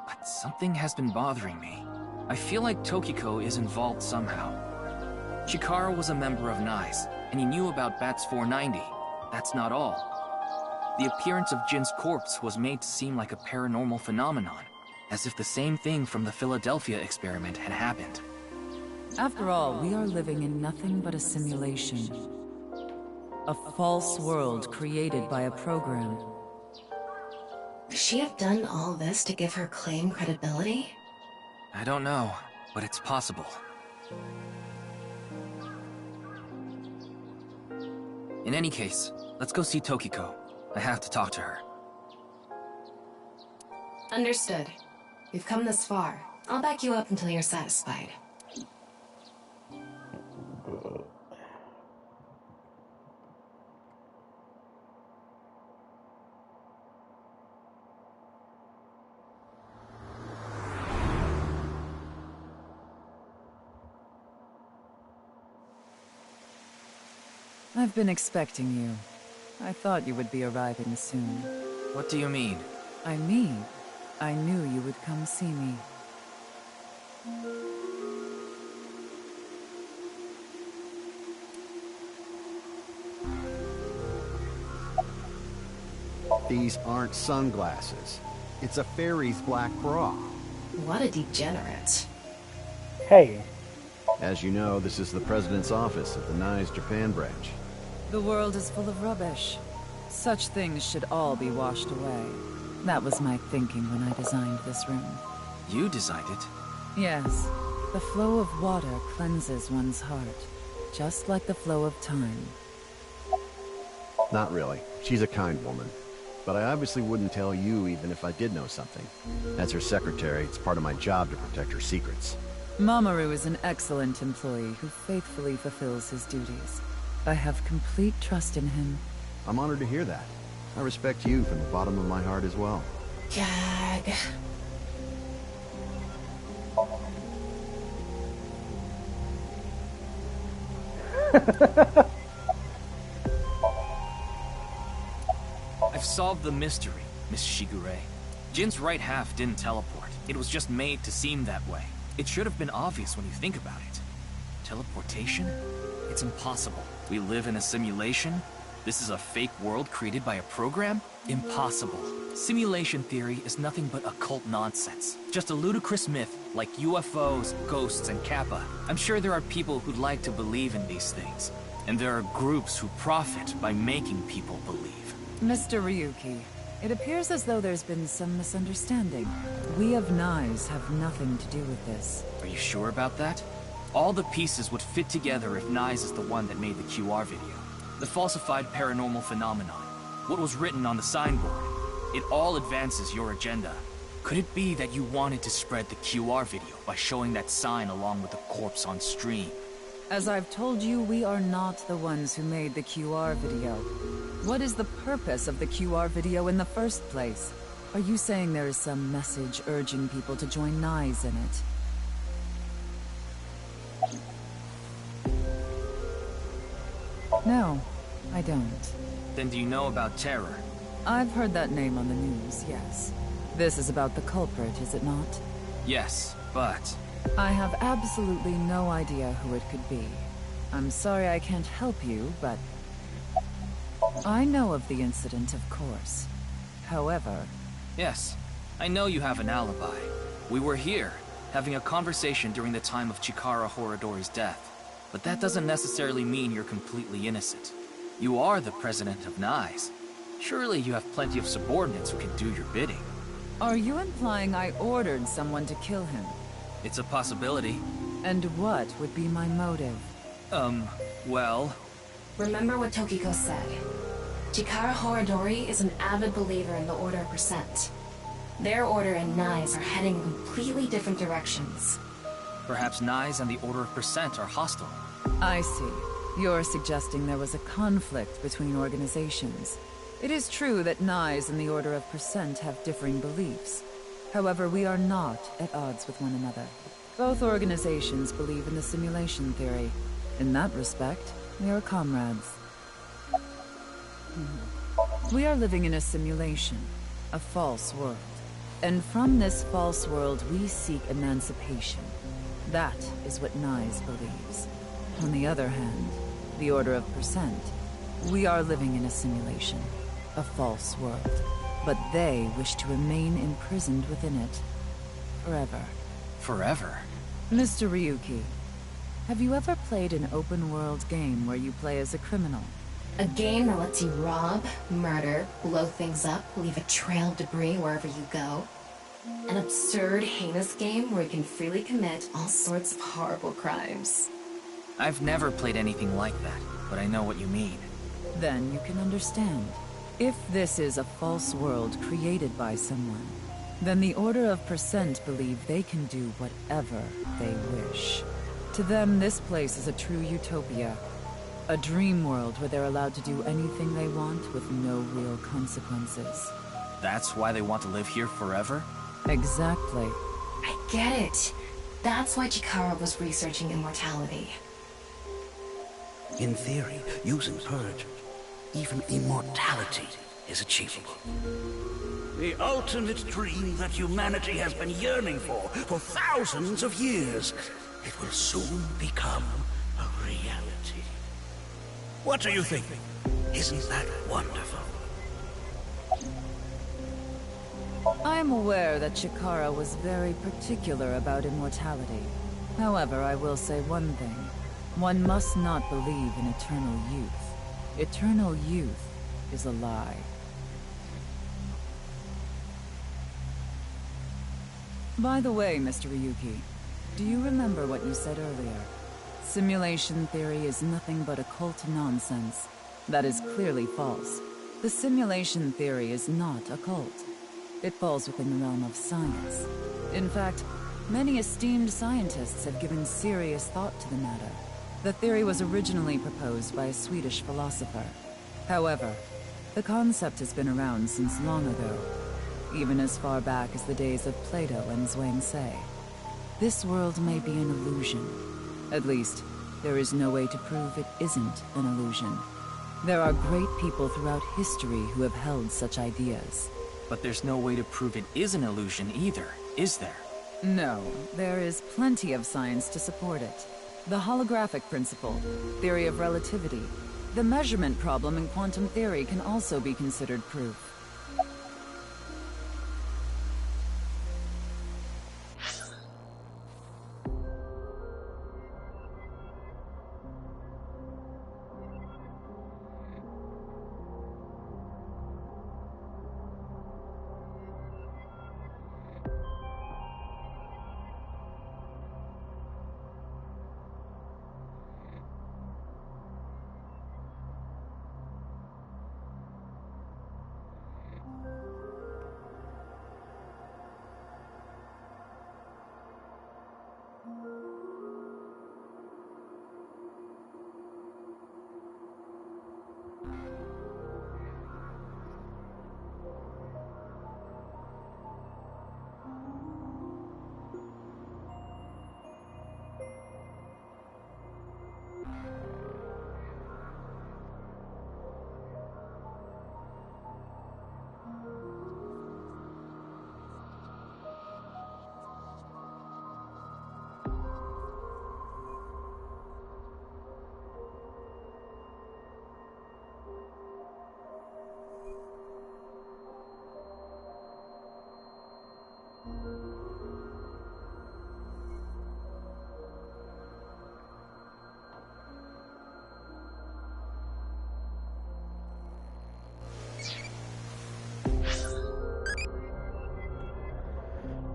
But something has been bothering me. I feel like Tokiko is involved somehow. Chikara was a member of NICE, and he knew about Bats 490. That's not all. The appearance of Jin's corpse was made to seem like a paranormal phenomenon, as if the same thing from the Philadelphia experiment had happened. After all, we are living in nothing but a simulation. A false world created by a program. Could she have done all this to give her claim credibility? I don't know, but it's possible. In any case, let's go see Tokiko. I have to talk to her. Understood. We've come this far. I'll back you up until you're satisfied. I've been expecting you. I thought you would be arriving soon. What do you mean? I mean, I knew you would come see me. These aren't sunglasses. It's a fairy's black bra. What a degenerate. Hey. As you know, this is the President's office at the NICE Japan branch. The world is full of rubbish. Such things should all be washed away. That was my thinking when I designed this room. You designed it? Yes. The flow of water cleanses one's heart, just like the flow of time. Not really. She's a kind woman. But I obviously wouldn't tell you even if I did know something. As her secretary, it's part of my job to protect her secrets. Mamoru is an excellent employee who faithfully fulfills his duties. I have complete trust in him. I'm honored to hear that. I respect you from the bottom of my heart as well. Gag. I've solved the mystery, Miss Shigure. Jin's right half didn't teleport. It was just made to seem that way. It should have been obvious when you think about it. Teleportation? It's impossible. We live in a simulation? This is a fake world created by a program? Impossible. Simulation theory is nothing but occult nonsense. Just a ludicrous myth like UFOs, ghosts, and Kappa. I'm sure there are people who'd like to believe in these things. And there are groups who profit by making people believe. Mr. Ryuki, it appears as though there's been some misunderstanding. We of NICE have nothing to do with this. Are you sure about that? All the pieces would fit together if NICE is the one that made the QR video. The falsified paranormal phenomenon. What was written on the signboard. It all advances your agenda. Could it be that you wanted to spread the QR video by showing that sign along with the corpse on stream? As I've told you, we are not the ones who made the QR video. What is the purpose of the QR video in the first place? Are you saying there is some message urging people to join NICE in it? No, I don't. Then do you know about Terror? I've heard that name on the news, yes. This is about the culprit, is it not? Yes, but... I have absolutely no idea who it could be. I'm sorry I can't help you, but... I know of the incident, of course. However... Yes, I know you have an alibi. We were here, having a conversation during the time of Chikara Horadori's death. But that doesn't necessarily mean you're completely innocent. You are the president of NICE. Surely you have plenty of subordinates who can do your bidding. Are you implying I ordered someone to kill him? It's a possibility. And what would be my motive? Well... Remember what Tokiko said. Chikara Horadori is an avid believer in the Order of Percent. Their order and Nai's are heading in completely different directions. Perhaps Nai's and the Order of Percent are hostile. I see. You're suggesting there was a conflict between organizations. It is true that Nai's and the Order of Percent have differing beliefs. However, we are not at odds with one another. Both organizations believe in the simulation theory. In that respect, we are comrades. We are living in a simulation, a false world. And from this false world, we seek emancipation. That is what Nai's believes. On the other hand, the Order of Percent, we are living in a simulation, a false world. But they wish to remain imprisoned within it. Forever. Forever? Mr. Ryuki, have you ever played an open-world game where you play as a criminal? A game that lets you rob, murder, blow things up, leave a trail of debris wherever you go. An absurd, heinous game where you can freely commit all sorts of horrible crimes. I've never played anything like that, but I know what you mean. Then you can understand. If this is a false world created by someone, then the Order of Percent believe they can do whatever they wish. To them, this place is a true utopia. A dream world where they're allowed to do anything they want with no real consequences. That's why they want to live here forever? Exactly. I get it. That's why Chikara was researching immortality. In theory, using Purge, even immortality is achievable. The ultimate dream that humanity has been yearning for thousands of years. It will soon become a reality. What do you think? Isn't that wonderful? I am aware that Chikara was very particular about immortality. However, I will say one thing. One must not believe in eternal youth. Eternal youth is a lie. By the way, Mr. Ryuki, do you remember what you said earlier? Simulation theory is nothing but occult nonsense. That is clearly false. The simulation theory is not occult. It falls within the realm of science. In fact, many esteemed scientists have given serious thought to the matter. The theory was originally proposed by a Swedish philosopher. However, the concept has been around since long ago, even as far back as the days of Plato and Zhuangzi. This world may be an illusion. At least, there is no way to prove it isn't an illusion. There are great people throughout history who have held such ideas. But there's no way to prove it is an illusion either, is there? No, there is plenty of science to support it. The holographic principle, theory of relativity, the measurement problem in quantum theory can also be considered proof.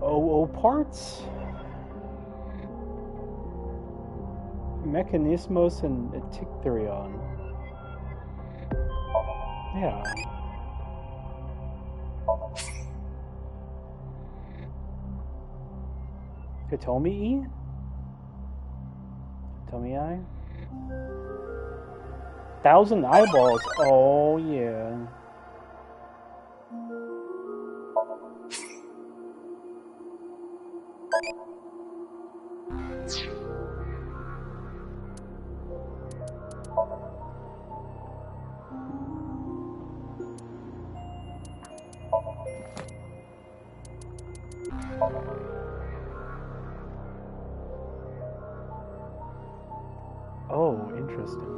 OO parts? Mechanismos and Tictherion. Yeah. Hitomi? Hitomi eye? 1,000 eyeballs. Oh yeah. Oh, interesting.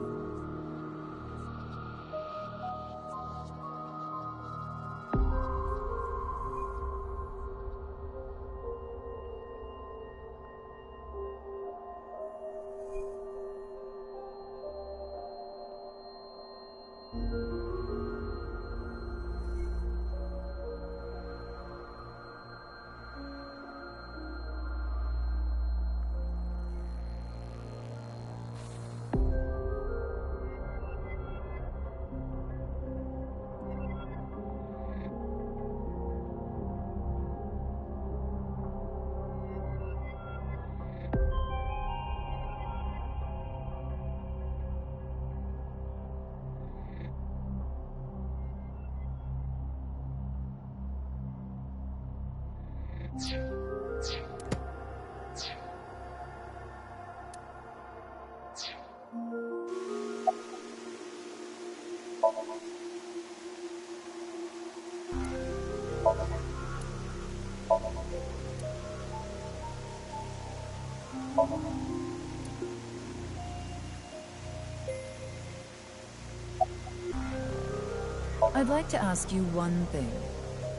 I'd like to ask you one thing.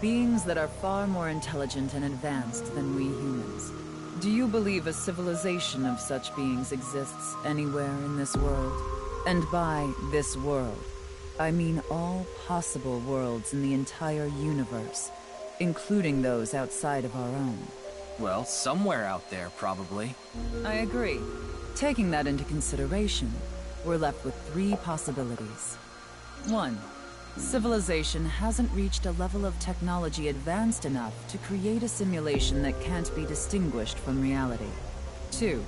Beings that are far more intelligent and advanced than we humans. Do you believe a civilization of such beings exists anywhere in this world? And by this world, I mean all possible worlds in the entire universe, including those outside of our own. Well, somewhere out there, probably. I agree. Taking that into consideration, we're left with 3 possibilities. 1. Civilization hasn't reached a level of technology advanced enough to create a simulation that can't be distinguished from reality. 2.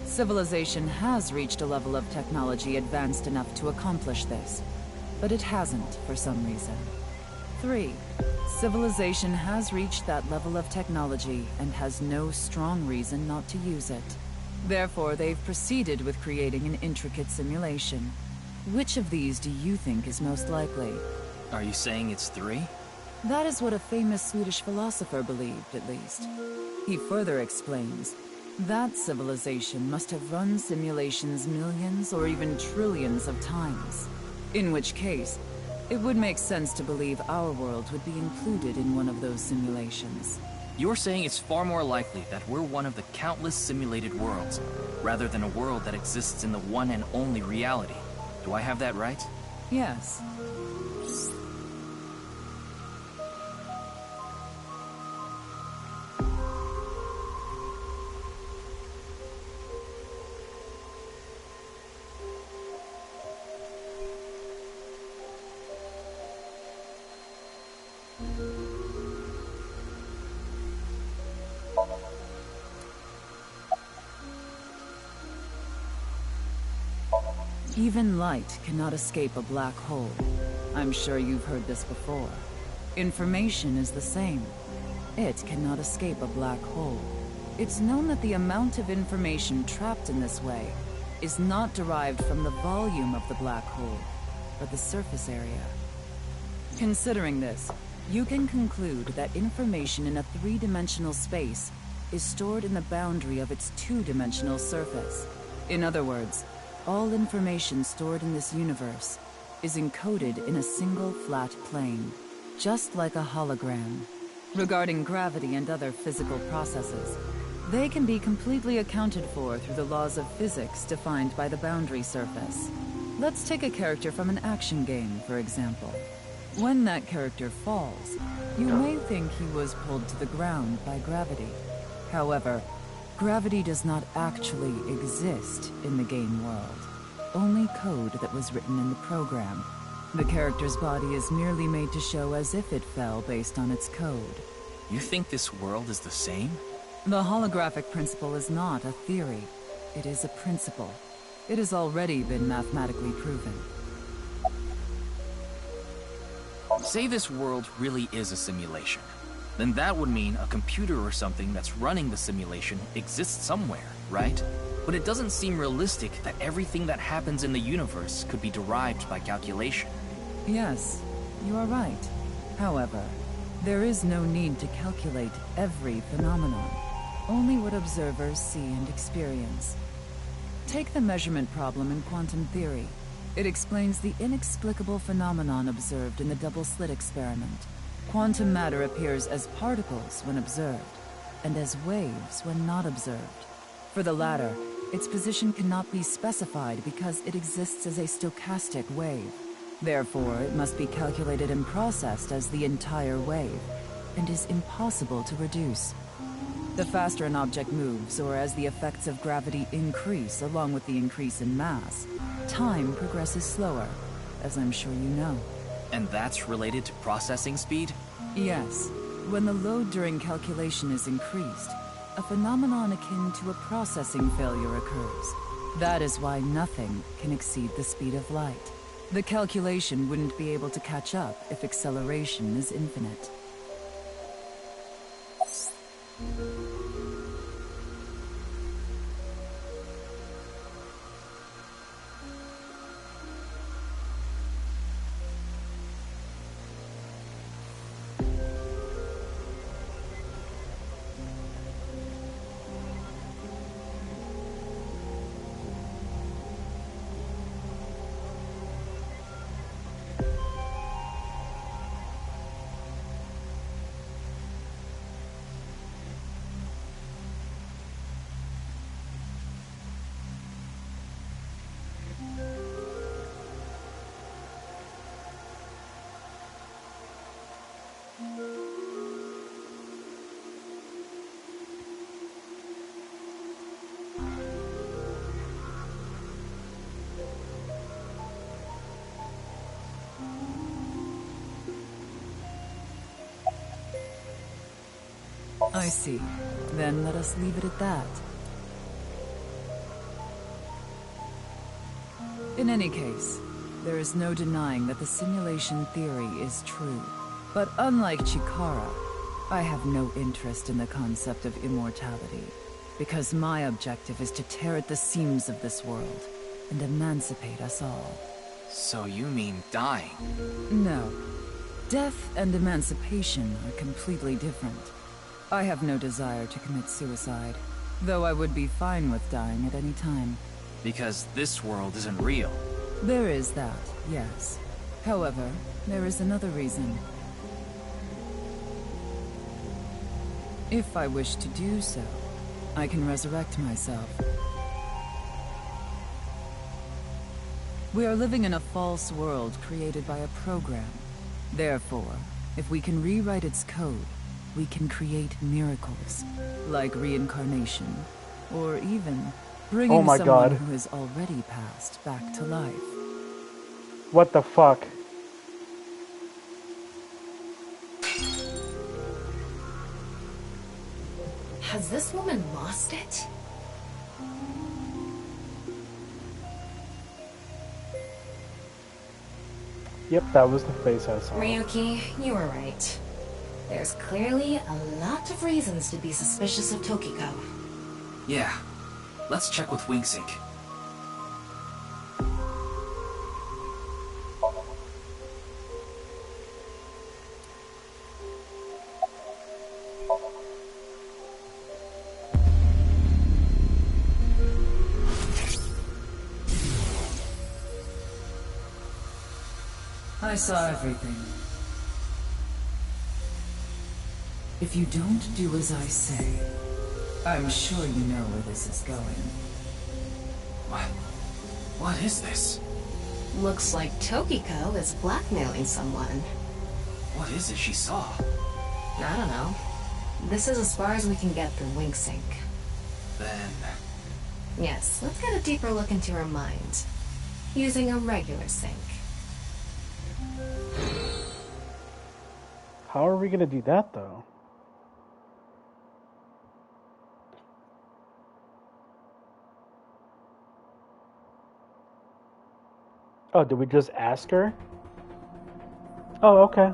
Civilization has reached a level of technology advanced enough to accomplish this, but it hasn't for some reason. 3. Civilization has reached that level of technology and has no strong reason not to use it. Therefore, they've proceeded with creating an intricate simulation. Which of these do you think is most likely? Are you saying it's 3? That is what a famous Swedish philosopher believed, at least. He further explains, that civilization must have run simulations millions or even trillions of times. In which case, it would make sense to believe our world would be included in one of those simulations. You're saying it's far more likely that we're one of the countless simulated worlds, rather than a world that exists in the one and only reality. Do I have that right? Yes. Even light cannot escape a black hole. I'm sure you've heard this before. Information is the same. It cannot escape a black hole. It's known that the amount of information trapped in this way is not derived from the volume of the black hole, but the surface area. Considering this, you can conclude that information in a 3-dimensional space is stored in the boundary of its 2-dimensional surface. In other words, all information stored in this universe is encoded in a single flat plane, just like a hologram. Regarding gravity and other physical processes, they can be completely accounted for through the laws of physics defined by the boundary surface. Let's take a character from an action game, for example. When that character falls, you may think he was pulled to the ground by gravity. However, gravity does not actually exist in the game world. Only code that was written in the program. The character's body is merely made to show as if it fell based on its code. You think this world is the same? The holographic principle is not a theory. It is a principle. It has already been mathematically proven. Say this world really is a simulation. Then that would mean a computer or something that's running the simulation exists somewhere, right? But it doesn't seem realistic that everything that happens in the universe could be derived by calculation. Yes, you are right. However, there is no need to calculate every phenomenon. Only what observers see and experience. Take the measurement problem in quantum theory. It explains the inexplicable phenomenon observed in the double-slit experiment. Quantum matter appears as particles when observed, and as waves when not observed. For the latter, its position cannot be specified because it exists as a stochastic wave. Therefore, it must be calculated and processed as the entire wave, and is impossible to reduce. The faster an object moves, or as the effects of gravity increase along with the increase in mass, time progresses slower, as I'm sure you know. And that's related to processing speed? Yes. When the load during calculation is increased, a phenomenon akin to a processing failure occurs. That is why nothing can exceed the speed of light. The calculation wouldn't be able to catch up if acceleration is infinite. I see. Then let us leave it at that. In any case, there is no denying that the simulation theory is true. But unlike Chikara, I have no interest in the concept of immortality, because my objective is to tear at the seams of this world and emancipate us all. So you mean dying? No. Death and emancipation are completely different. I have no desire to commit suicide, though I would be fine with dying at any time. Because this world isn't real. There is that, yes. However, there is another reason. If I wish to do so, I can resurrect myself. We are living in a false world created by a program. Therefore, if we can rewrite its code, we can create miracles, like reincarnation, or even bringing someone who has already passed back to life. What the fuck? Has this woman lost it? Yep, that was the face I saw. Ryuki, you were right. There's clearly a lot of reasons to be suspicious of Tokiko. Yeah. Let's check with Wingsync. I saw everything. If you don't do as I say, I'm sure you know where this is going. What is this? Looks like Tokiko is blackmailing someone. What is it she saw? I don't know. This is as far as we can get through Wingsync. Then... Yes, let's get a deeper look into her mind. Using a regular sync. How are we gonna do that, though? Oh, did we just ask her? Oh, okay.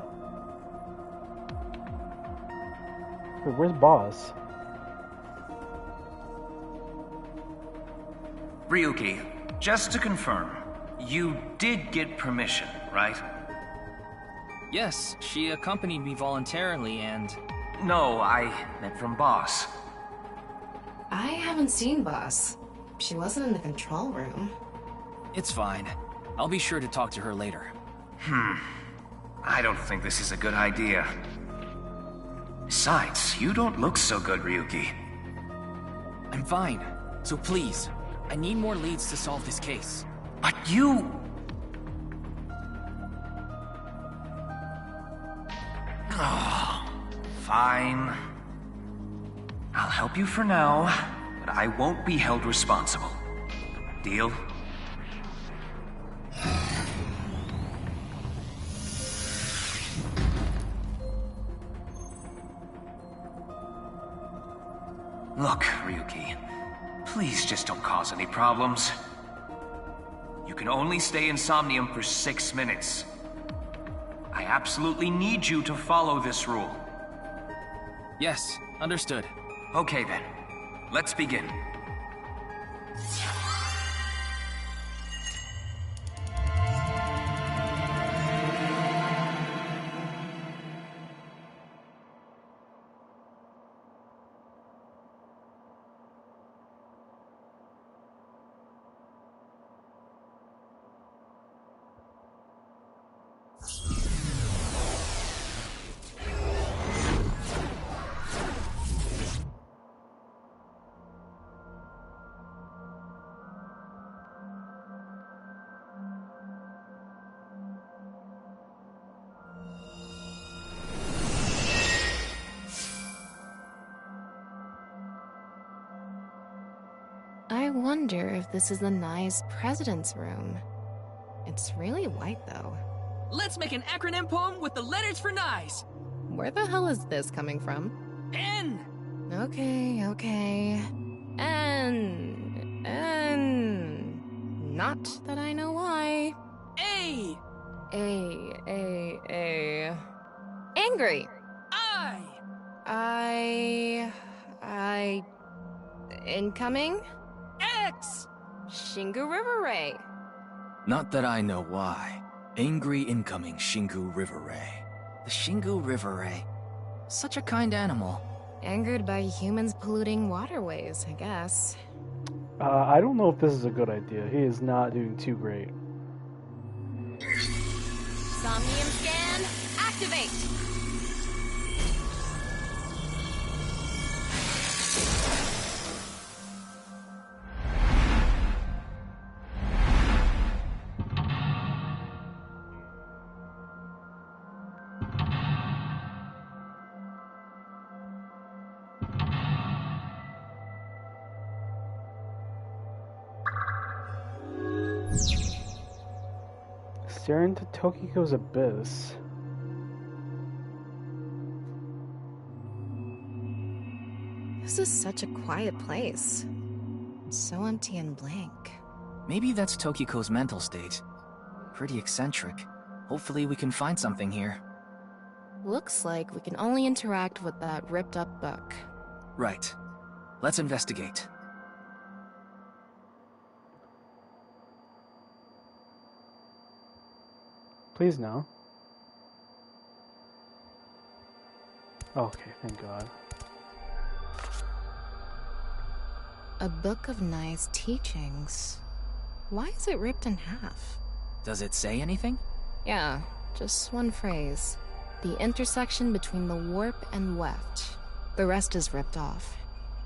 Wait, where's Boss? Ryuki, just to confirm, you did get permission, right? Yes, she accompanied me voluntarily and... No, I meant from Boss. I haven't seen Boss. She wasn't in the control room. It's fine. I'll be sure to talk to her later. I don't think this is a good idea. Besides, you don't look so good, Ryuki. I'm fine. So please, I need more leads to solve this case. But you... Oh, fine. I'll help you for now, but I won't be held responsible. Deal? Look, Ryuki, please just don't cause any problems. You can only stay in Somnium for 6 minutes. I absolutely need you to follow this rule. Yes, understood. Okay then, let's begin. I wonder if this is the Nye's president's room. It's really white, though. Let's make an acronym poem with the letters for Nyes. Where the hell is this coming from? N! Okay. N. Not that I know why. A! Angry! I! Incoming? X! Shingu River Ray. Not that I know why. Angry incoming Shingu River Ray. The Shingu River Ray. Such a kind animal. Angered by humans polluting waterways, I guess. I don't know if this is a good idea. He is not doing too great. Somnium scan, activate! Staring into Tokiko's abyss. This is such a quiet place. So empty and blank. Maybe that's Tokiko's mental state. Pretty eccentric. Hopefully we can find something here. Looks like we can only interact with that ripped up book. Right. Let's investigate. Please no. Okay, thank God. A book of Nye's teachings. Why is it ripped in half? Does it say anything? Yeah, just one phrase. The intersection between the warp and weft. The rest is ripped off.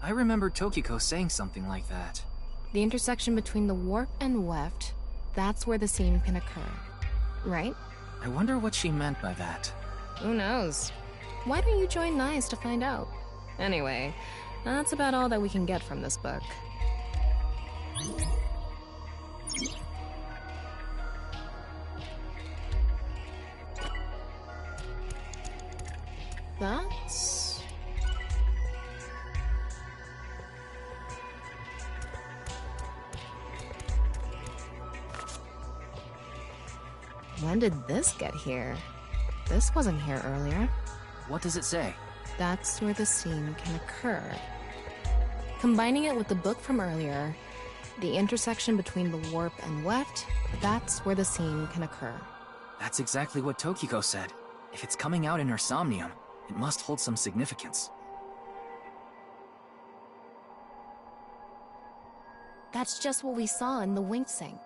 I remember Tokiko saying something like that. The intersection between the warp and weft, that's where the seam can occur. Right? I wonder what she meant by that. Who knows? Why don't you join Nyes to find out? Anyway, that's about all that we can get from this book. That's... When did this get here? This wasn't here earlier. What does it say? That's where the scene can occur. Combining it with the book from earlier, the intersection between the warp and weft, that's where the scene can occur. That's exactly what Tokiko said. If it's coming out in her Somnium, it must hold some significance. That's just what we saw in the wink sink.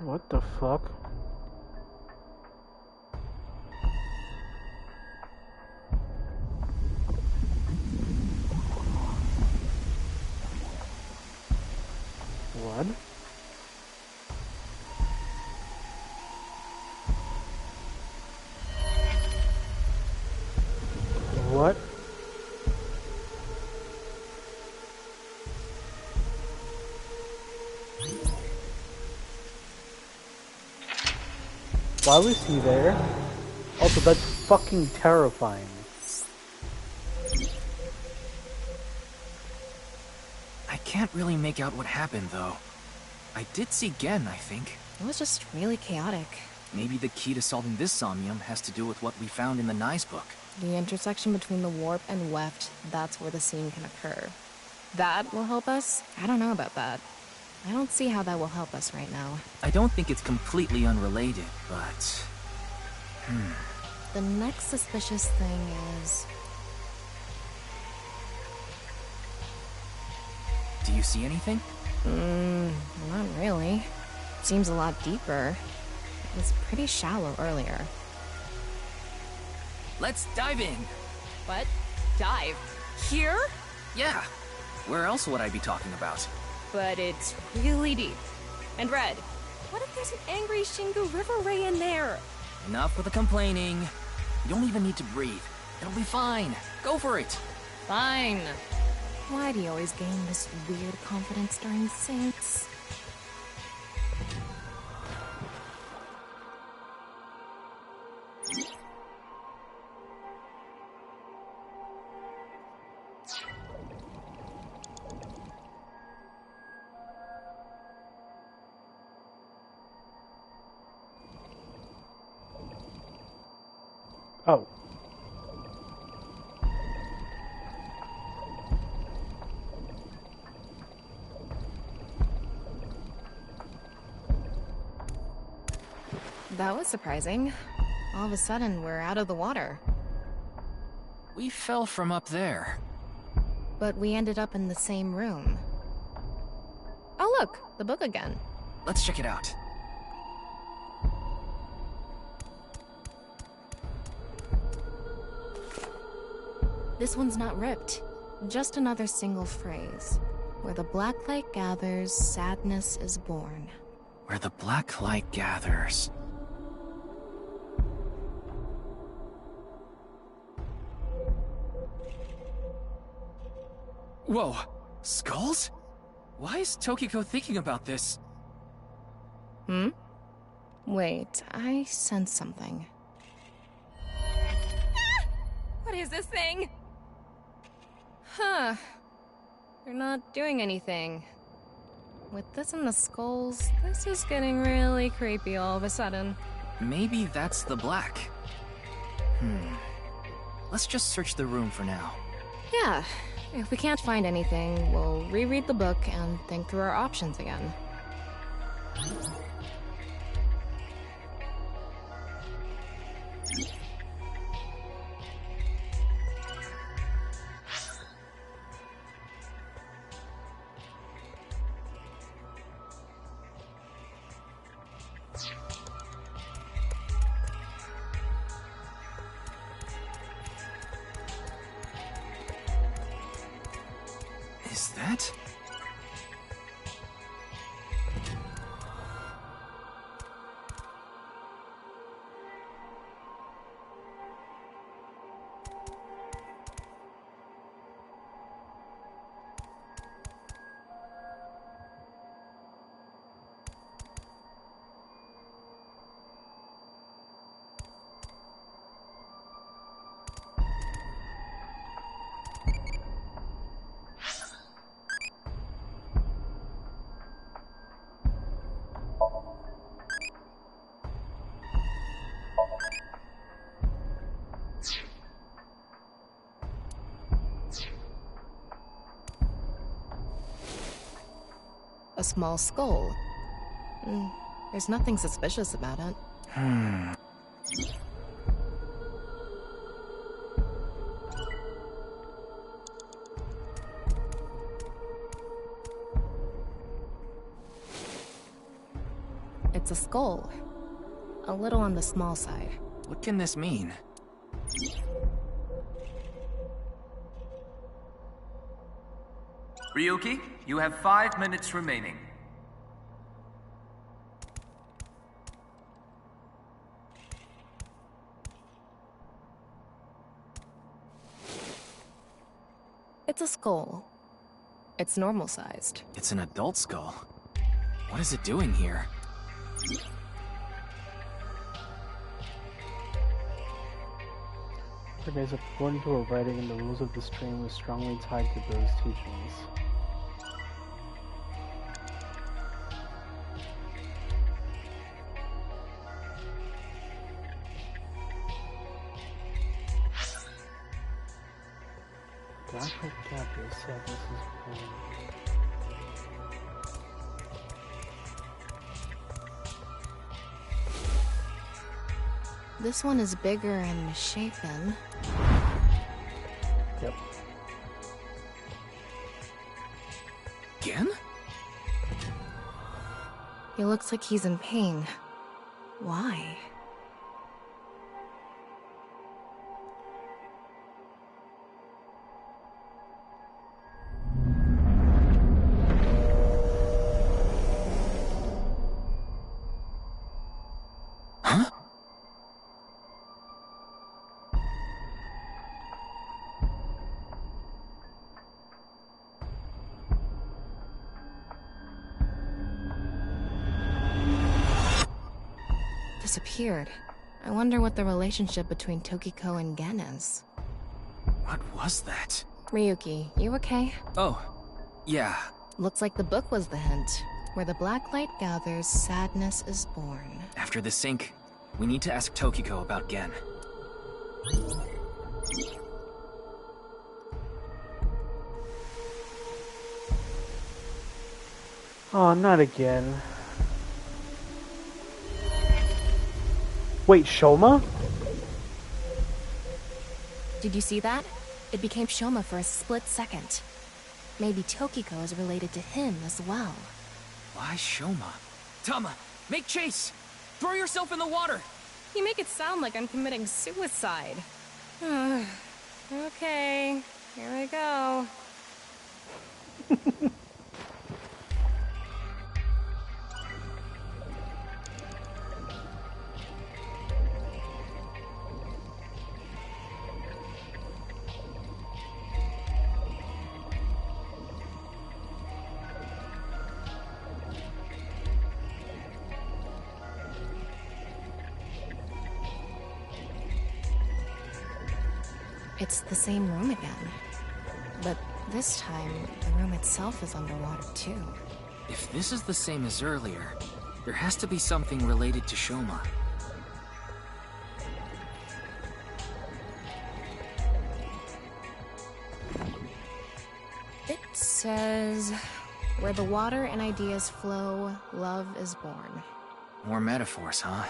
What the fuck? What? What? Why was he there? Also, that's fucking terrifying. I can't really make out what happened, though. I did see Gen, I think. It was just really chaotic. Maybe the key to solving this Somnium has to do with what we found in the Nye's book. The intersection between the warp and weft, that's where the scene can occur. That will help us? I don't know about that. I don't see how that will help us right now. I don't think it's completely unrelated, but... The next suspicious thing is... Do you see anything? Not really. Seems a lot deeper. It was pretty shallow earlier. Let's dive in! What? Dive? Here? Yeah. Where else would I be talking about? But it's really deep. And Red, what if there's an angry Shingu River Ray in there? Enough with the complaining. You don't even need to breathe. It'll be fine. Go for it. Fine. Why do you always gain this weird confidence during syncs? Oh. That was surprising. All of a sudden, we're out of the water. We fell from up there. But we ended up in the same room. Oh look, the book again. Let's check it out. This one's not ripped. Just another single phrase. Where the black light gathers, sadness is born. Where the black light gathers. Whoa! Skulls? Why is Tokiko thinking about this? Wait, I sense something. What is this thing? Huh. They're not doing anything. With this and the skulls, this is getting really creepy all of a sudden. Maybe that's the black. Let's just search the room for now. Yeah. If we can't find anything, we'll reread the book and think through our options again. Is that? a small skull. There's nothing suspicious about it. It's a skull. A little on the small side. What can this mean? Ryuki, you have 5 minutes remaining. It's a skull. It's normal-sized. It's an adult skull. What is it doing here? Guys, according to her writing in the rules of the stream was strongly tied to those teachings. Dr. Gabriel said this is wrong. This one is bigger and misshapen. Yep. Again? He looks like he's in pain. Why? Disappeared. I wonder what the relationship between Tokiko and Gen is. What was that? Ryuki, you okay? Oh, yeah. Looks like the book was the hint. Where the black light gathers, sadness is born. After the sync, we need to ask Tokiko about Gen. Oh, not again. Wait, Shoma? Did you see that? It became Shoma for a split second. Maybe Tokiko is related to him as well. Why Shoma? Tama, make chase! Throw yourself in the water! You make it sound like I'm committing suicide. Okay, here I go. It's the same room again. But this time, the room itself is underwater too. If this is the same as earlier, there has to be something related to Shoma. It says, where the water and ideas flow, love is born. More metaphors, huh?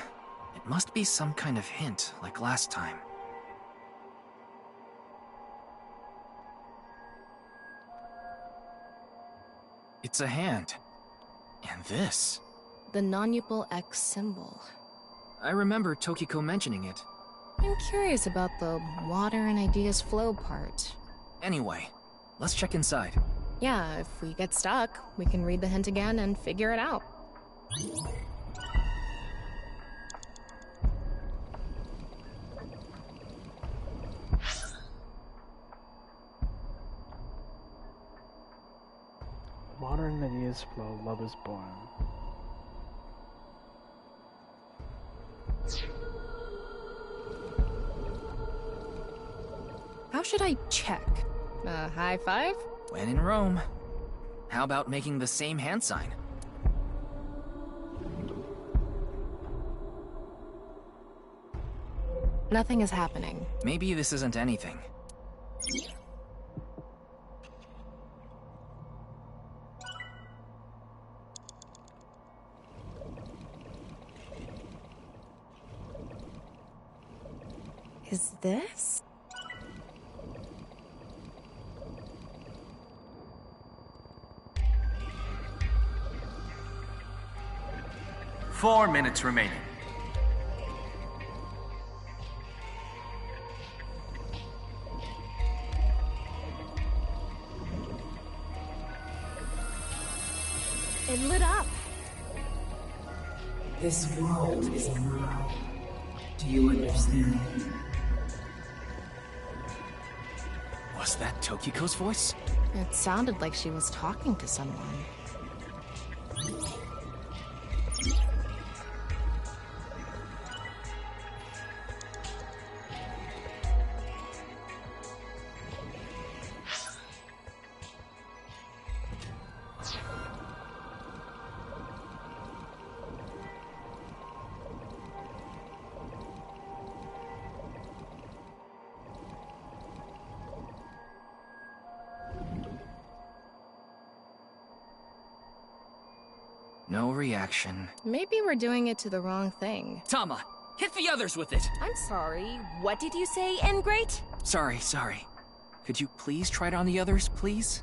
It must be some kind of hint, like last time. It's a hand. And this. The non-upal X symbol. I remember Tokiko mentioning it. I'm curious about the water and ideas flow part. Anyway, let's check inside. Yeah, if we get stuck, we can read the hint again and figure it out. Water and ideas flow, love is born. How should I check? High five? When in Rome. How about making the same hand sign? Nothing is happening. Maybe this isn't anything. Is this? Four minutes remaining. It lit up. This world is a lie. Do you understand? Was that Tokiko's voice? It sounded like she was talking to someone. No reaction. Maybe we're doing it to the wrong thing. Tama, hit the others with it! I'm sorry, what did you say, Ingrate? Sorry. Could you please try it on the others, please?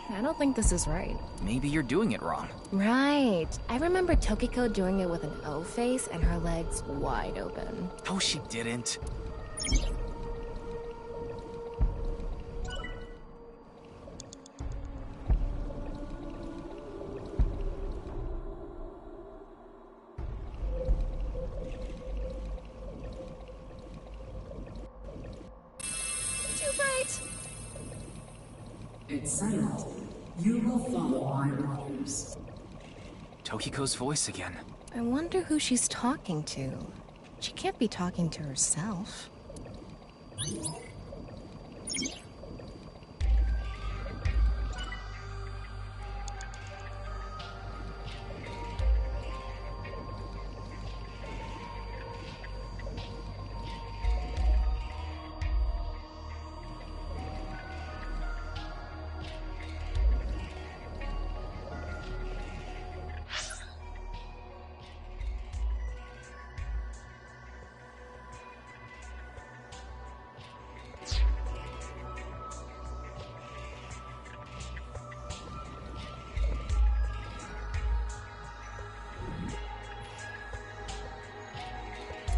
I don't think this is right. Maybe you're doing it wrong. Right. I remember Tokiko doing it with an O face and her legs wide open. Oh, she didn't. Too bright! It's silent. You will follow my orders. Tokiko's voice again. I wonder who she's talking to. She can't be talking to herself.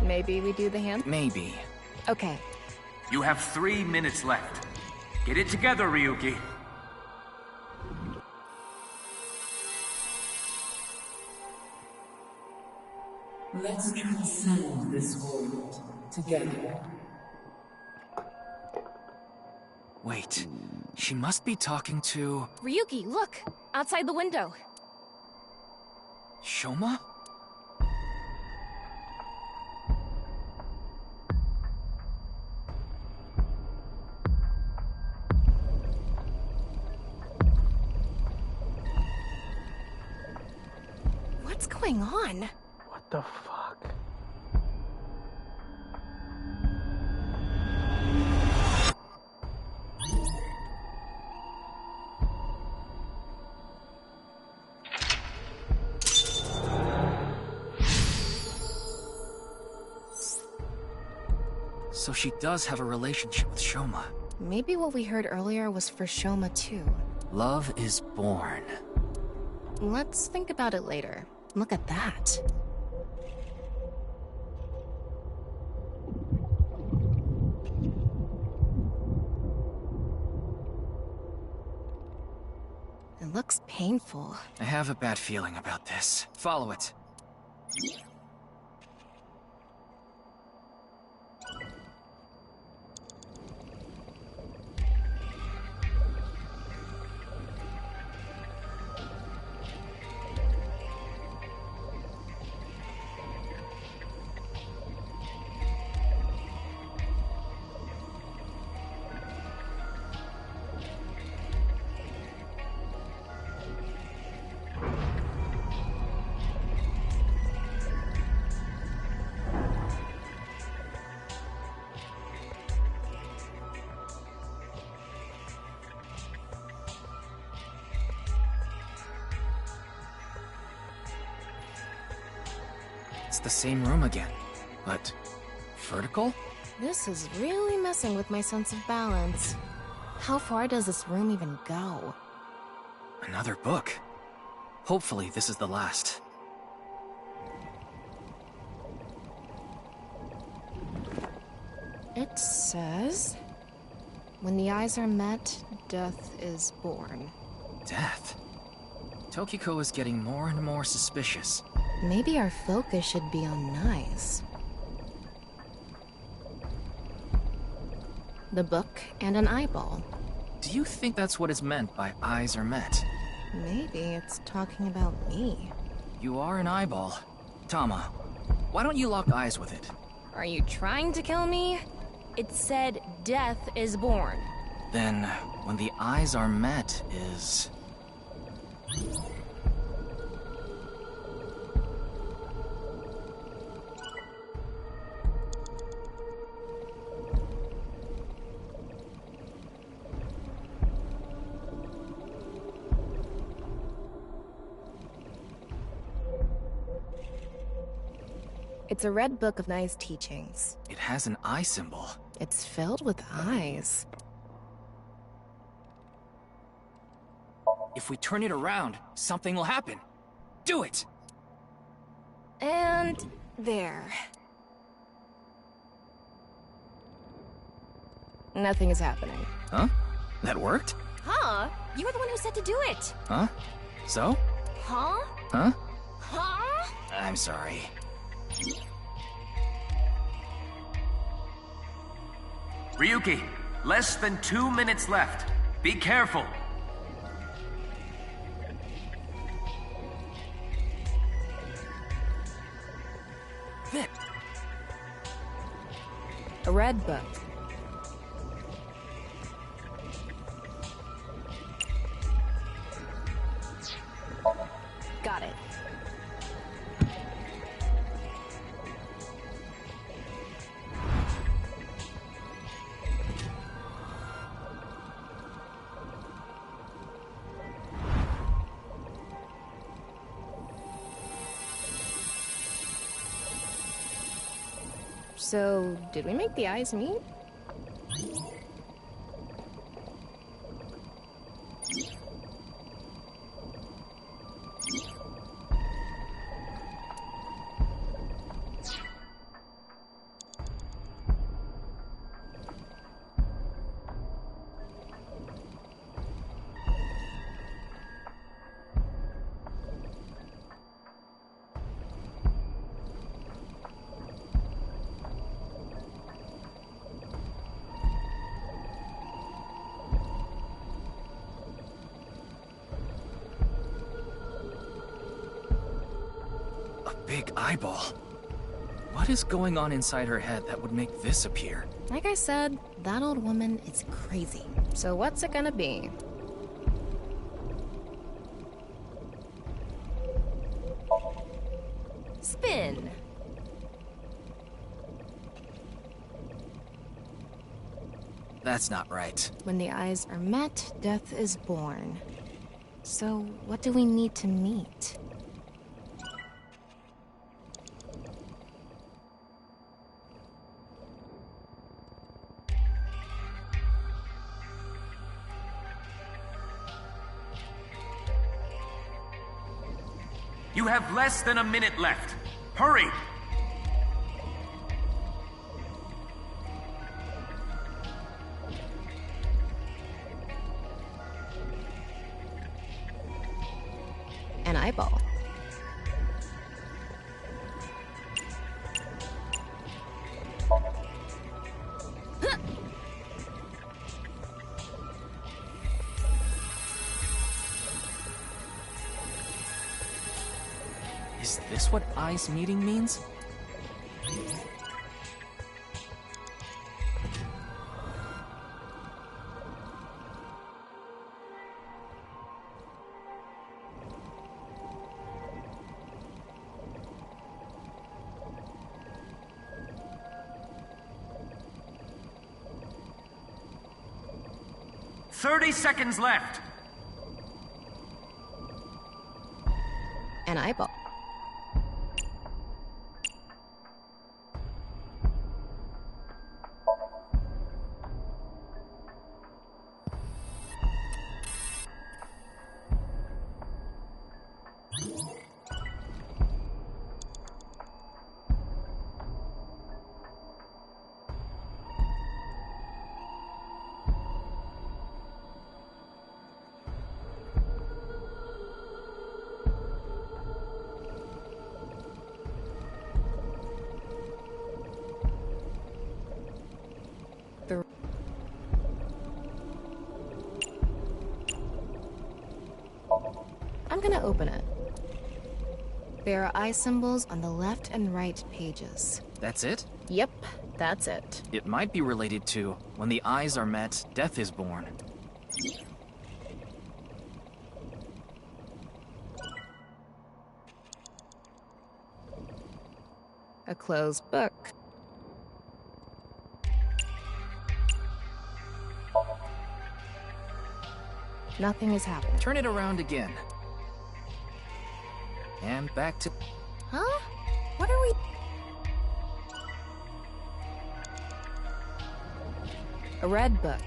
Maybe we do the hand? Maybe. Okay. You have 3 minutes left. Get it together, Ryuki. Let's transcend this world together. Wait, she must be talking to... Ryuki, look! Outside the window. Shoma? What's going on? What the fuck? So she does have a relationship with Shoma. Maybe what we heard earlier was for Shoma too. Love is born. Let's think about it later. Look at that. It looks painful. I have a bad feeling about this. Follow it. It's the same room again, but vertical? This is really messing with my sense of balance. How far does this room even go? Another book. Hopefully this is the last. It says, when the eyes are met, death is born. Death? Tokiko is getting more and more suspicious. Maybe our focus should be on nice. The book and an eyeball. Do you think that's what is meant by eyes are met? Maybe it's talking about me. You are an eyeball. Tama, why don't you lock eyes with it? Are you trying to kill me? It said death is born. Then, when the eyes are met is... It's a red book of nice teachings. It has an eye symbol. It's filled with eyes. If we turn it around, something will happen. Do it! And there. Nothing is happening. Huh? That worked? Huh? You were the one who said to do it. Huh? So? Huh? Huh? Huh? I'm sorry. Ryuki, less than 2 minutes left. Be careful. A red book. Got it. So, did we make the eyes meet? Big eyeball. What is going on inside her head that would make this appear? Like I said, that old woman is crazy. So what's it gonna be? Spin. That's not right. When the eyes are met, death is born. So what do we need to meet? You have less than a minute left. Hurry! An eyeball. Is this what eyes meeting means? "30 seconds left." An eyeball. I'm gonna open it. There are eye symbols on the left and right pages. That's it? Yep, that's it. It might be related to when the eyes are met, death is born. A closed book. Nothing is happening. Turn it around again. And back to... Huh? What are we... A red book.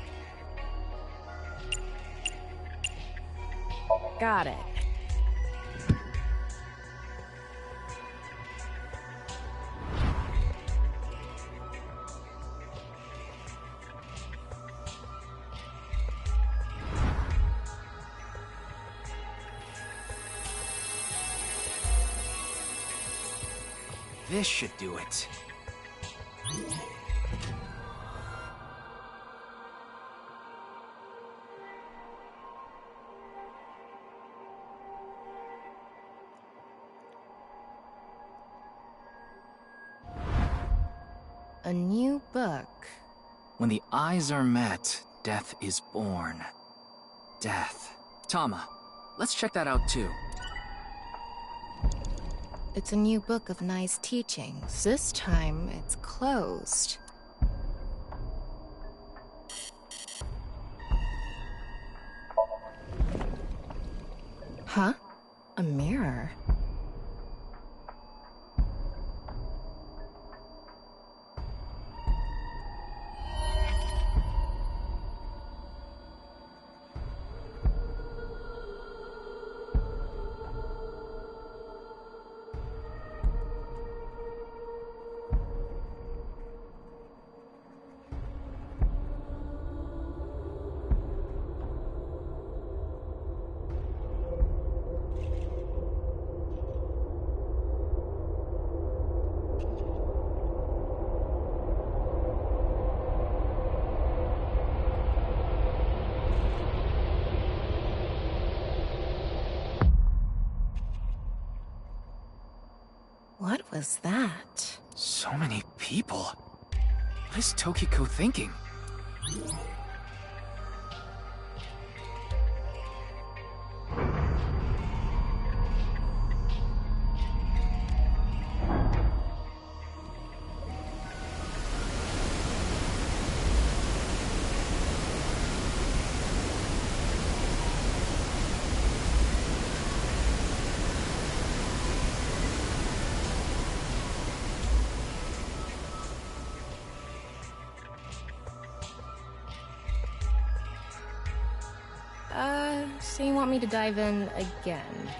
Got it. This should do it. A new book. When the eyes are met, death is born. Death. Tama, let's check that out too. It's a new book of nice teachings. This time, it's closed. Huh? A mirror. What was that? So many people. What is Tokiko thinking? So you want me to dive in again?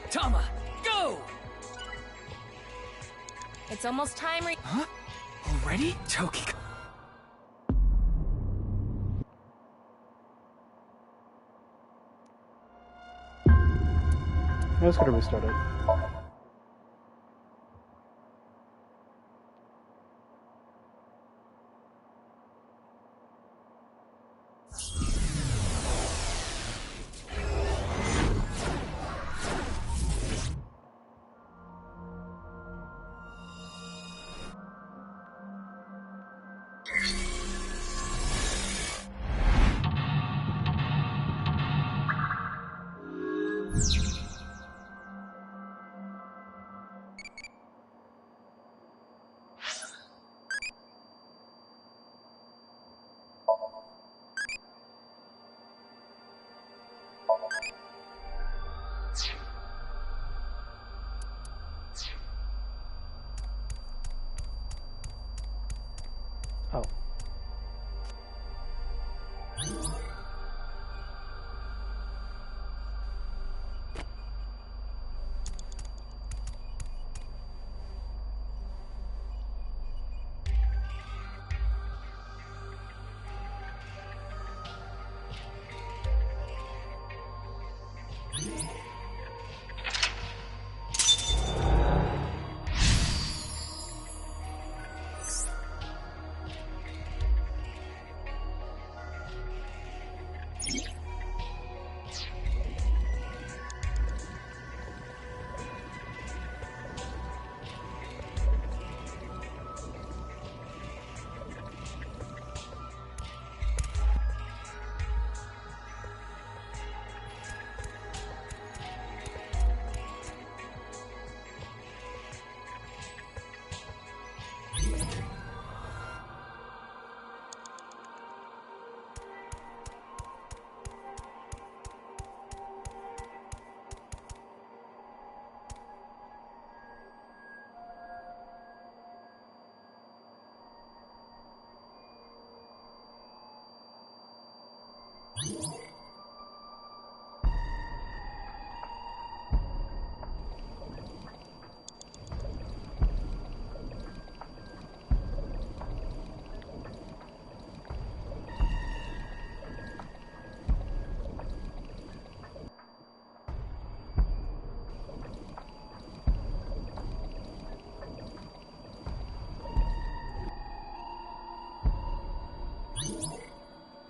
Tama, go! It's almost time. Huh? Already? Tokiko. I was gonna restart it. Oh.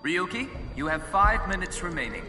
Ryuki, you have 5 minutes remaining.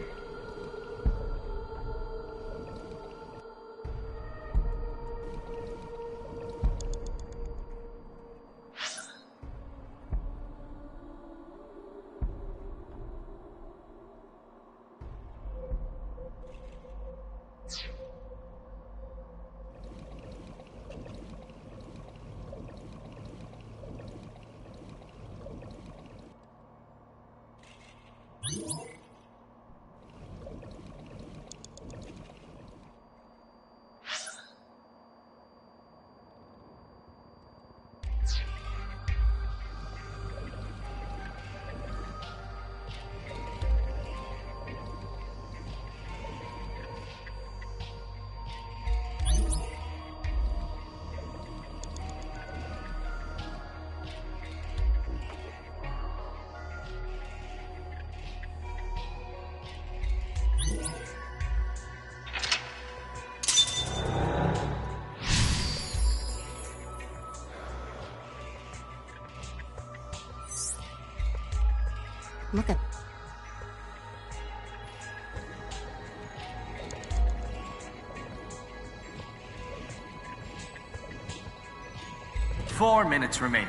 Look at... 4 minutes remaining.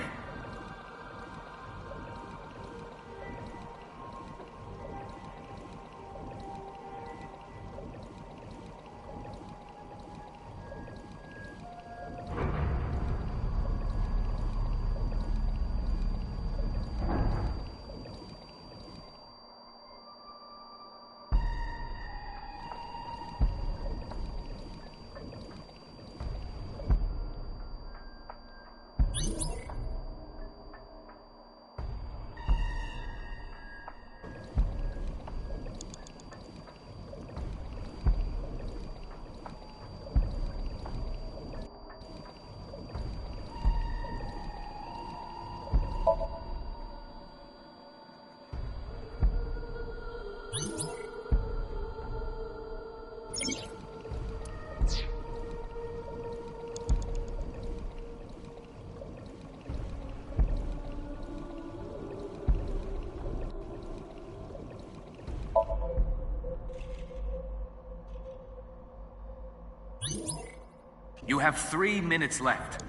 You have 3 minutes left.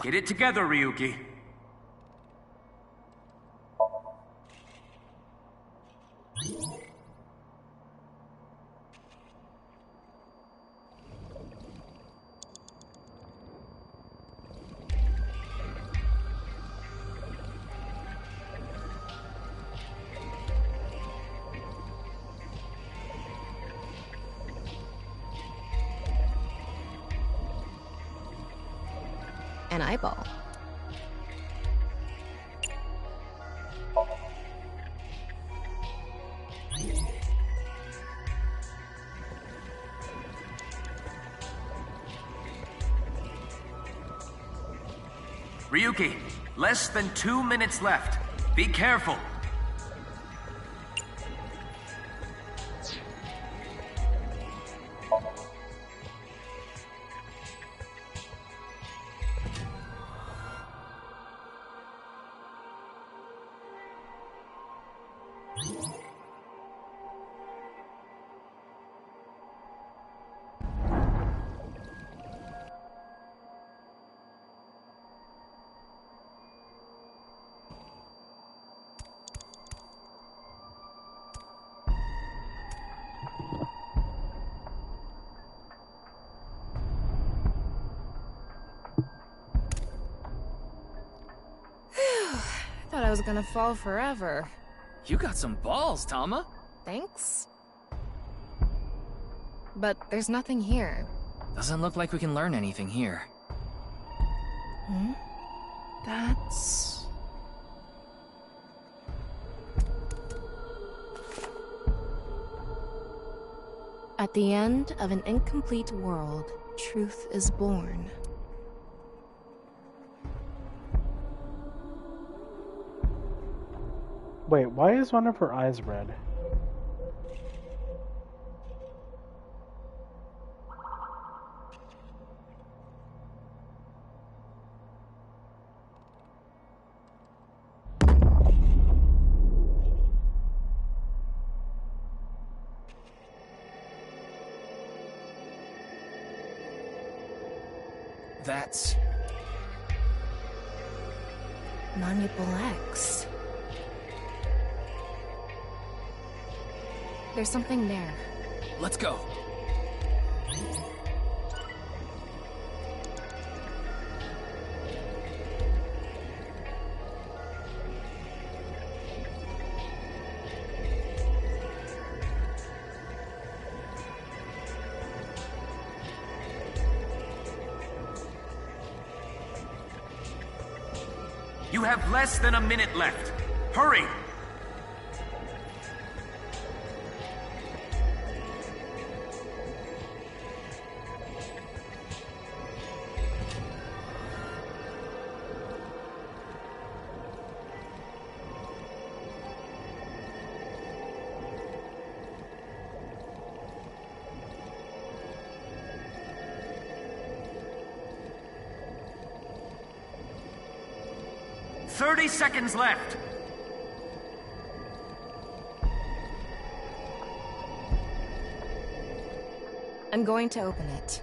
Get it together, Ryuki. An eyeball. Ryuki, less than 2 minutes left. Be careful. Thought I was gonna fall forever. You got some balls, Tama. Thanks. But there's nothing here. Doesn't look like we can learn anything here. Hmm? That's... At the end of an incomplete world, truth is born. Wait, why is one of her eyes red? That's... Manipul X. There's something there. Let's go. You have less than a minute left. Hurry! "30 seconds left. I'm going to open it.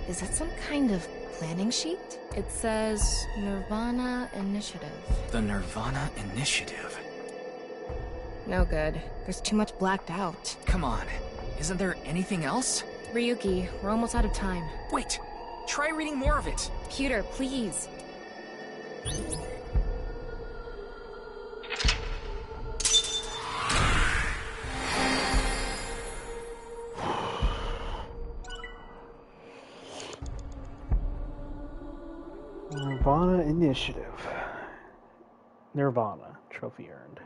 Is it some kind of planning sheet? It says nirvanA Initiative. The nirvanA Initiative. No good. There's too much blacked out. Come on. Isn't there anything else? Ryuki, we're almost out of time. Wait! Try reading more of it! Pewter, please. nirvanA Initiative. nirvanA. Trophy earned.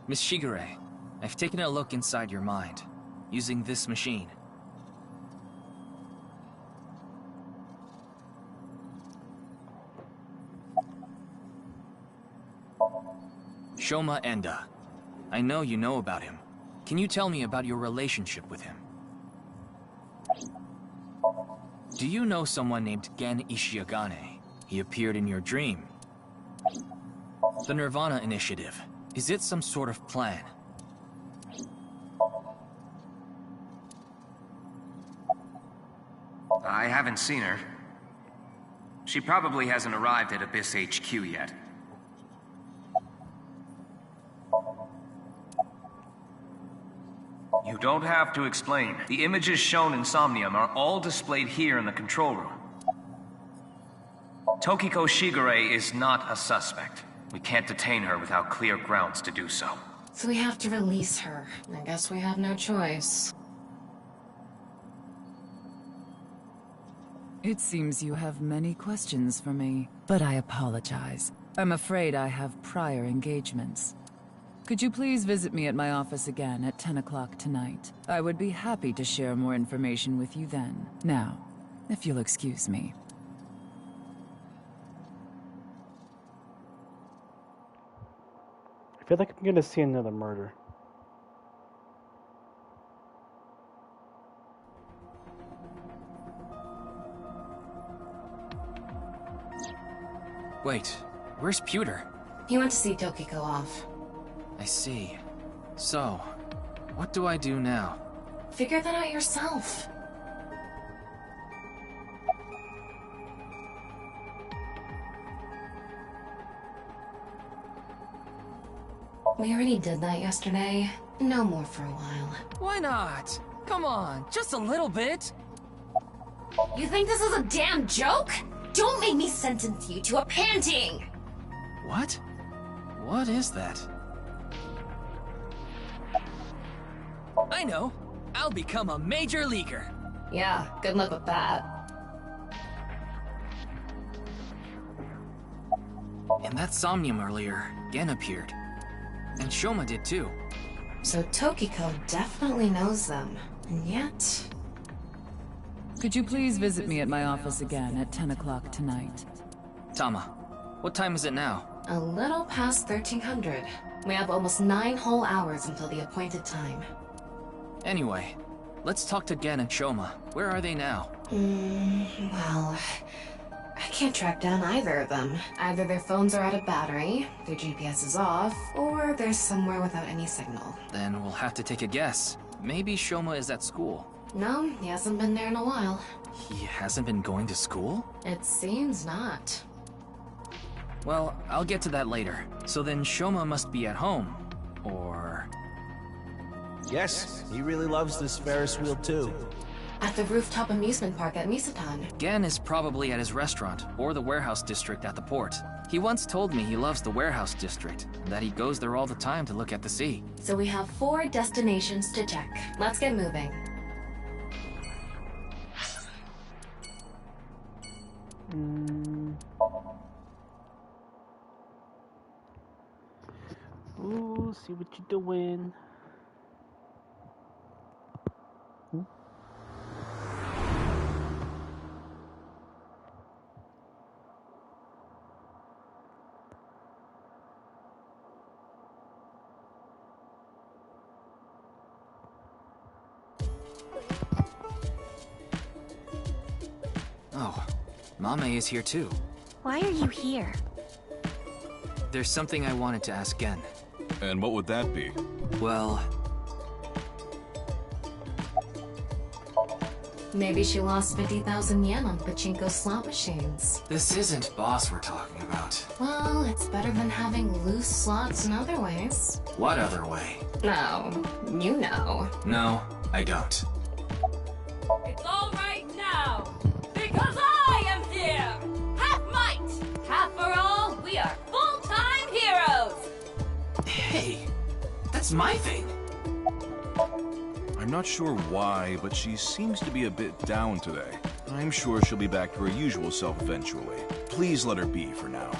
Miss Shigure, I've taken a look inside your mind, using this machine. Shoma Enda. I know you know about him. Can you tell me about your relationship with him? Do you know someone named Gen Ishiagane? He appeared in your dream. The nirvanA Initiative. Is it some sort of plan? I haven't seen her. She probably hasn't arrived at Abyss HQ yet. You don't have to explain. The images shown in Somnium are all displayed here in the control room. Tokiko Shigure is not a suspect. We can't detain her without clear grounds to do so. So we have to release her. I guess we have no choice. It seems you have many questions for me, but I apologize. I'm afraid I have prior engagements. Could you please visit me at my office again at 10 o'clock tonight? I would be happy to share more information with you then. Now, if you'll excuse me. I feel like I'm gonna see another murder. Wait, where's Pewter? He went to see Tokiko off. I see. So, what do I do now? Figure that out yourself. We already did that yesterday. No more for a while. Why not? Come on, just a little bit. You think this is a damn joke? Don't make me sentence you to a panting! What? What is that? I know. I'll become a major leaguer. Yeah, good luck with that. In that Somnium earlier, Gen appeared. And Shoma did too. So Tokiko definitely knows them. And yet... Could you please visit me at my office again at 10 o'clock tonight? Tama, what time is it now? A little past 1300. We have almost 9 whole hours until the appointed time. Anyway, let's talk to Gen and Shoma. Where are they now? Well... I can't track down either of them. Either their phones are out of battery, their GPS is off, or they're somewhere without any signal. Then we'll have to take a guess. Maybe Shoma is at school. No, he hasn't been there in a while. He hasn't been going to school? It seems not. Well, I'll get to that later. So then Shoma must be at home. Or... Yes, he really loves this Ferris wheel too. At the rooftop amusement park at Misatan. Gen is probably at his restaurant, or the warehouse district at the port. He once told me he loves the warehouse district, and that he goes there all the time to look at the sea. So we have 4 destinations to check. Let's get moving. Ooh, see what you're doing. Oh, Mame is here too. Why are you here? There's something I wanted to ask Gen. And what would that be? Well... Maybe she lost 50,000 yen on pachinko slot machines. This isn't boss we're talking about. Well, it's better than having loose slots in other ways. What other way? No, you know. No, I don't. It's all right now, because I am here! Half might, half for all, we are full-time heroes! Hey, that's my thing. I'm not sure why, but she seems to be a bit down today. I'm sure she'll be back to her usual self eventually. Please let her be for now.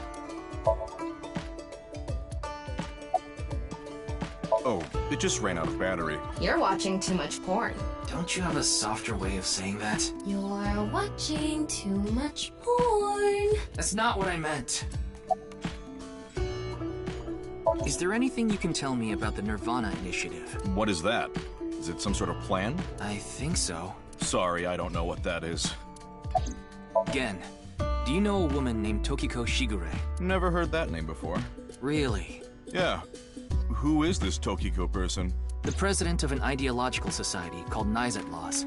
Oh, it just ran out of battery. You're watching too much porn. Don't you have a softer way of saying that? You're watching too much porn. That's not what I meant. Is there anything you can tell me about the nirvanA initiative? What is that? Is it some sort of plan? I think so. Sorry, I don't know what that is. Gen, do you know a woman named Tokiko Shigure? Never heard that name before. Really? Yeah. Who is this Tokiko person? The president of an ideological society called Nizet Laws.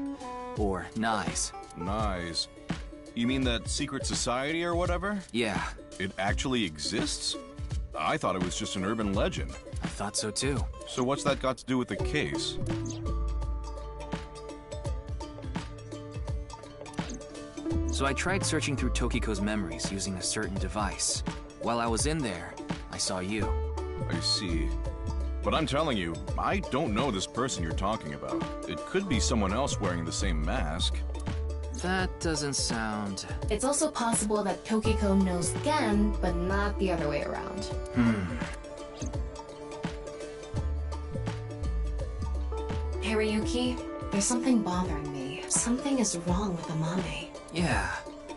Or NIZE. NIZE. You mean that secret society or whatever? Yeah. It actually exists? I thought it was just an urban legend. I thought so too. So what's that got to do with the case? So I tried searching through Tokiko's memories using a certain device. While I was in there, I saw you. I see. But I'm telling you, I don't know this person you're talking about. It could be someone else wearing the same mask. That doesn't sound... It's also possible that Tokiko knows Gen, but not the other way around. Hariyuki, there's something bothering me. Something is wrong with Amane. Yeah.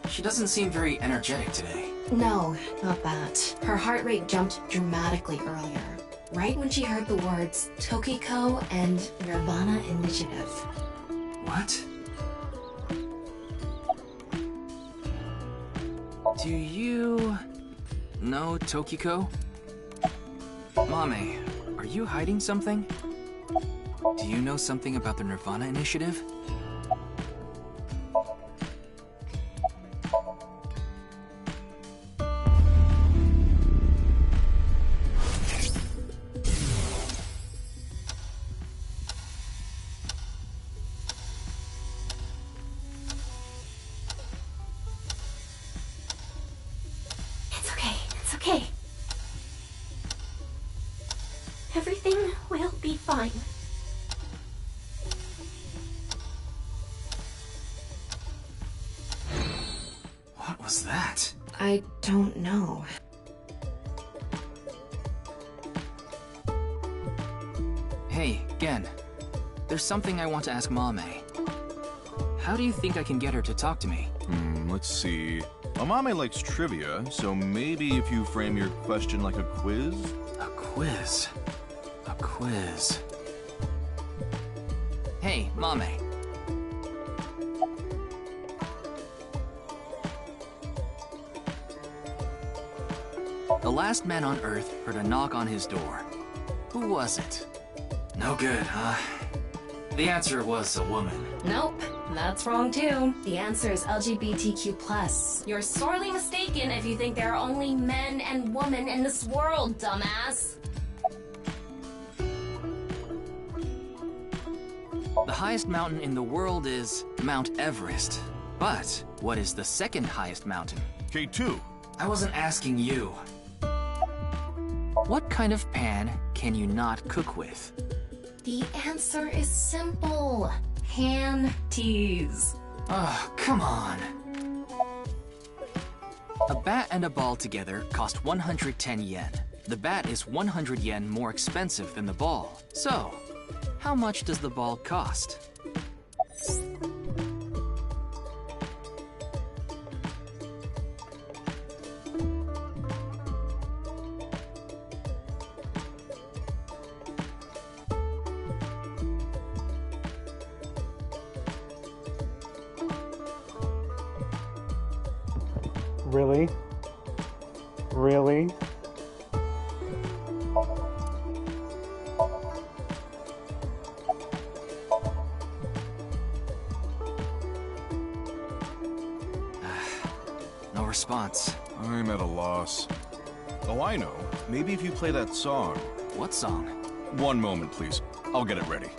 She doesn't seem very energetic today. No, not that. Her heart rate jumped dramatically earlier. Right when she heard the words Tokiko and nirvanA Initiative. What? Do you... know Tokiko? Mame, are you hiding something? Do you know something about the nirvanA Initiative? It's okay. Everything will be fine. What was that? I don't know. Hey, Gen. there's something I want to ask Mame. How do you think I can get her to talk to me? Let's see. Mame likes trivia, so maybe if you frame your question like a quiz? A quiz. A quiz. Hey, Mame. The last man on Earth heard a knock on his door. Who was it? No good, huh? The answer was a woman. Nope, that's wrong too. The answer is LGBTQ+. You're sorely mistaken if you think there are only men and women in this world, dumbass. The highest mountain in the world is Mount Everest. But what is the second highest mountain? K2. I wasn't asking you. What kind of pan can you not cook with? The answer is simple. Panties. Oh, come on. A bat and a ball together cost 110 yen. The bat is 100 yen more expensive than the ball. So, how much does the ball cost? Really? Really? No response. I'm at a loss. Oh, I know. Maybe if you play that song. What song? One moment, please. I'll get it ready.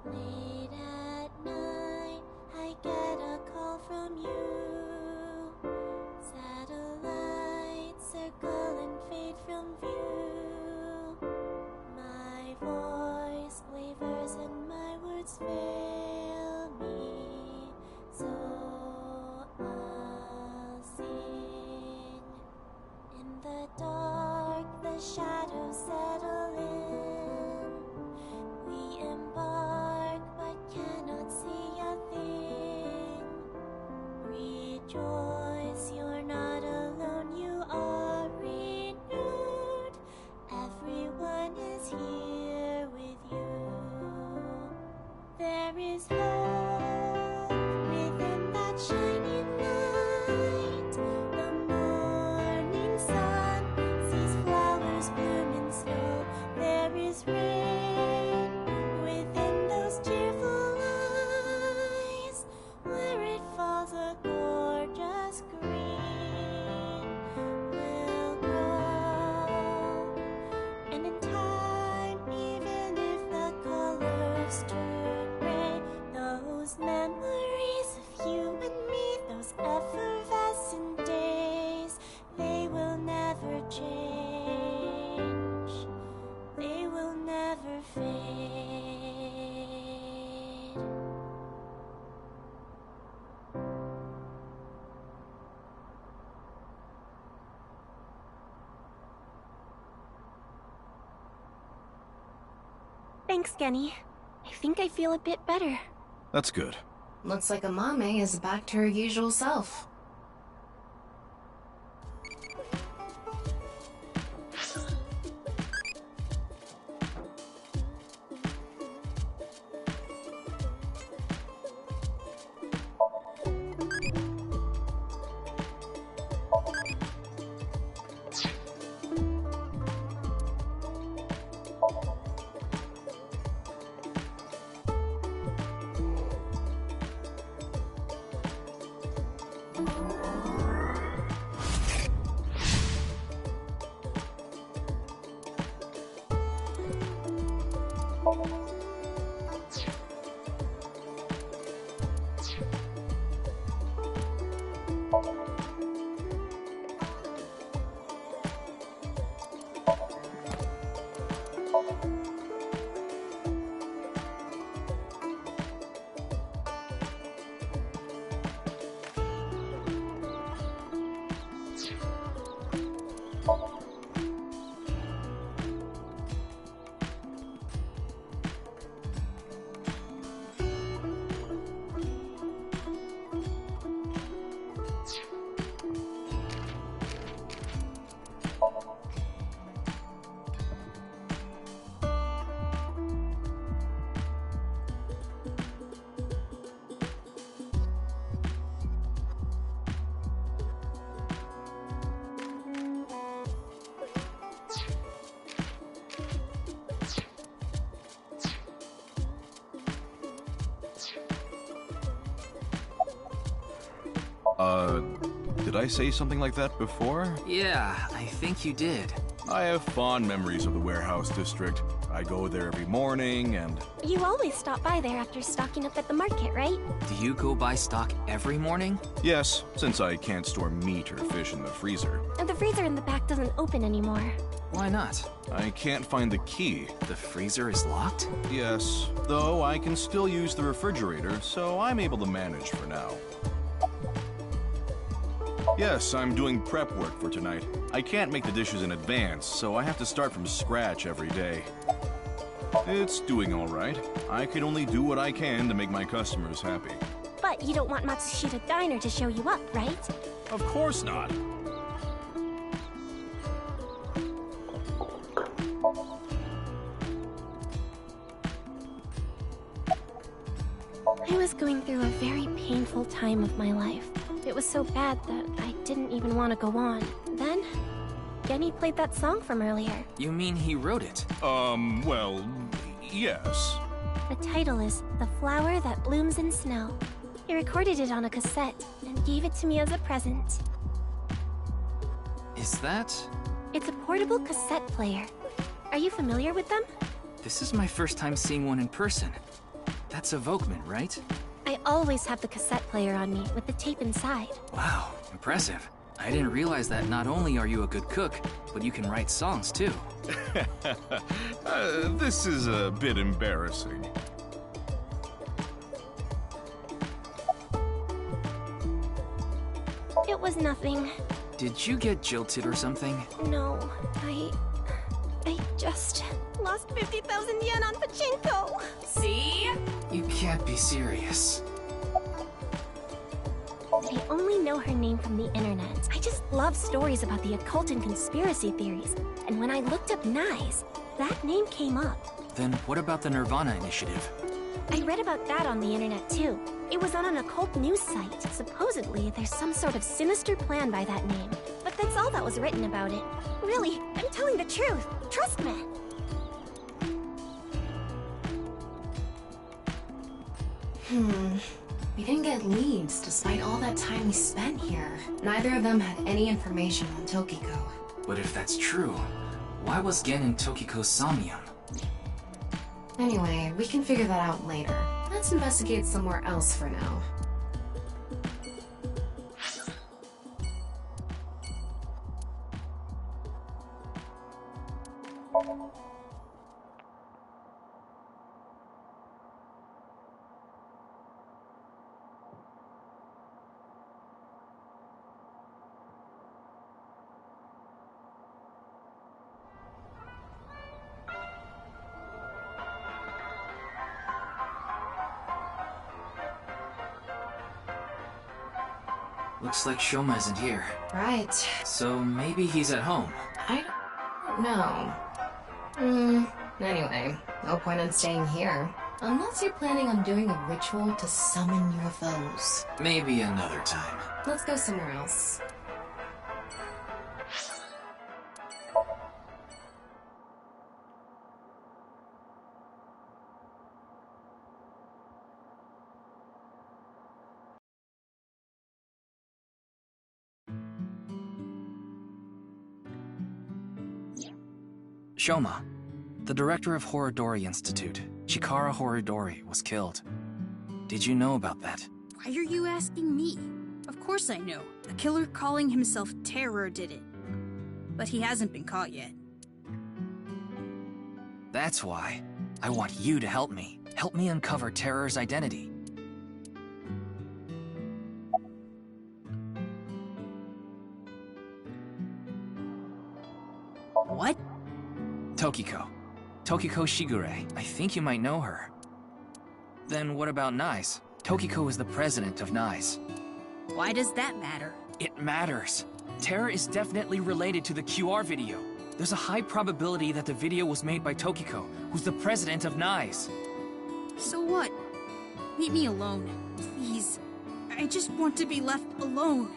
Late at night, I get a call from you. Satellites circle and fade from view. My voice wavers and my words fail me. So I'll sing. In the dark, the shadows settle in. We embark, but cannot see a thing. Rejoice, you're not alone, you are renewed. Everyone is here with you. There is hope within that shining light. The morning sun sees flowers bloom in snow. There is rain within those cheerful eyes. Where it falls, a gorgeous green will grow. And in time, even if the colors turn gray, those memories of you and me, those effervescent days, they will never change. They will never fade. Thanks, Genny. I think I feel a bit better. That's good. Looks like Amame is back to her usual self. Did I say something like that before? Yeah, I think you did. I have fond memories of the warehouse district. I go there every morning and... You always stop by there after stocking up at the market, right? Do you go buy stock every morning? Yes, since I can't store meat or fish in the freezer. And the freezer in the back doesn't open anymore. Why not? I can't find the key. The freezer is locked? Yes, though I can still use the refrigerator, so I'm able to manage for now. Yes, I'm doing prep work for tonight. I can't make the dishes in advance, so I have to start from scratch every day. It's doing all right. I can only do what I can to make my customers happy. But you don't want Matsushita Diner to show you up, right? Of course not. I was going through a very painful time of my life. It was so bad that I didn't even want to go on. Then, Genny played that song from earlier. You mean he wrote it? Well, yes. The title is The Flower That Blooms in Snow. He recorded it on a cassette and gave it to me as a present. Is that... It's a portable cassette player. Are you familiar with them? This is my first time seeing one in person. That's a Volkman, right? I always have the cassette player on me with the tape inside. Wow, impressive. I didn't realize that not only are you a good cook, but you can write songs too. This is a bit embarrassing. It was nothing. Did you get jilted or something? No, I just lost 50,000 yen on pachinko. See? You can't be serious. I only know her name from the internet. I just love stories about the occult and conspiracy theories. And when I looked up Nyes, that name came up. Then what about the nirvanA initiative? I read about that on the internet too. It was on an occult news site. Supposedly, there's some sort of sinister plan by that name. But that's all that was written about it. Really, I'm telling the truth. Trust me. We didn't get leads despite all that time we spent here. Neither of them had any information on Tokiko. But if that's true, why was Gen in Tokiko's Somnium? Anyway, we can figure that out later. Let's investigate somewhere else for now. Looks like Shoma isn't here. Right. So maybe he's at home. I don't know. Anyway, no point in staying here. Unless you're planning on doing a ritual to summon your foes. Maybe another time. Let's go somewhere else. Shoma, the director of Horodori Institute, Chikara Horodori, was killed. Did you know about that? Why are you asking me? Of course I know. A killer calling himself Terror did it. But he hasn't been caught yet. That's why. I want you to help me. Help me uncover Terror's identity. What? Tokiko. Tokiko Shigure. I think you might know her. Then what about Nyes? Tokiko is the president of Nyes. Why does that matter? It matters. Terror is definitely related to the QR video. There's a high probability that the video was made by Tokiko, who's the president of Nyes. So what? Leave me alone, please. I just want to be left alone.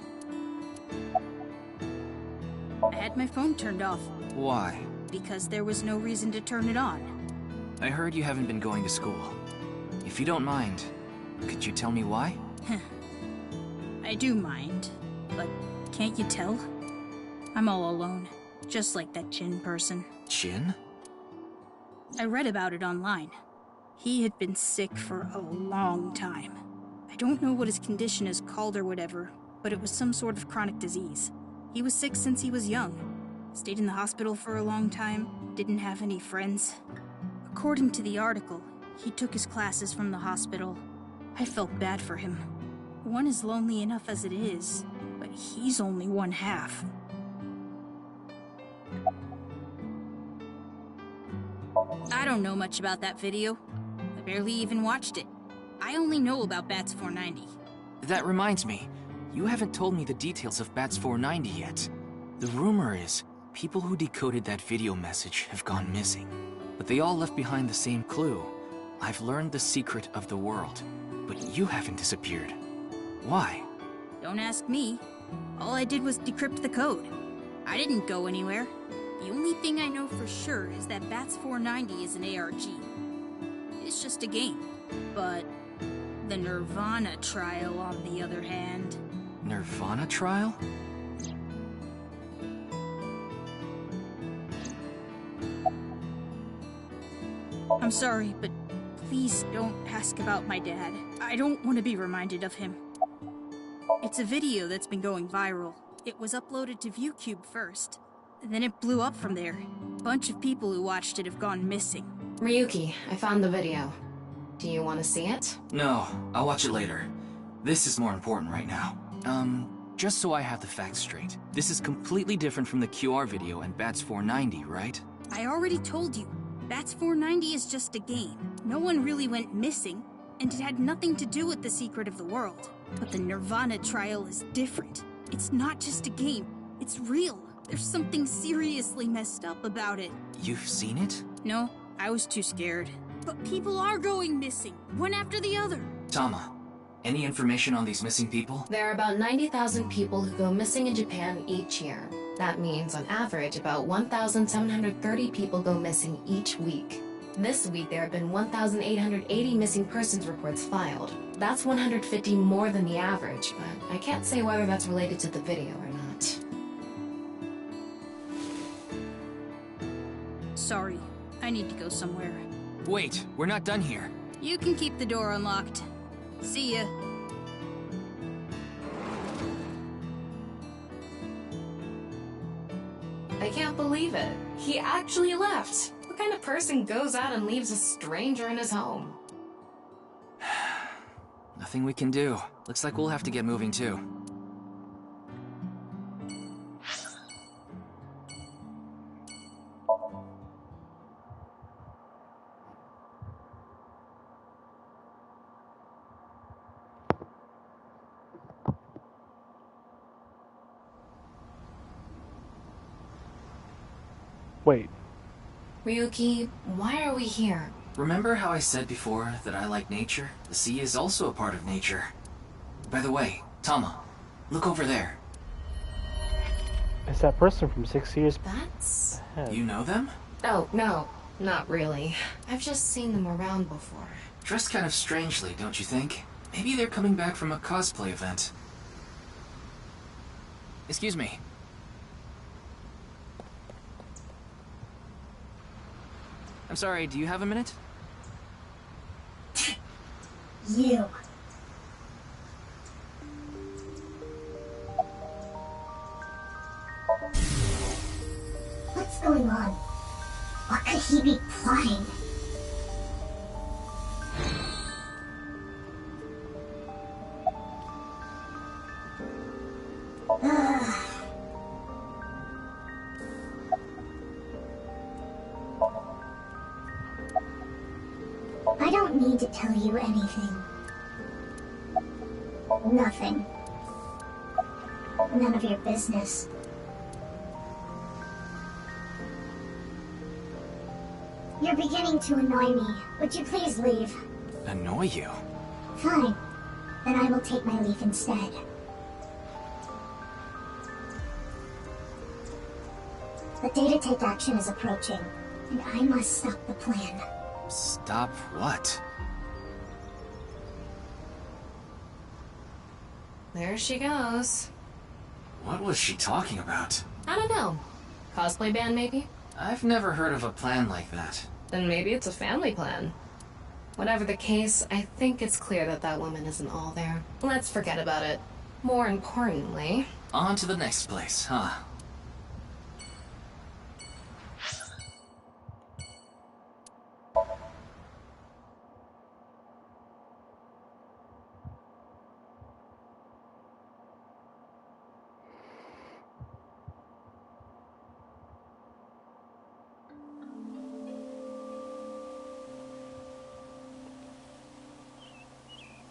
I had my phone turned off. Why? Because there was no reason to turn it on. I heard you haven't been going to school. If you don't mind, could you tell me why? I do mind, but can't you tell? I'm all alone, just like that Jin person. Jin? I read about it online. He had been sick for a long time. I don't know what his condition is called or whatever, but it was some sort of chronic disease. He was sick since he was young. Stayed in the hospital for a long time, didn't have any friends. According to the article, he took his classes from the hospital. I felt bad for him. One is lonely enough as it is, but he's only one half. I don't know much about that video. I barely even watched it. I only know about Bats 490. That reminds me, you haven't told me the details of Bats 490 yet. The rumor is, people who decoded that video message have gone missing. But they all left behind the same clue. I've learned the secret of the world, but you haven't disappeared. Why? Don't ask me. All I did was decrypt the code. I didn't go anywhere. The only thing I know for sure is that Bats 490 is an ARG. It's just a game. But the nirvanA trial, on the other hand... nirvanA trial? I'm sorry, but please don't ask about my dad. I don't want to be reminded of him. It's a video that's been going viral. It was uploaded to ViewCube first. Then it blew up from there. A bunch of people who watched it have gone missing. Ryuki, I found the video. Do you want to see it? No, I'll watch it later. This is more important right now. Just so I have the facts straight. This is completely different from the QR video and Bats 490, right? I already told you. Bats 490 is just a game. No one really went missing, and it had nothing to do with the secret of the world. But the nirvanA trial is different. It's not just a game. It's real. There's something seriously messed up about it. You've seen it? No, I was too scared. But people are going missing, one after the other. Tama, any information on these missing people? There are about 90,000 people who go missing in Japan each year. That means, on average, about 1,730 people go missing each week. This week, there have been 1,880 missing persons reports filed. That's 150 more than the average, but I can't say whether that's related to the video or not. Sorry, I need to go somewhere. Wait, we're not done here. You can keep the door unlocked. See ya. I can't believe it. He actually left. What kind of person goes out and leaves a stranger in his home? Nothing we can do. Looks like we'll have to get moving too. Wait. Ryuki, why are we here? Remember how I said before that I like nature? The sea is also a part of nature. By the way, Tama, look over there. It's that person from 6 years That's... ahead. You know them? Oh, no, not really. I've just seen them around before. Dressed kind of strangely, don't you think? Maybe they're coming back from a cosplay event. Excuse me. I'm sorry, do you have a minute? You. What's going on? What could he be plotting? I don't need to tell you anything. Nothing. None of your business. You're beginning to annoy me. Would you please leave? Annoy you? Fine. Then I will take my leave instead. The day to take action is approaching, and I must stop the plan. Stop what? There she goes. What was she talking about? I don't know. Cosplay band, maybe? I've never heard of a plan like that. Then maybe it's a family plan. Whatever the case, I think it's clear that that woman isn't all there. Let's forget about it. More importantly... On to the next place, huh?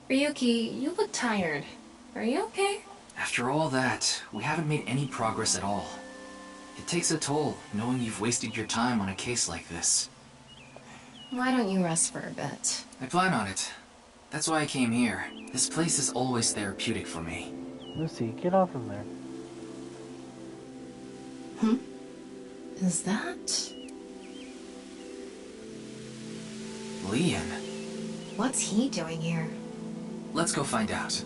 Ryuki, you look tired. Are you okay? After all that, we haven't made any progress at all. It takes a toll, knowing you've wasted your time on a case like this. Why don't you rest for a bit? I plan on it. That's why I came here. This place is always therapeutic for me. Lucy, get off of there. Is that... Leon. What's he doing here? Let's go find out.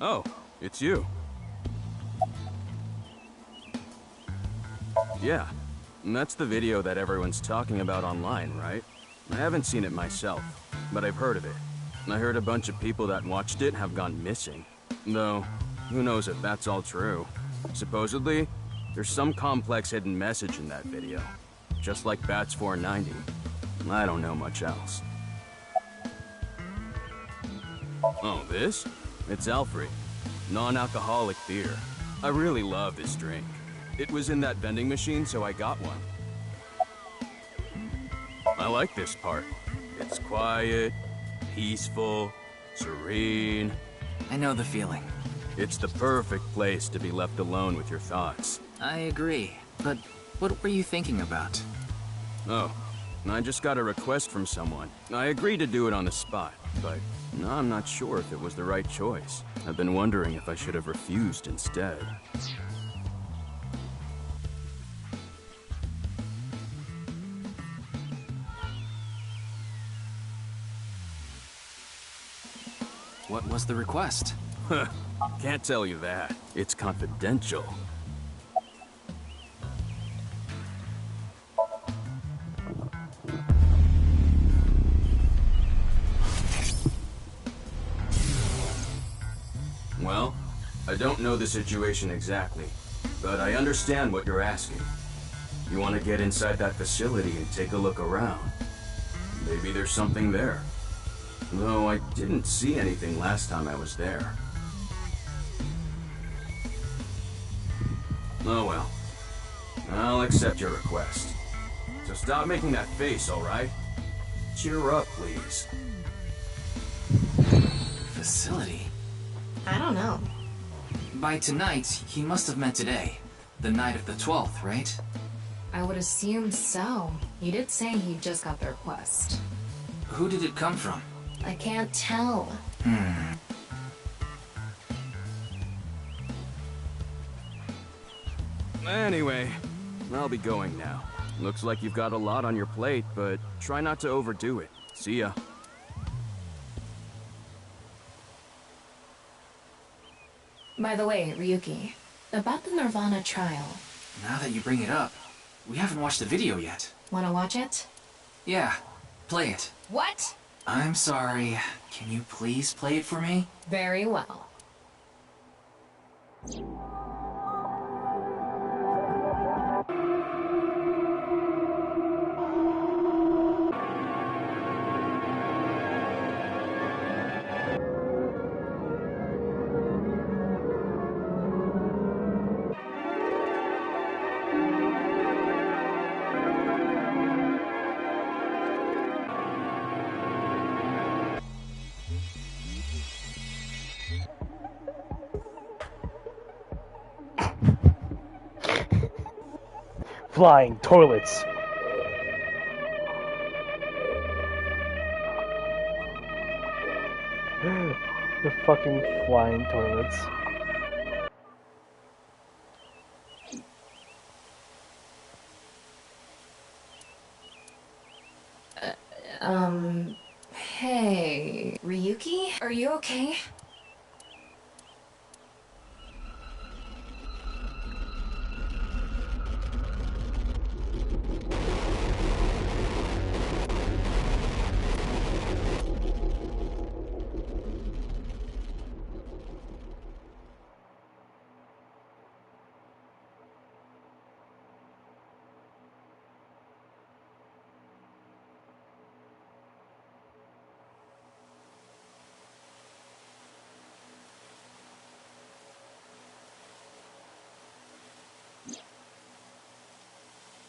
Oh, it's you. Yeah, and that's the video that everyone's talking about online, right? I haven't seen it myself, but I've heard of it. I heard a bunch of people that watched it have gone missing. Though, who knows if that's all true. Supposedly, there's some complex hidden message in that video. Just like Bats 490. I don't know much else. Oh, this? It's Alfred. Non-alcoholic beer. I really love this drink. It was in that vending machine, so I got one. I like this part. It's quiet, peaceful, serene. I know the feeling. It's the perfect place to be left alone with your thoughts. I agree, but what were you thinking about? Oh, I just got a request from someone. I agreed to do it on the spot, but I'm not sure if it was the right choice. I've been wondering if I should have refused instead. What was the request? Can't tell you that. It's confidential. Well, I don't know the situation exactly, but I understand what you're asking. You want to get inside that facility and take a look around. Maybe there's something there. Though I didn't see anything last time I was there. Oh well. I'll accept your request. So stop making that face, alright? Cheer up, please. Facility? I don't know. By tonight, he must have meant today. The night of the 12th, right? I would assume so. You did say he just got the request. Who did it come from? I can't tell. Anyway, I'll be going now. Looks like you've got a lot on your plate, but try not to overdo it. See ya. By the way, Ryuki, about the nirvanA trial. Now that you bring it up, we haven't watched the video yet. Wanna watch it? Yeah, play it. What? I'm sorry. Can you please play it for me? Very well. Flying toilets. The fucking flying toilets. Ryuki, are you okay?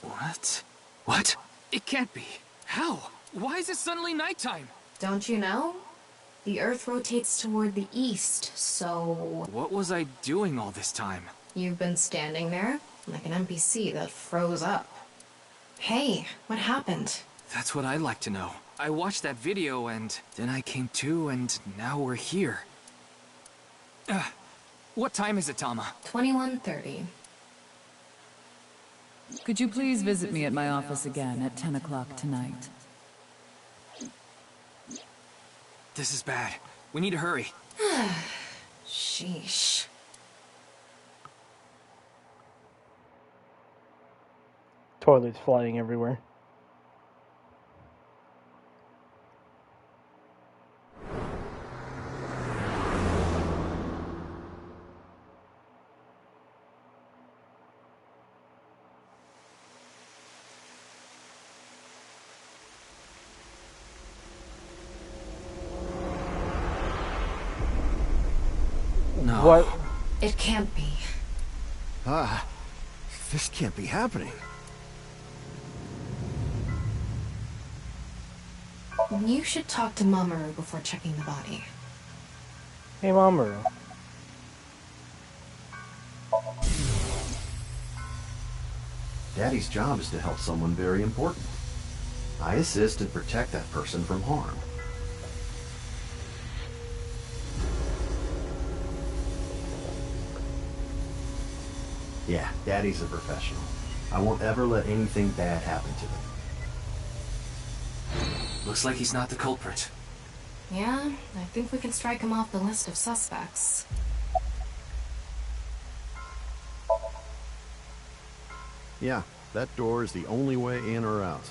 What? What? It can't be. How? Why is it suddenly nighttime? Don't you know? The Earth rotates toward the east, so... What was I doing all this time? You've been standing there, like an NPC that froze up. Hey, what happened? That's what I'd like to know. I watched that video and then I came to and now we're here. What time is it, Tama? 21:30. Could you please visit me at my office again at 10 o'clock tonight? This is bad. We need to hurry. Sheesh. Toilets flying everywhere. No. What? It can't be. This can't be happening. You should talk to Mamoru before checking the body. Hey, Mamoru. Daddy's job is to help someone very important. I assist and protect that person from harm. Yeah, Daddy's a professional. I won't ever let anything bad happen to him. Looks like he's not the culprit. Yeah, I think we can strike him off the list of suspects. Yeah, that door is the only way in or out.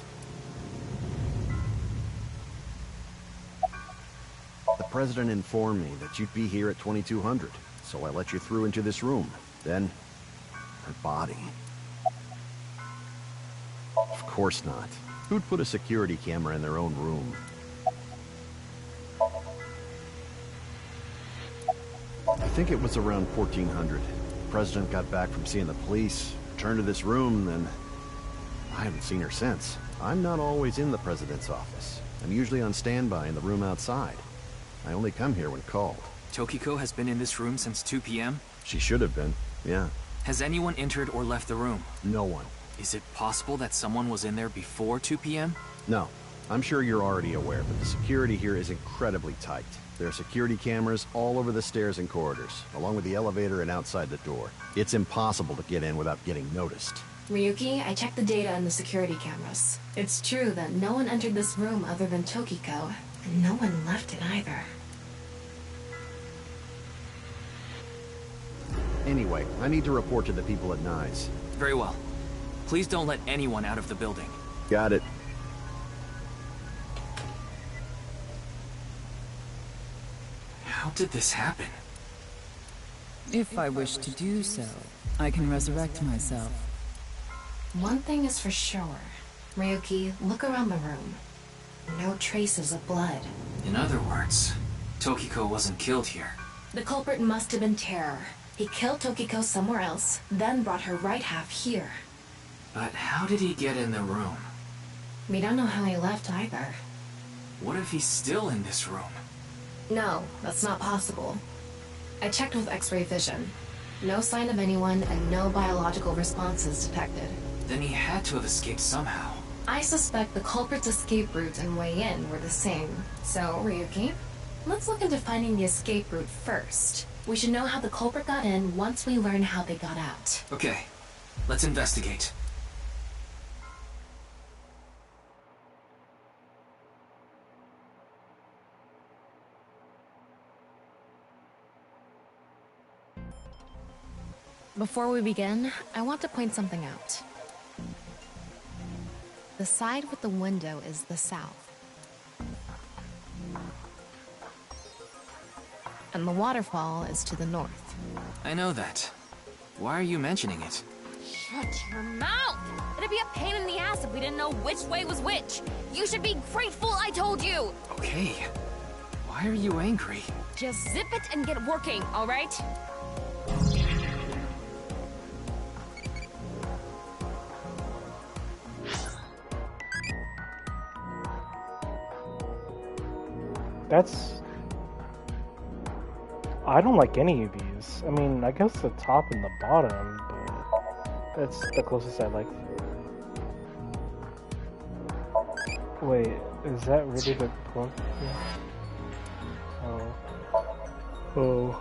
The president informed me that you'd be here at 2200, so I let you through into this room. Then, her body. Of course not. Who'd put a security camera in their own room? I think it was around 1400. The president got back from seeing the police, returned to this room, then I haven't seen her since. I'm not always in the president's office. I'm usually on standby in the room outside. I only come here when called. Tokiko has been in this room since 2 p.m.? She should have been, yeah. Has anyone entered or left the room? No one. Is it possible that someone was in there before 2 p.m.? No. I'm sure you're already aware, but the security here is incredibly tight. There are security cameras all over the stairs and corridors, along with the elevator and outside the door. It's impossible to get in without getting noticed. Ryuki, I checked the data on the security cameras. It's true that no one entered this room other than Tokiko, and no one left it either. Anyway, I need to report to the people at Nye's. Very well. Please don't let anyone out of the building. Got it. How did this happen? If I wish to do so, I can resurrect myself. One thing is for sure. Ryuki, look around the room. No traces of blood. In other words, Tokiko wasn't killed here. The culprit must have been Terror. He killed Tokiko somewhere else, then brought her right half here. But how did he get in the room? We don't know how he left either. What if he's still in this room? No, that's not possible. I checked with X-ray vision. No sign of anyone and no biological responses detected. Then he had to have escaped somehow. I suspect the culprit's escape route and way in were the same. So, Ryuki, let's look into finding the escape route first. We should know how the culprit got in once we learn how they got out. Okay, let's investigate. Before we begin, I want to point something out. The side with the window is the south. And the waterfall is to the north. I know that. Why are you mentioning it? Shut your mouth! It'd be a pain in the ass if we didn't know which way was which. You should be grateful I told you! Okay. Why are you angry? Just zip it and get working, alright? That's... I don't like any of these. I mean, I guess the top and the bottom, but that's the closest I like. Wait, is that really the point? Oh. Oh.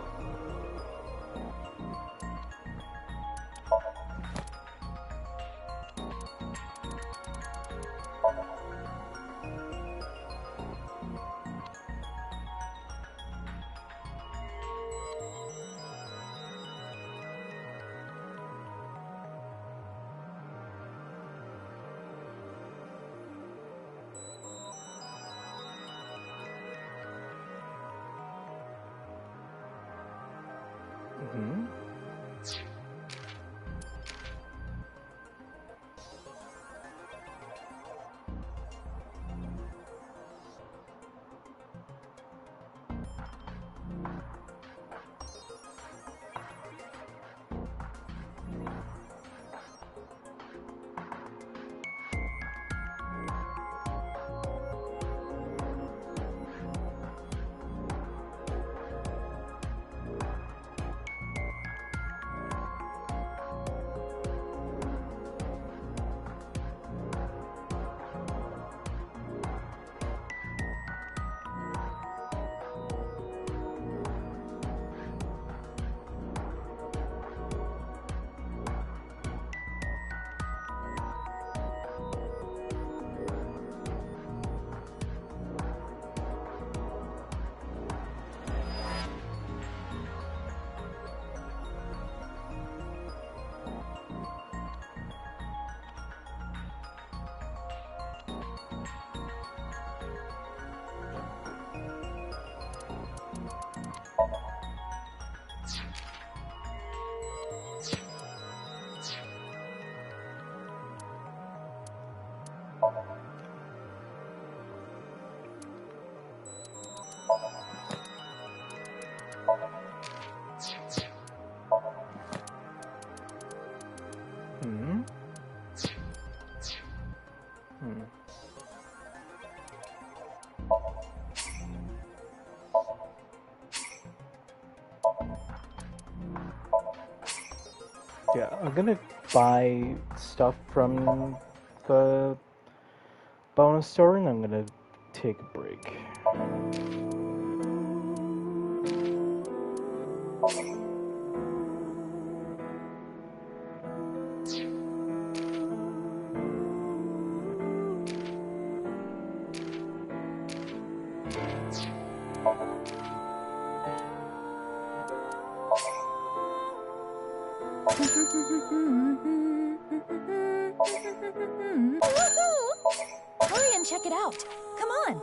Yeah, I'm gonna buy stuff from the bonus store and I'm gonna take a break. Hurry and check it out. Come on.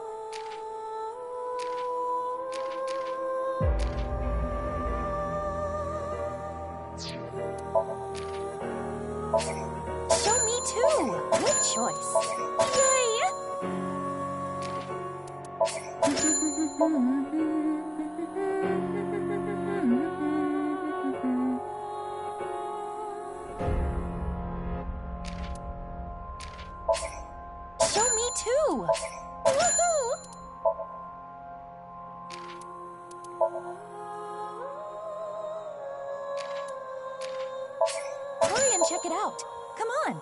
Show me too. Good choice. Yay! Show me too. Woohoo! Hurry and check it out. Come on.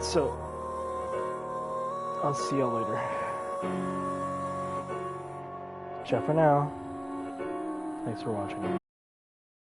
So, I'll see y'all later. Ciao for now. Thanks for watching.